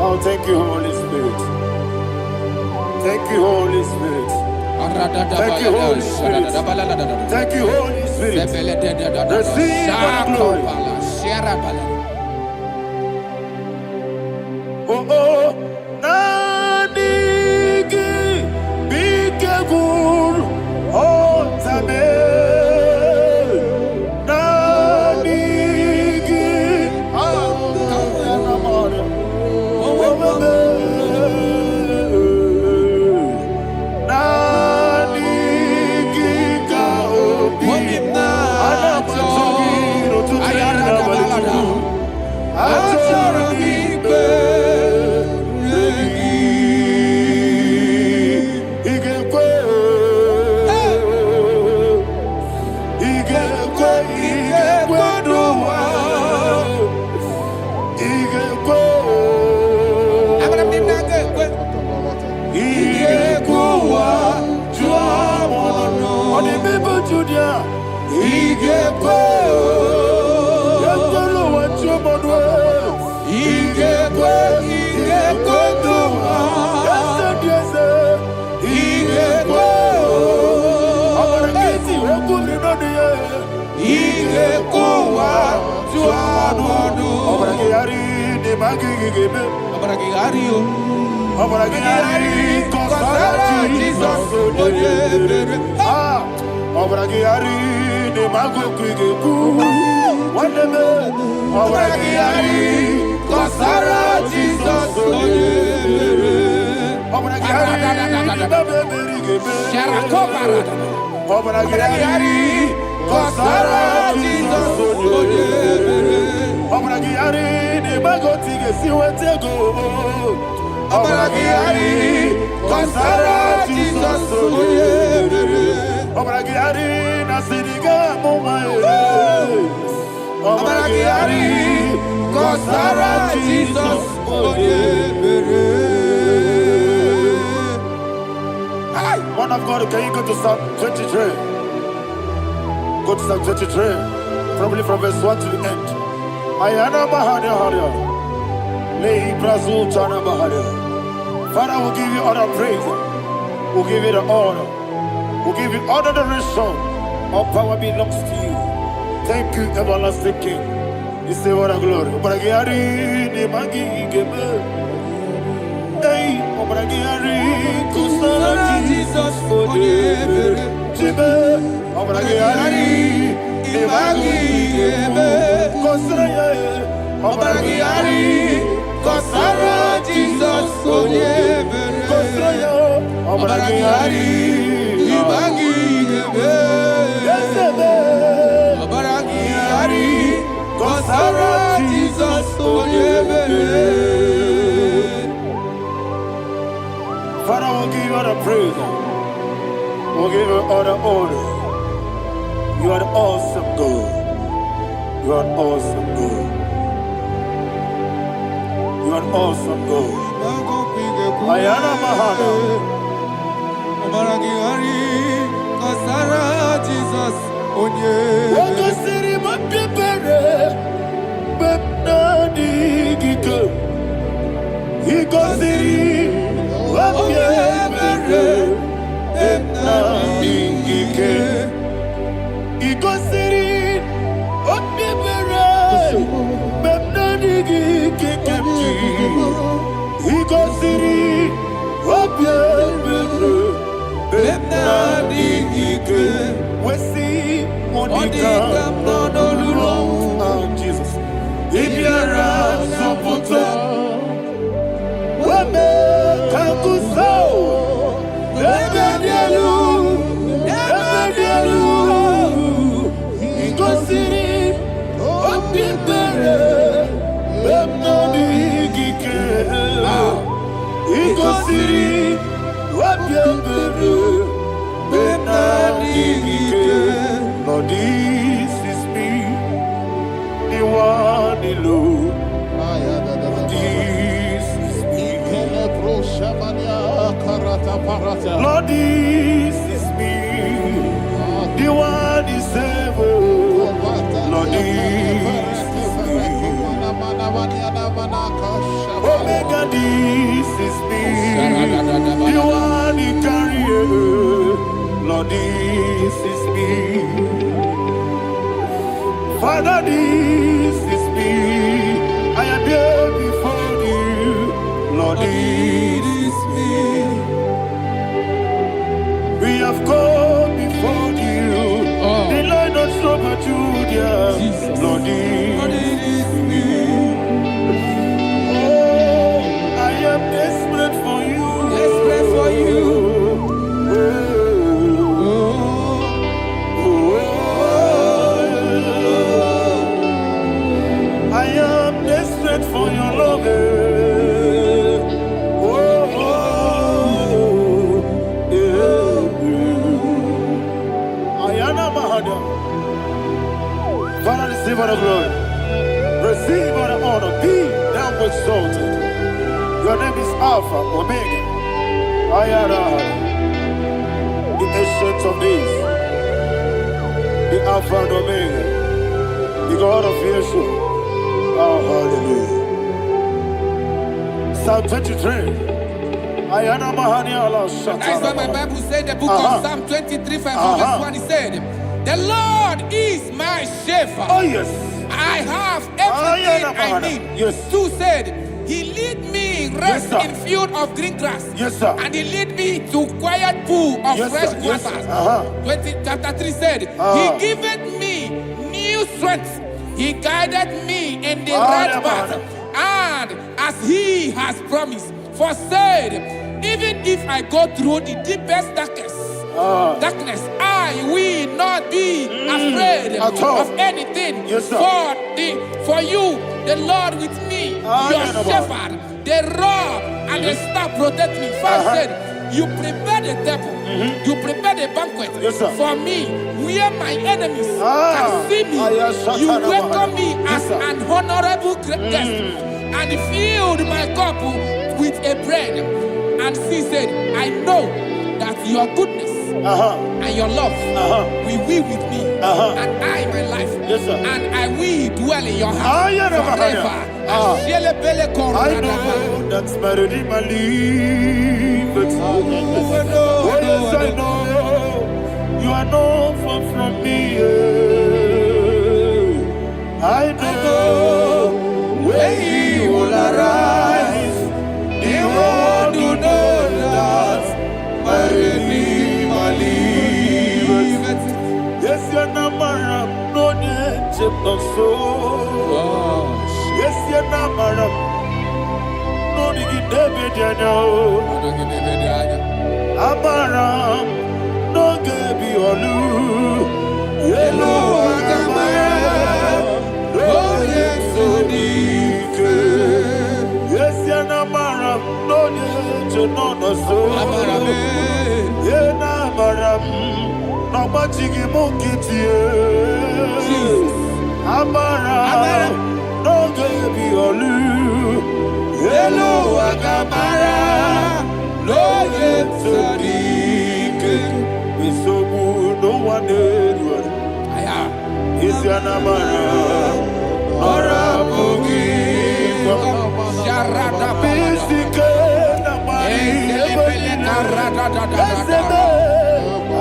Oh, thank you, Holy Spirit. Thank you, Holy Spirit. Thank you, Holy Spirit. Thank you, Holy Spirit. Receive the glory. Oh, oh, Nanigi, Bigagul, oh, Tabe, Nanigi, Man of God, can you go to Psalm 23? Go to Psalm 23, probably from verse 1 to the end. Ayana Bahania Haria. Lei Brazil Chana Bahania. Father, we'll give you all the praise. We'll give you the honor. We'll give you all the adoration. All power belongs to you. Thank you, everlasting King. You say what a glory. Obragiari ni magi gebe. Hey, Obragiari kusala Jesus forever. Jibe, Obragiari ni magi gebe. Kusala, Obragiari kusala Jesus forever. Kusala, Obragiari ni magi gebe. Yesebe, Obragiari. Sarah, Jesus, Father, we'll give you all the praise. We'll give you all the honor. You are the awesome God. You are an awesome God. You are an awesome God. Ayana Mahana. Sarah, Jesus, Jesus. Ibiara sopoto wame kanguso ebedielu igosiri opipere bemnodi gike igosiri opipere bemnodi gike. Lord, this is me, the one alone. This is me. Lord, this is me, the one is able. Lord, this this is me. Father, this is me. I am here before you. Lord, this is me. We have come before you. The Lord not so much you, dear. Lord, this is me. Oh, I am desperate for you. Desperate for you. I am desperate for your love. Father, receive all the glory. Receive all the honor. Be thou exalted. Your name is Alpha, Omega. The ancient of days. The Alpha and Omega. The God of Yeshua. Oh, hallelujah. Psalm 23. That's why my Bible said, the book of Psalm 23, 5, verse 1, it said, the Lord is my shepherd. Oh, yes. I have everything I need. Yes. 2 said, he lead me rest in field of green grass. Yes, sir. And he lead me to quiet pool of fresh waters. 20, chapter 3 said, he giveth me new strength. He guided me in the right path. And as he has promised, for said, even if I go through the deepest darkness, I will not be afraid of anything. Yes, sir. For you, the Lord with me, your shepherd, the rod and the staff protect me. First said, you prepare the table, you prepare the banquet for me, where my enemies can see me. You welcome me as an honorable guest, and filled my cup with a bread. And she said, I know that your goodness and your love will be with me, and I, my life, and I will dwell in your house forever. I know that's my Redeemer lives. Oh, yes, I know you are not far from me. I know when he will arise, he will do that my Redeemer lives. Yes, you're not my no need to so. Yes, you're not my no need to David, you know. Amaram, no gebi olu. Yellow Agamara, no yesodike. Yes, you're not my no need to know the soul. Yena Amaram, no machigi mukiti. Amaram, no gebi olu. Yellow Agamara. No yesodike. We so good, no one did what. Is your namara? Ora bogi. Sharada Bisike namari.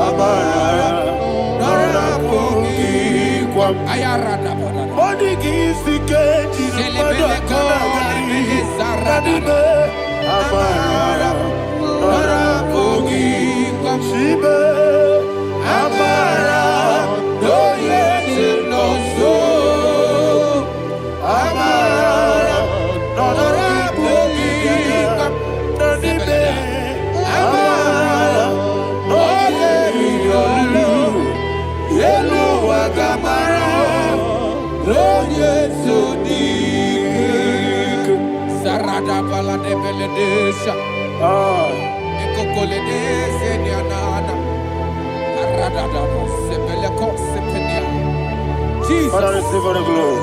Amara. Ora bogi. Ayarada. Body gisike. Amara. Ora bogi. Shibe. Amara. No yet no so. Amara. Ora bogi. Nanibe. Amara. No yet no. Yellow Agamara. No yet so deep. Sarada bala de beledesha. Jesus. Father, receive all the glory.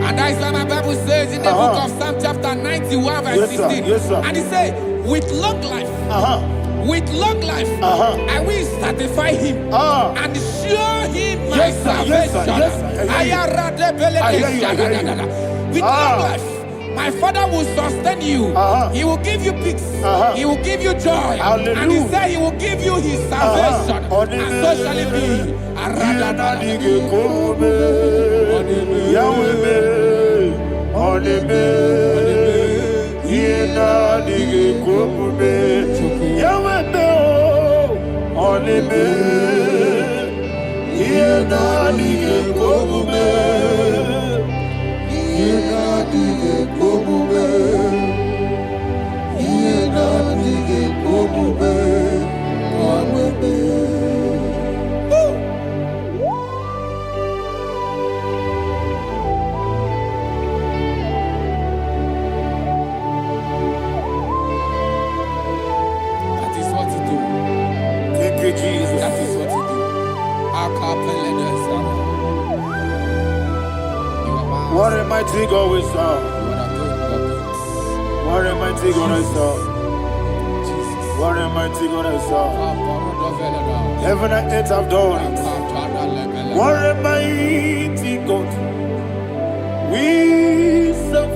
And that's why my Bible says in the book of Psalm chapter 91 verse 16. Yes, sir. And it says, with long life, with long life, I will satisfy him and show him my salvation. with long life. My Father will sustain you. He will give you peace. He will give you joy. Hallelujah. And He said He will give you His salvation. And so shall it be. What a mighty God we serve. What a mighty God I serve. What a mighty God I serve. Heaven and earth have done it. What a mighty God we serve.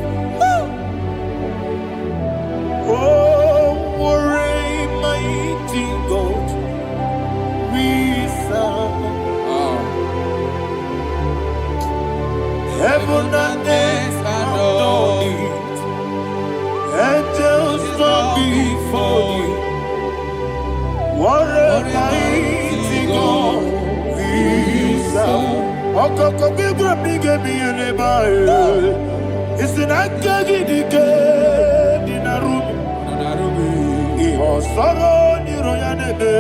Oh, what a mighty God we serve. Heaven and earth have done it. Angels bow before you. What a mighty God we serve. Okoko bigro bige biene bae. Isina kagi dike dinarubi. Iho soro ni royane be.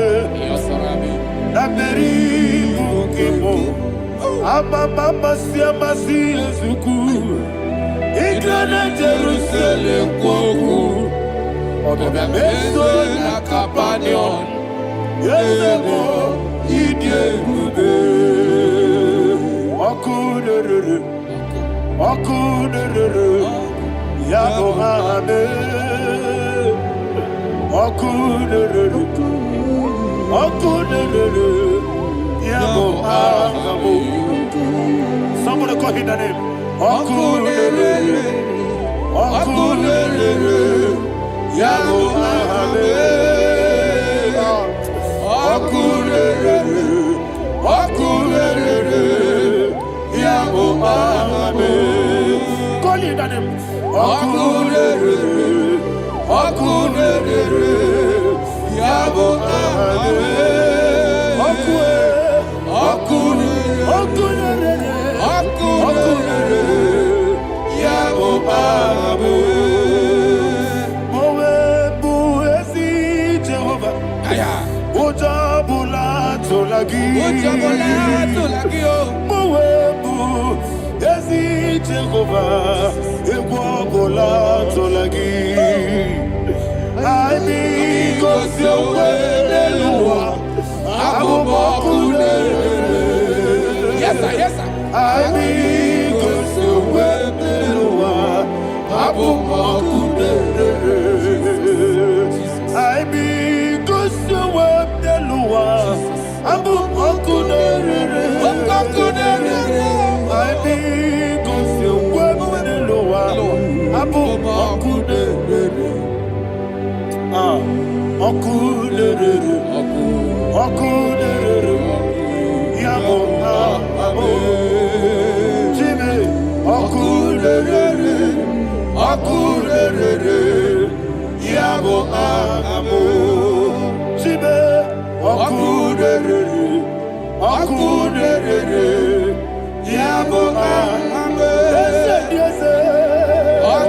Na beri bukimo. Mama siamasi ezuku. Igrana Jerusalem kwoku. Odobe meso na kapanion. Yesebo idie gube. Okuderere. Okuderere. Yabo hame. Okuderere. Okuderere. Yabo hame. Somebody call him the name. Okulele, Okulele, Yabo Ahame. Okulele, Okulele, Yabo Ahame. Call him the name. Okulele, Okulele, Yabo Ahame. Okulele, Okulele. Yabo Abu Moebu Ezi Jehovah Ojabula Tolagi Moebu Ezi Jehovah Ewabula Tolagi I be Gosio Elua Abu Bakule. Yes sir, yes sir. I be Gosio Elua Abu Bakule. I be Gosio Elua Abu Bakule. I be Gosio Elua Abu Bakule. Okulere, okulere, yabo abo, Jimmy, okulere, okulere, yabo abo, Jimmy, okulere, okulere, yabo abo, yes, okulere,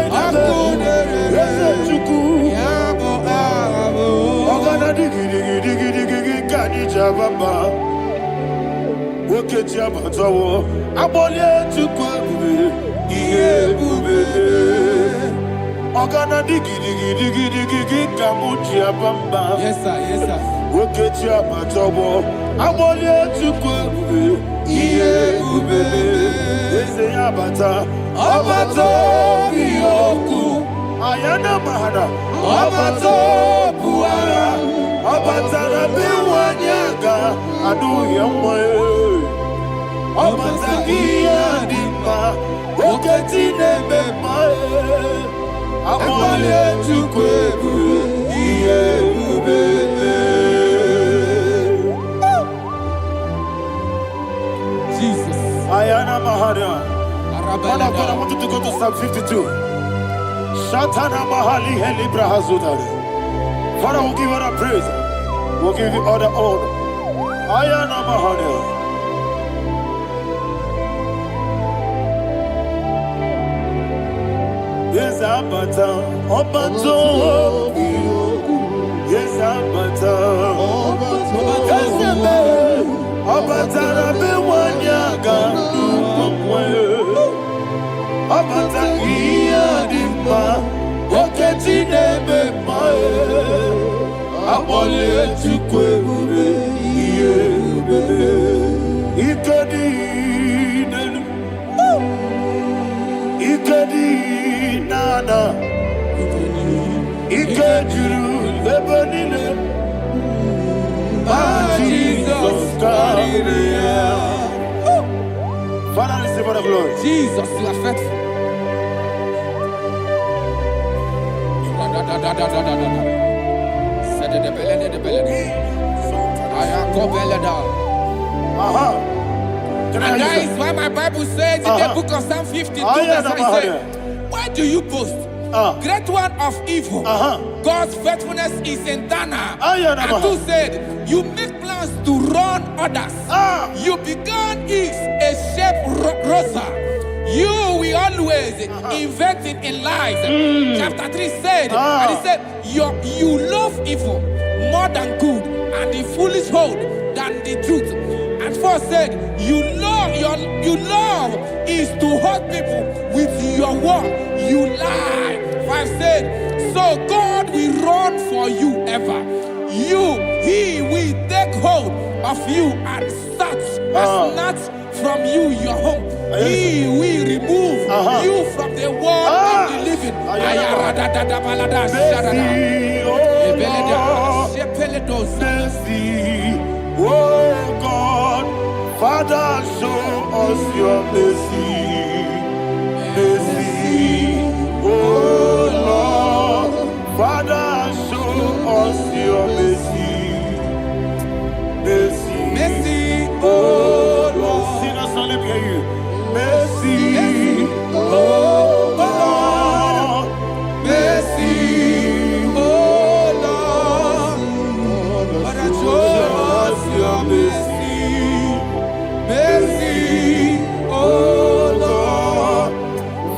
okulere, Ogana digi digi digi digi kani jabamba. Woke jabatawo. Abole tukwe iye bube. Ogana digi digi digi digi kamu jabamba. Yes sir, yes sir. Woke jabatawo. Abole tukwe iye bube. Ese yabata. Abato biyoku. Ayana mahana. Abato buara. Abatara biwanyaga. Adu yamwe. Abatagia dimba. oketine bemae amale chukwebu iyebube. Jesus. Ayana Mahada. Man of God, I want you to go to Psalm 52. Shatana Mahali Helibra Hazudare. Father, we'll give you all the praise. We'll give you all the honor. Ayana Mahada. Yes, Abata. Obato. Yes, Abata. Yes, Abata. Abata. Abata iya dimba oketine bemae amole chukwebube iyebube ikadi nana ikajuru lebanile Jesus God. Father, receive all the glory. Jesus, you are faithful. And that is why my Bible says in the book of Psalm 52, verse 5, why do you boast? Great one of evil. God's faithfulness is eternal. And who said, you make plans to run others. You began is a shape rosa. You will always inventing in lies. Chapter 3 said, and he said, you love evil more than good, and the foolish hold than the truth. And 4 said, you love is to hurt people with your word. You lie. 5 said, so God will run for you ever. He will take hold of you and snatch from you your home. He will remove you from the world of the living. Oh God, Father, show us your mercy. Mercy, oh Lord, Father, show us your mercy. Mercy, Mercy, oh Lord, sing us only hear you. Mercy, oh Lord, mercy, oh Lord, Father, show us your mercy. Mercy, oh Lord,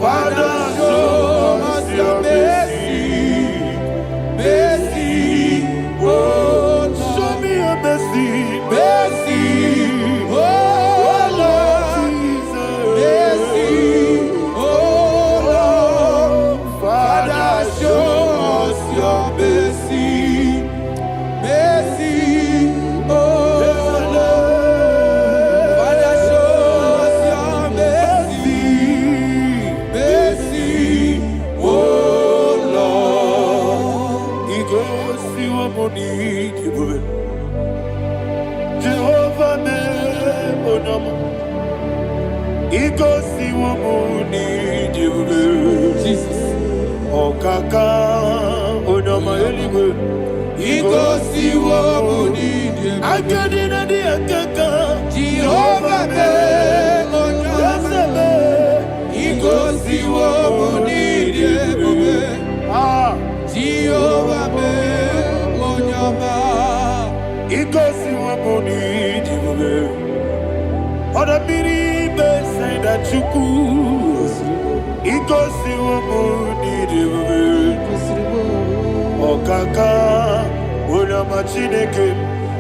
Father, show us your mercy. Mercy, oh Lord, show me your mercy. mercy, oh Lord, mercy, oh Lord, Father, show us your mercy. Mercy, oh Lord, Father, show us your mercy. Mercy, oh Lord. Jehovah me onama. Ikosi womuni Jehovah. Jesus. Okaka onama eligwe. Ikosi womuni Jehovah. Akadina di akaka. Jehovah me onama. Ikosi womuni Jehovah. Jehovah me onama. Ikosi womuni Jehovah. Oda biri be say that you could. Ikosi womuni Jehovah. Okaka onama chineke.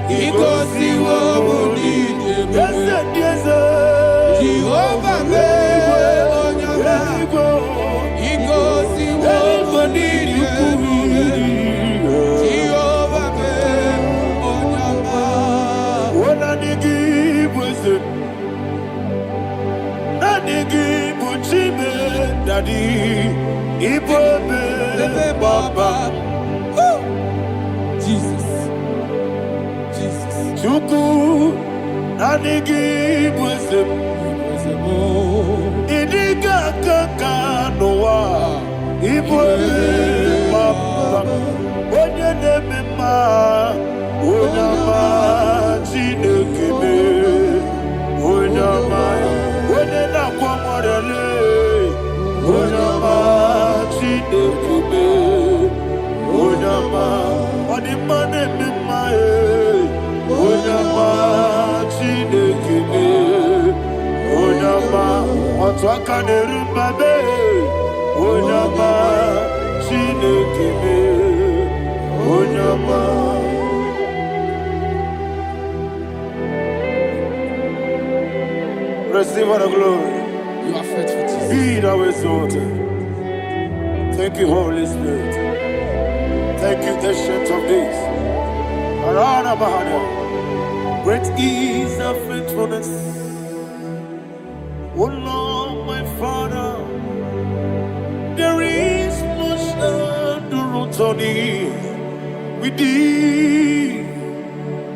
Ikosi womuni Jehovah. Jehovah me onama. Ikosi womuni Jehovah. Jehovah me onama. Onanigi bwese. Nanigi buchime dadi. Ibobe baba. Jesus. Jesus. Chuku nanigi bwese. Idi Ibu mama, onye na-eme mma, onye ọma Chineke me, onye ọma, onye na-akwa mmadụ, onye ọma Chineke me, onye ọma, ọ dị mma na-eme mma, onye ọma Chineke me, onye ọma, otu aka na-eru mba be. Onyama Chineke me, Onyama. Receive all the glory. You are faithful, Jesus. Be thou exalted. Thank you, Holy Spirit. Thank you, Ancient of Days. Arana Bahana. Great is thy faithfulness. O Lord, my Father. There is no shadow on thee with thee.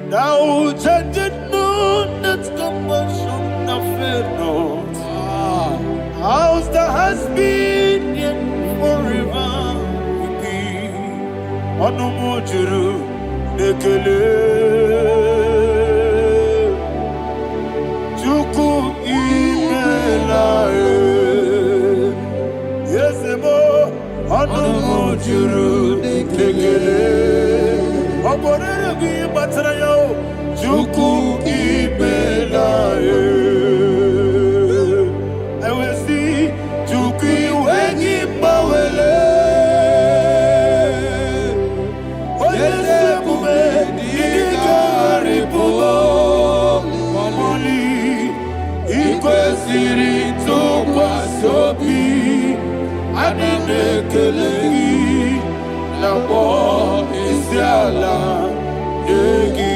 Thou judgest not that compassion that fail not. Ours that has been yet forever with thee. Anumujuru nekele Chuku imelae. Anumujuru nekele Oborere gi batara yo Chuku ibelaye Ewesi Chuku iwengi bawele Oyese bume Digari bubo Moli Ikwesiri tukwa sobi Aninekelegi Nabo Isiala Negi.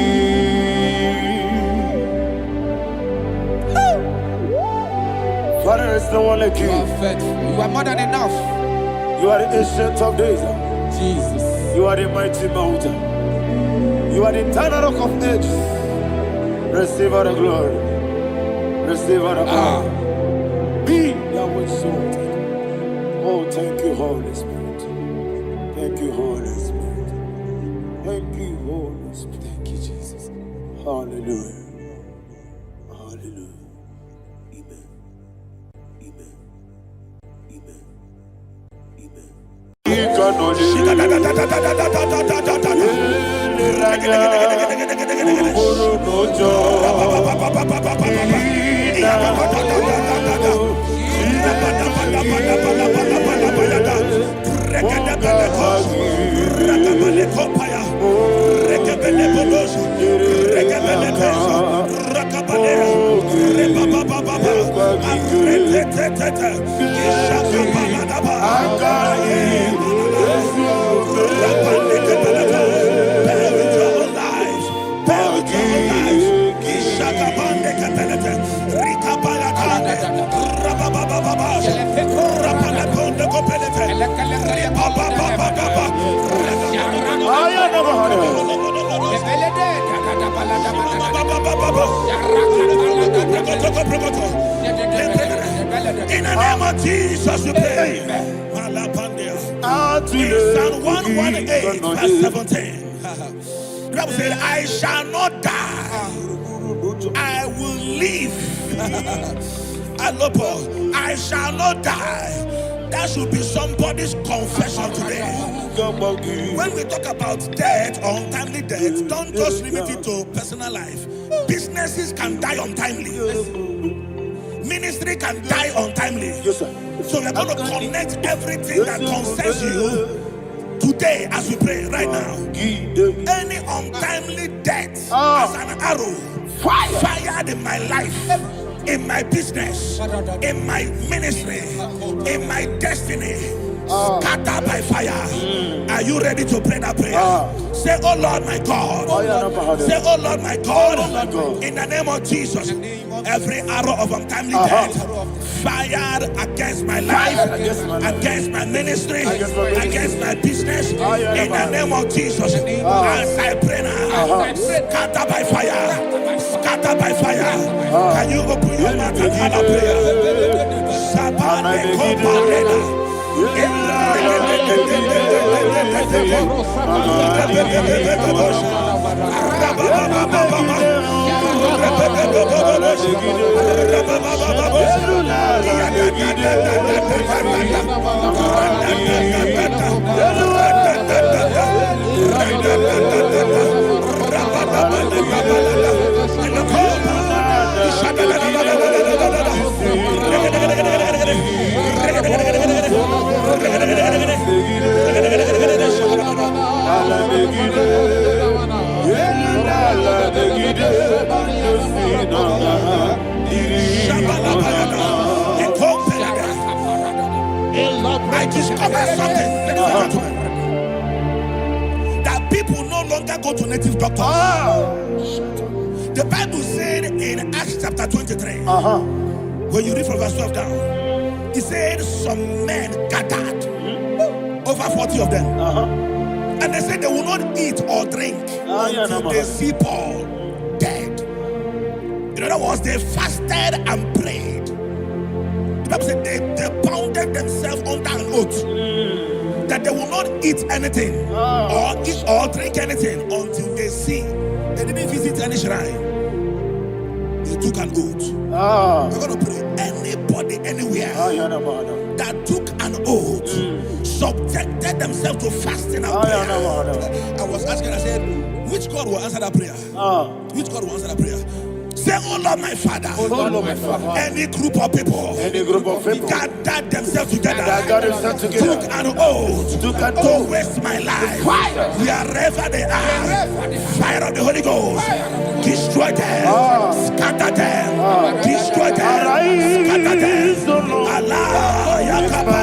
Father, there's no one like you. You are faithful. You are more than enough. You are the Ancient of Days. Jesus. You are the mighty mountain. You are the eternal rock of ages. Receive all the glory. Receive all the honor. Be thou exalted. Oh, thank you, Holy Spirit. Thank you, Holy Spirit. Thank you, Holy Spirit. Thank you, Jesus. Hallelujah. Hallelujah. Amen. Amen. Amen. In the name of Jesus, we pray. In Psalm 118, verse 17, the Bible said, I shall not die, I will live. I shall not die. That should be somebody's confession today. When we talk about death, untimely death, don't just limit it to personal life. Businesses can die untimely. Ministry can die untimely. Yes, sir. So we're going to connect everything that concerns you today as we pray right now. Any untimely death as an arrow fired in my life, in my business, in my ministry, in my destiny, scattered by fire. Are you ready to pray that prayer? Say, oh Lord my God. Say, oh Lord my God. In the name of Jesus, every arrow of untimely death fired against my life, against my ministry, against my business, in the name of Jesus, as I pray now, scattered by fire, scattered by fire. Can you open your mouth and have a prayer? I discovered something, ladies and gentlemen, that people no longer go to native doctors. The Bible said in Acts chapter 23, when you read from verse 12 down, it said some men gathered, over 40 of them, and they said they will not eat or drink until they see Paul dead. In other words, they fasted and prayed. The Bible said they bounded themselves under an oath that they will not eat anything or eat or drink anything until they see. They didn't visit any shrine. They took an oath. We're going to pray. Anybody, anywhere that took an oath, subjected themselves to fasting and prayer. I was asking, I said, which God will answer that prayer? Which God will answer that prayer? Say, oh Lord, my Father, any group of people, gathered themselves together, took an oath to waste my life. Wherever they are, fire of the Holy Ghost, destroy them, scatter them, destroy them, scatter them. Allah, Yakaba,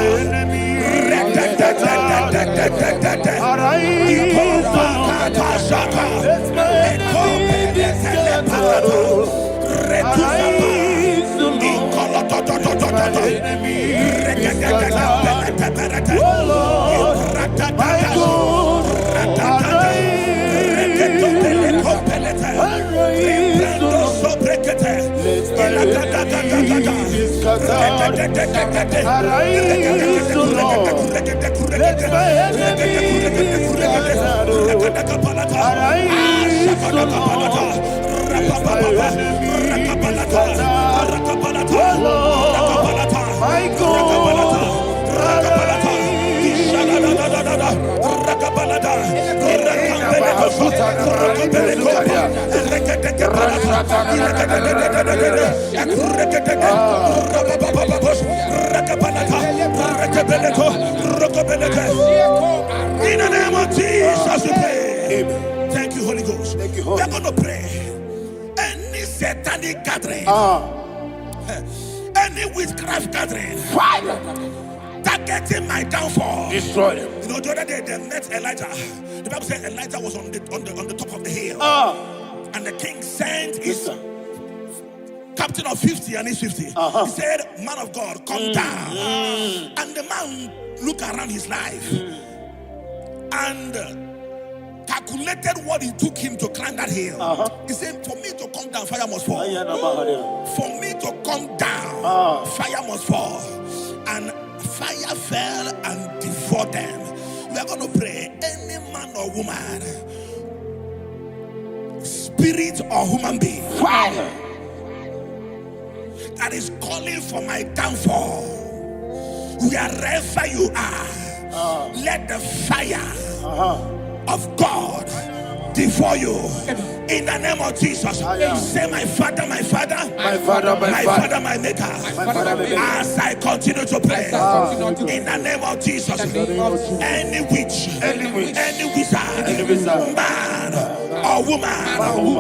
In the name of Jesus, we pray. Thank you, Holy Ghost. We are going to pray. Any satanic gathering, any witchcraft gathering, targeting my downfall, destroy them. You know, the other day they met Elijah. The Bible said Elijah was on the top of the hill, and the king sent his captain of 50 and his 50. He said, man of God, come down. And the man looked around his life and calculated what it took him to climb that hill. He said, for me to come down, fire must fall. For me to come down, fire must fall. And fire fell and devoured them. We are going to pray. Any man or woman, spirit or human being, that is calling for my downfall, wherever you are, let the fire of God devour you in the name of Jesus. Say, my Father, my Father, my Father, my Father, my Maker. As I continue to pray in the name of Jesus, any witch, any wizard, man or woman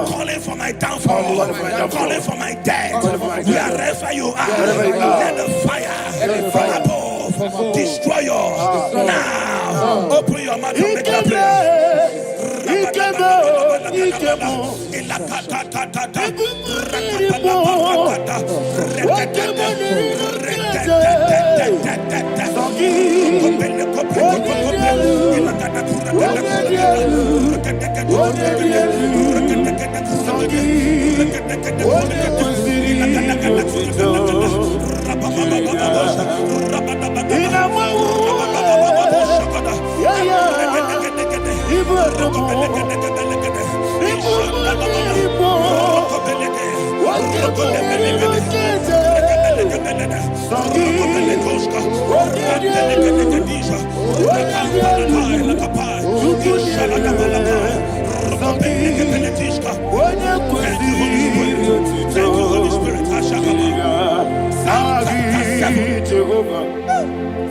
calling for my downfall, calling for my death, wherever you are, let the fire from above destroy you now. Open your mouth and make a prayer.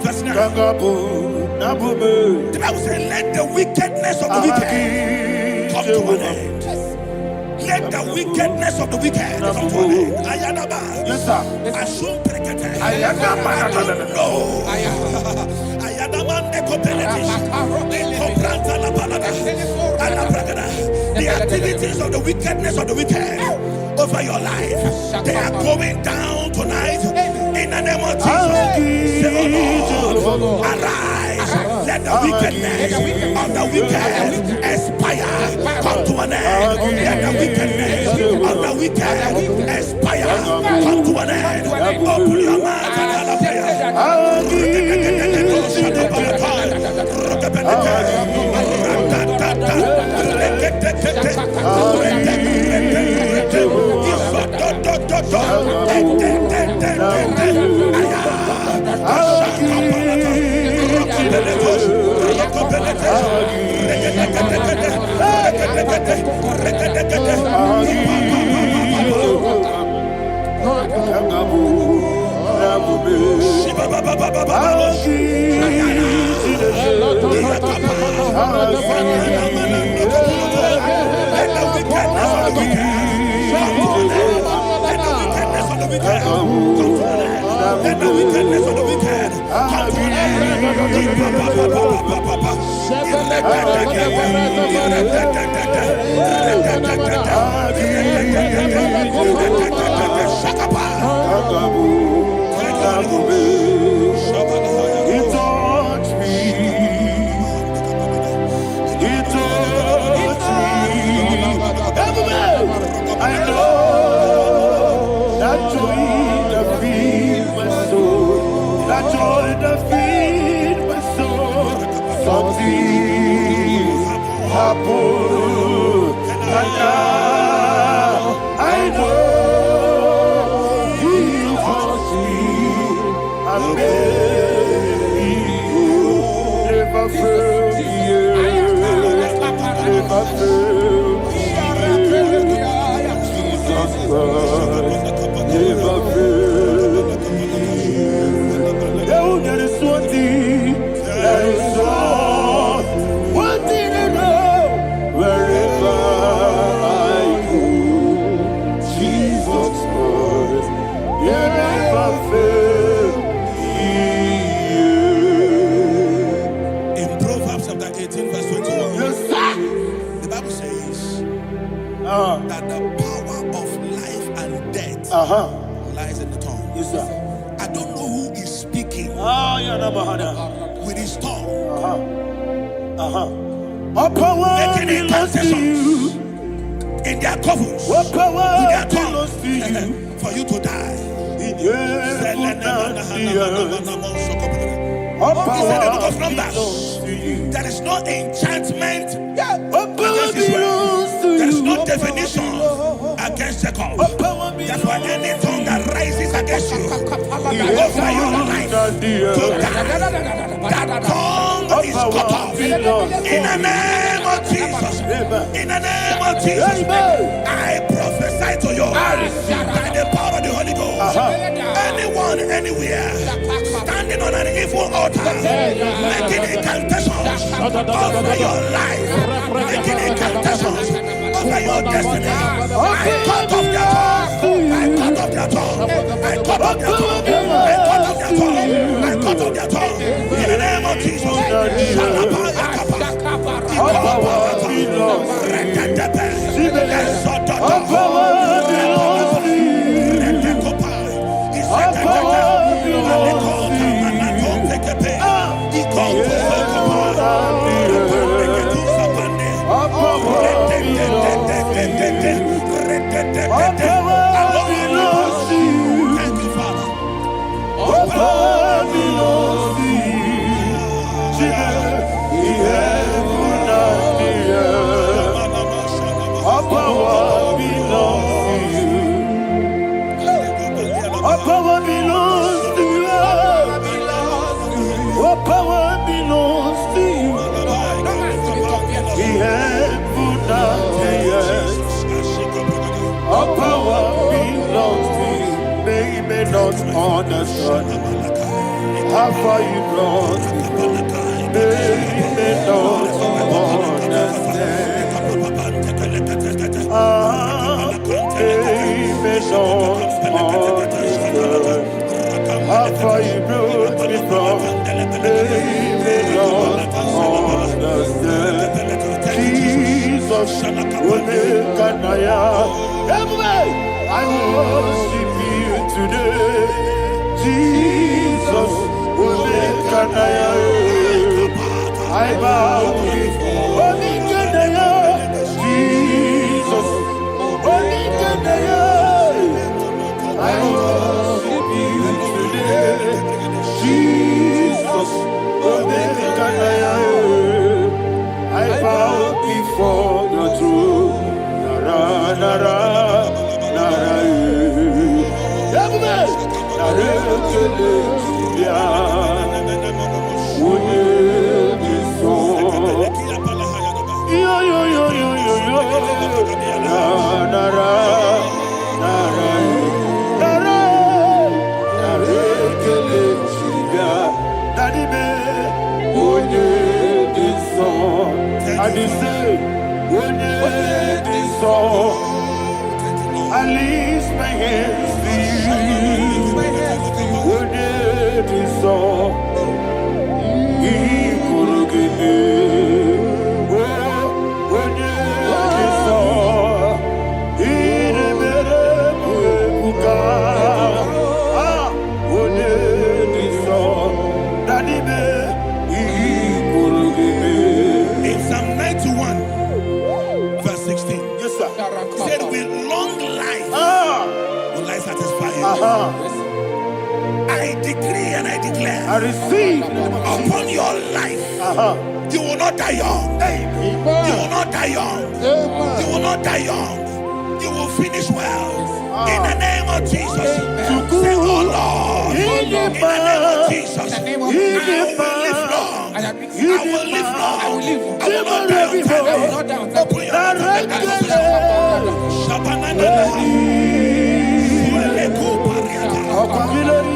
Verse 9. The Bible says, let the wickedness of the wicked come to an end. Let the wickedness of the wicked come to an end. Ayadaba. Yes, sir. Assume prekete. Ayadaba. I don't know. Ayadaba nekopeletis. Ekopranta la balada. Alabrakada. The activities of the wickedness of the wicked over your life, they are going down tonight in the name of Jesus. Say, oh Lord, arise. Let the wickedness of the wicked expire. Come to an end. Let the wickedness of the wicked expire. Come to an end. Open your mouth and hallelujah. Let the wickedness of the wicked come to an I know that joy that feeds my soul, that joy that feeds my soul. Something happened, and now I know He wants me. I never failed me, never failed me. Never fail me. There is one thing, there is one thing I know. Wherever I go, Jesus Christ, He never fail me. In Proverbs chapter 18, verse 21, Yes, sir. the Bible says that the power of life and death lies in the tongue. Yes, sir. I don't know who is speaking with his tongue, All power making belongs to you. incantations in their covens All with power their belongs to you. tongue for you to die. All He said in the book of power Numbers, belongs to you. there is no enchantment All power against Israel. belongs to you. There is no definition against Jacob. All power That's why belongs any tongue that rises against you over your life to die, that tongue is cut off. In the name of Jesus. In the name of Jesus. I prophesy to you by the power of the Holy Ghost. Anyone, anywhere, standing on an evil altar, making incantations over your life, making incantations over your destiny, I cut off their tongue. I cut off their tongue. I cut off their tongue. I cut off their tongue. I cut off their tongue. In the name of Jesus. All power belongs to you. All power belongs to you. All power belongs to you. Thank you, Father. All power belongs to you. All power belongs to you. The heaven and the earth. All power belongs to you. They may not understand how far you brought me. They may not understand. They may not understand how far you brought me from. They may not understand. Jesus, will make an I worship you today. Jesus, will make an I bow before Jesus, will make an I worship you today. Jesus, will make an I bow before your throne. Nara, nara, nara, I lift my hands to you. When it is all, he could give me. When it is all, he never when it is all, that he could give me. In Psalm 91, verse 16. Yes, sir. He said, with long life will I satisfy you. I decree and I declare, I receive upon your life, you will not die young. You will not die young. You will not die young. You will finish well. In the name of Jesus. Say, oh Lord, in the name of Jesus, I will live long. I will live long. I will not die on time. I will not die on time. Open your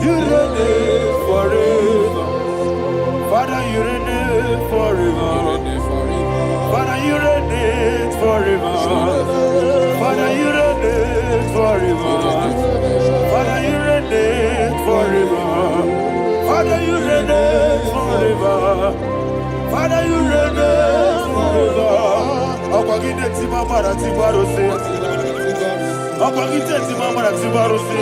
You reign forever. Father, you reign forever. Father, you reign forever. Father, you reign forever. Father, you reign forever. Father, you reign forever. Father, you reign forever. Akwagide ti mama na ti barose. Akwagide ti mama na ti barose.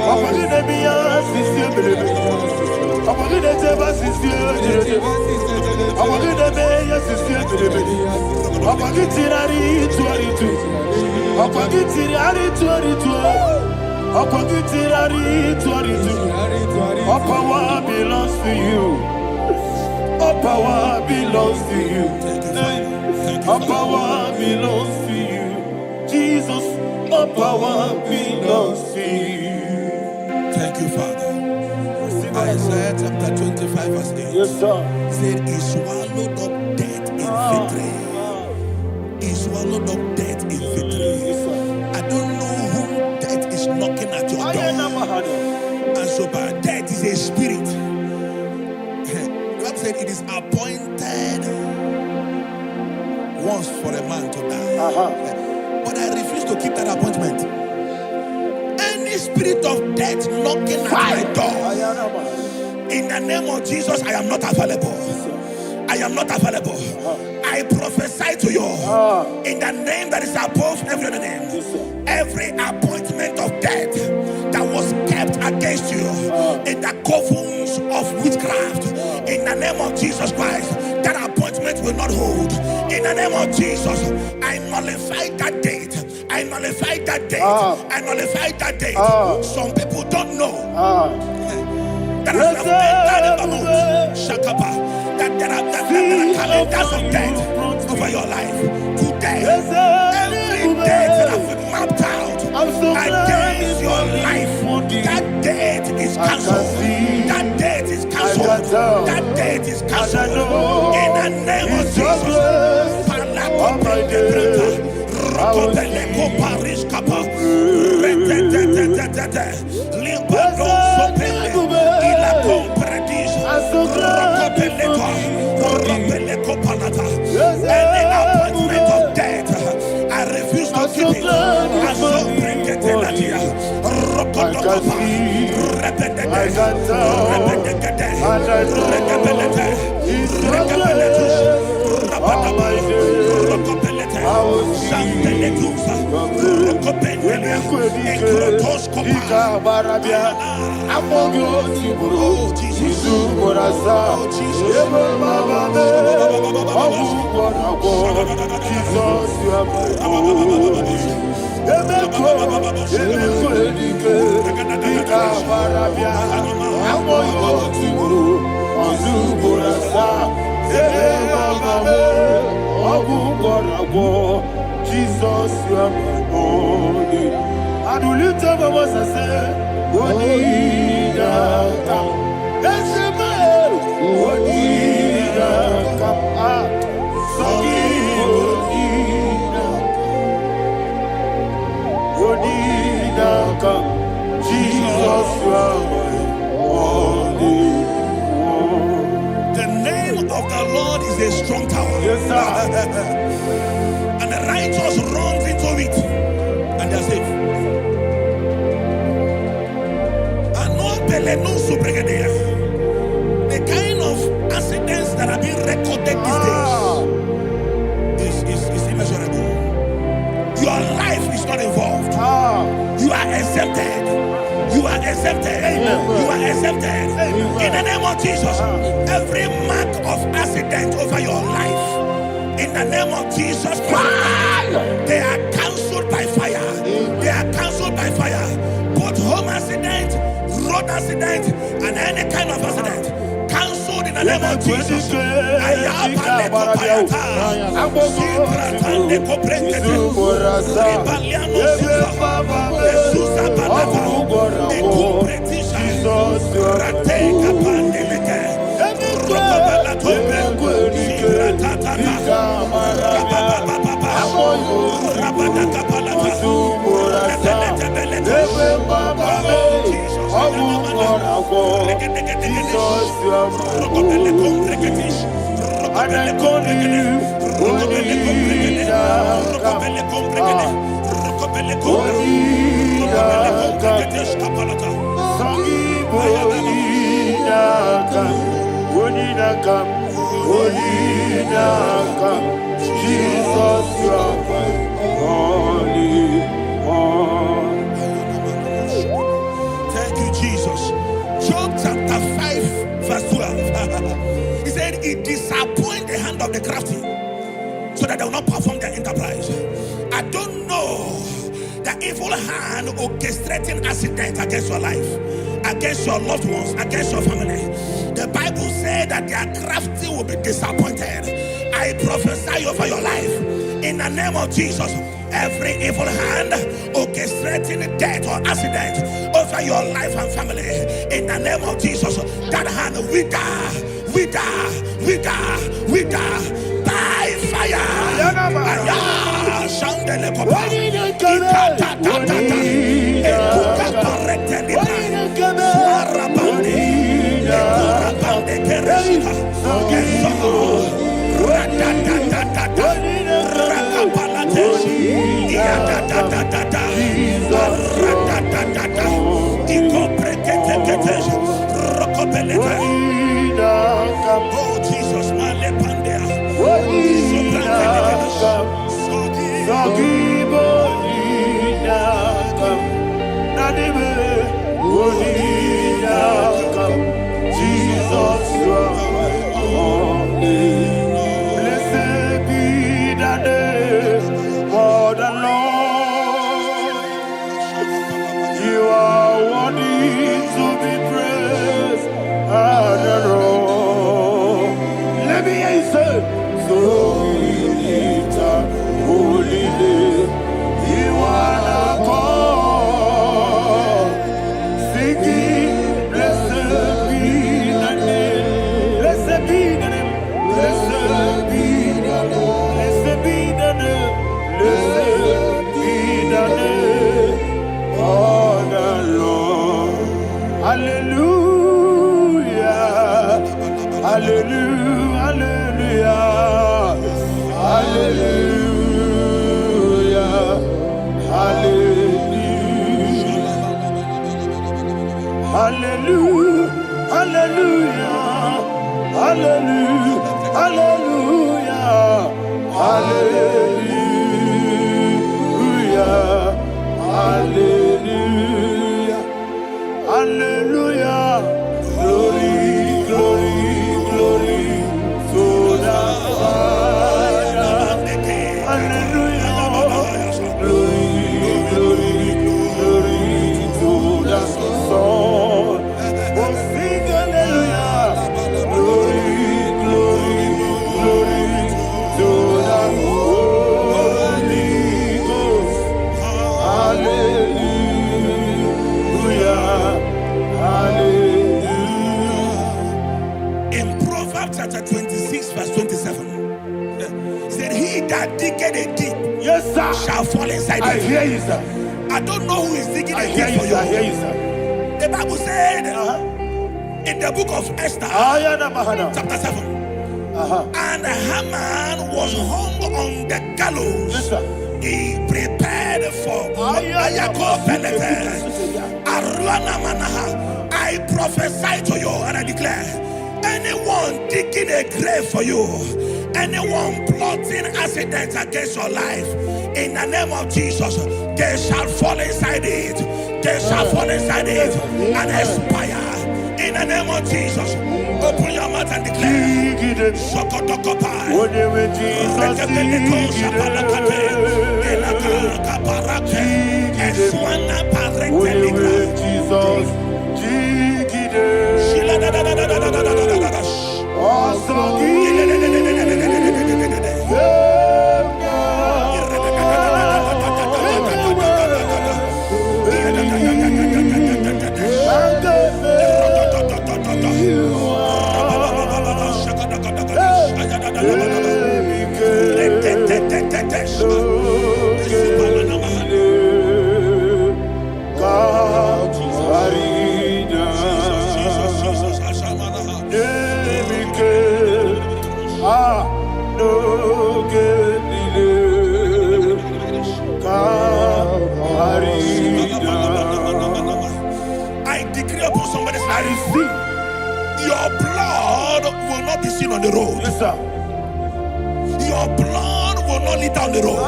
Akwagide biya sisi ebelebe. Akwagide teba sisi ebelebe. Akwagide beya sisi ebelebe. Akwagide rari tuaritu. Akwagide rari tuaritu. Akwagide rari tuaritu. All power belongs to you. All power belongs to you. All power belongs to you. Jesus, all power belongs to you. Thank you, Father. Isaiah chapter 25, verse 8. Yes, sir. Said, he swallowed up death in victory. He swallowed up death in victory. I don't know who death is knocking at your door. And so, but death is a spirit. Bible said it is appointed once for a man to die. But I refuse to keep that appointment. Any spirit of death knocking at my door, in the name of Jesus, I am not available. I am not available. I prophesy to you in the name that is above every other name. Every appointment of death that was kept against you in the covens of witchcraft, in the name of Jesus Christ, that appointment will not hold. In the name of Jesus, I nullify that date. I nullify that date. I nullify that date. Some people don't know that as I've entered the moon, Shakapa, that there are calendars of death over your life. Today, every date that I've mapped out against your life, that date is cancelled. That date is cancelled. That date is cancelled. In the name of Jesus. Any appointment of death, I refuse to keep it. I so bring it in that year. Jesus, you are my only. I do lift up my voice and say, Onida come. That's the man. Onida come. Onida come. Jesus, you are my only. The name of the Lord is a strong tower. Yes, sir. And the righteous runs into it, and they're safe. The kind of accidents that are being recorded these days is immeasurable. Your life is not involved. You are exempted. You are exempted. You are exempted. In the name of Jesus, every mark of accident over your life, in the name of Jesus Christ, they are cancelled by fire. They are cancelled by fire. Both home accident, road accident, and any kind of accident, cancelled in the name of Jesus. Jesus, you are my only one. Thank you, Jesus. Job chapter 5, verse 12. He said, "It disappoints the hand of the crafty, so that they will not perform their enterprise." I don't know the evil hand orchestrating accident against your life, against your loved ones, against your family. The Bible said that their crafty will be disappointed. I prophesy over your life in the name of Jesus. Every evil hand orchestrating death or accident over your life and family, in the name of Jesus, that hand wither by fire. Oh Jesus, Jesus, you are my only. Blessed be the name of the Lord. You are worthy to be praised and adored. Let me hear you say, so we lift up holy name. You are the God. Singing, blessed be the name. Blessed be the name. Blessed be the name. Blessed be the name. Blessed be the name of the Lord. Hallelujah. Hallelujah. Hallelujah. Hallelujah. Hallelujah. Hallelujah. Hallelujah. Hallelujah. Hallelujah. Hallelujah. Glory, glory, glory to the Father. Hallelujah. Glory, glory, glory to the Son. Oh, sing hallelujah. Glory, glory, glory to the Holy Ghost. Hallelujah. Hallelujah. In Proverbs chapter 26, verse 27, said, he that diggeth a deep, Yes, sir, shall fall inside I it. hear you, sir. I don't know who is digging I a hear deep you, for sir. I hear you. you, sir. The Bible said in the book of Esther, chapter 7, and Haman was hung on the gallows. Yes, sir. He prepared for I prophesy to you and I declare, anyone digging a grave for you, anyone plotting accidents against your life, in the name of Jesus, they shall fall inside it. They shall fall inside it and expire. In the name of Jesus, open your mouth and declare. Sokotokopai. I decree upon somebody's life, your blood will not be seen on the road. Yes, sir. Your blood will not lead down the road.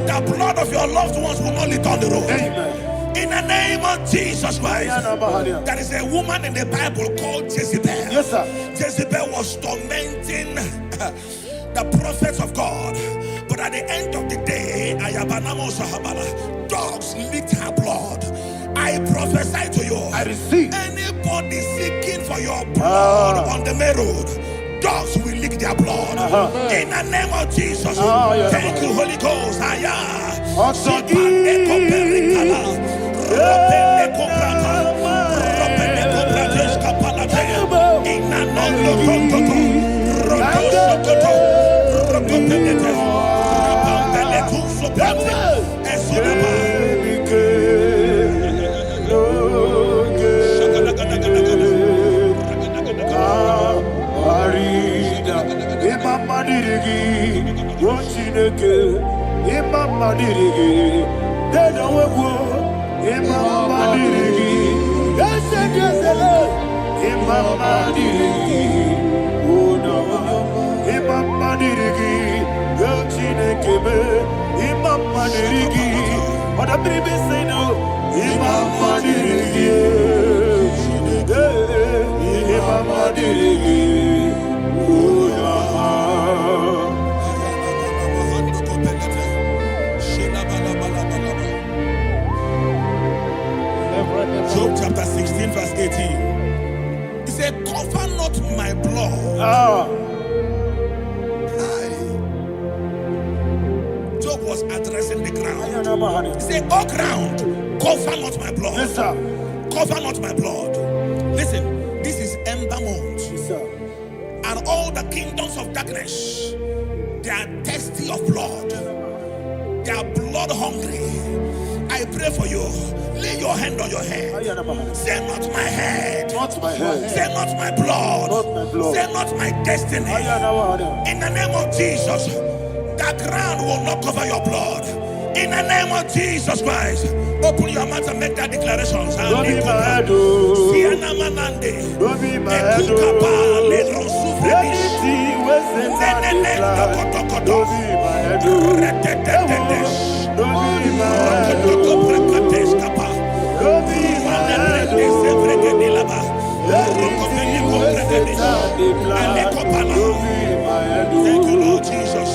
The blood of your loved ones will not lead down the road. In the name of Jesus Christ. There is a woman in the Bible called Jezebel. Yes, sir. Jezebel was tormenting the prophets of God. But at the end of the day, dogs licked her blood. I prophesy to you. I receive. Anybody seeking for your blood on the main road, dogs will lick their blood. In the name of Jesus. Thank you, Holy Ghost. dirigi, Rochineke, Imama dirigi, Dedawago, Imama dirigi, Yasele, Imama dirigi, Udama, Imama dirigi, Rochineke, Imama dirigi, what a baby say no, Imama dirigi, Imama dirigi, Job chapter 16 verse 18. He said, cover not my blood. Job was addressing the ground. He said, oh ground, cover not my blood. Yes, sir. Cover not my blood. Listen, this is ember month. Yes, sir. And all the kingdoms of darkness, they are thirsty of blood. They are blood hungry. I pray for you. Lay your hand on your head. Say not my head. Not my head. Say not my blood. Not my blood. Say not my destiny. In the name of Jesus, that ground will not cover your blood. In the name of Jesus Christ, open your mouth and make that declaration. Don't be my head. Don't be my head. Don't be my head. Thank you, Lord Jesus.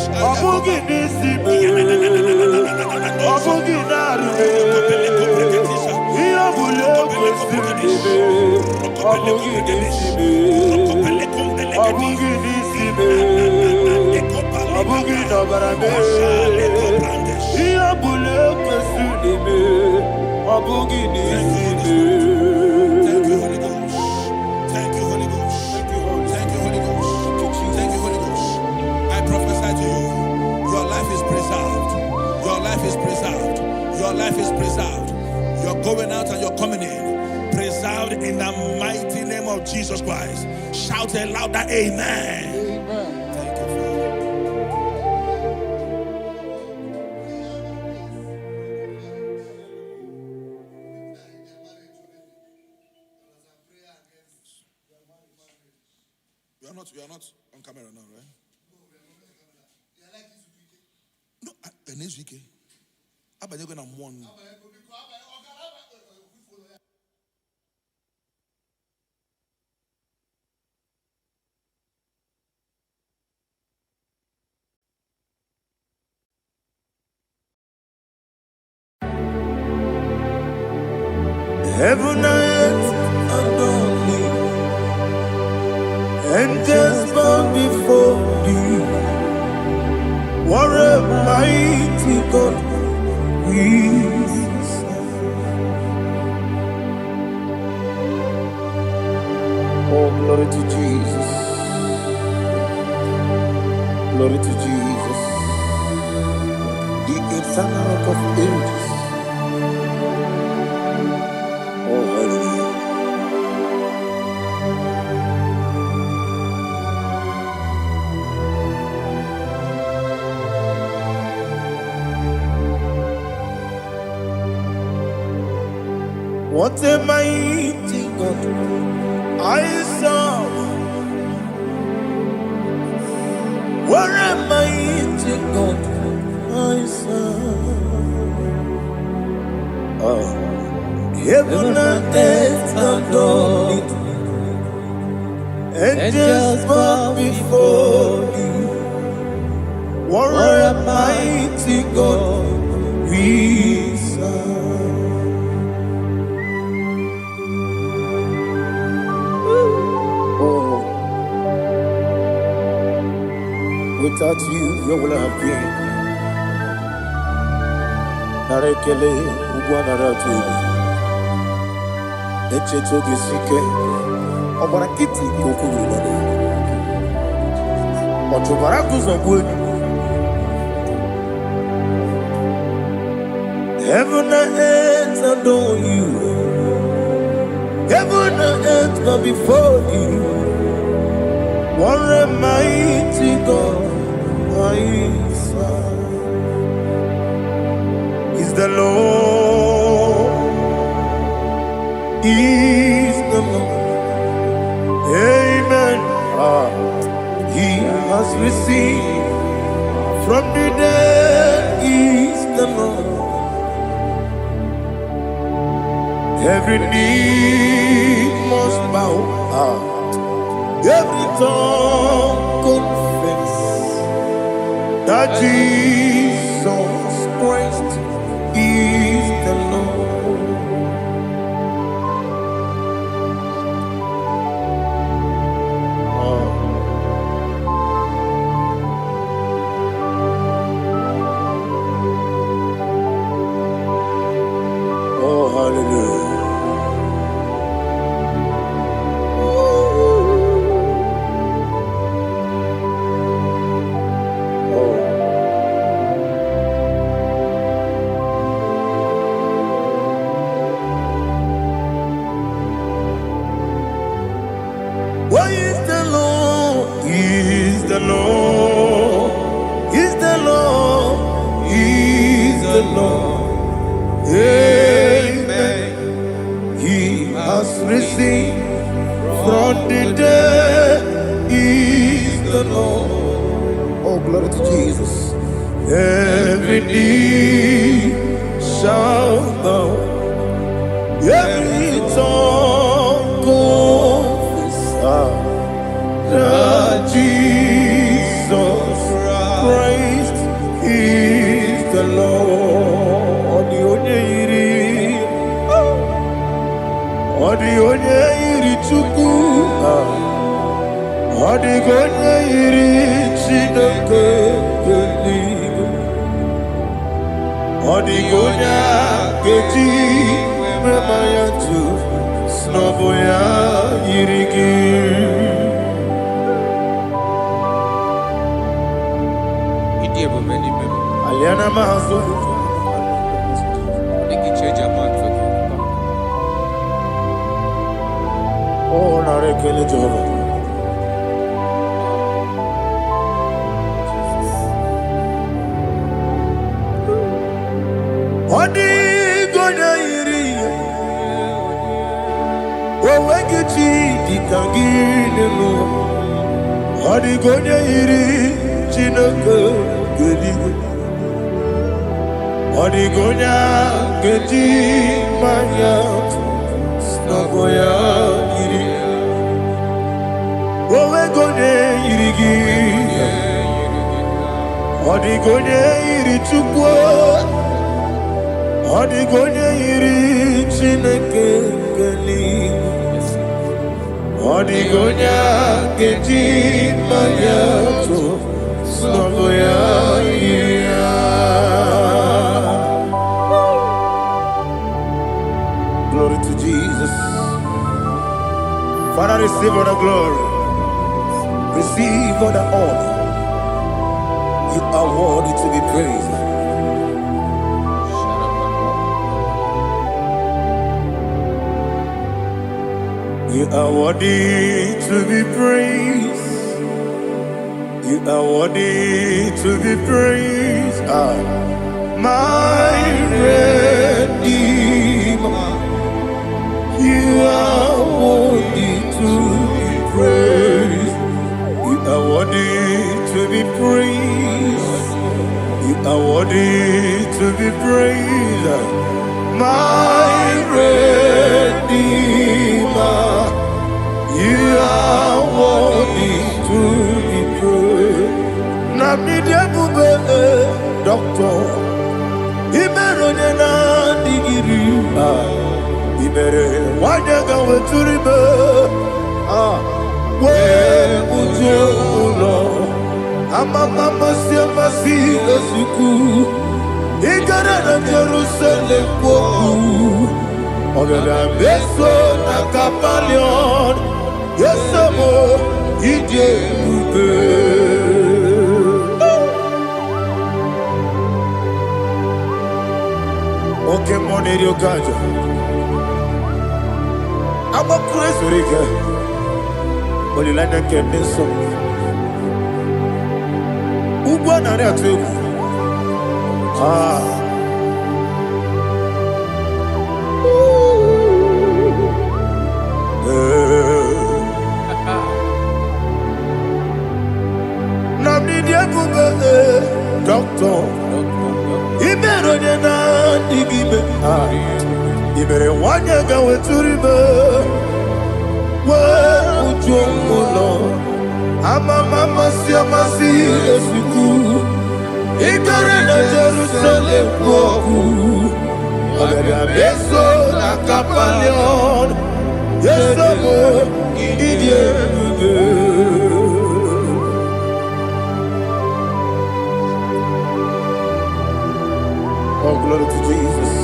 Your life is preserved. You're going out and you're coming in. Preserved in the mighty name of Jesus Christ. Shout a louder amen. Amen. Thank you, Father. You are not on camera now, right? No, next week. You're going to mourn. Heaven and earth adore thee, angels bow before thee. What a mighty God we serve. Oh, glory to Jesus. Glory to Jesus. The eternal rock of ages. Oh, hallelujah. What a mighty God I serve. What a mighty God I serve. Heaven and earth adore it. Angels bow before thee. What a mighty God we serve. Oh, without you, where will I have been? Narekele ugwanaratu. Echetoge sike. Obarakiti kokuru bade. Otobaraku zongwe. Heaven and earth adore you. Heaven and earth bow before you. What a mighty God is the Lord, is the Lord. Amen. He has received from the dead, is the Lord. Every knee must bow, every tongue confess that Jesus Christ is the Lord. Oh, hallelujah. Why is the Lord? Is the Lord? Is the Lord? Is the Lord? Amen. He has risen from the dead. Is the Lord? Oh, glory to Jesus. Every knee shall bow, every tongue confess that Jesus Christ is the Lord. Onye iri Chukwu, onye iri Chineke eluigwe, onye ga-eji mema ya tu n'ọbụ ya yiri gị. Aliana mahazo oh, nare kele Jehovah. Odi gonya iri owegichi dikangilelo. Odi gonya iri Chineke geligwe. Odi gonya geji manya Snaboya iri Owe gone iri gi Odi gone iri Chukwu Odi gone iri Chineke geligwe. Odi gonya geji manya Snaboya iri. Glory to Jesus. Father, receive all the glory. Receive all the honor. You are worthy to be praised. You are worthy to be praised. You are worthy to be praised. My Redeemer. You are worthy to be praised. You are worthy to be praised. You are worthy to be praised. My Redeemer. You are worthy to be praised. Namidia bube doctor. Imeronye na digiri. Ibere wanyaga weturibe we ujo ulo amama masi esuku igara na Jerusalem kwoku ogada beso na kapalion yesemo ije ube oke moneri okaja I'm a crazy rigger. Only like a candy song. Uba Doctor, Ibero de na digibe. Ibere wanya gawe turibe. Wa ujomulo. Mama si esiku. Ibere na Jerusalem woku. Abere beso na kapalion. Yeso mo idie. Oh, glory to Jesus.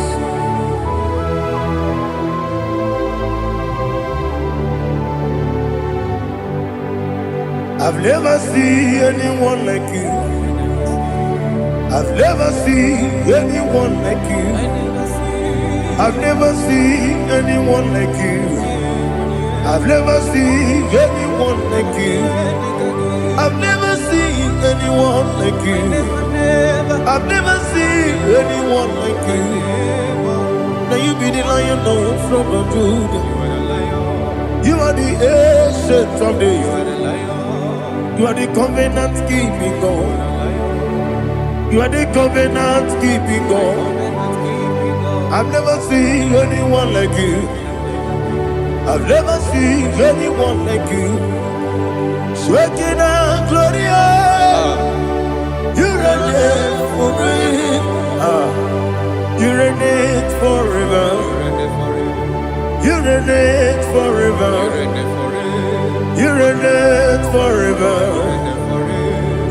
I've never seen anyone like you. I've never seen anyone like you. I've never seen anyone like you. I've never seen anyone like you. I've never seen anyone like you. I've never seen anyone like you. Now you be the Lion from the Judah. You are the ancient of days. You are the covenant keeping God. You are the covenant keeping God. I've never seen anyone like you. I've never seen anyone like you. Sweating and glorious. You reign forever. You reign forever. You reign forever. You reign forever.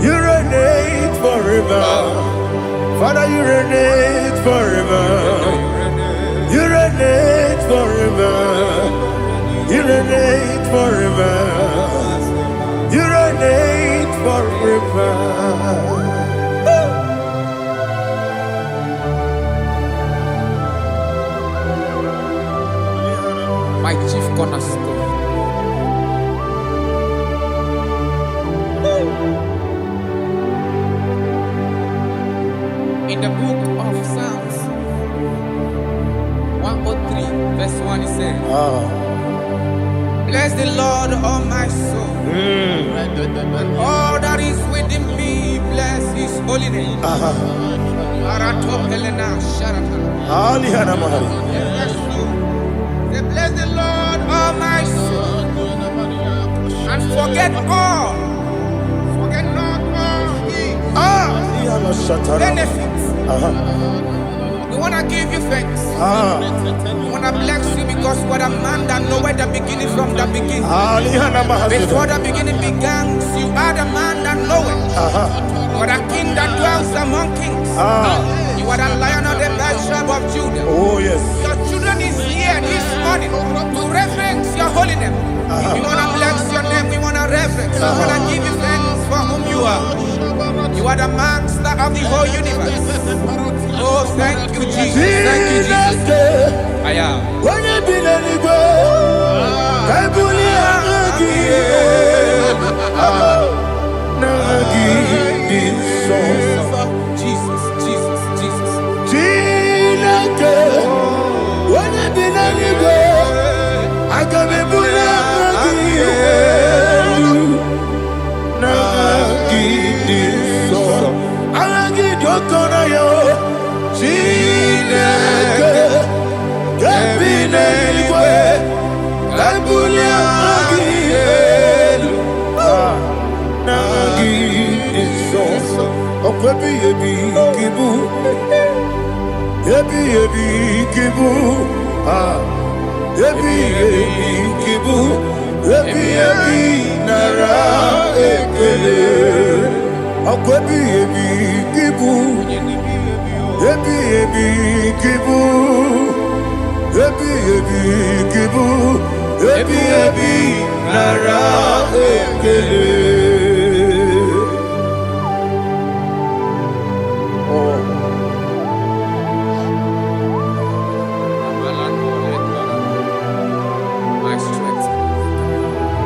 You reign forever. Father, you reign forever. You reign forever. You reign forever. You reign forever. My chief cornerstone. In the book of Psalms 103, verse 1, it says, bless the Lord, all my soul, and all that is within me, bless his holy name. Bless the Lord, all my soul, and forget not all his benefits. We want to give you thanks. We want to bless you because what a man that know where the beginning from the beginning. Before the beginning began, you are the man that know it. You are the king that dwells among kings. You are the Lion of the tribe of Judah. Oh yes. Your children is here this morning to reverence your holy name. We want to bless your name. We want to reverence. We want to give you thanks for whom you are. You are the master of the whole universe. Oh, thank you, Jesus. Thank you, Jesus. I am. When you be the Jesus, Jesus, Jesus. I can be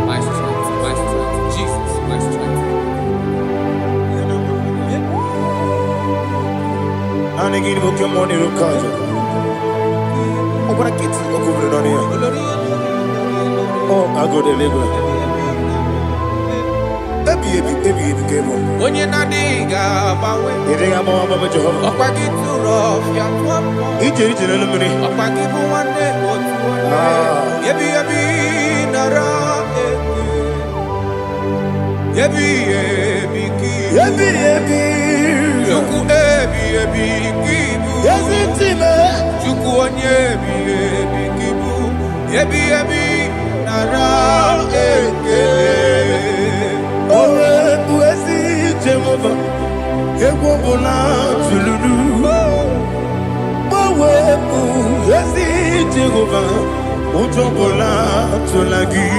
My strength, Jesus, my strength. Anigini boke money rukaja. Okora kiti okubure noni ya. Oh, I go deliver. Ebi kemo. Onye na diga bawe. Idiga bawa baba Jehovah. Okpagi turo fia tuampo. Ije na lumini. Okpagi buwane otuwane. Ebi nara eki. Ebi ki. Chuku ebi kibu. Yazitime. Chuku onye ebi kibu. Ebi nara eki. Owe buezi Jehovah, Egwobola tululu. Owe buezi Jehovah, Ujobola tulagi.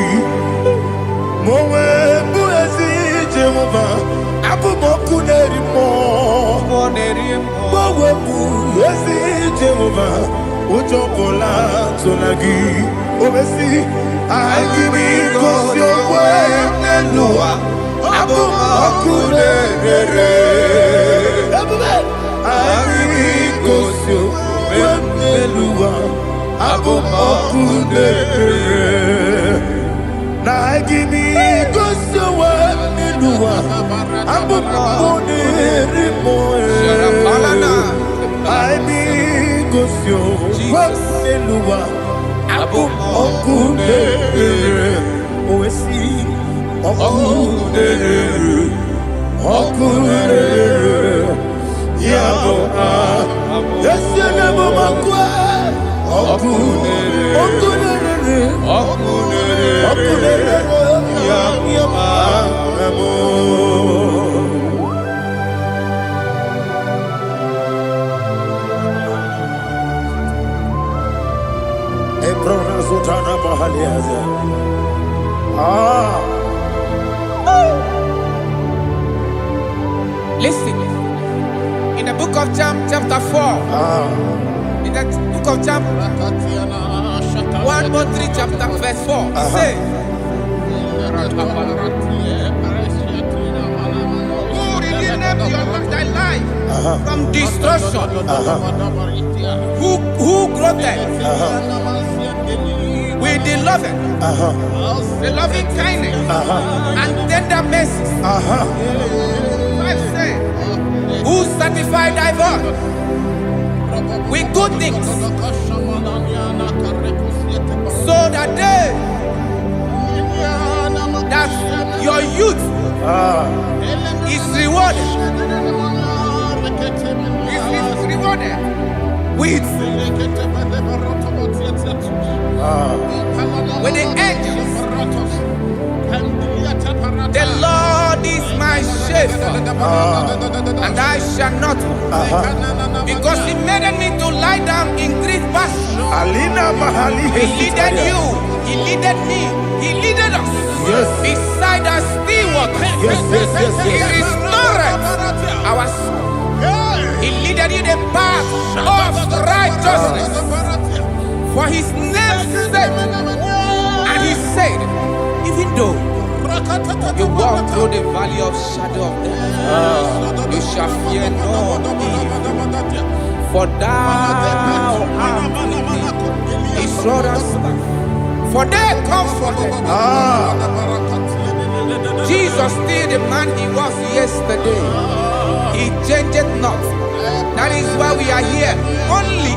Mowe buezi Jehovah, Abumoku nerimo. Owe buezi Jehovah, Ujobola tulagi. Obesi, I give you cause your way and Noah. Abumakunere. I give you cause your way and Noah. Abumakunere. Now I give you cause your way and Noah. Abumakunere. I give cause your way and Noah. Okunere, oesi, okunere, yabo yesi nabo makwa, okunere, yabo Listen, in the book of John, chapter 4, in the book of John 1:3, chapter verse 4, it says, who redeemed thy life from destruction? Who groweth with the loving kindness and tender mercies. Who satisfy thy voice with good things, so that your youth is rewarded. Is rewarded with the angels. The Lord is my shepherd, and I shall not, because He made me to lie down in green pastures. He leaded you, He leaded me, He leaded us beside the still waters. He restored our soul. He leaded you the path of righteousness for His name's sake. And He said, even though you walk through the valley of shadow of death, you shall fear no evil, for thou art with me. His rod and staff, for they comforted. Jesus still the man He was yesterday. He changed not. That is why we are here. Only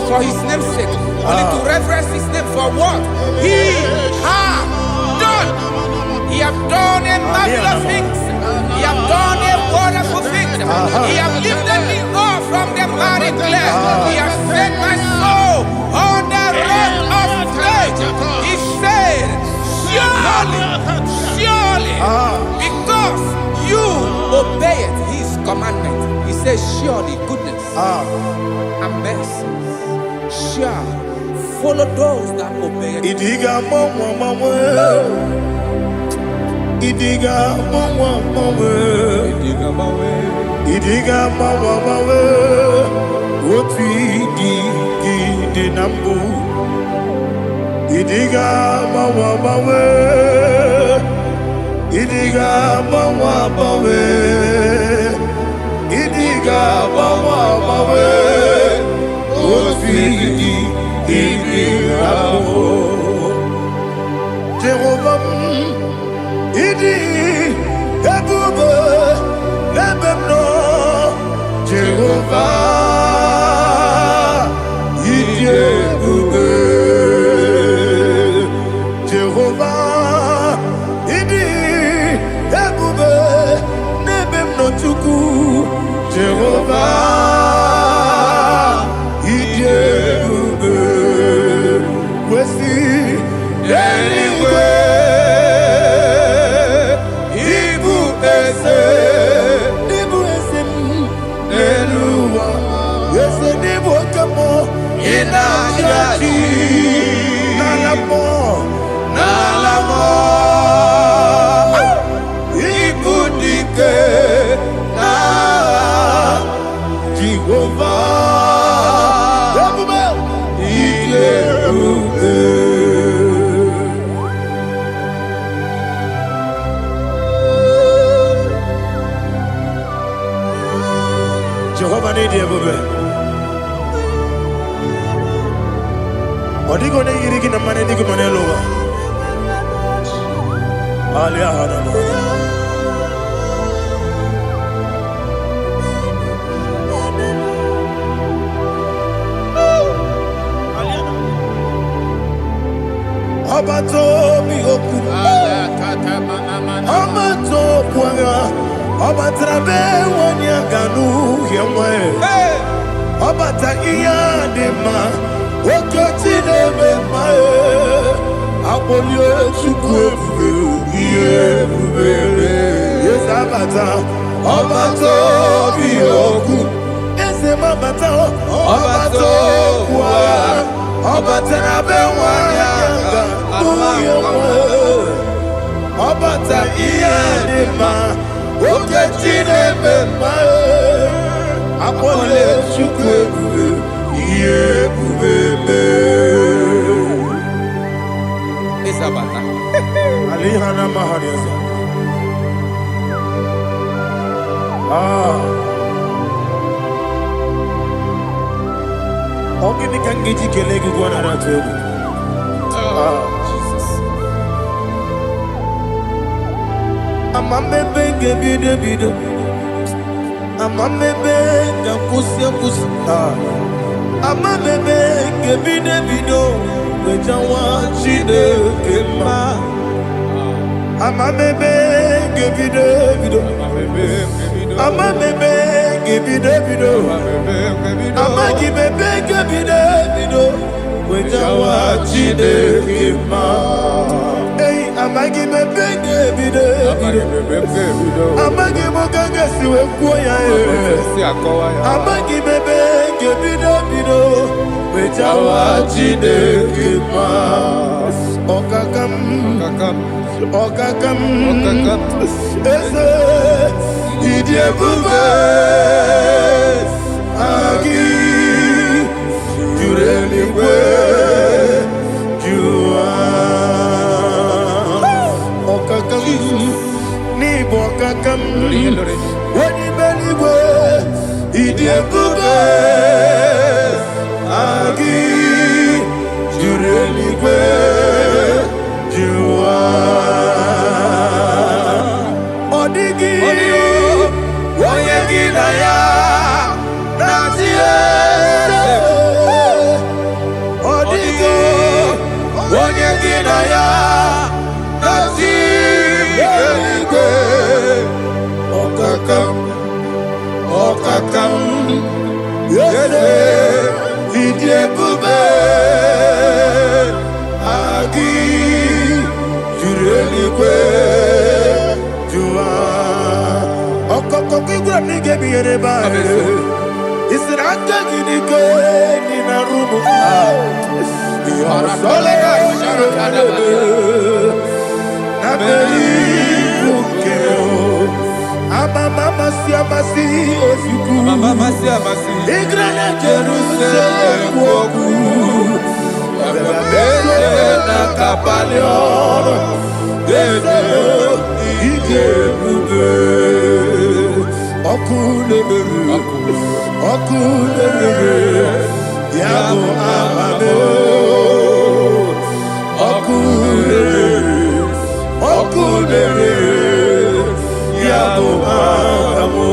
for His name's sake. Only to reverence His name for what He has done. He has done a marvelous things. He has done a wonderful thing. He has lifted me up from the miry clay. He has set my soul on the rock of faith. He said, surely, because you obeyed His commandment. He says, surely goodness and mercy shall follow those that obey it. Idiga mawe, Oti di nambu. Idiga mawe, Idiga Jehovah, idi ebube lebemno. Jehovah, idi ebube. Jehovah, idi ebube lebemno chuku. Jehovah, idi ebube. Wesi anyway, Ibu ese Eluwa, ese Nibu kamo inajaji nalamo Ibu dike na Jehovah, ebube ebube. Jehovah need ebube. Odigo ne yirigi na mane digo manelowa. Alia hana. Abato mi oku. Abato kwanga. Abatrabe wanyaganu yemwe. Abata iyadema. Okoti nebe mae. Abolio chukwe ebube. Yes abata. Abato mi oku. Ese mabata. Abato kwa. Abatrabe wanyaganu yemwe. Abata iyadema. Oketi nebe mae. Apole chukwe ebube. Isabata. Alihana mahariasa. Ogini kangiji kelegi gwana ratubu. Jesus. Amamebe bido. Amamebe kusia. Amamebe bido. Wejawa chide kema. Amamebe bido. Amamebe bido. Amagibebe bido. Wejawa chide kema. Hey, amagibebe bido. Amagiboganga siwe kuya. Amagibebe bido. Wejawa chide kema. Okakam. Ese idie bube. Agi jureligwe jua. Okakam ni bokakam. Wani beligwe idie bube. Agi jureligwe jua. Odigi oyegi na ya natie. Odigi oyegi na ya natie. Okakam yese idie bube. Agi jureligwe jua. Okokokigura nige biyereba. Isiraka gidike nina rumu. Yosole nabeli ukeo. Mama siamasi osuku. Mama siamasi. Igrana Jerusalem woku. Bebe na kapalion. Bebe ije bube. Okule beru. Okunere, Yabo Amame, Okunere, Yabo Amamo,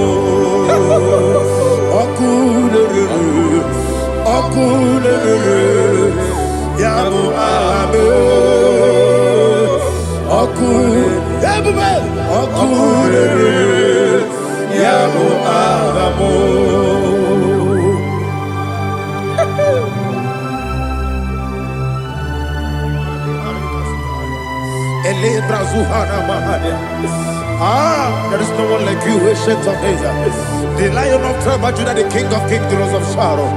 Okunere, Yabo Amame, Okunere, Yabo Amamo. There is no one like you, ancient of days. The Lion of tribe of Judah, the King of kings, the Rose of Sharon.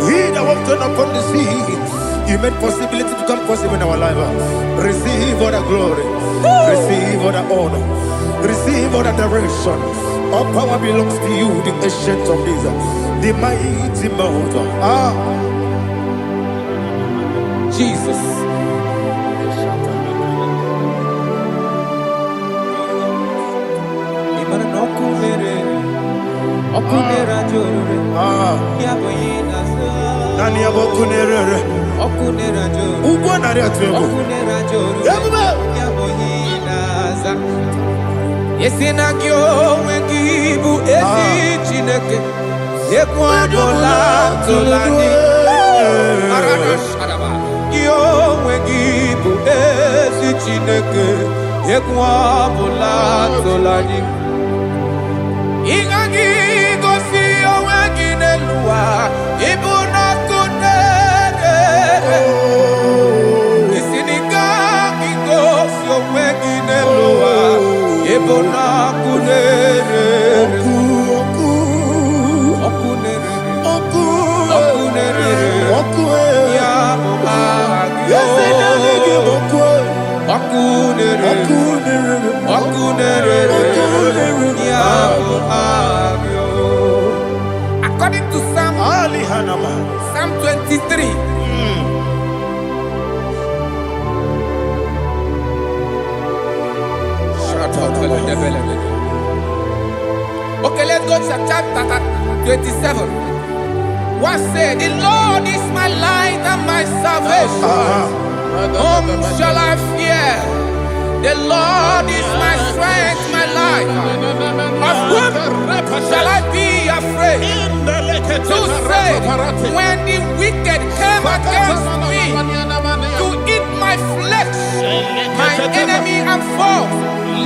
He that walked upon the sea, He made possibility to come possible in our life. Receive all the glory, receive all the honor, receive all the direction. All power belongs to you, the ancient of days, the mighty mountain. Jesus. Yesinagyo wengibu esi chineke ekwadola tolani arana sharaba yo wengibu esi chineke ekwadola tolani ingagi gosi oweginelua ibuna kunere isinika gosi oweginelua ibuna kunere ya agyo according to Psalm 23. Okay, let's go to chapter 27. What said? The Lord is my light and my salvation. Whom shall I fear? The Lord is my strength, my life. Of whom shall I be afraid? To say, when the wicked came against me to eat my flesh, my enemy and foe,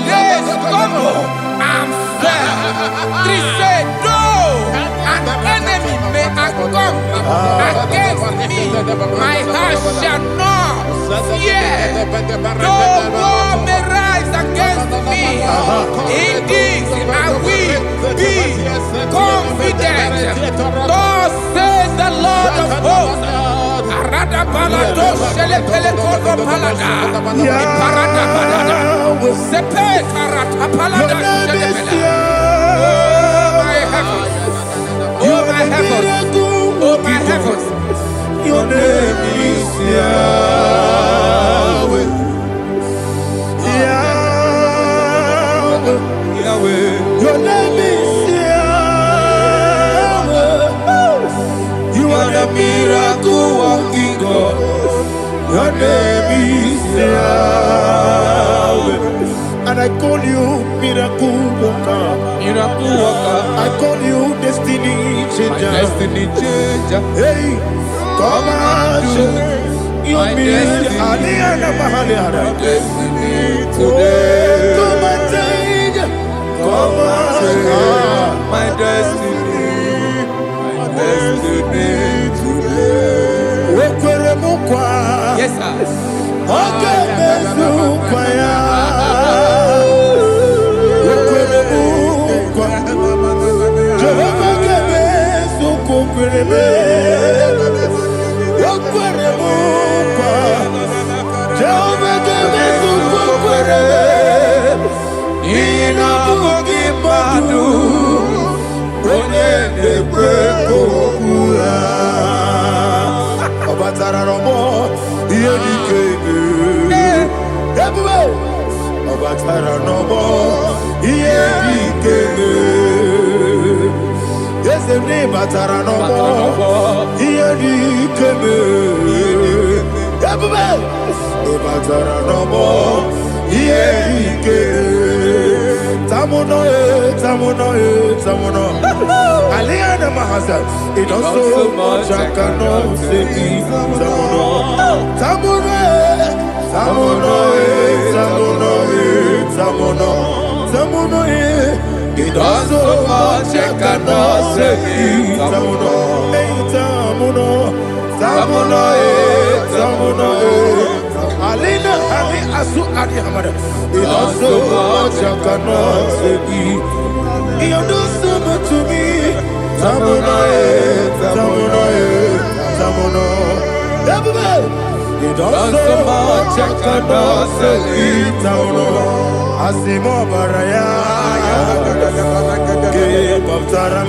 they stumble and fell. 3 say, though an enemy may have come against me, my heart shall not fear. Though war may rise against me, in this I will be confident. Thus says the Lord of hosts. Arada balado shele pele kodo palada. Iparada balada. Sepe karata palada shele pele. Oh my heavens. Oh my heavens. Oh my heavens. Your name is Yahweh. Yahweh. Yahweh. Your name is Yahweh. You are the miracle working God. Your name is Yahweh. And I call you miracle worker. Miracle worker. I call you destiny changer. Destiny changer. Hey, come on, you mean Aliana Mahaliana. Destiny today. Come and change. Come on, my destiny. My destiny today. Yes, sir. Okay, Yes, Sene batara no more. Ieni keme. Yabuba. E batara no more. Ieni keme. Tamuno tamuno. Aliana Mahasa. It also much I cannot say. Tamuno. It also much I cannot say. Tamuno. Alina Ali Asu Adi Hamada. It also much I cannot say. You do so much to me. Tamuno. It also much I cannot say. Asimo Baraya, Give of Taram,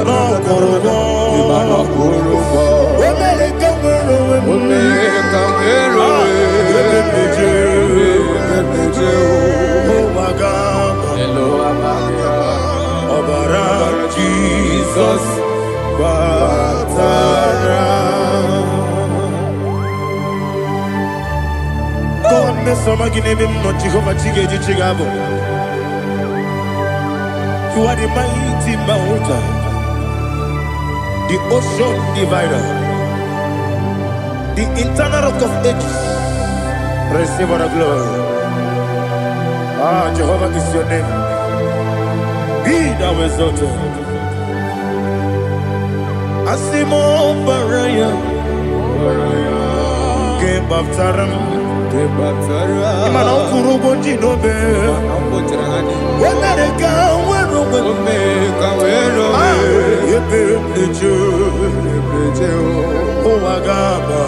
no Kurubo, Jesus, you are the mighty mountain, the ocean divider, the eternal rock of ages. Receive all the glory. Jehovah is your name. Be thou exalted. Asimo Baraya, Game of Taram. Imana kurubo jinobe. Wemereka wero. Yebe neje. Owagaba.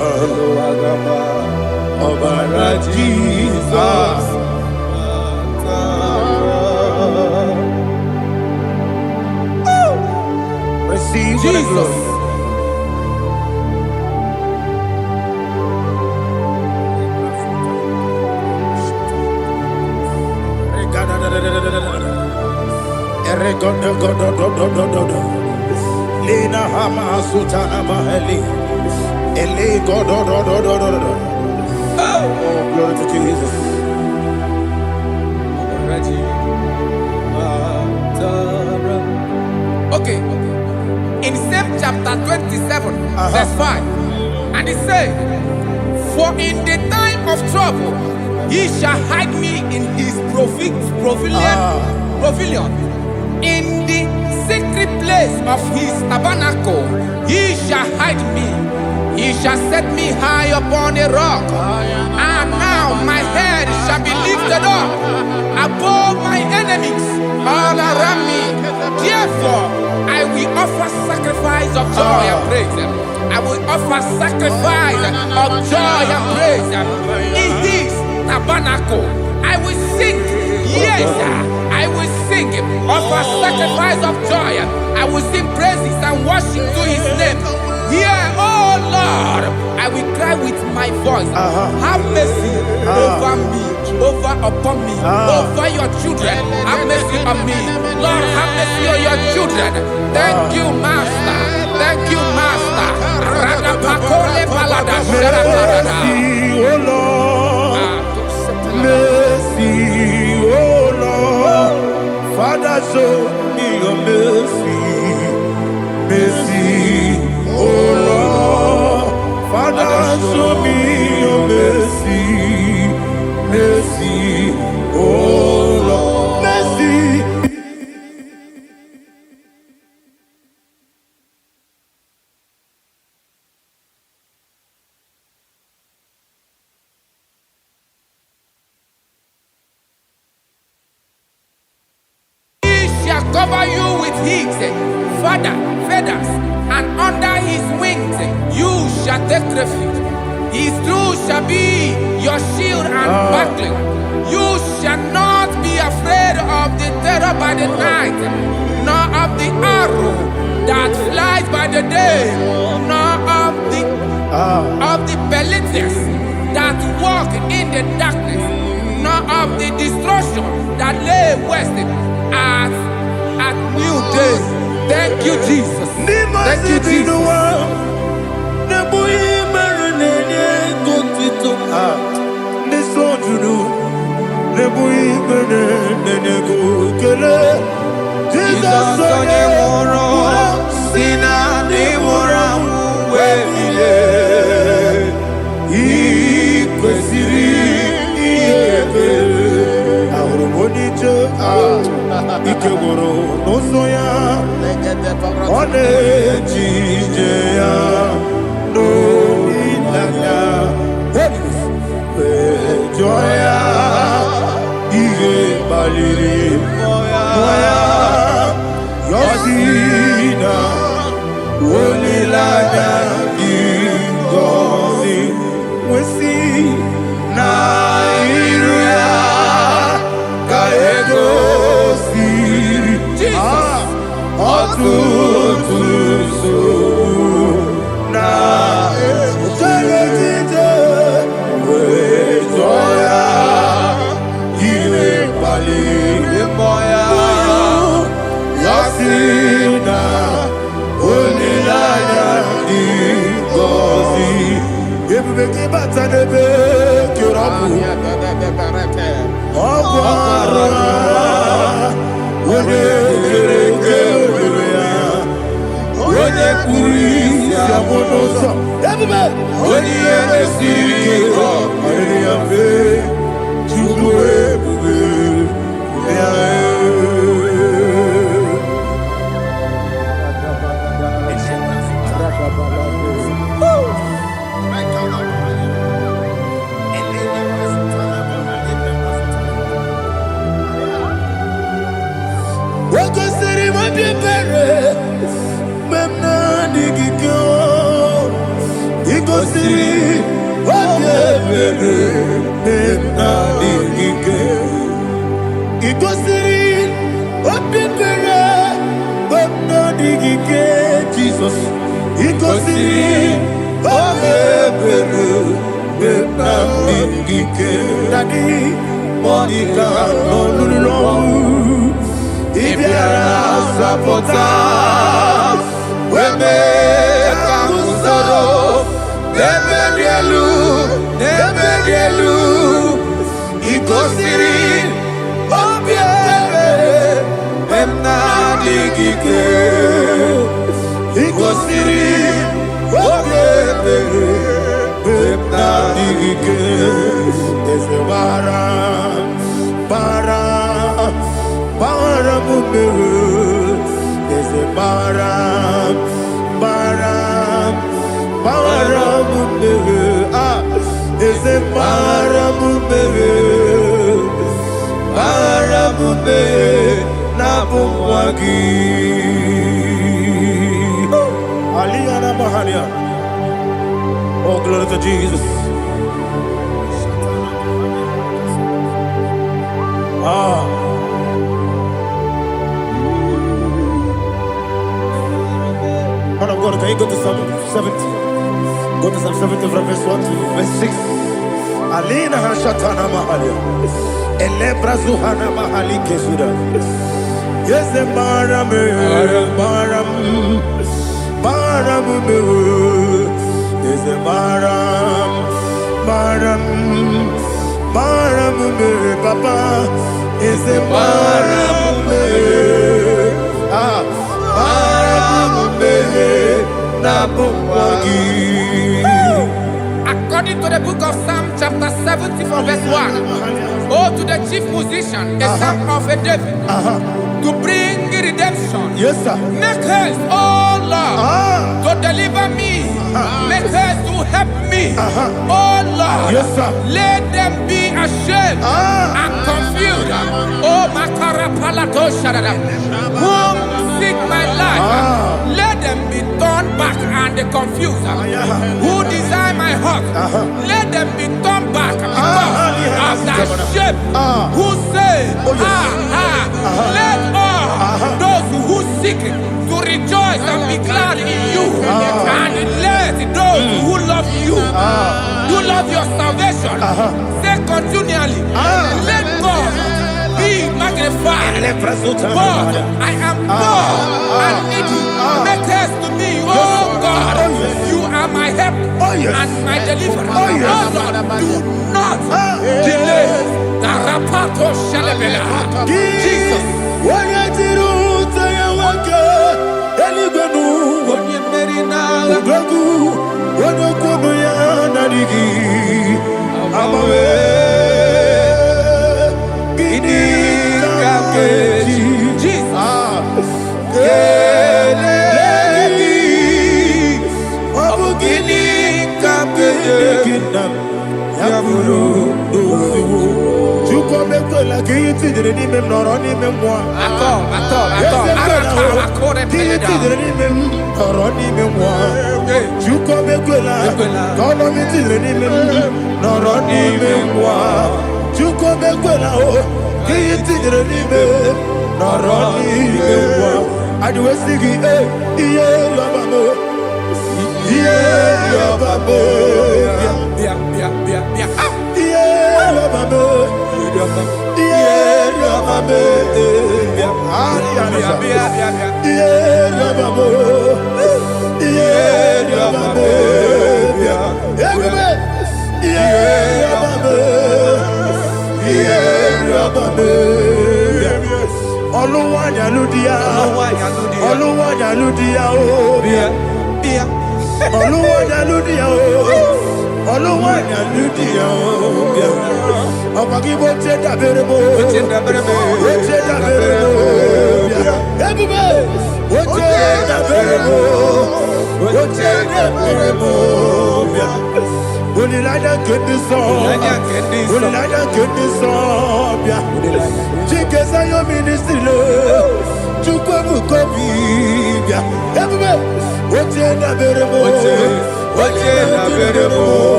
Obara Jesus. Receive Jesus. Lina Hama Sutana Maheli. Eli Godo. Oh, glory to Jesus. Okay. In same chapter 27, verse 5, and it says, for in the time of trouble, he shall hide me in his pavilion. In the secret place of his tabernacle, he shall hide me. He shall set me high upon a rock. And now my head shall be lifted up above my enemies all around me. Therefore, I will offer sacrifice of joy and praise. I will offer sacrifice of joy and praise in his tabernacle. I will sing, yes, I will sing, offer sacrifice of joy. I will sing praises and worship to his name. Hear, oh Lord, I will cry with my voice. Have mercy over me, upon me, over your children. Have mercy on me. Lord, have mercy on your children. Thank you, Master. Thank you, Master. Mercy, oh Lord. Mercy, oh Lord. Father, show me your mercy. Mercy, oh Lord. Father, show me your mercy. Mercy, oh Lord. Mercy. Cover you with his feathers, and under his wings you shall take refuge. His truth shall be your shield and buckler. You shall not be afraid of the terror by the night, nor of the arrow that flies by the day, nor of the pestilence that walk in the darkness, nor of the destruction that lay waste at new day. Thank you, Jesus. Thank you, Jesus. Jesus onye nwụrụ si na ndị nwụrụ anwụ wee bilie. Ị kwesịrị ihe ekele. Ahụrụ m onye ije ike gwụrụ n'ụzọ ya, ọ na-eji ije ya n'olileanya, wee jụọ ya ihe kpaliri mmụọ ya, ya si na olileanya dị ngọzi nwesị na iru ya ka ego siri ọtụtụ nsogbu na ejije wee jụọ ya ihe kpaliri mmụọ ya, ya si na olileanya dị ngọzi. Ebube gị bata n'ebe kere ọkụ, ọkụ arụ onye kere eke obere ya, onye kpụrụ isi abụ n'ụzọ. Ebube onye ihe na-esiri ike ọ kpaliri ya mfe, Chukwu ebube ya. Wekosiri mabie bere, memna digiko. Ikosiri mabie bere, memna digike. Ikosiri mabie bere, memna digike. Jesus. Ikosiri mabie bere, memna digike. Daddy, Monica, no. Ibiara sapota, weme kamusoro, nebedielu, ikosiri, obiebe, memna digike, ikosiri, obiebe, memna digike, ezebara, bara mumere, there's a bara mumere, there's a bara mumere, na bumwagi. Aliyana Mahalia. Oh, glory to Jesus. Man of God, can you go to Psalm 70? Go to Psalm 70 from verse 1 to verse 6. Alina Hashatana Mahalia. Elebra Zuhana Mahali Kesuda. Yes, the Baram. Yes, the Baram. Papa. Yes, the Baram. According to the book of Psalm chapter 70 from verse 1, oh, to the chief musician, a psalm of a David, to bring redemption. Yes, sir. Make haste, oh Lord, to deliver me. Make haste to help me. Oh Lord, yes, sir. Let them be ashamed and confused. Oh, Makara Palato Shadada, whom seek my life, let them be turned back and confused. Who desire my heart, let them be turned back because of that shape. Who say, let all those who seek to rejoice and be glad in you, and let those who love you, who love your salvation, say continually, let God be magnified magnified. God, I am God and needy. Make us to me, oh God. You are my help and my deliverer. Oh Lord, do not delay. Narapato shalabela. Jesus.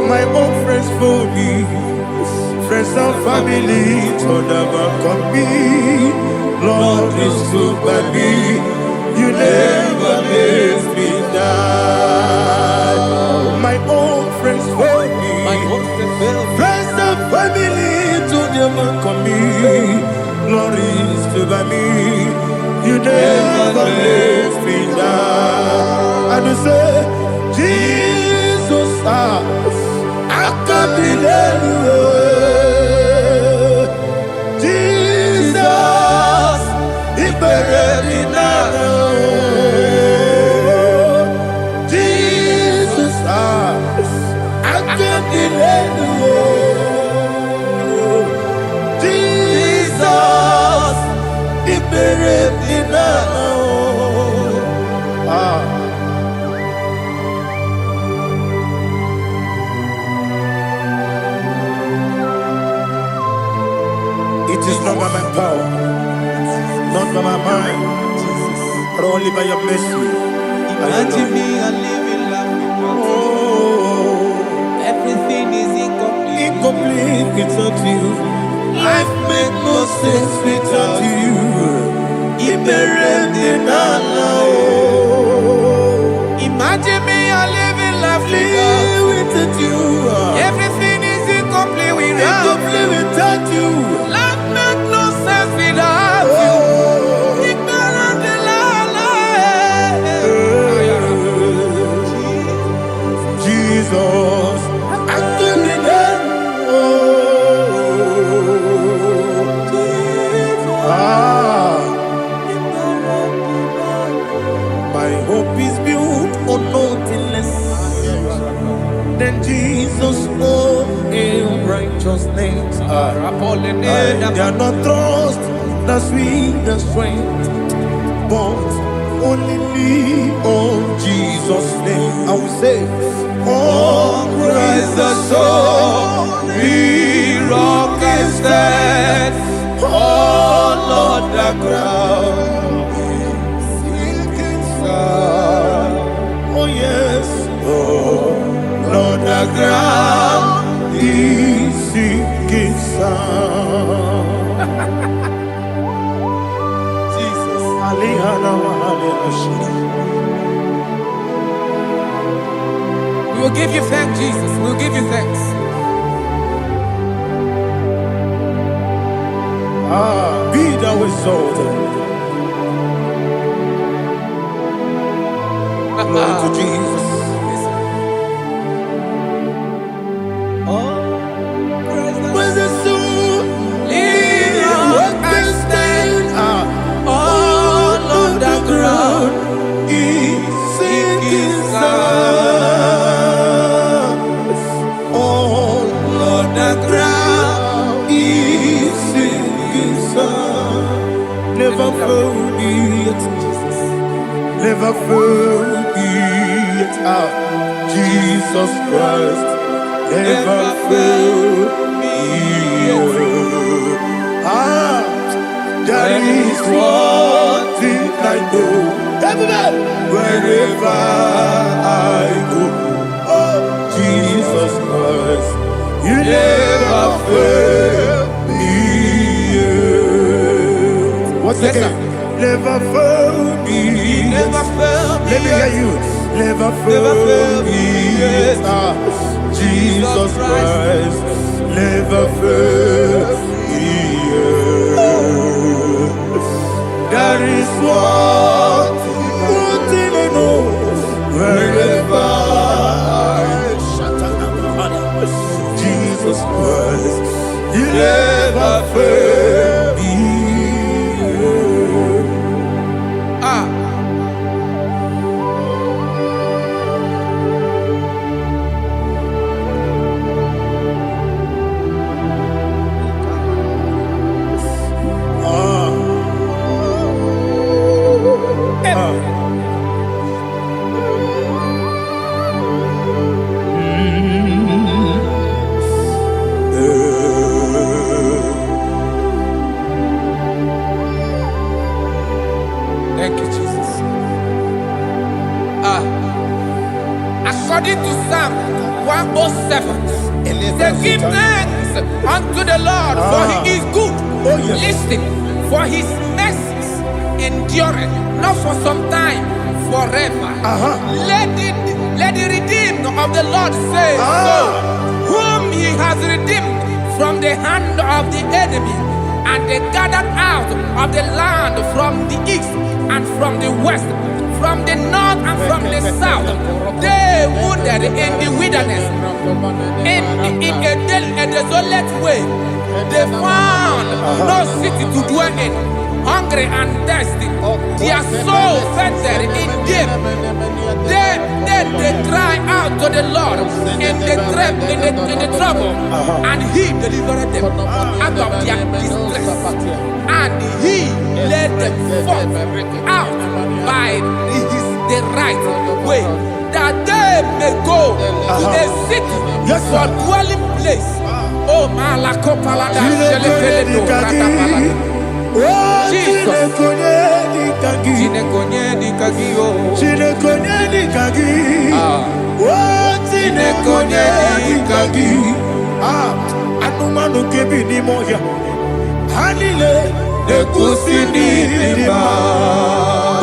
My own friends for me, friends and family to never come me. Lord is stood by me, you never let me die. My own friends for me, friends and family to never come me. Lord is stood by me, you never let me die. And you say, Jesus, I can't believe you. Jesus, He buried in Jesus, I can't believe you. Jesus, He buried in It is not by my power, not by my mind, but only by your mercy. Imagine me a living life without you. Everything is incomplete. Incomplete without you. Life makes no sense without you. Imagine me a living life without you. Everything is incomplete without you. Life makes no sense without you. Jesus, I can't my hope is built on nothing less than Jesus' own righteousness. They are not trust the sweet strength, but only lean on Jesus' name. I will say, On Christ the solid rock I stand. Oh Lord, the ground is sinking sand. oh yes, Oh Lord, the ground is sinking sand. Jesus. We will give you thanks, Jesus. We will give you thanks. Be thou exalted. Glory to Jesus. Where's the soul? What can stand? All on the ground is sinking sand. All on the ground is sinking sand. Never found it. Never found it. Jesus Christ. Never found it. There is one thing I know. Everybody, wherever I go, oh Jesus Christ, you never fail me. What's the name? Never fail me. never failed me. Let me hear you. Never fail me. Jesus Christ, never fail me. There is one thing I know. Wherever Jesus Christ, you never fail me. Thank you, Jesus. According to Psalm 107, they give thanks unto the Lord, for he is good. Listen, for his mercies endureth, not for some time, forever. Let the redeemed of the Lord say so, whom he has redeemed from the hand of the enemy, and they gathered out of the land from the east and from the west, from the north and from the south. They wandered in the wilderness, in a desolate way. They found no city to dwell in, hungry and thirsty. Their soul fainted in them. They cry out to the Lord in the trouble, and he delivered them out of their distress, and he led them forth out by the right way, that they may go to a city for dwelling place. Oh, Malakopalada, Jesus. Anumanu kebi ni moya. Hanile nekusini lima.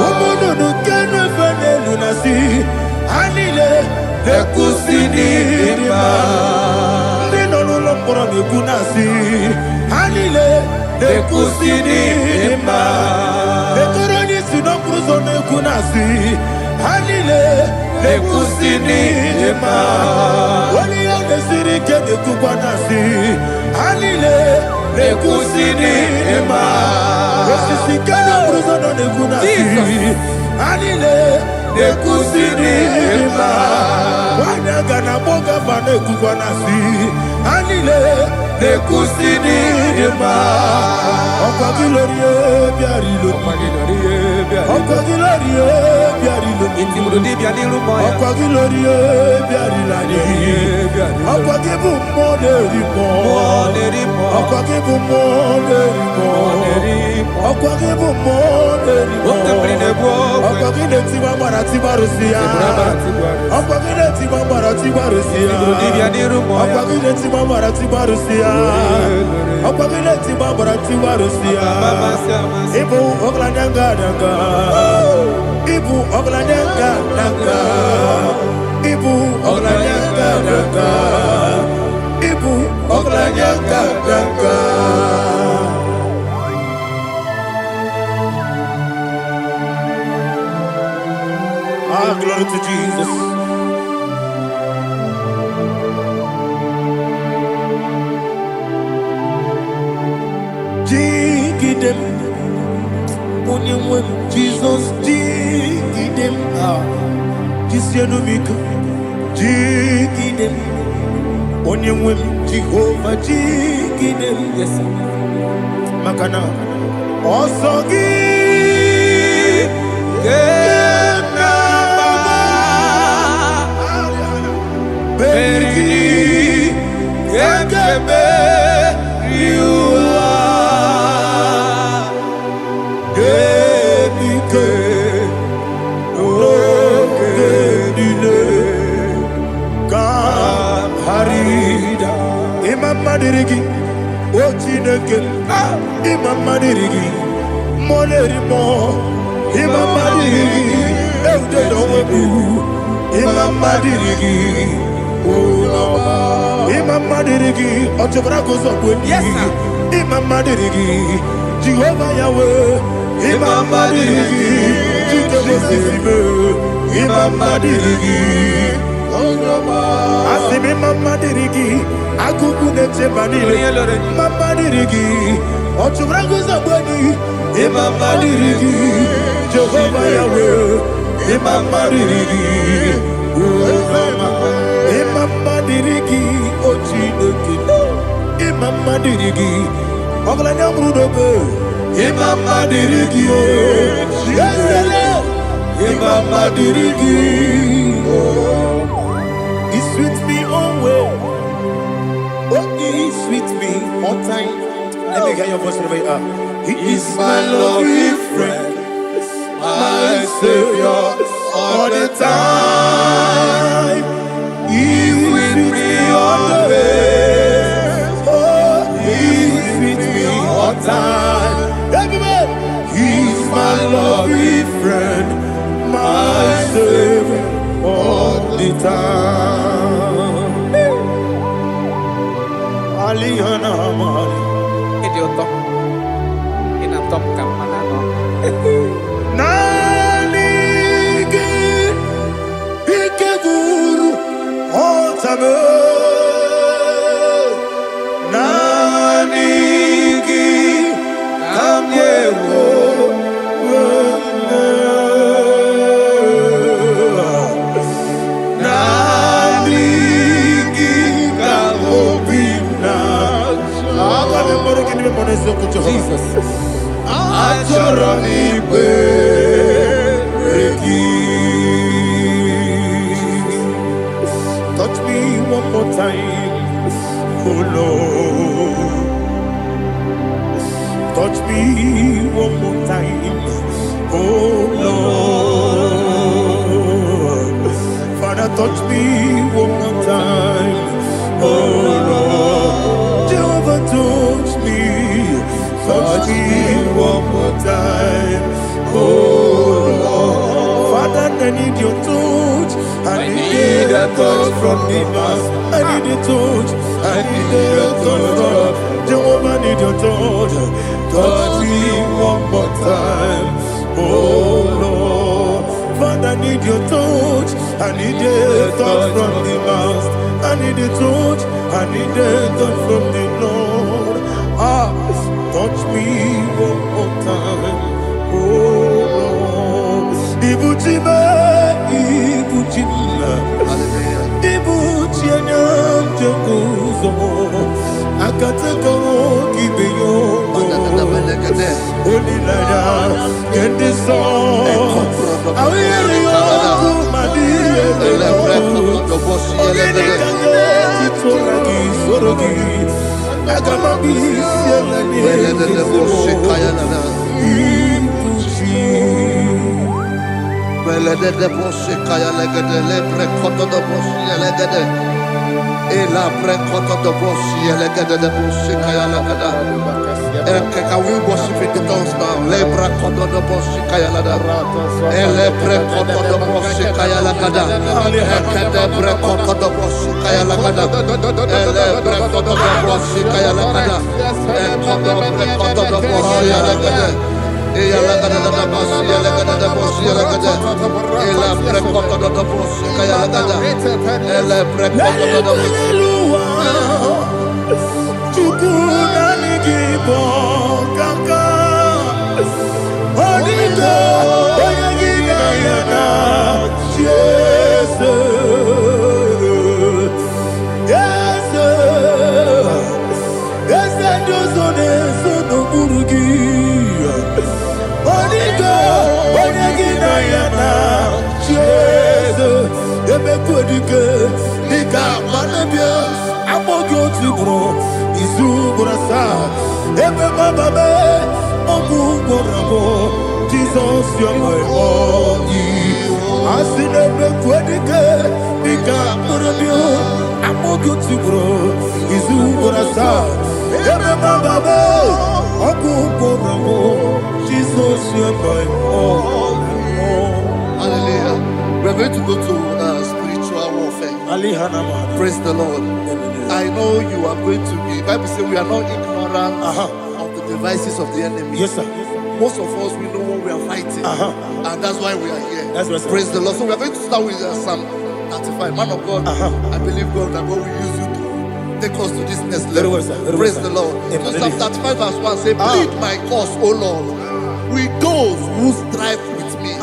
Umuno nukene fene lunasi. Hanile nekusini lima. Ndino nulopora nekunasi. Hanile nekusini lima. Nekoroni sinokruzo nekunasi. Hanile nekusini lima. Wali yane sirike nekukwanasi. Hanile nekusini lima. Wesisikana bruzo nekunasi. Hanile nekusini lima. Wanaga na boga vane kukwanasi. Hanile nekusini lima. Okwa gilorie biarilo. Ọkọ kí lórí ebi àrílò. Ìtìmùdòdì bí anirú mọ́ ya. Ọkọ kí lórí ebi àrílà ni. Ọkọ kí bù mọ́ lérí mọ́. Ọkọ kí bù mọ́ lérí mọ́. Ọkọ kí bù mọ́ lérí mọ́. Ọkọ kí lè ti máa mọ̀ra tí bá rò sí ya. Ọkọ kí lè ti máa mọ̀ra tí bá rò sí ya. Ọkọ kí lè ti máa mọ̀ra tí bá rò sí ya. Ọkọ kí lè ti máa mọ̀ra tí bá rò sí ya. Ibu ọ̀gla danga danga. Ibu ọ̀gla danga danga. Ibu ọ̀gla danga danga. Ibu ọ̀gla danga danga. Ah, glory to Jesus. Jigidem, Onyemwem, Jesus, Jigidem, Jisianumika, Jigidem, Onyemwem, Jehovah, Jigidem, yes, Makana, Osogi, Berigi, Gekebe, Riua, Gebike, Ogedile, Harida, Imam Madirigi, Ochineke, Imam Madirigi, Molerimo, Imam Madirigi, Eudedowebu, Imam Madirigi. Imam Madirigi, Otobrako Zobweni. Yes, sir. Imam Madirigi, Jehovah Yahweh. Imam Madirigi, Jitobosisibe. Imam Madirigi, Asim Imam Madirigi, Akukune Chebanile. Imam Madirigi, Otobrako Zobweni. Imam Madirigi, Jehovah Yahweh. Imam Madirigi, Imam Madirigi, Ochineke. Imam Madirigi, Oglanya Brudobe. Imam Madirigi, Imam Madirigi. He sweet me always. Oh, he sweet me all time. Let me hear your voice over here. He is my lovely friend, my Savior all the time. He with me always. Oh, he with me all time. He's my lovely friend, my Savior all the time. Aliyana Mari. Idioto. Inatom kamanano. Nanigi Ikeguru Otame Nanigi Kamyewo Nanigi Kamobina Jesus Achoronipe touch me one more time, oh Lord. Touch me one more time, oh Lord. Father, touch me one more time, oh Lord. Jehovah, touch me one more time, oh Lord. Father, I need your touch. I need a touch from the Master. I need a touch. I need a touch from Jehovah. I need your touch. Touch me one more time, oh Lord. Father, I need your touch. I need a touch from the Master. I need a touch. I need a touch from the Lord. Touch me one more time, oh Lord. Ibuchime, Ibuchime, Ibuchianya Jakuzo, Akataka Kibeyo, Only like get this song. I hear you my dear. Ela prekoto do bosi elegede de bosi kaya lagada. Can we worship in the tongues now? Lebra koto do bosi kaya lagada. Ele prekoto do bosi kaya lagada. Ekede prekoto do bosi kaya lagada. Ele prekoto do bosi kaya lagada. Ekodo prekoto do bosi lagada. Eya lagada da bosi lagada da bosi lagada. Ela prekoto do bosi kaya lagada. Ele prekoto do bosi. Chukuna nigibo kaka. Onito oyagina yana. Yes, yes, yes, Josone sono burugi. Onito oyagina yana. Yes, ebekodike nika manebia. Amogo tibro izubrasa ebe bababe ogu borabo Jesus you're my only asine be kwedike nika borabio amogo tibro izubrasa ebe bababe ogu borabo Jesus you're my only. Hallelujah. We're going to go to spiritual warfare. Praise the Lord. I know you are going to be. Bible says we are not ignorant of the devices of the enemy. Yes, sir. Most of us, we know what we are fighting, and that's why we are here. That's right, sir. Praise the Lord. So we are going to start with Psalm 35. Man of God, I believe God that God will use you to take us to this next level. Very well, sir. Very Praise well, the sir. Lord. Amen. So Psalm 35 verse 1 say, plead my cause, O Lord, with those who strive with me.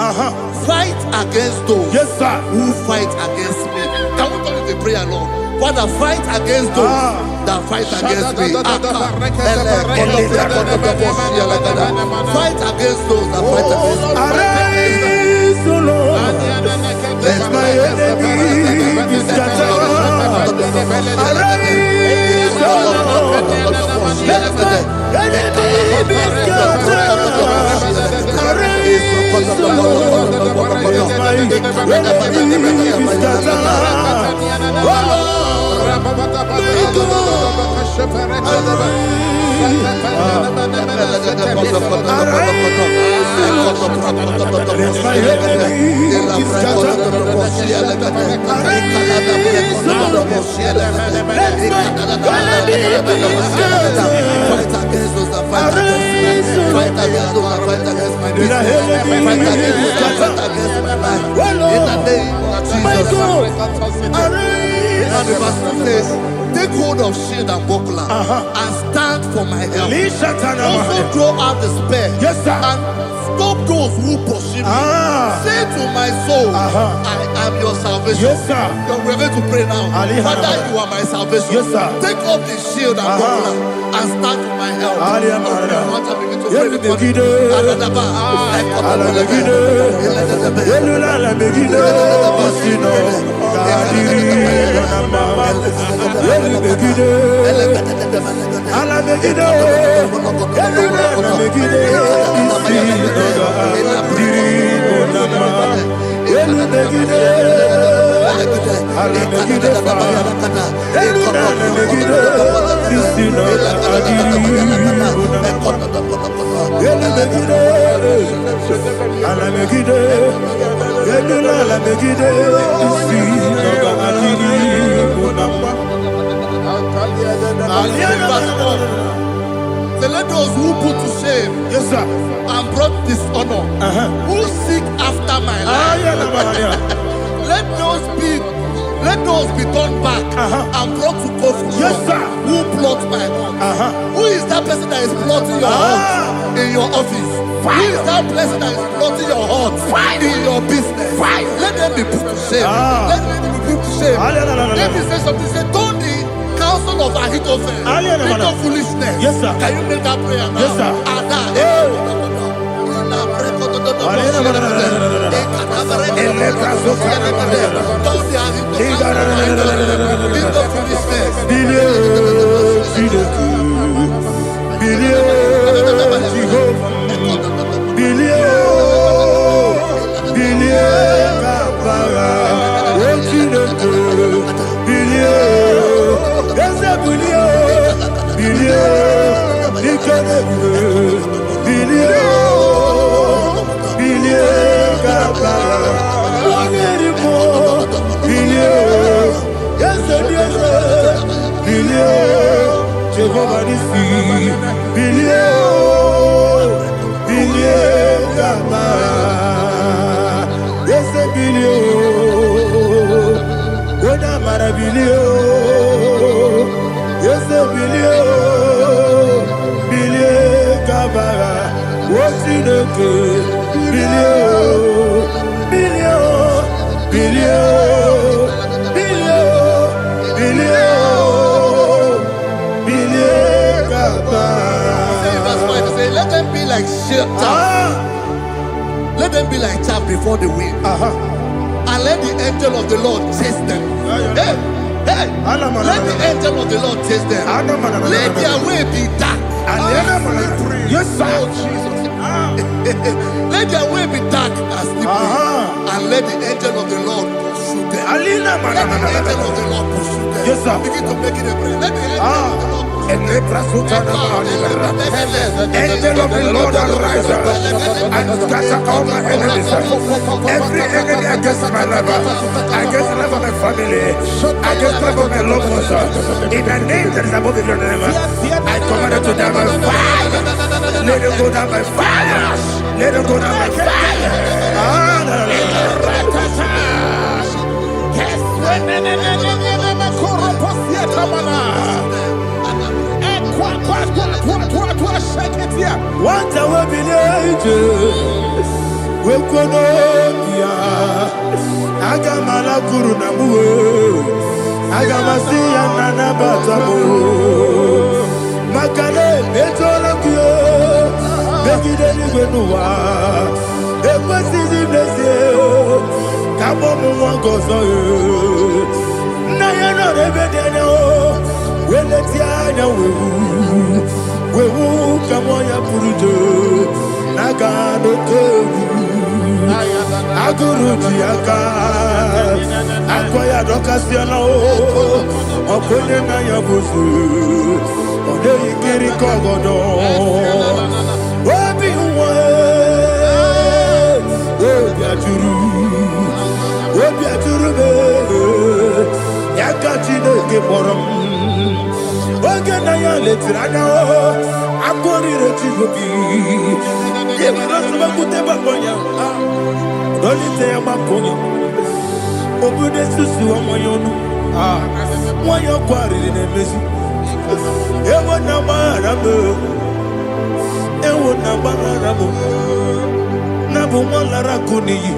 Fight against those who fight against me. Can we turn the prayer, Lord? Father, fight against those that fight against me. Fight against those that fight against me. Arise, O Lord, let my enemy be scattered. Arise, O Lord, let my enemy be scattered. Arise, O Lord, let my enemy be scattered. Oh Lord, take hold of shield and buckler and stand for my help. Also draw out the spear and stop those who pursue me. Say to my soul, I am your salvation. Yes, sir. We're going to pray now. Father, you are my salvation. Yes, sir. Take off the shield and buckler and stand for my help. Let those who put to shame, yes, sir, and brought dishonor, who seek after my life, let those be turned back and brought to confusion. Yes, sir. Who plot my heart? Who is that person that is plotting your heart in your office? Who is that person that is plotting your heart in your business? Let them be put to shame. Let them be put to shame. Let me say something. Say, don't the counsel of Ahithophel, think of foolishness. business. Yes, sir. Can you make that prayer now? Yes, sir. Jehovah Nissi, billion, Gaba, yes, a billion, what am I a billion, yes, a billion, Gaba, what's in the good, billion. Let them be like shelter. Let them be like chaff before the wind. And let the angel of the Lord chase them. Hey, let the angel of the Lord chase them. Let their way be dark. Yes, sir. Let their way be dark and slippery. And let the angel of the Lord pursue them. Let the angel of the Lord pursue them. Yes, sir. Begin to make it a prayer. Let the angel of the Lord Angel of the Lord arise and scatter all my enemies. Every enemy against my life, against the life of my family, against the life of my loved ones. In the name that is above the name, I command it to die by fire. Let it go down by fire. Let it go down by fire. What I will be we konoya agamala guru namu agamasiya nana batamu makale etola kyo begide ni gbenuwa ekwesizi nese kabo mu wangozo na yana rebedene o weleti anya wewu kamo ya purujo naga no tewu aguru jiaka akwaya dokasiana o okonye na ya bozu ode ikiri kogodo obi uwe obi aturu be yakachi no ke borom oge na ya letirana o akori rechigobi yebiro suba kuteba konya dolite ya makonya obude susu omoyonu moyo kwari ne mesu ewo na maramo na bu molara kuniyi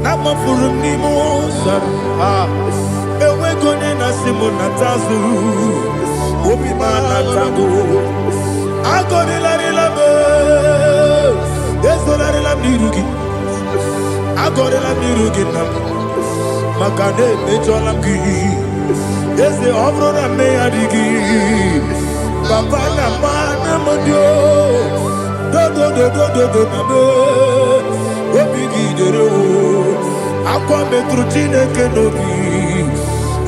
na mafuru ni mo sar ewe gone na simo na tazu obi mana tago agore la relabe esolare la mirugi agore la mirugi na makane mechola ki ese obro na me adigi papa na mana modio do na me obi gidere o akwa metrutine kenobi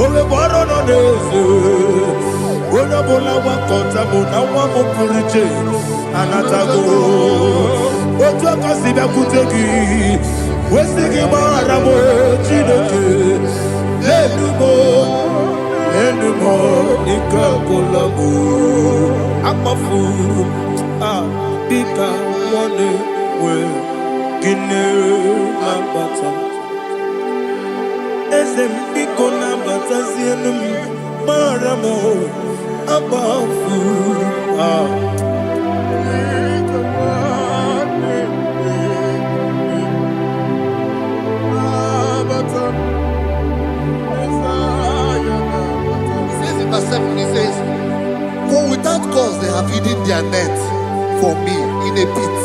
ole boro no neze ona bola wakota bona wa mo puriche anatago otu akasiba kutegi wesigi mara mo chineke lenumo ikakolago akpafuru bika one we gine mabata esembiko na batazienu maramo abafu He says in verse 7, he says, for without without cause they have hidden their net for me in a pit.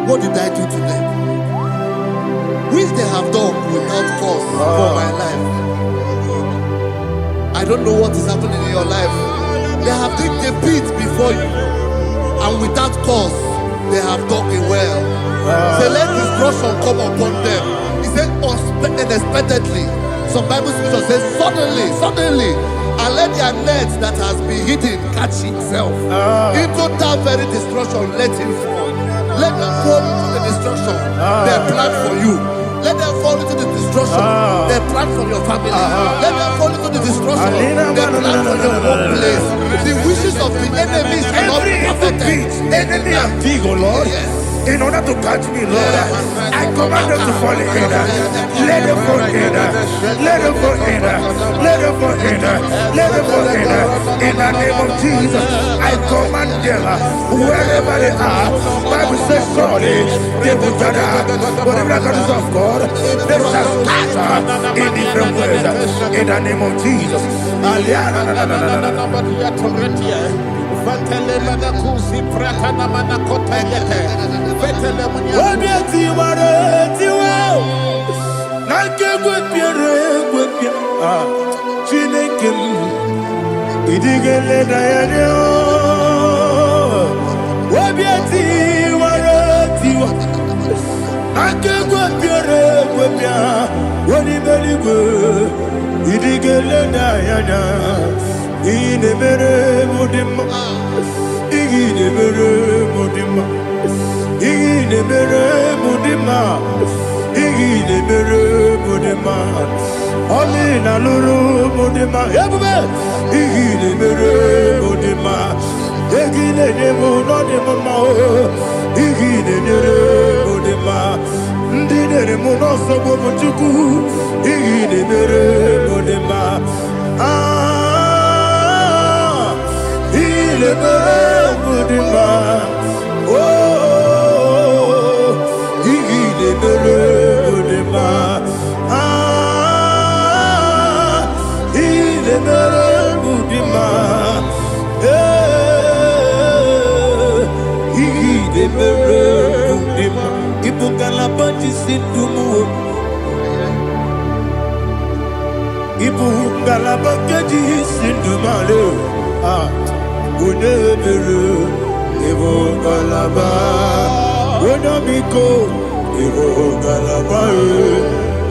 What did I do to them? Which they have done without cause for my life. I don't know what is happening in your life. They have digged a pit before you, and without cause they have dug it well. Say, let destruction come upon them. He said, unexpectedly. Some Bible scripture says, suddenly, and let their net that has been hidden catch itself. Into that very destruction, let him fall. Let them fall into the destruction they plan for you. Let them fall into the destruction they plan for your family. Let them fall into the destruction they plan for your workplace. The wishes of the enemies are not perfected. Enemy and big, oh Lord. Yes. In order to catch me, Lord, I command them to fall in. Let them fall in. Let them fall in. Let them fall in. Let them fall in. In the name of Jesus, I command them wherever they are. Bible says surely they will gather. But the miracles of God, they shall scatter in different ways. In the name of Jesus.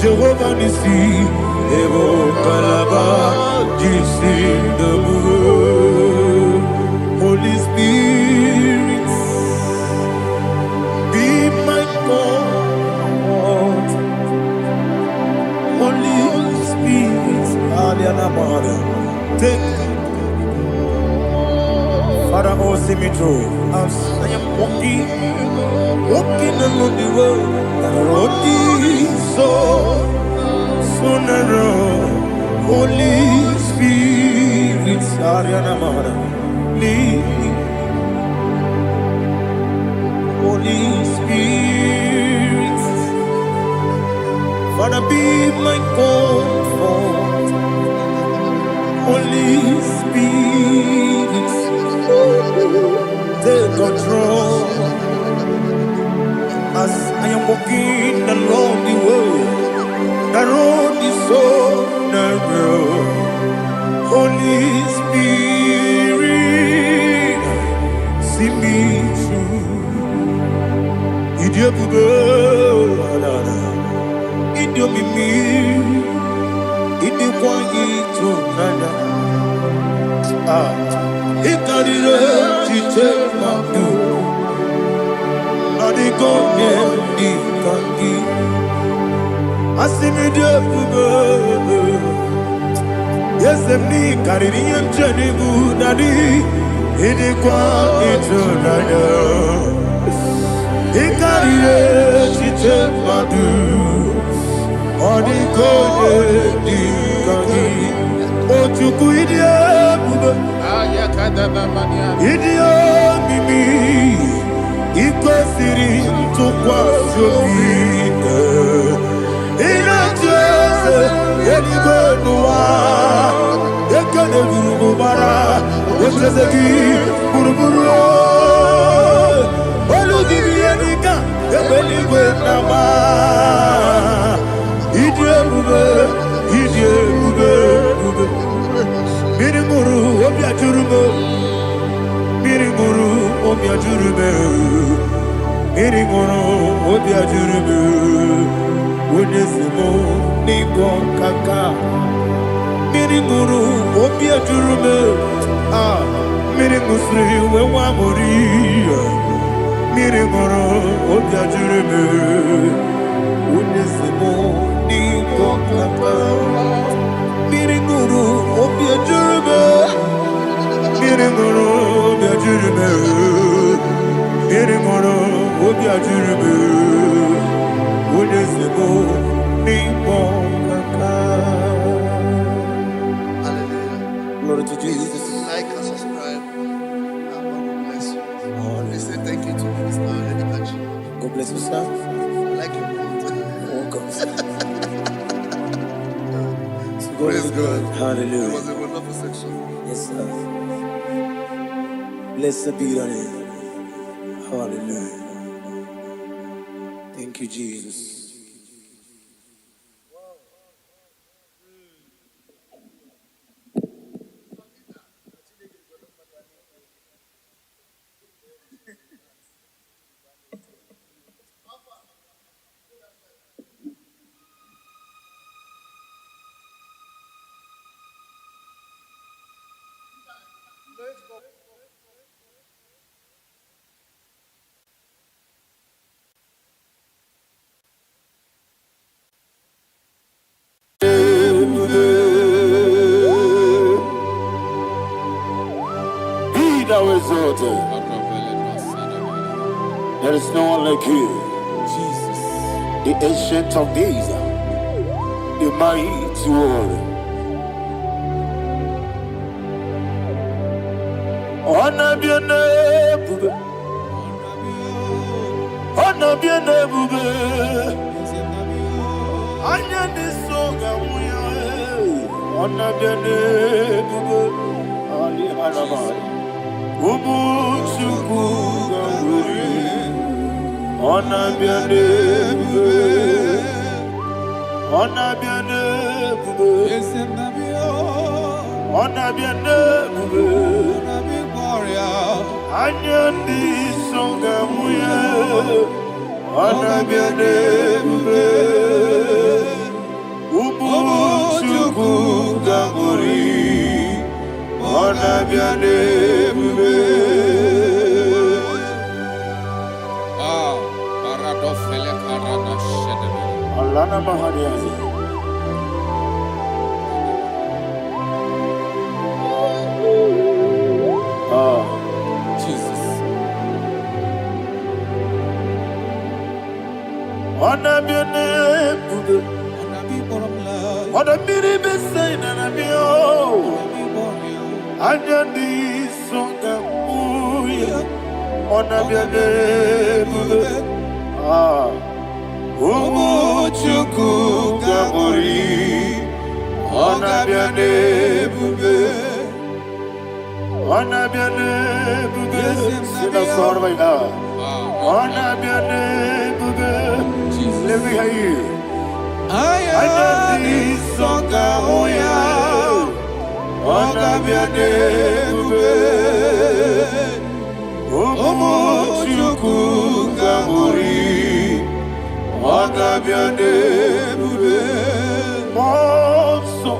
Jehovah Nissi, Evo Kalaba, Jisi Dabu, Holy Spirit, be my God. Holy Spirit, Aliana Mara, take Father, oh, see me through. As I am walking along the road, the road is so narrow. Holy Spirit, Ariana Mara, lead me. Holy Spirit, Father, be my comfort. Holy Spirit, take control. As I am walking along the road is so narrow. Holy Spirit, see me through. Idio bubo, idio mimi, idio kwa ito nana. Ikarire chite madu. Asimide bubo, yes, me carrying Jenny Budadi, Idikwa ito nana. Ikarire chite madu, Odiko Dikagi, Ochuku idia bubo, idia mimi. Iko siri tukwa sopite Ina jese Enigo nuwa kade guru bara ochezeki buruburu olu gibi enika ebeligwe nama idie bube Mirimuru obia jurume Mirimuru obia jurume Mirimuru obia jurume Unesimo nigo kaka Mirimuru obia jurume Ah Mirimusri wewa muri Mirimuru obia jurume Unesimo nigo kaka Mirimuru obia jurume Mirimuru obia jurume Mirimuru obia jurume Unesimo nigo kaka. Hallelujah. Glory to Jesus. Like and subscribe. God bless you. They say thank you to Minister Lady Kachi. God bless you, sir. I like you. Welcome. Praise God. Hallelujah. It was a wonderful section. Yes, sir. Blessed be your name. Hallelujah. Thank you, Jesus. Be thou exalted. There is no one like you. Jesus. The ancient of days, the mighty warrior. Honor be your name, bube. Honor be your name, bube. Anya ni soga muya. Honor be your name, bube. Ali Arabari. Ubu chuku gamburi. Honor be your name, bube. Honor be your name, bube. Honor be your name, bube. Anya ni soga muya. Honor be your name, bube. Ubu chuku gamburi. Honor be your name, bube. Paradofele karada shedebe. Alana Mahariazi. Jesus. Honor be your name, bube. Honor be the same, and I be oh. Anya ni soga muya. Honor be your name, bube. Umu chuku gamburi. Honor be your name, bube. Honor be your name, bube. Sina sorva ina. Honor be your name, bube. Let me hear you. Anya ni soga muya. Honor be your name, bube. Umu chuku gamburi. Honor be your name, bube. Monso.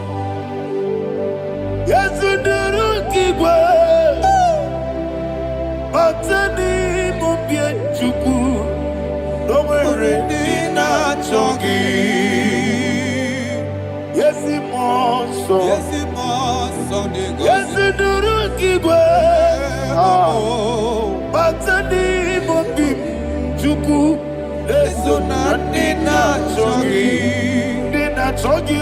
Yes, you do kigwe. Batani mubie chuku. No worry, na chongi. Yes, monso. Yes, you do kigwe. Batani mubie chuku. Eso na nina chogi,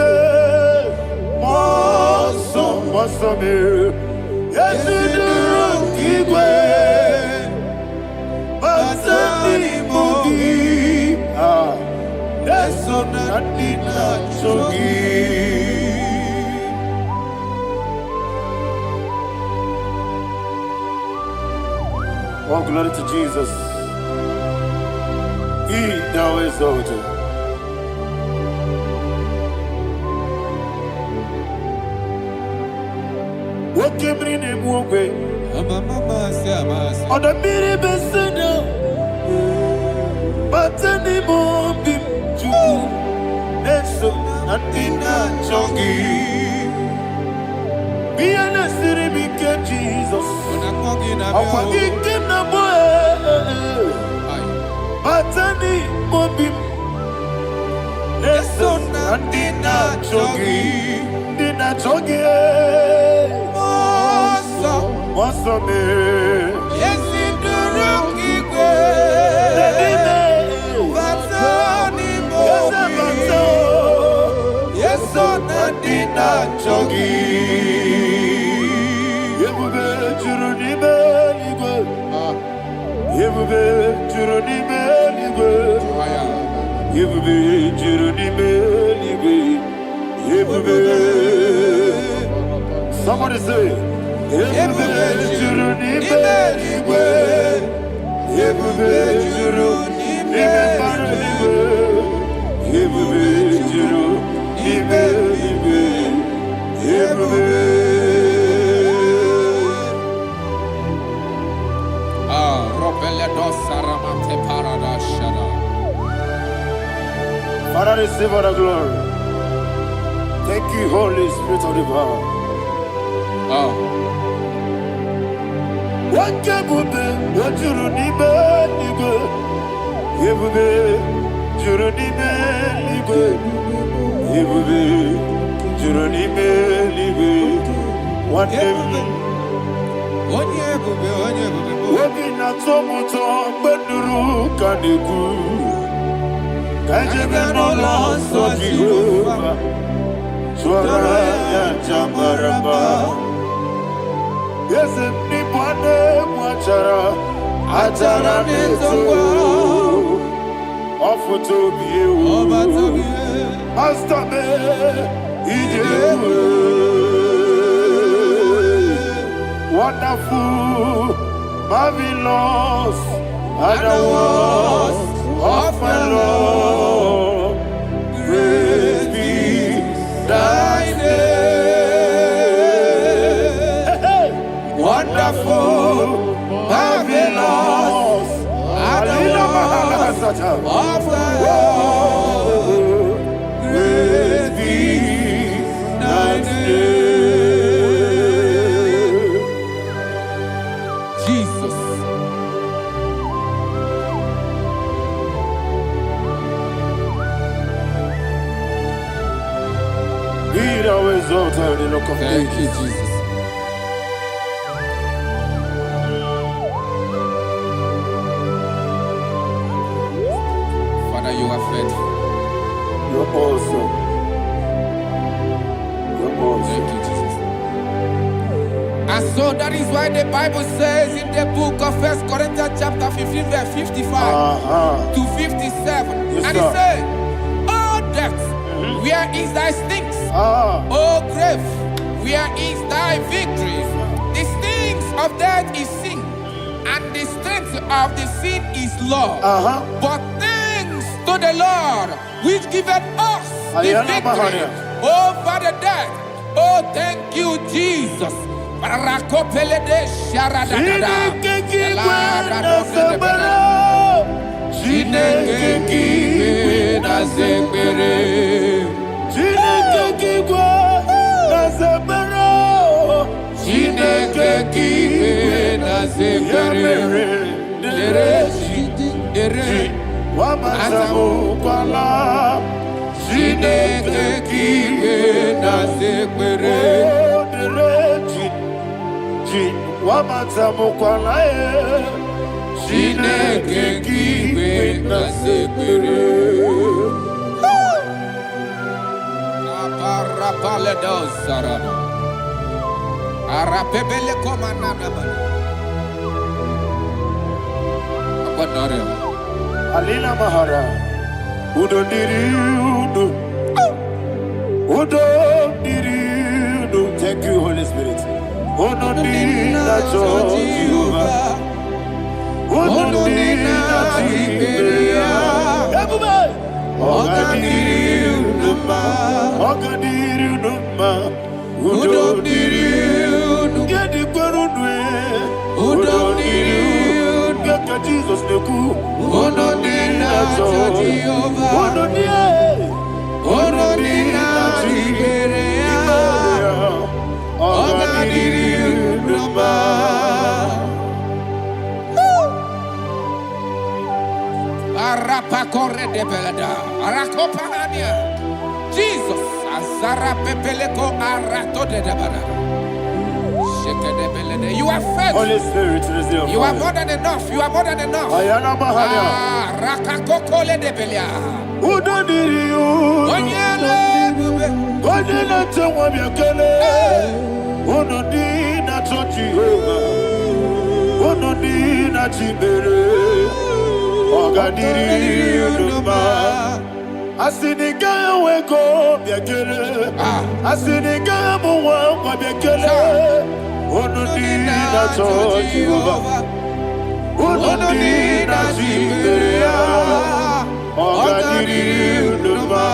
moso me. Yesu duru kigwe, basani mogi. Eso na nina chogi. Oh, glory to Jesus. He thou exalted. What came in him one way? On the mini beside, but anymore be true. That's so nothing chunky. Be honest, Jesus. I'm forgetting the boy. But anymore be. That's so nothing chunky. Dina chunky. What's up, man? Yes, in the rocky yes, so Nadina Chogi. You will be Juruni Beligo. You will be Juruni Beligo. You will be Juruni Beligo. You will be. Somebody say. You will be Juruni Beligo. You will be Juruni Beligo. You will be Juruni Beligo. You will be. Father, receive all the glory. Thank you, Holy Spirit of the power. What can you do? What you need, you go. You will be Juruni Beligo. You will be Juruni Beligo. One day. Wabina tomuto beduru kaniku Kajebe no loso Jehovah Swara ya jamaraba Yese nipane mwachara Achara netongo Ofuto biye Master me Ijewe Wonderful, marvelous, and the words of my Lord. Praise be thy name. Wonderful, marvelous, and the words of my Lord. Praise be thy name. Thank you, Jesus. Father, you are faithful. You're awesome. You're awesome. Thank you, Jesus. And so that is why the Bible says in the book of 1 Corinthians chapter 15, verse 55 to 57. Yes, and it says, "Oh death, where is thy stings? Oh grave, where is thy victory? The stings of death is sin, and the strength of the sin is law. But thanks to the Lord, which giveth us the victory over the death. Oh, thank you, Jesus." Alina Mahara, Udo Diriudo, Udo Diriudo. Thank you, Holy Spirit. Udo Diriudo, Ononina Tiberia. Ogadiri Numa. Ogadiri Numa. Udodiri Numa. Gedi Gwarudwe. Udodiri Numa. Gaka Jesus Neku. Ononina Jehovah. Ononina Tiberia. Ogadiri Numa. Arapa corre de belada, arakopania. Jesus, azara pepeleko arato de debada. Shake de belade. You are faithful. Holy Spirit, receive. You are more than enough. You are more than enough. Ayana Mahania. Rakakokole de belia. Udodiri Onyele bube. Godina Tawa Yakele. Onodina Jehovah. Onodina Tibere. Ogadiri Numa. Asiniga weko biakele. Asiniga muwa biakele. Onodina Jehovah. Onodina Tiberia. Ogadiri Numa.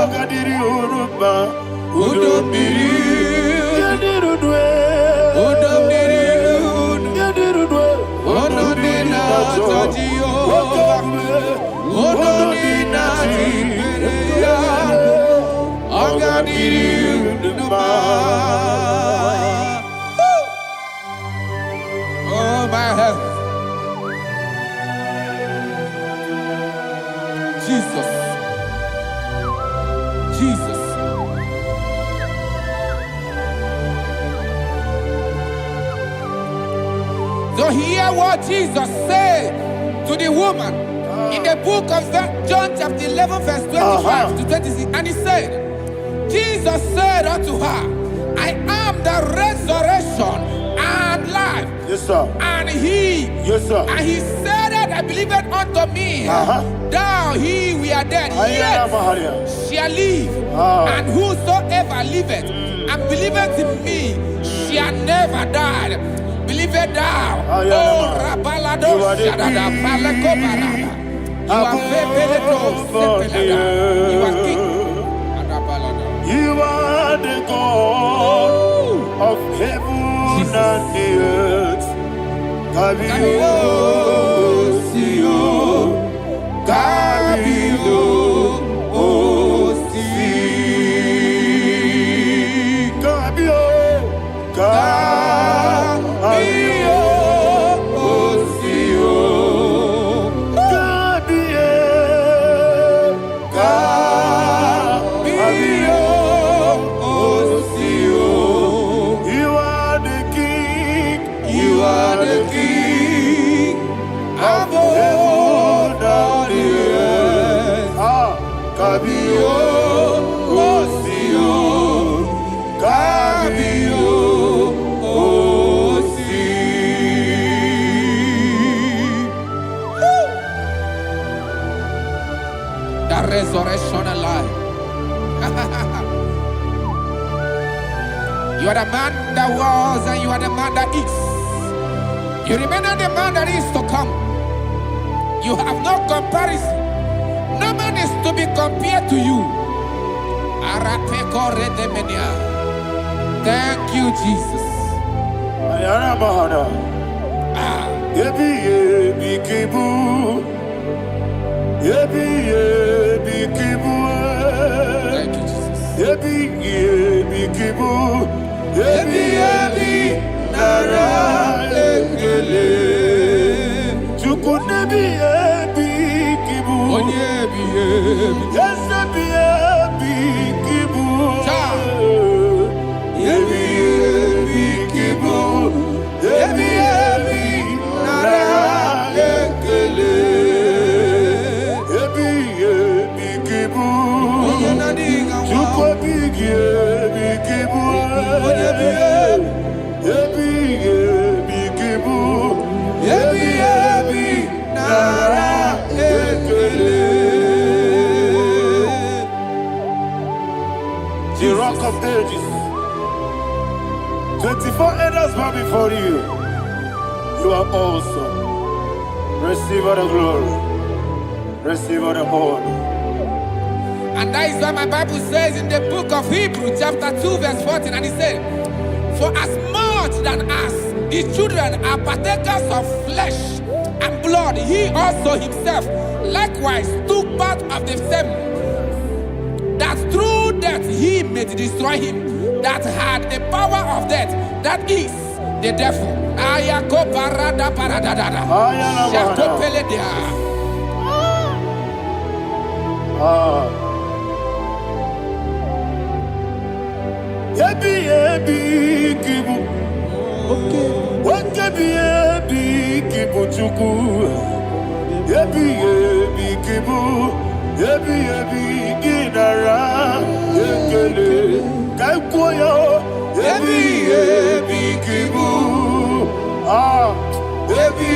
Ogadiri Numa. Udodiri. Yadirudwe. Udodiri. Yadirudwe. Onodina Jehovah. Ononina Tiberia. Ogadiri Numa. Oh, my health. Jesus. Jesus. So hear what Jesus said to the woman in the book of John chapter 11 verse 25 to 26. And he said, Jesus said unto her, I am the resurrection and life. Yes, sir. And he, Yes, sir. and he said that believeth unto me, thou he we are dead, Ayana yet Mahania. shall live. And whosoever liveth and believeth in me shall never die. Believeth thou. Oh, Rabalado Shadada Palako Barada. You are Febeleto Sepelada. You are king. You are the God of heaven and the earth. Kabio, Sio, Kabio, Osi, Kabio, Kabio, Osio, Kabio, Kabio, Osio. You are the King. You are the King of heaven and the earth. Kabio, Osio, Kabio, Osi. The resurrection and life. You are the man that was and you are the man that is. You remain the man that is to come. You have no comparison. No man is to be compared to you. Thank you, Jesus. Ayana Mahana. Yebi yebi kibu. Yebi yebi kibu. Thank you, Jesus. Yebi yebi kibu. Yebi yebi nara ekele. Chuku nebi yebi kibu. Onyebi, yebi. Yes, yebi yebi kibu. Yebi yebi kibu. Yebi yebi nara ekele. Yebi yebi kibu. Chuku yebi yebi kibu. Yebi yebi kibu. Yebi yebi nara ekele. The rock of ages. 24 elders bow before you. You are awesome. Receive all the glory. Receive all the honor. And that is why my Bible says in the book of Hebrews chapter 2 verse 14, and it said, for as much than us, the children are partakers of flesh and blood, he also himself likewise took part of the same, that through death he may destroy him that had the power of death, that is the devil. Yebi kibu, yebi kibu chuku. Yebi kibu, yebi ginara. Yekele kaikoyo. Yebi kibu, yebi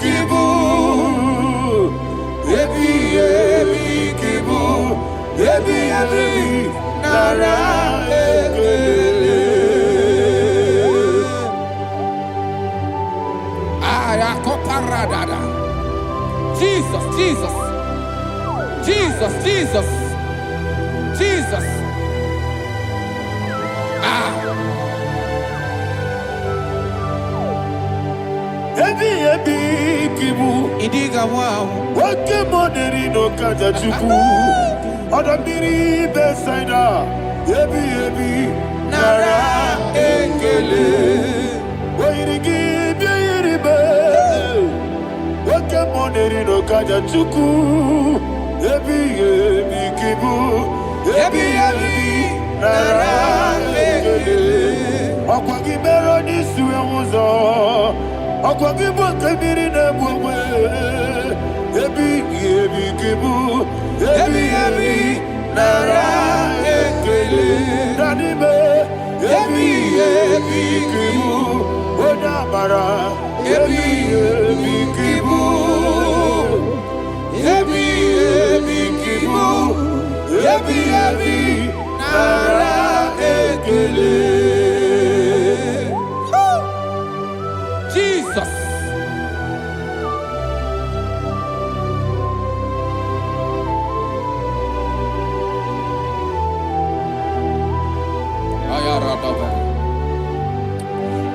kibu, yebi kibu, yebi nara. Jesus, Jesus, Jesus, Jesus, Jesus. Yebi kibu. Idiga wow. Wake money no kaja chuku. Odamiri besaida. Yebi nara ekele. Wairigi biiribe. Wake money no kaja chuku. Yebi kibu. Yebi nara ekele. Okwagi bero ni suwe muzo. Okwagi bokebiri na bwe. Yebi kibu. Yebi nara ekele. Nanime. Yebi kibu. Odamara. Yebi kibu. Yebi kibu. Yebi nara ekele. Jesus.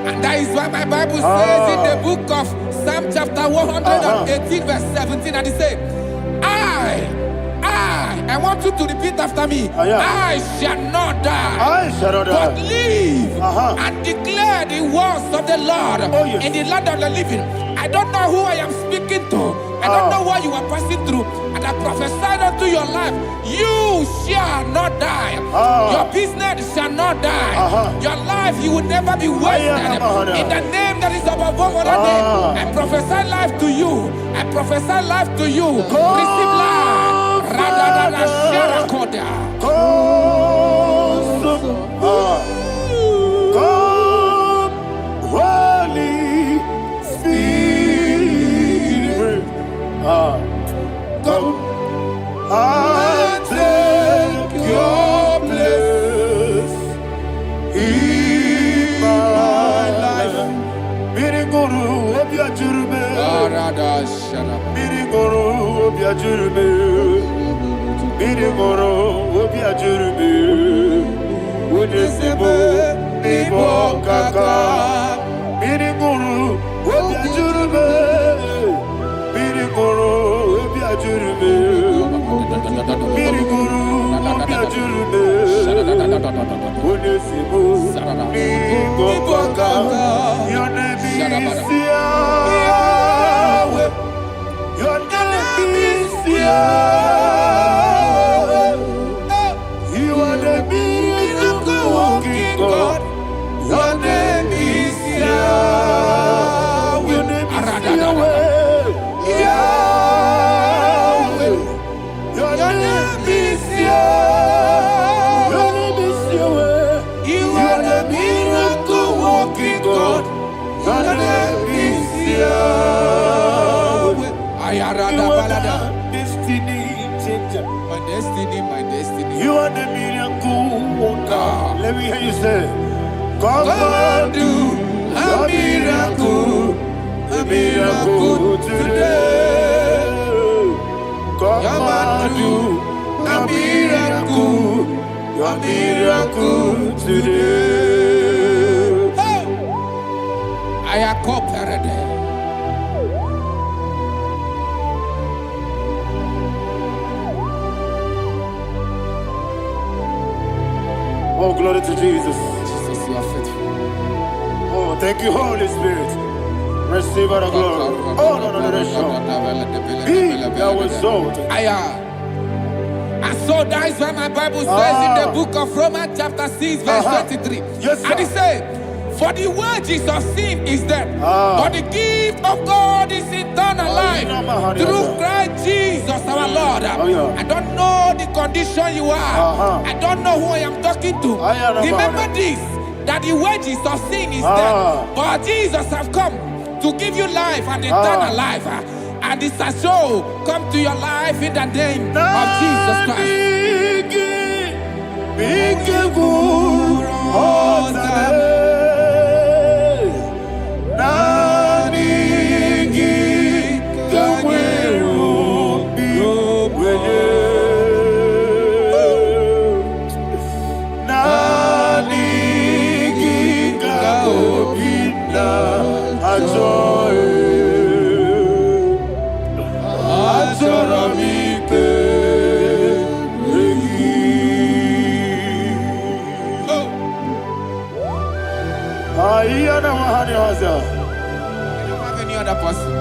And that is why my Bible says in the book of Psalm chapter 118 verse 17, and it says, I want you to repeat after me. I shall not die, but live and declare the words of the Lord in the land of the living. I don't know who I am speaking to. I don't know what you are passing through. And I prophesied unto your life, you shall not die. Your business shall not die. Your life, you will never be wasted. In the name that is above all other name, I prophesy life to you. I prophesy life to you. Receive life. Radadada Sharakoda. Come, Holy Spirit. Come and take your place in my life. Miriguru obiajurube. Miriguru obiajurube. Miriguru obiajurube. Unesebo nibo kaka. Miriguru obiajurube. Miriguru obiajurube. Miriguru obiajurube. Unesebo nibo kaka. Your name is Yahweh. Your name is Yahweh. You are the miracle working God. Your name is Yahweh. Your name is Yahweh. Yahweh. Your name is Yahweh. Your name is Yahweh. You are the miracle working God. Your name is Yahweh. You are the destiny changer. My destiny. You are the miracle worker. Let me hear you say, come and do a miracle your miracle today. Hey! I am cooperated. Oh, glory to Jesus. Jesus, you are faithful. Oh, thank you, Holy Spirit. Receive our glory. Oh, no, Be thou exalted. And so that is why my Bible says in the book of Romans chapter 6 verse 23. Yes, sir. And it says, for the wages of sin is death, but the gift of God is eternal life through Christ Jesus our Lord. I don't know the condition you are. I don't know who I am talking to. Remember this, that the wages of sin is death, but Jesus has come to give you life and eternal life. And this shall so come to your life in the name of Jesus Christ. I don't have any other person.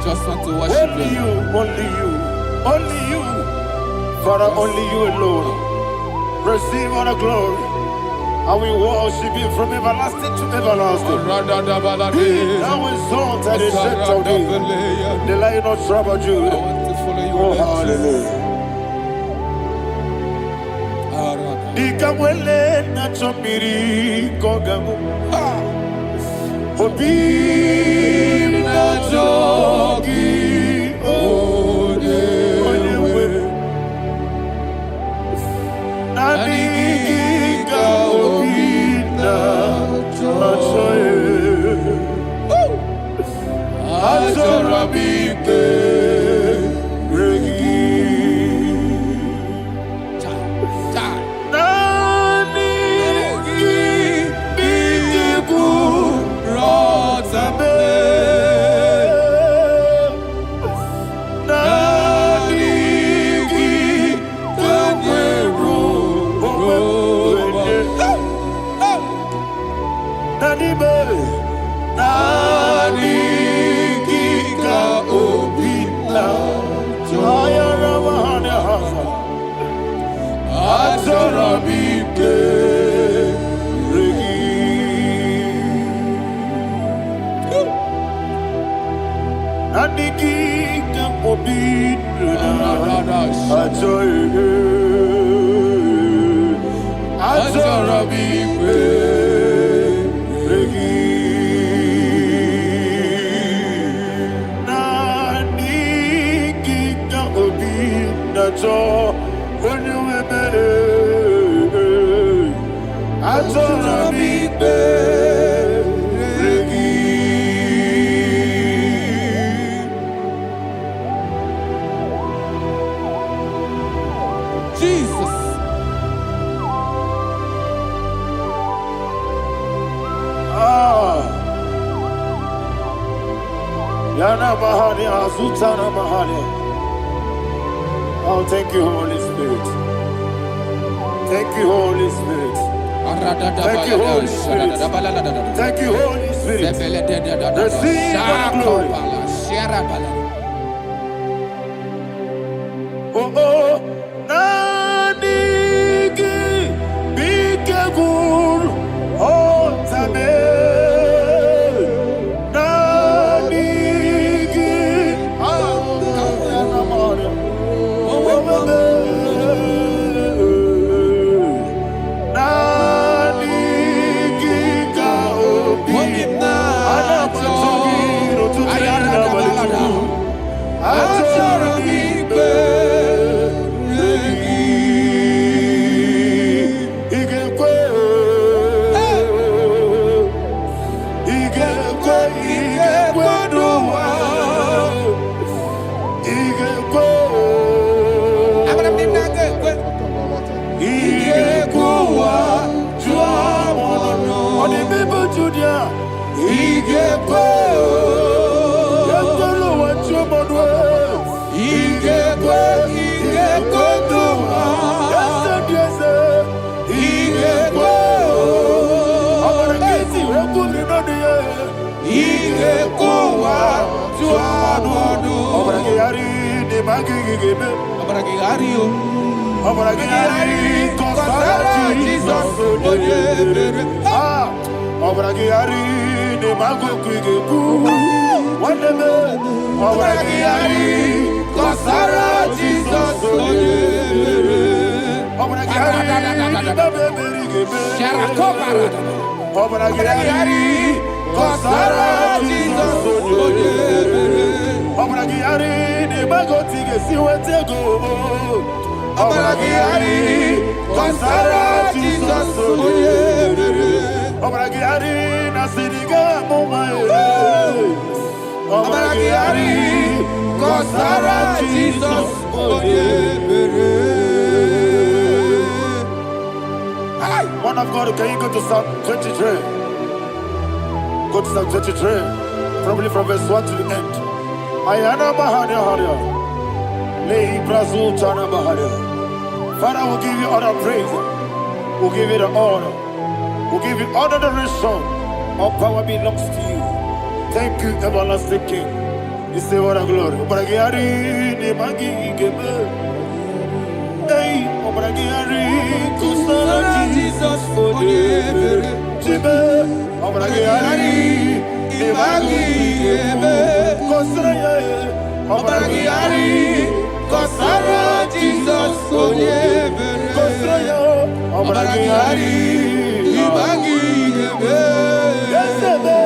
Just want to worship only you, only you, only you. Father, only you alone. Receive all the glory. I will worship you from everlasting to everlasting. Be thou exalted and set of thee, the Lion of tribe of Judah. I want to follow you. Oh, hallelujah. Ikamwele na chomiri kogamu. Obi na jogi onewe. Nani ka obi na choye. Azorabike regi. Jesus. Yana Mahani Azutana Mahani. Oh, thank you, Holy Spirit. Thank you, Holy Spirit. Thank you, Holy Spirit. Thank you, Holy Spirit. Receive the glory. Oh, oh, Nanigi, Bigagul, oh, Tame. Igekwe. Yekolo wachomonwe. Igekwe. Igekwe duma. Yese. Igekwe. Abarakisi wekuri nodiye. Igekwe wa tuadodo. Abarakiyari ni magigigebe. Abarakiyari o. Abarakiyari kosara Jesus. Abarakiyari ni magigigegu. Wandeme. Abarakiyari kosara Jesus. Abarakiyari babeberigebe. Sharakobarada. Abarakiyari kosara Jesus. Abarakiyari ni magotige siwetego. Abarakiyari kosara Jesus. Abarakiyari nasiriga mumaye. Abarakiyari kosara Jesus. Man of God, can you go to Psalm 23? Go to Psalm 23, probably from verse 1 to the end. Ayana Maharia Haria. Lehi Brazil Tana Maharia. Father, we'll give you all the praise. We'll give you the honor. We'll give you all the adoration. All power belongs to you. Thank you, everlasting King. You say what a glory. Obragiari ni magi gebe. Hey, Obragiari kusara Jesus for you. Jibe, Obragiari ni magi gebe. Kusara ye. Obragiari kusara Jesus for you. Kusara ye. Obragiari ni magi gebe. Yesebe.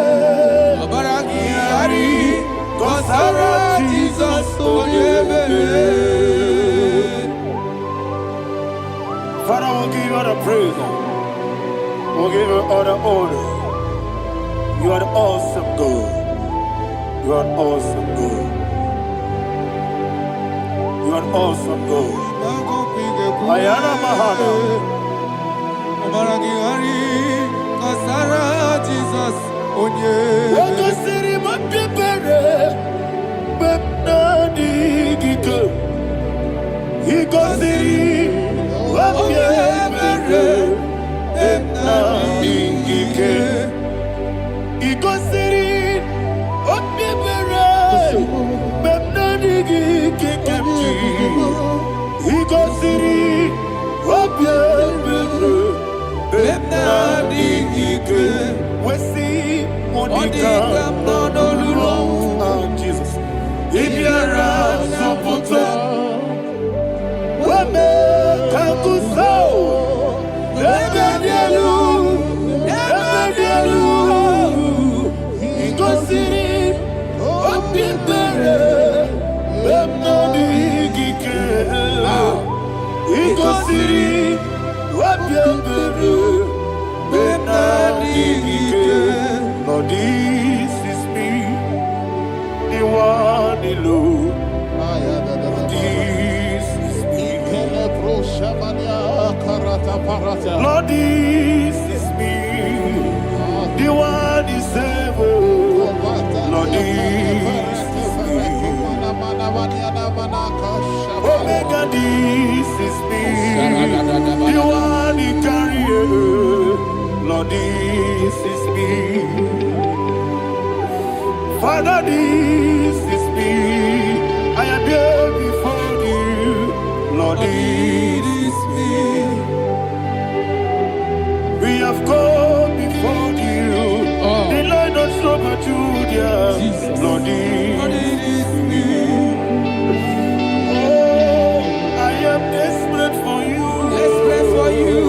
Obragiari kusara Jesus for you. Father, we'll give you all the praise. We'll give you all the honor. You are the awesome God. You are an awesome God. You are an awesome God. Ayana Mahana. Abarakiyari kosara Jesus. Waka siri mapipere. Bepna digike. Iko siri. Wapyebere, ebna ingike. Igosiri, wapyebere, ebna ingike kemji. Igosiri, wapyebere, ebna ingike. Wesi, monika, nanolulo. Jesus. Ibiara, sopoto. Wame kakuso, ebedielu, igosiri, opipere, ebnabigike, igosiri, opipere, ebnabigike. Lord, this is me, the one alone. Lord, this is me, the one is able. Lord, this is me. Omega, this is me, the one in carrier. Lord, this is me. Father, this is me. I am here before you. Lord, this is me. We have come before you. The Lord not so but you, dear. Lord, this is me. Oh, I am desperate for you. Desperate for you.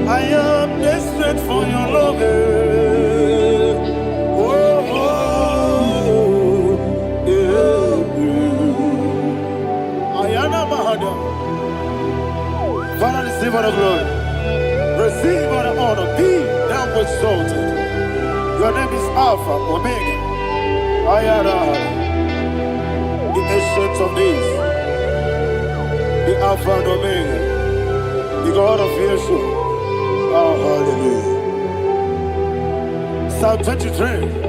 I am desperate for your love. Father, receive all the glory. Receive all the honor. Be thou exalted. Your name is Alpha, Omega. Ayara, the ancient of days, the Alpha and Omega, the God of Yeshua. Oh, hallelujah. Psalm 23.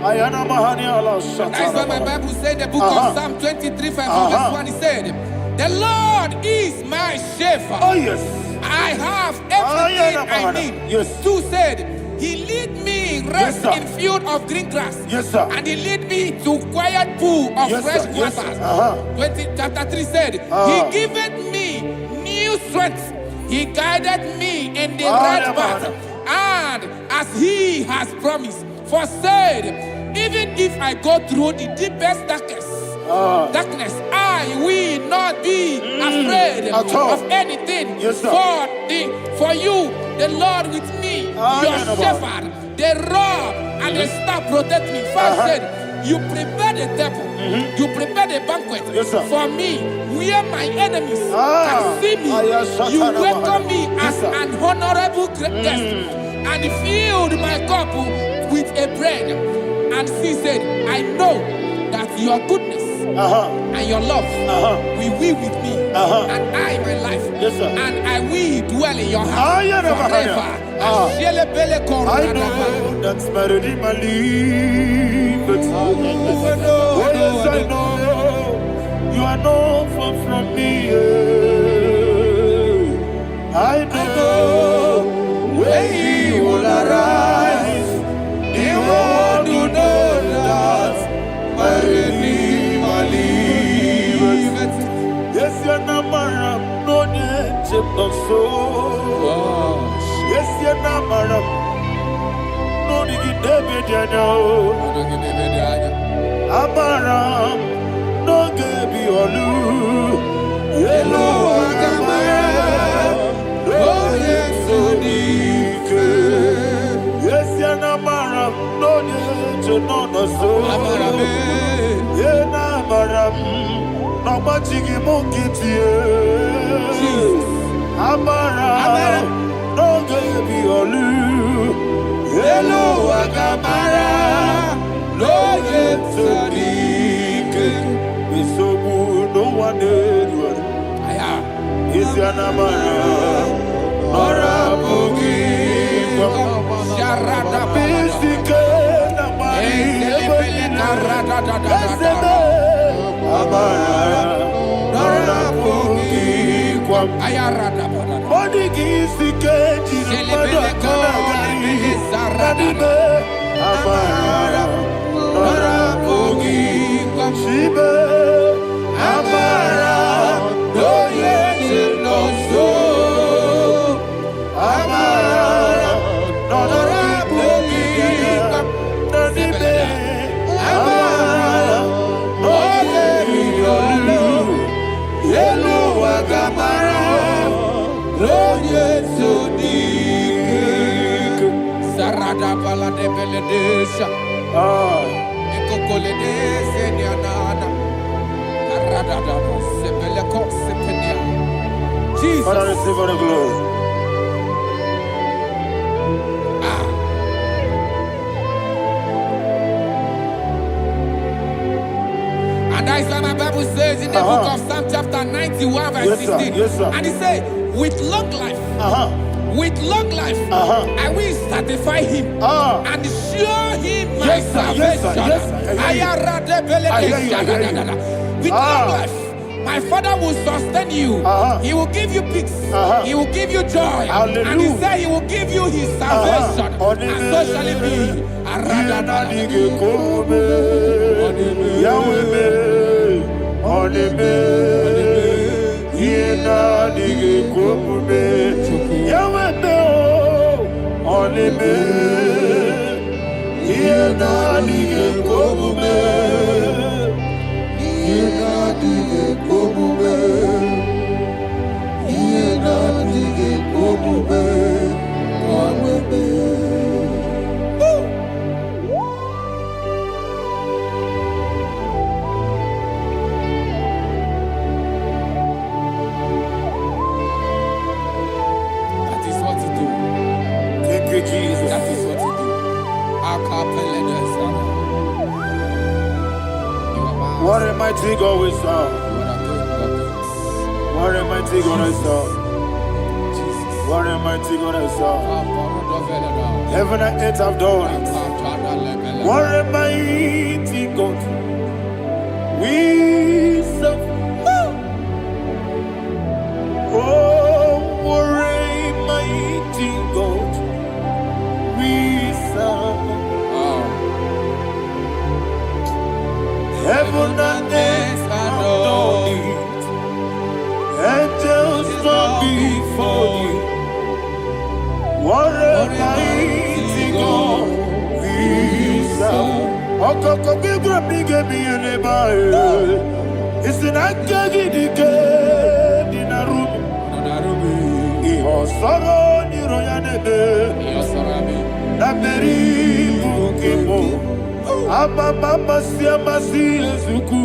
That's why my Bible said in the book of Psalm 23, verse 1, he said, the Lord is my shepherd. Oh, yes. I have everything I need. Yes. 2 said, he lead me rest in field of green grass. Yes, sir. And he lead me to quiet pool of fresh waters. Chapter 3 said, he giveth me new strength. He guided me in the right path. And as he has promised, for said, even if I go through the deepest darkness, I will not be afraid of anything. Yes, sir. For you, the Lord with me, your shepherd, the rod and the staff protect me. First said, you prepare the table, you prepare the banquet for me, where my enemies can see me. You welcome me as an honorable guest, and filled my cup with a bread. And she said, I know that your goodness and your love will be with me, and I, my life, and I will dwell in your house forever. I know that's better than my life. Oh, yes, I know you are not far from me. I know when he will arise, he will do that. Yes, you're not maram, no need to so. Yes, you're not maram, no need to David, Amaram, no Gaby Olu, Yellow Agamara, no yes, so deep. Yes, you're not maram, no need to know so. Yena maram, no machigi mukiti. Amara, no Gaby Olu, Yellow Agamara, no yet so deep. We so good, no one did. Is Yanamara, Mara Bogi, Sharada Pistica, Sarada bala de beledesha. Ekokoledese nianana. Arada sebeleko sepenia. Jesus. Father, receive all the glory. And that is why my Bible says in the book of Psalm chapter 91 verse 16. And it says, with long life, I will satisfy him and show him my salvation. With long life, my Father will sustain you. He will give you peace. He will give you joy. And he said he will give you his salvation. And so shall it be. Jesus. That is what you do. What a mighty God we serve. What What a mighty God I serve. What a mighty God I serve. Heaven and earth have done it. What a mighty God we serve. Oh, what a mighty God we serve. Heaven and earth have done it. Angels bow before you. What a mighty God we serve. Okoko bigro bige mi eleba. It's an akagi dike dinarubi. Iho soro ni royanebe. Naberi bukimo. Ababa siamasi ezuku.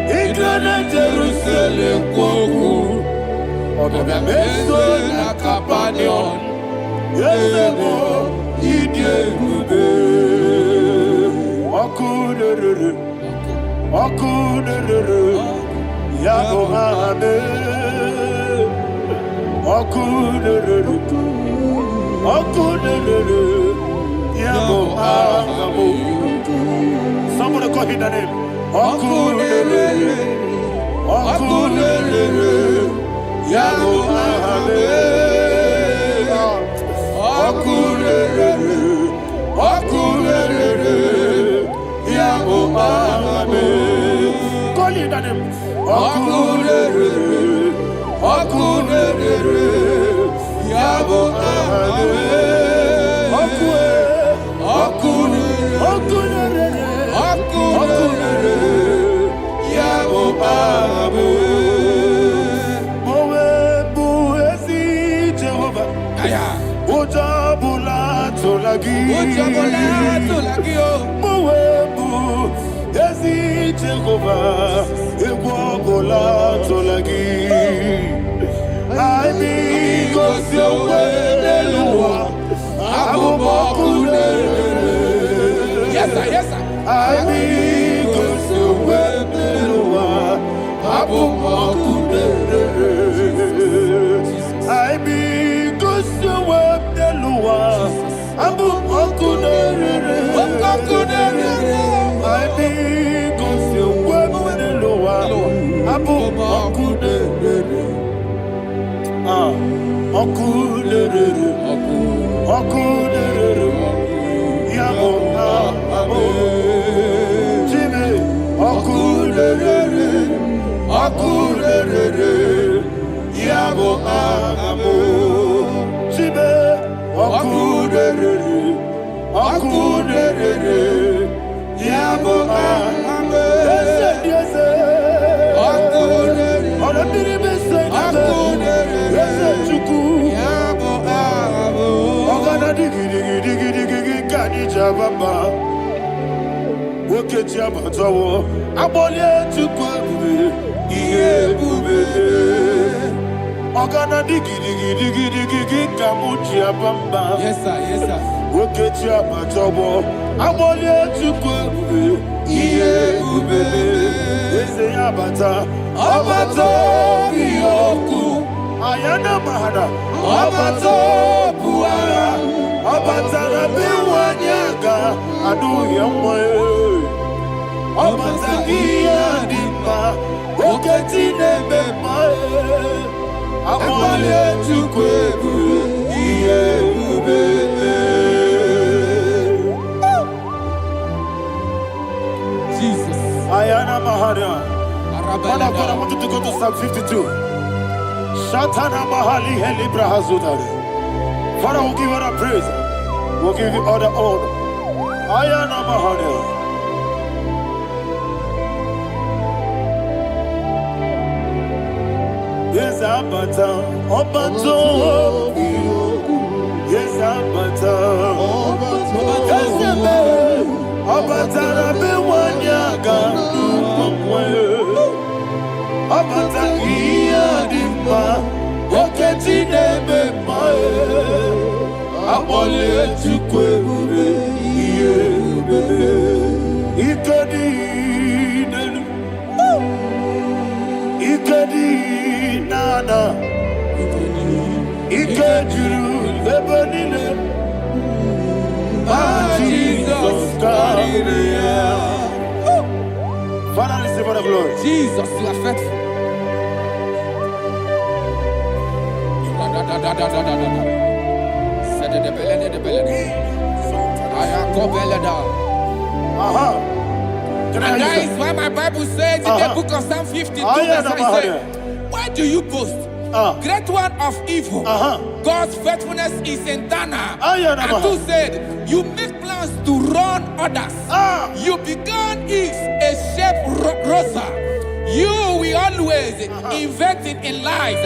Igrana Jerusalem kwoku. Oga meso na kapanion. Yesemo idie gube. Okuderere. Okuderere. Yago hame. Okuderere. Okuderere. Yago hame. Somebody call him the name. Okuderere. Okuderere. Yago hame. Okuderere. Okuderere. Yago hame. Call him the name. Okuderere. Okuderere. Yago hame. Yes, sir. Yes, sir. Ayana mahana, abato buara, abatara biwanyaga, adu yamwe, abatagia dima, oketine bemae, amale tukwebu, iye ubebe. Jesus. Ayana mahana. Father, I want you to go to Psalm 52. Shatana Mahali Helibra Hazudari. Father, we'll give you the praise. We'll give you all the honor. Ayana Mahali. Yes, Abata. Obato. Yes, Abata. Yes, Abata. Rabe Wanyaga. Abata iya dimba, oketi nebe mae, apole tukwe ube, iye ube, ikadi nenu, ikadi Nana, Ikejuru, Lebanile, Jesus, Father, receive the glory. Jesus, you are faithful. And that is why my Bible says in the book of Psalm 52, verse 37, why do you boast? Great one of evil. God's faithfulness is eternal. And two said, you make plans to run others. You began is a shape rosa. You will always inventing in lies.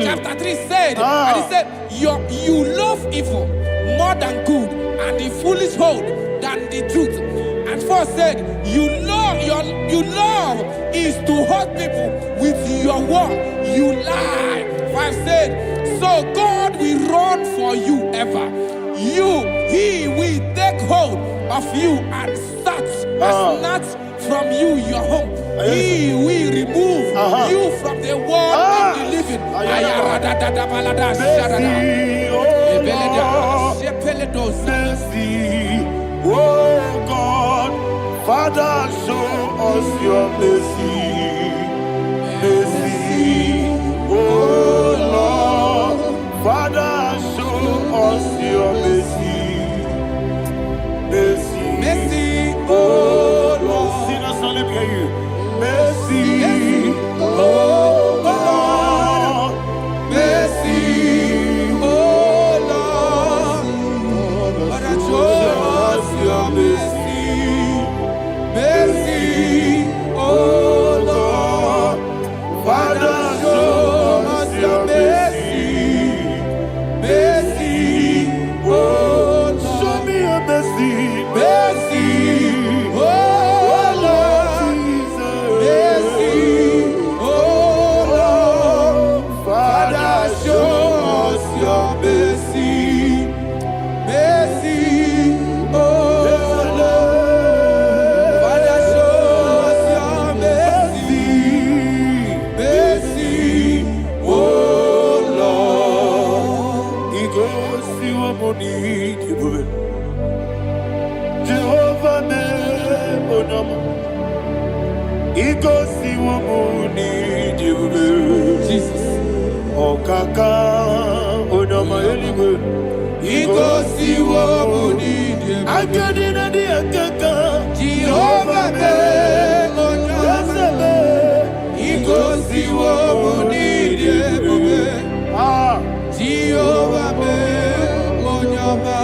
Chapter 3 said, and he said, you love evil more than good, and the foolish hold than the truth. And 4 said, you love is to hurt people with your word. You lie. 5 said, so God will run for you ever. He will take hold of you and snatch from you your home. He will remove you from the world of the living. Oh God, Father, show us your mercy. Mercy, oh Lord, Father, show us your mercy. Mercy, Mercy, oh Lord, sing us all, let me hear you. Mercy, oh Lord, mercy, oh Lord, Father, show us your mercy. Mercy, oh Lord, Father, show us your mercy. Mercy, oh Lord, show me your mercy. Mercy, oh Lord, mercy, oh Lord, Father, show us your mercy. Mercy, oh Lord, Father, show us your mercy. Mercy, oh Lord. He goes to a money, Jehovah me bonama. He goes to a money, Jesus. Oh kaka, bonama eligo. He goes to a money, I got in a dear kaka. Jehovah me bonama. He goes to a money, Jehovah me bonama.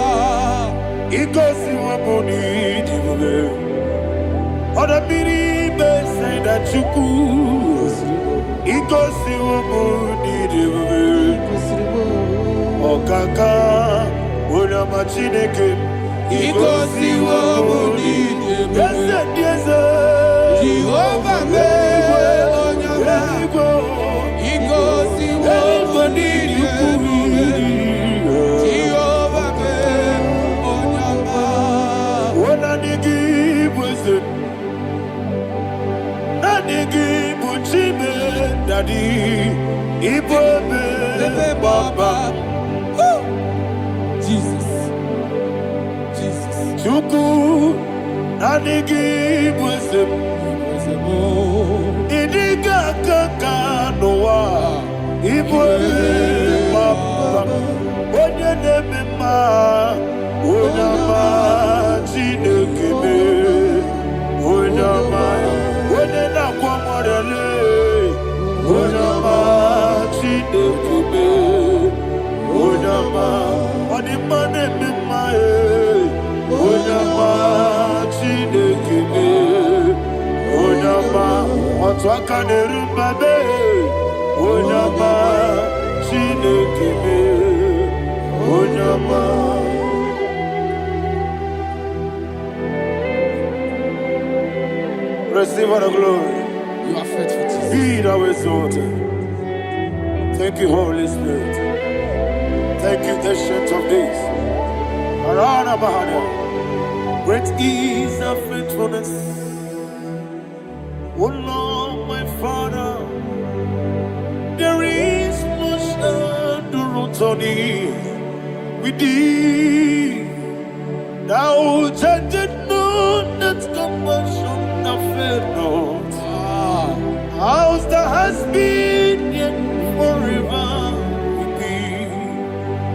He goes to a money, other people say that you could. He goes to a money, oh kaka, una machineke. He goes to a money, yes, Jehovah me bonama. He goes to a money, Jehovah me bonama. What I give was it? Daddy, Ibobe, Baba, Jesus, Jesus. Chuku, Nanigi, Wisdom, Idiga Kaka, Noa, Ibobe, Baba, Onya Nebima, Onama, Chinekebe, Onama, Onena Kwamorele. Onama, Chinekube, Onama, Onimane Mimae, Onama, Chinekube, Onama, Otwakane Rumbabe, Onama, Chinekube, Onama. Receive all the glory. You are faithful, Jesus. Be thou exalted. Thank you, Holy Spirit. Thank you, Ancient of Days. Arana Bahana. Great is thy faithfulness. O Lord, my Father, there is Tony, we did. Now judged not that compassion affair not. House that has been yet forever will be.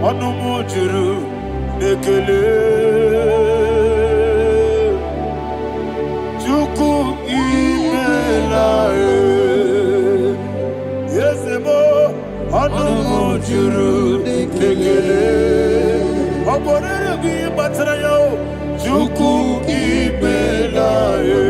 Onomojuru nekele. Chuku imelae. Yesemo onomojuru nekele. Oborere bi batrayo. Chuku imelae.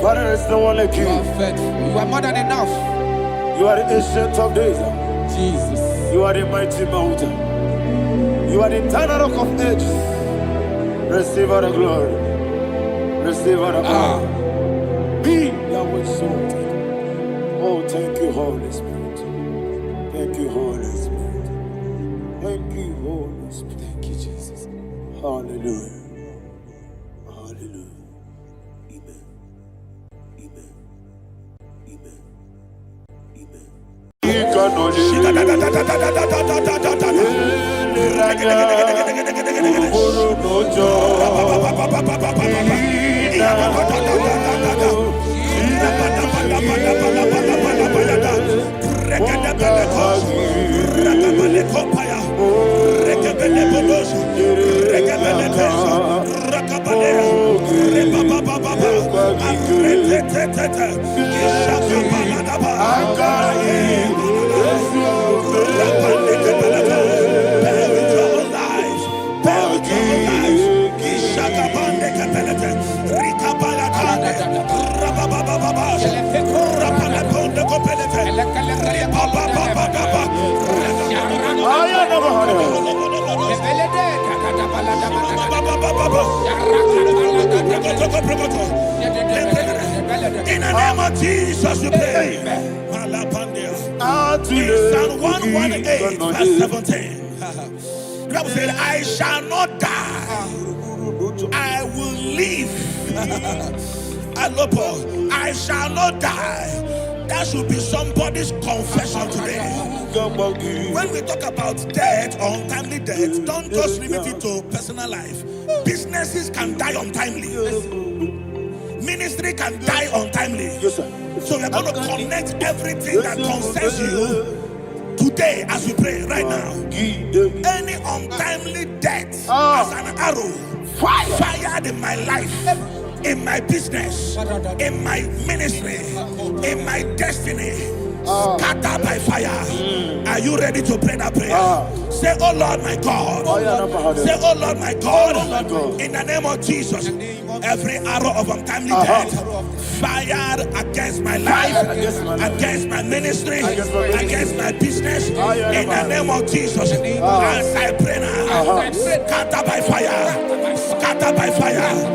Father, is no one like you. You are faithful. You are more than enough. You are the ancient of days. Jesus. You are the mighty mountain. You are the eternal rock of ages. Receive all the glory. Receive all the honor. Be thou exalted. Oh, thank you, Holy Spirit. Thank you, Holy Spirit. Thank you, Holy Spirit. Thank you, Jesus. Hallelujah. Hallelujah. Amen. Amen. Amen. In the name of Jesus, we pray. In Psalm 118, verse 17, the Bible said, I shall not die, I will live. I shall not die. That should be somebody's confession today. When we talk about death or untimely death, don't just limit it to personal life. Businesses can die untimely. Ministry can die untimely. Yes, sir. So we're going to connect everything that concerns you today as we pray right now. Any untimely death as an arrow fired in my life, in my business, in my ministry, in my destiny, scattered by fire. Are you ready to pray that prayer? Say, oh Lord my God. Say, oh Lord my God. In the name of Jesus, every arrow of untimely death fired against my life, against my ministry, against my business, in the name of Jesus, as I pray now, scatter by fire, scatter by fire.